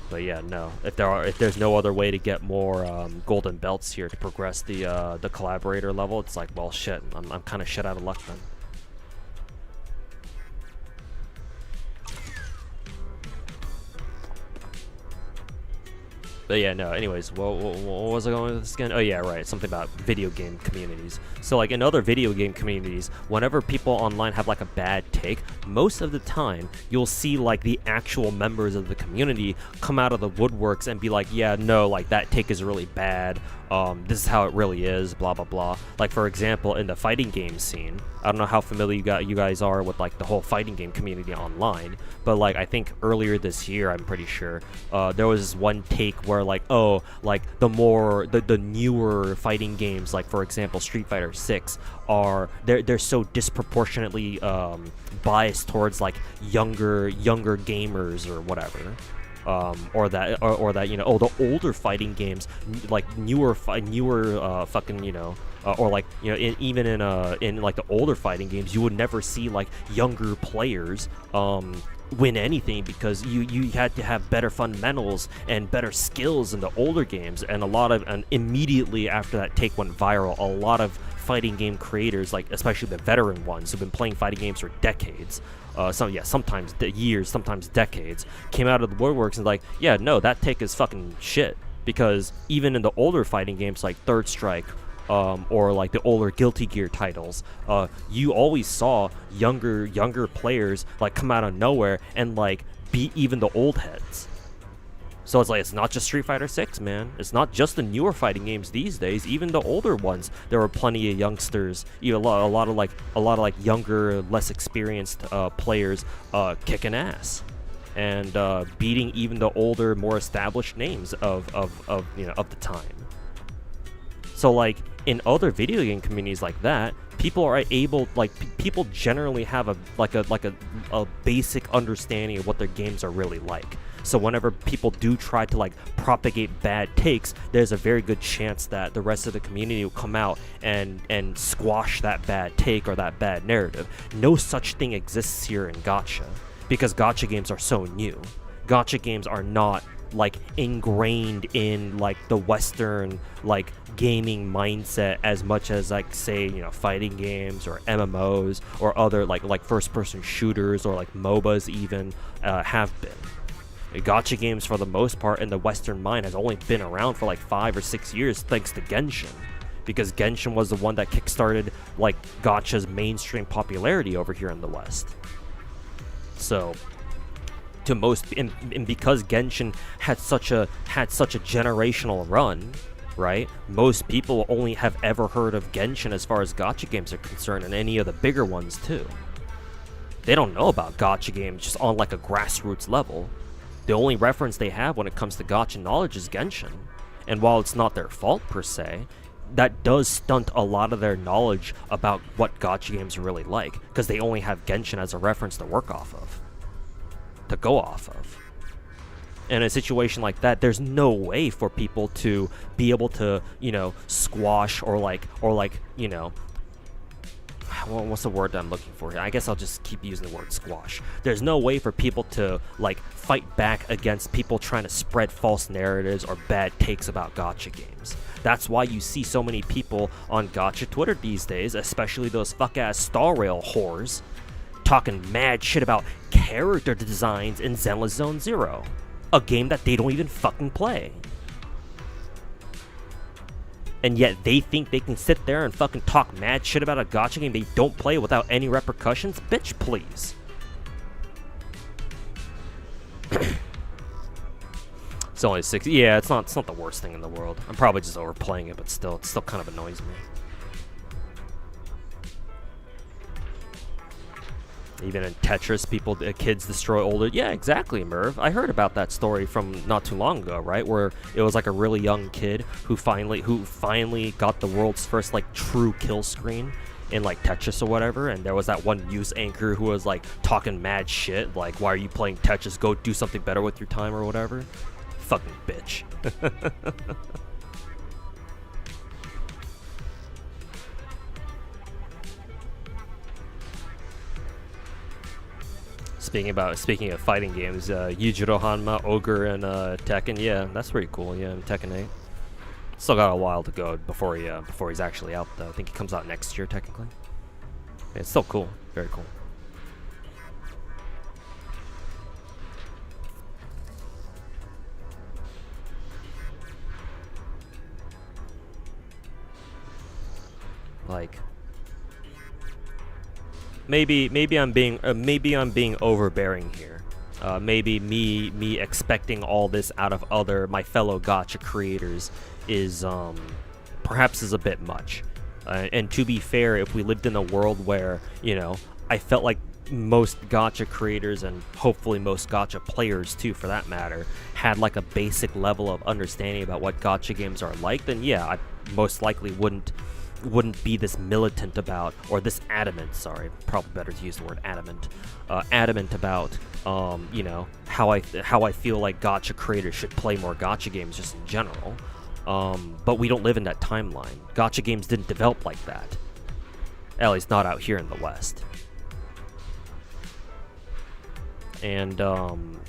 But yeah, no. If there's no other way to get more golden belts here to progress the collaborator level, it's like, well, shit. I'm kind of shit out of luck then. But yeah, no, anyways, what was I going with this again? Oh yeah, right, something about video game communities. So like in other video game communities, whenever people online have like a bad take, most of the time you'll see like the actual members of the community come out of the woodworks and be like, yeah, no, like that take is really bad. This is how it really is, blah blah blah. Like for example, in the fighting game scene, I don't know how familiar you guys are with like the whole fighting game community online, but like I think earlier this year, I'm pretty sure, there was this one take where like, oh, like the newer fighting games, like for example Street Fighter 6, are they're so disproportionately biased towards like younger gamers or whatever. Or that you know, oh, the older fighting games, like newer fucking, you know, or like, you know, even in like the older fighting games, you would never see like younger players win anything because you had to have better fundamentals and better skills in the older games. And immediately after that take went viral, a lot of fighting game creators, like especially the veteran ones who've been playing fighting games for decades, sometimes years, sometimes decades, came out of the woodworks and like, yeah, no, that take is fucking shit. Because even in the older fighting games like Third Strike, or like the older Guilty Gear titles, you always saw younger players like come out of nowhere and like beat even the old heads. So it's like, it's not just Street Fighter 6, man. It's not just the newer fighting games these days. Even the older ones, there were plenty of youngsters, you know, a lot of younger, less experienced players kicking ass and beating even the older, more established names of the time. So like in other video game communities like that, people are able, like, people generally have a basic understanding of what their games are really like. So whenever people do try to like propagate bad takes, there's a very good chance that the rest of the community will come out and squash that bad take or that bad narrative. No such thing exists here in gacha, because gacha games are so new. Gacha games are not like ingrained in like the Western like gaming mindset as much as like, say, you know, fighting games or MMOs or other like first person shooters or like MOBAs even have been. Gacha games for the most part in the Western mind has only been around for like 5 or 6 years thanks to Genshin, because Genshin was the one that kickstarted like gacha's mainstream popularity over here in the West. So to most, and because Genshin had such a generational run, right? Most people only have ever heard of Genshin as far as gacha games are concerned, and any of the bigger ones too. They don't know about gacha games just on like a grassroots level. The only reference they have when it comes to gacha knowledge is Genshin. And while it's not their fault per se, that does stunt a lot of their knowledge about what gacha games are really like, because they only have Genshin as a reference to work off of, to go off of. In a situation like that, there's no way for people to be able to, you know, squash or like, you know, well, what's the word that I'm looking for here? I guess I'll just keep using the word squash. There's no way for people to like fight back against people trying to spread false narratives or bad takes about gacha games. That's why you see so many people on gacha Twitter these days, especially those fuck-ass Star Rail whores, talking mad shit about character designs in Zenless Zone Zero, a game that they don't even fucking play. And yet they think they can sit there and fucking talk mad shit about a gacha game they don't play without any repercussions? Bitch, please. It's only 6. Yeah, it's not the worst thing in the world. I'm probably just overplaying it, but still, it still kind of annoys me. Even in Tetris, kids destroy older. Yeah, exactly, Merv. I heard about that story from not too long ago, right? Where it was like a really young kid who finally got the world's first like true kill screen in like Tetris or whatever, and there was that one news anchor who was like talking mad shit, like, why are you playing Tetris? Go do something better with your time or whatever. Fucking bitch. Speaking of fighting games, Yujiro Hanma, Ogre, and Tekken, yeah, that's pretty cool. Yeah, Tekken 8. Still got a while to go before he's actually out though. I think he comes out next year technically. Yeah, it's still cool, very cool. Like, maybe I'm being overbearing here. Maybe me expecting all this out of my fellow gacha creators is perhaps is a bit much. And to be fair, if we lived in a world where, you know, I felt like most gacha creators and hopefully most gacha players too, for that matter, had like a basic level of understanding about what gacha games are like, then yeah, I most likely wouldn't be this militant about, or this adamant, sorry, probably better to use the word adamant, adamant about, you know, how I feel like gacha creators should play more gacha games just in general. But we don't live in that timeline. Gacha games didn't develop like that. At least not out here in the West. And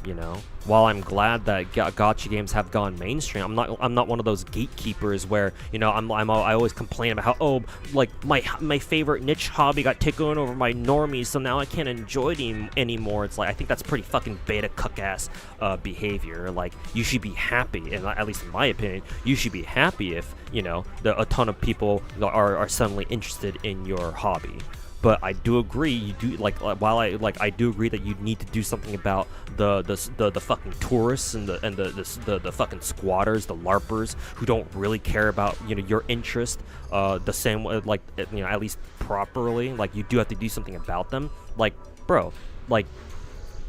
you know, while I'm glad that gacha games have gone mainstream, I'm not one of those gatekeepers where, you know, I always complain about how, oh, like my favorite niche hobby got taken over by normies, so now I can't enjoy it anymore. It's like, I think that's pretty fucking beta cuck ass behavior. Like, you should be happy, and at least in my opinion, you should be happy if, you know, a ton of people are suddenly interested in your hobby. But I do agree, you do I do agree that you need to do something about the fucking tourists and the fucking squatters, the LARPers who don't really care about, you know, your interest the same way, like, you know, at least properly. Like, you do have to do something about them. Like, bro, like,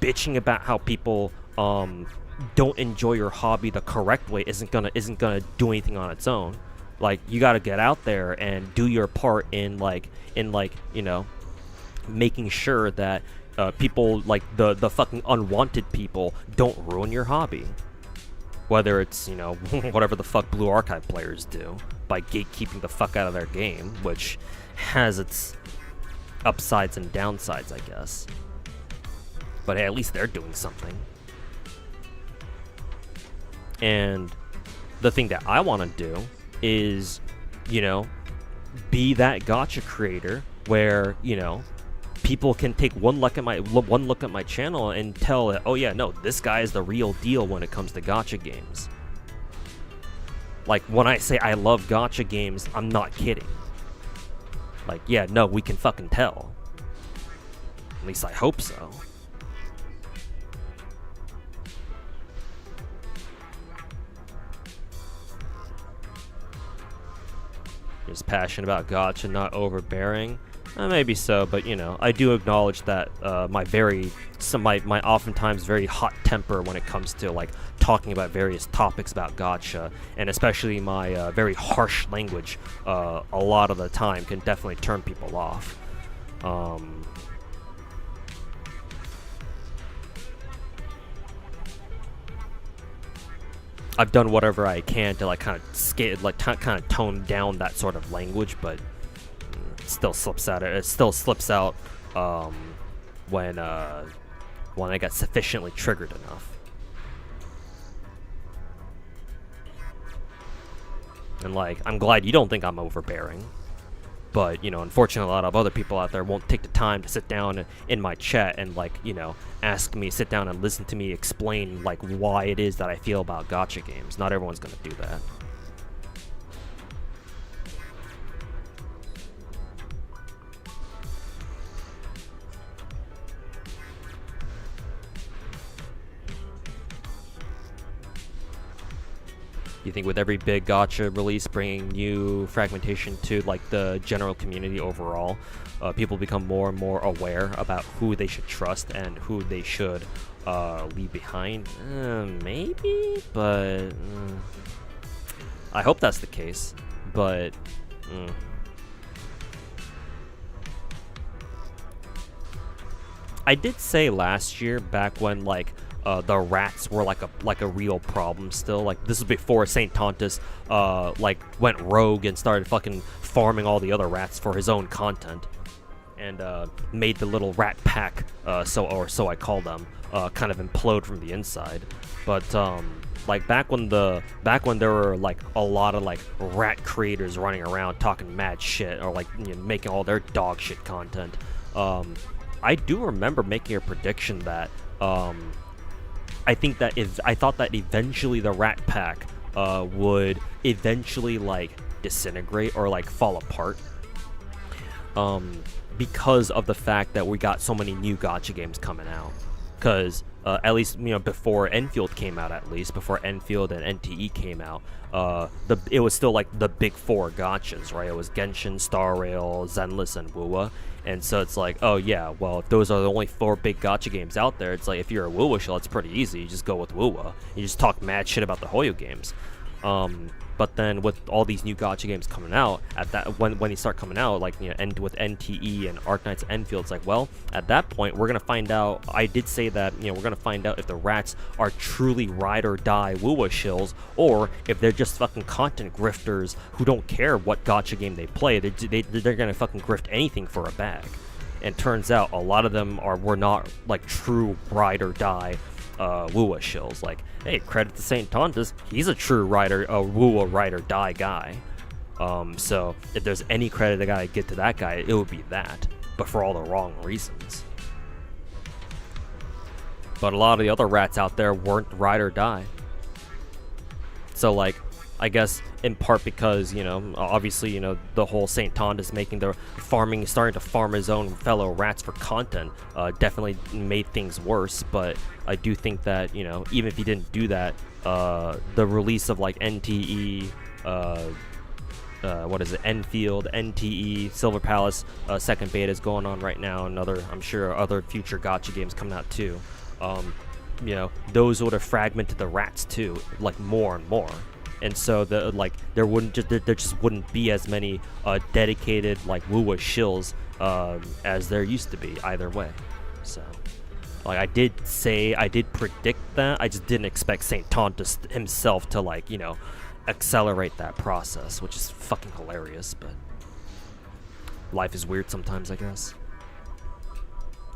bitching about how people don't enjoy your hobby the correct way isn't gonna do anything on its own. Like, you gotta get out there and do your part in you know, making sure that people, like the fucking unwanted people, don't ruin your hobby. Whether it's, you know, whatever the fuck Blue Archive players do by gatekeeping the fuck out of their game, which has its upsides and downsides, I guess. But hey, at least they're doing something. And the thing that I want to do is, you know, be that gacha creator where, you know, people can take one look at my channel and tell that, oh yeah, no, this guy is the real deal when it comes to gacha games. Like, when I say I love gacha games, I'm not kidding. Like, yeah, no, we can fucking tell. At least I hope so. Just passionate about gacha, not overbearing. Maybe so, but, you know, I do acknowledge that my oftentimes very hot temper when it comes to, like, talking about various topics about gacha, and especially my very harsh language a lot of the time can definitely turn people off. I've done whatever I can to, like, kind of tone down that sort of language, but it still slips out. It still slips out when I get sufficiently triggered enough. And, like, I'm glad you don't think I'm overbearing. But, you know, unfortunately, a lot of other people out there won't take the time to sit down in my chat and, like, you know, sit down and listen to me explain, like, why it is that I feel about gacha games. Not everyone's gonna do that. You think with every big gacha release bringing new fragmentation to, like, the general community overall, people become more and more aware about who they should trust and who they should leave behind? Maybe, but I hope that's the case. But I did say last year, back when like the rats were like a real problem still. Like this was before Saint Tontus like went rogue and started fucking farming all the other rats for his own content, and made the little rat pack, so I call them, kind of implode from the inside. But like back when there were like a lot of like rat creators running around talking mad shit, or like, you know, making all their dog shit content, I do remember making a prediction that I thought that eventually the rat pack would eventually like disintegrate or like fall apart, because of the fact that we got so many new gacha games coming out. Because at least, you know, before Enfield came out, before Enfield and NTE came out, it was still like the big four gachas, right? It was Genshin, Star Rail, Zenless, and Wuwa. And so it's like, oh yeah, well, if those are the only 4 big gacha games out there, it's like, if you're a Wuwa shill, it's pretty easy. You just go with Wuwa. You just talk mad shit about the Hoyo games. But then with all these new gacha games coming out, when they start coming out, like, you know, with NTE and Arknights and Enfield, it's like, well, at that point, we're gonna find out. I did say that, you know, we're gonna find out if the rats are truly ride or die Wuwa shills, or if they're just fucking content grifters who don't care what gacha game they play. They're gonna fucking grift anything for a bag. And turns out a lot of them were not like true ride or die Wuwa shills. Like, hey, credit to Saint Tontus, he's a true Wuwa ride or die guy. So if there's any credit I gotta get to that guy, it would be that, but for all the wrong reasons. But a lot of the other rats out there weren't ride or die. So like, I guess in part because, you know, obviously, you know, the whole Saint Tontus starting to farm his own fellow rats for content, definitely made things worse. But I do think that, you know, even if he didn't do that, the release of like NTE, Enfield, NTE, Silver Palace, second beta is going on right now, and I'm sure other future gacha games coming out too. You know, those would have fragmented the rats too, like more and more. And so there just wouldn't be as many dedicated like Wuwa shills as there used to be either way. So like I did predict that. I just didn't expect Saint Tontus himself to, like, you know, accelerate that process, which is fucking hilarious. But life is weird sometimes, I guess.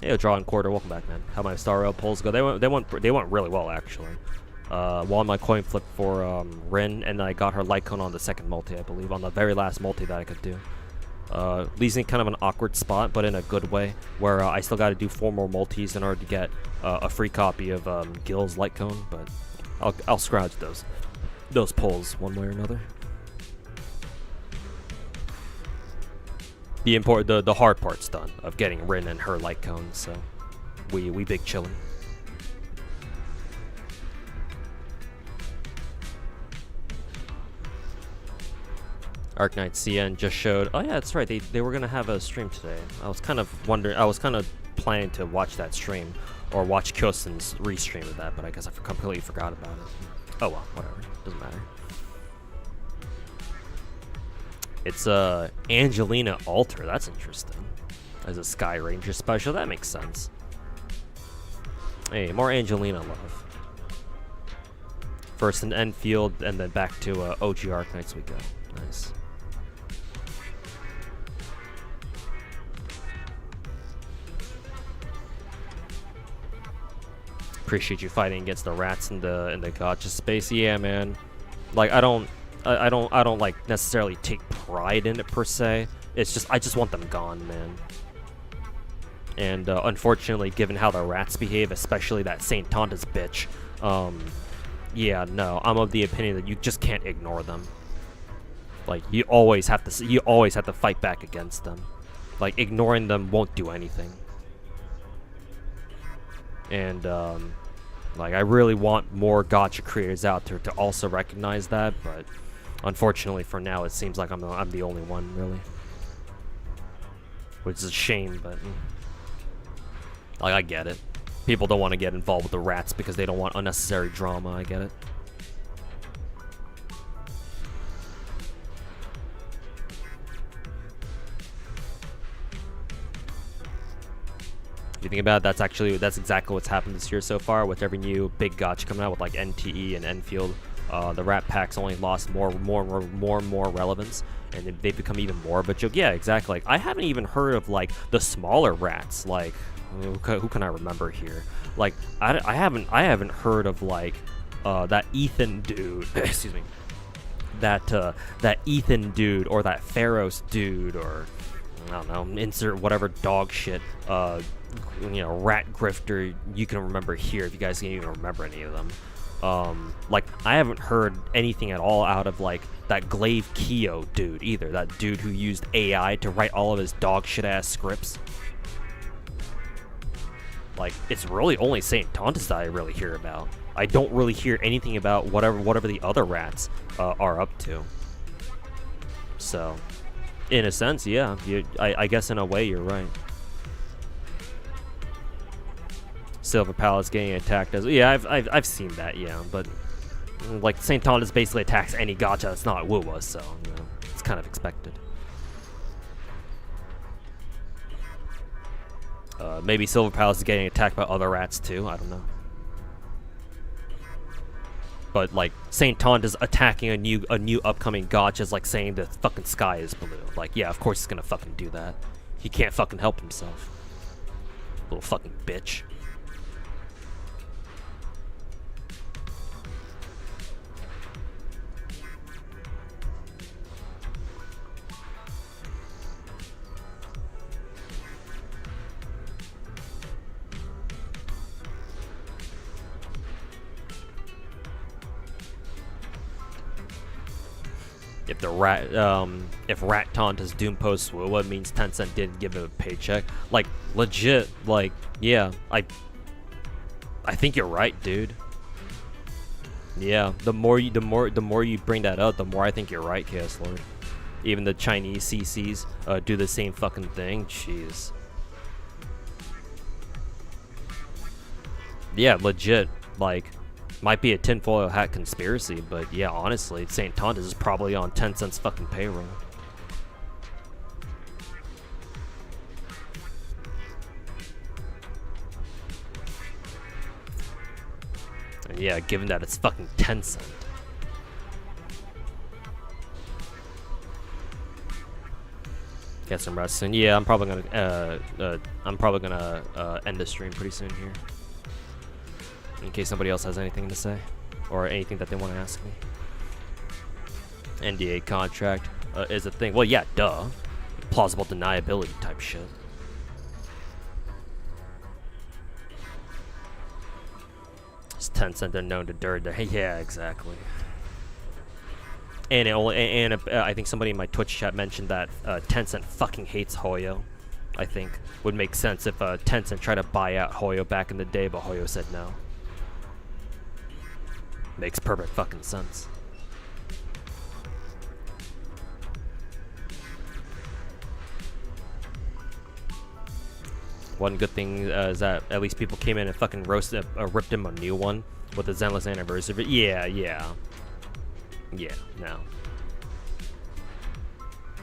Hey, Draw and Quarter, welcome back, man. How my Star Rail polls go? They went really well, actually. Won my coin flip for Rin, and then I got her light cone on the second multi, I believe, on the very last multi that I could do. Leaves me kind of an awkward spot, but in a good way, where I still got to do 4 more multis in order to get a free copy of Gil's light cone. But I'll scrounge those polls one way or another. The hard part's done of getting Rin and her light cone, so we big chillin'. Arknight CN just showed. Oh yeah, that's right. They were gonna have a stream today. I was kind of planning to watch that stream or watch Kyosen's restream of that, but I guess I completely forgot about it. Oh well, whatever. Doesn't matter. It's Angelina Alter. That's interesting. As a Sky Ranger special, that makes sense. Hey, more Angelina love. First in Enfield, and then back to OG Arknights we go. Nice. Appreciate you fighting against the rats in the gacha space. Yeah, man. Like I don't like necessarily take pride in it per se. It's just I just want them gone, man. And unfortunately, given how the rats behave, especially that Saint Tontus bitch, yeah, no, I'm of the opinion that you just can't ignore them. Like you always have to fight back against them. Like ignoring them won't do anything. And like I really want more gacha creators out there to also recognize that, but unfortunately for now it seems like I'm the only one, really. Which is a shame, but like I get it. People don't want to get involved with the rats because they don't want unnecessary drama. I get it. you think about it, that's exactly what's happened this year so far with every new big gacha coming out with like NTE and Enfield. The rat packs only lost more and more relevance, and they've become even more of a joke. Yeah, exactly. Like, I haven't even heard of like the smaller rats. Like, who can I remember here? Like, I haven't heard of like that Ethan dude. Excuse me. That Ethan dude or that Pharaoh's dude, or I don't know, insert whatever dog shit rat grifter you can remember here, if you guys can even remember any of them. Like, I haven't heard anything at all out of like that Glaive Keo dude either, that dude who used AI to write all of his dog shit ass scripts. Like, it's really only Saint Tontus that I really hear about. I don't really hear anything about whatever the other rats are up to. So, in a sense, yeah, I guess in a way you're right. Silver Palace getting attacked as, yeah, I've seen that, yeah, but like Saint Tontus basically attacks any gacha that's not Wuwa, so it's kind of expected. Maybe Silver Palace is getting attacked by other rats too, I don't know. But like Saint Tontus attacking a new upcoming gacha is like saying the fucking sky is blue. Like, yeah, of course he's gonna fucking do that. He can't fucking help himself. Little fucking bitch. If Rat Tontus Doom posts Wuwa means Tencent didn't give him a paycheck, like legit, like yeah, I think you're right, dude. Yeah, the more you bring that up, the more I think you're right, Chaos Lord. Even the Chinese CCs do the same fucking thing. Jeez. Yeah, legit, like. Might be a tinfoil hat conspiracy, but yeah, honestly, Saint Tontus is probably on Tencent's fucking payroll. And yeah, given that it's fucking Tencent. Get some rest soon. Yeah, I'm probably gonna end the stream pretty soon here. In case somebody else has anything to say, or anything that they want to ask me. NDA contract is a thing. Well, yeah, duh. Plausible deniability type shit. It's Tencent unknown to dirt. Yeah, exactly. And I think somebody in my Twitch chat mentioned that Tencent fucking hates Hoyo. I think would make sense if Tencent tried to buy out Hoyo back in the day, but Hoyo said no. Makes perfect fucking sense. One good thing is that at least people came in and fucking ripped him a new one with the Zenless anniversary. Yeah, no.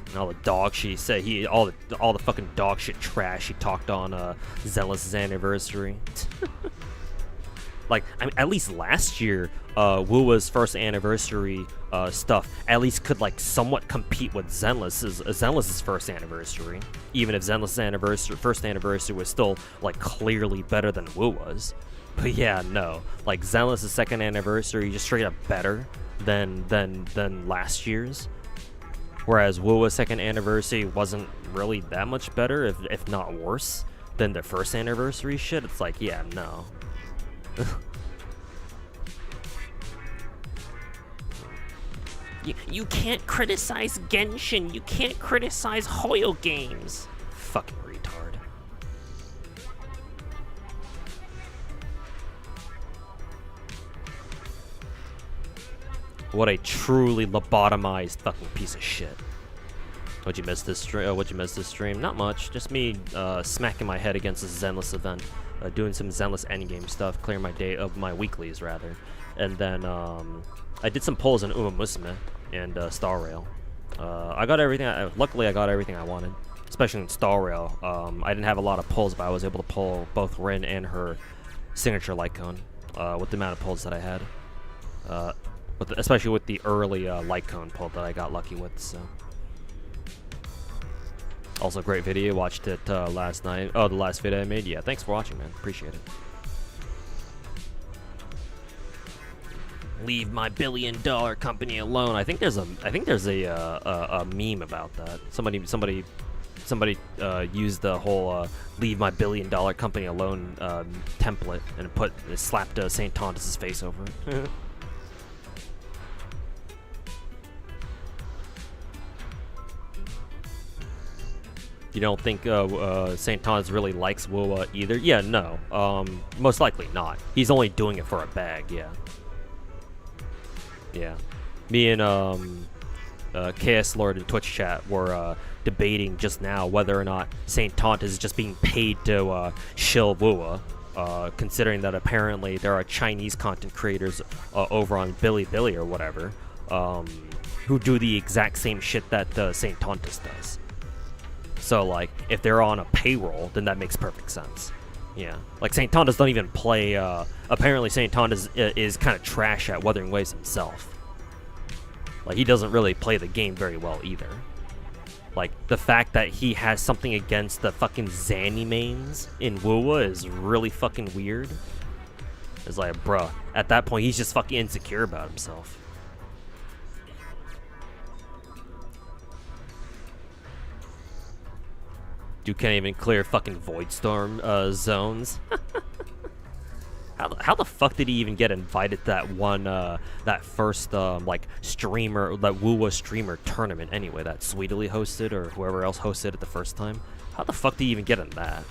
And all the dog shit he said, all the fucking dog shit trash he talked on Zenless' anniversary. Like, I mean, at least last year, Wuwa's first anniversary stuff at least could like somewhat compete with Zenless' first anniversary, even if Zenless' first anniversary was still like clearly better than Wuwa's. But yeah, no, like Zenless' second anniversary just straight up better than last year's, whereas Wuwa's second anniversary wasn't really that much better, if not worse, than the first anniversary shit. It's like, yeah, no. You can't criticize Genshin. You can't criticize Hoyo games. Fucking retard. What a truly lobotomized fucking piece of shit. What'd you miss this stream? Not much. Just me smacking my head against this Zenless event. Doing some Zenless endgame stuff, clearing my day of my weeklies rather, and then I did some polls on Uma Musume and Star Rail. I got everything. Luckily, I got everything I wanted. especially in Star Rail. I didn't have a lot of pulls, but I was able to pull both Rin and her signature light cone with the amount of pulls that I had. Especially with the early light cone pull that I got lucky with. So, also great video. Watched it last night. Oh, the last video I made. Yeah, thanks for watching, man. Appreciate it. Leave my billion-dollar company alone. I think there's a meme about that. Somebody used the whole "leave my billion-dollar company alone" template and slapped Saint Tontus's face over it. You don't think Saint Tontus really likes Wuwa either? Yeah, no. Most likely not. He's only doing it for a bag. Yeah. Yeah, me and KS Lord in Twitch chat were debating just now whether or not Saint Tontus is just being paid to shill Wuwa, considering that apparently there are Chinese content creators over on Bilibili or whatever who do the exact same shit that Saint Tontus does. So like, if they're on a payroll, then that makes perfect sense. Yeah, like Saint Tontus don't even play. Apparently, Saint Tontus is kind of trash at Wuthering Waves himself. Like, he doesn't really play the game very well either. Like, the fact that he has something against the fucking Zanny mains in Wuwa is really fucking weird. It's like, bruh, at that point, he's just fucking insecure about himself. You can't even clear fucking Void Storm zones. How the fuck did he even get invited to that one, that first, like, streamer, that Wuwa streamer tournament anyway, that Sweetly hosted, or whoever else hosted it the first time? How the fuck did he even get in that?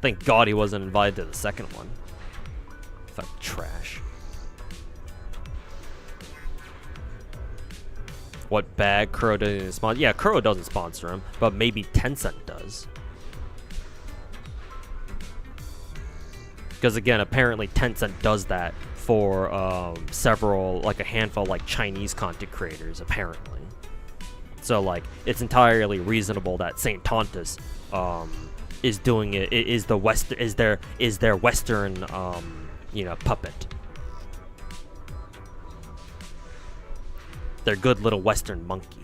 Thank God he wasn't invited to the second one. Fuck trash. What bag? Kuro doesn't sponsor? Yeah, Kuro doesn't sponsor him, but maybe Tencent does. Because again, apparently Tencent does that for several, like a handful, like Chinese content creators, apparently. So like, it's entirely reasonable that Saint Tontus is doing it. Is their Western, you know, puppet. Their good little Western monkey.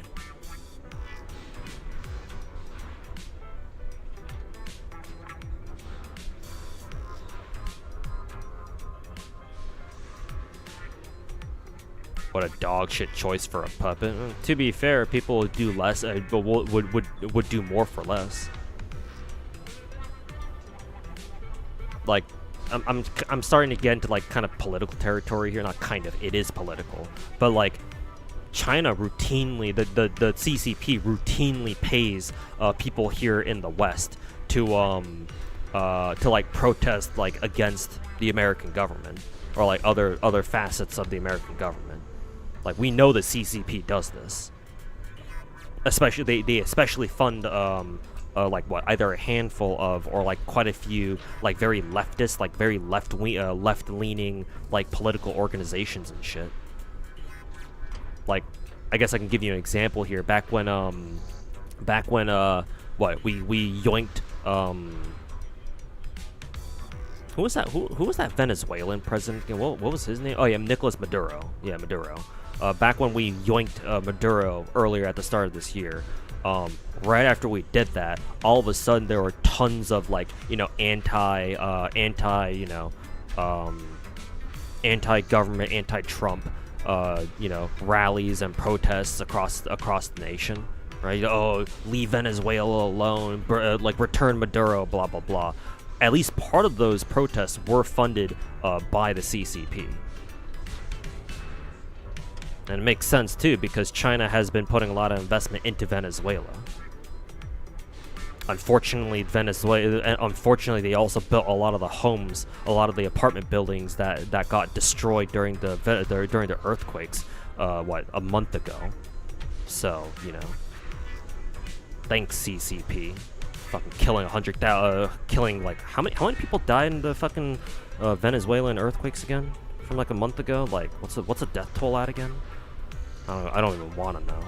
What a dog shit choice for a puppet. To be fair, people would do less, but would do more for less. Like, I'm starting to get into like kind of political territory here. Not kind of, it is political, but like, China routinely, the CCP routinely pays people here in the West to like protest like against the American government or like other facets of the American government. Like, we know the CCP does this. Especially they especially fund like what, either a handful of or like quite a few like very leftist, like very left-leaning like political organizations and shit. Like, I guess I can give you an example here. Back when what we yoinked who was that? Who was that Venezuelan president? What was his name? Oh yeah, Nicolas Maduro. Yeah, Maduro. Back when we yoinked Maduro earlier at the start of this year, right after we did that, all of a sudden there were tons of like, you know, anti-government, anti-Trump, you know, rallies and protests across the nation, right? Oh, leave Venezuela alone, like return Maduro, blah blah blah. At least part of those protests were funded by the CCP. And it makes sense too, because China has been putting a lot of investment into Venezuela. Unfortunately, they also built a lot of the homes, a lot of the apartment buildings that got destroyed during the earthquakes, what, a month ago. So, you know, thanks CCP, fucking killing 100,000, killing like how many people died in the fucking Venezuelan earthquakes again from like a month ago? Like, what's the death toll at again? I don't even want to know.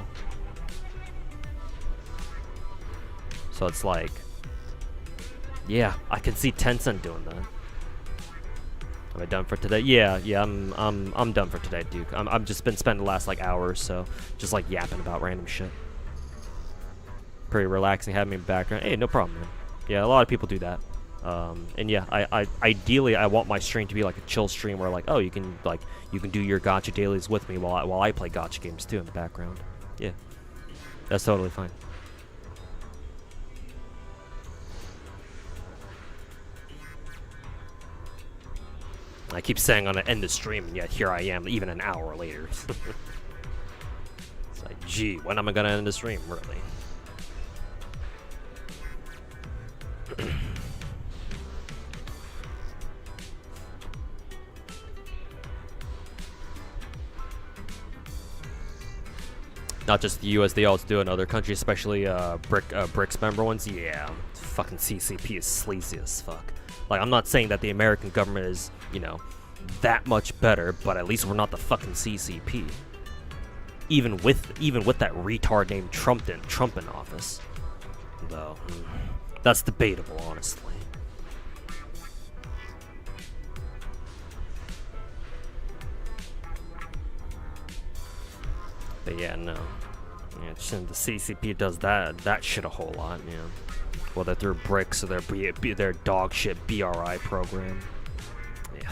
So it's like, yeah, I can see Tencent doing that. Am I done for today? Yeah, I'm done for today, Duke. I'm just been spending the last like hour or so just like yapping about random shit. Pretty relaxing, having me in the background. Hey, no problem, man. Yeah, a lot of people do that. And yeah, I ideally I want my stream to be like a chill stream where like, oh, you can do your gacha dailies with me while I play gacha games too in the background. Yeah, that's totally fine. I keep saying I'm gonna end the stream, and yet here I am, even an hour later. It's like, gee, when am I gonna end the stream, really? Not just the US, they also do in other countries, especially BRICS member ones. Yeah, fucking CCP is sleazy as fuck. Like, I'm not saying that the American government is, you know, that much better, but at least we're not the fucking CCP. Even with that retard named Trump in office. Though, that's debatable, honestly. But yeah, no. Yeah, the CCP does that shit a whole lot, yeah. Whether through BRICS or their dog shit BRI program. Yeah.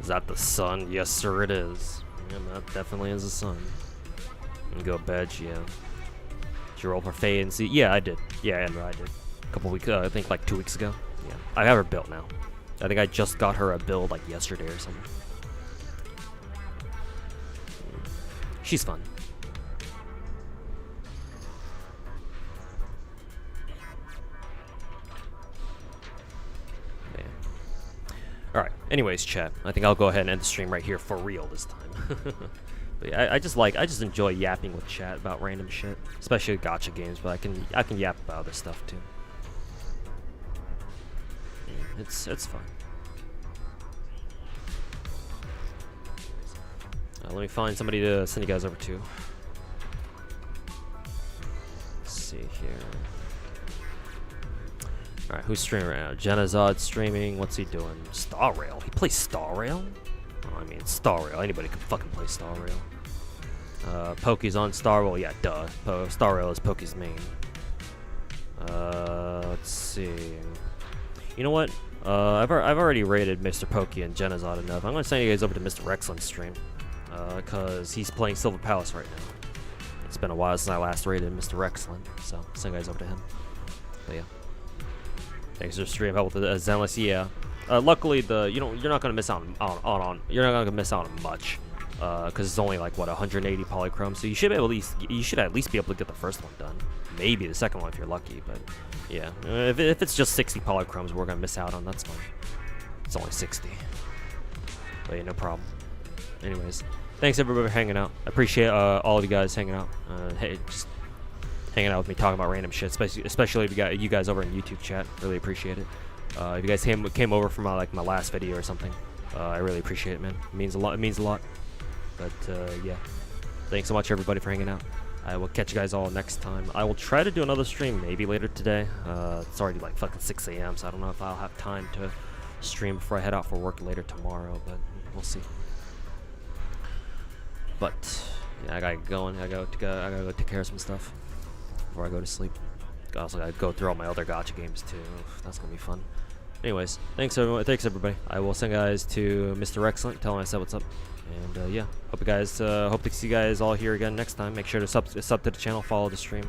Is that the sun? Yes, sir, it is. Yeah, that definitely is the sun. And go badge, yeah. Did you roll for Faye and see? Yeah, I did. Yeah, Andrew, I did. A couple weeks, I think like 2 weeks ago. Yeah, I have her built now. I think I just got her a build like yesterday or something. She's fun. Yeah. Alright, anyways, chat. I think I'll go ahead and end the stream right here for real this time. But yeah, I just enjoy yapping with chat about random shit. Especially gacha games, but I can yap about other stuff too. Yeah, it's fun. Let me find somebody to send you guys over to. Let's see here. Alright, who's streaming right now? Genazod streaming. What's he doing? Star Rail. He plays Star Rail? Oh, I mean, Star Rail. Anybody can fucking play Star Rail. Poke's on Star Rail. Yeah, duh. Star Rail is Poke's main. Let's see. You know what? I've already rated Mr. Poke and Genazod enough. I'm gonna send you guys over to Mr. Rexland's stream. Because he's playing Silver Palace right now. It's been a while since I last rated Mr. Rexland, so send guys over to him. But yeah, thanks for the stream help with the Zenless. Yeah, luckily you're not gonna miss out on you're not gonna miss out on much, because it's only like what 180 polychromes, so you should at least be able to get the first one done. Maybe the second one if you're lucky, but yeah, if it's just 60 polychromes we're gonna miss out on, that's fine. It's only 60. But yeah, no problem. Anyways, thanks everybody for hanging out. I appreciate all of you guys hanging out. Hey, just hanging out with me, talking about random shit, especially if you guys over in YouTube chat. Really appreciate it. If you guys came over from my last video or something, I really appreciate it, man. It means a lot. It means a lot. But yeah, thanks so much everybody for hanging out. I will catch you guys all next time. I will try to do another stream maybe later today. It's already like fucking 6 a.m. so I don't know if I'll have time to stream before I head out for work later tomorrow, but we'll see. But yeah, I gotta get going. I gotta go take care of some stuff before I go to sleep. I also gotta go through all my other gacha games too. Oof, that's gonna be fun. Anyways, thanks everyone. Thanks everybody. I will send guys to Mr. Rexland. Tell him I said what's up. And yeah, hope to see you guys all here again next time. Make sure to sub to the channel, follow the stream,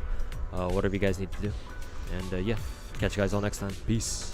whatever you guys need to do. And yeah, catch you guys all next time. Peace.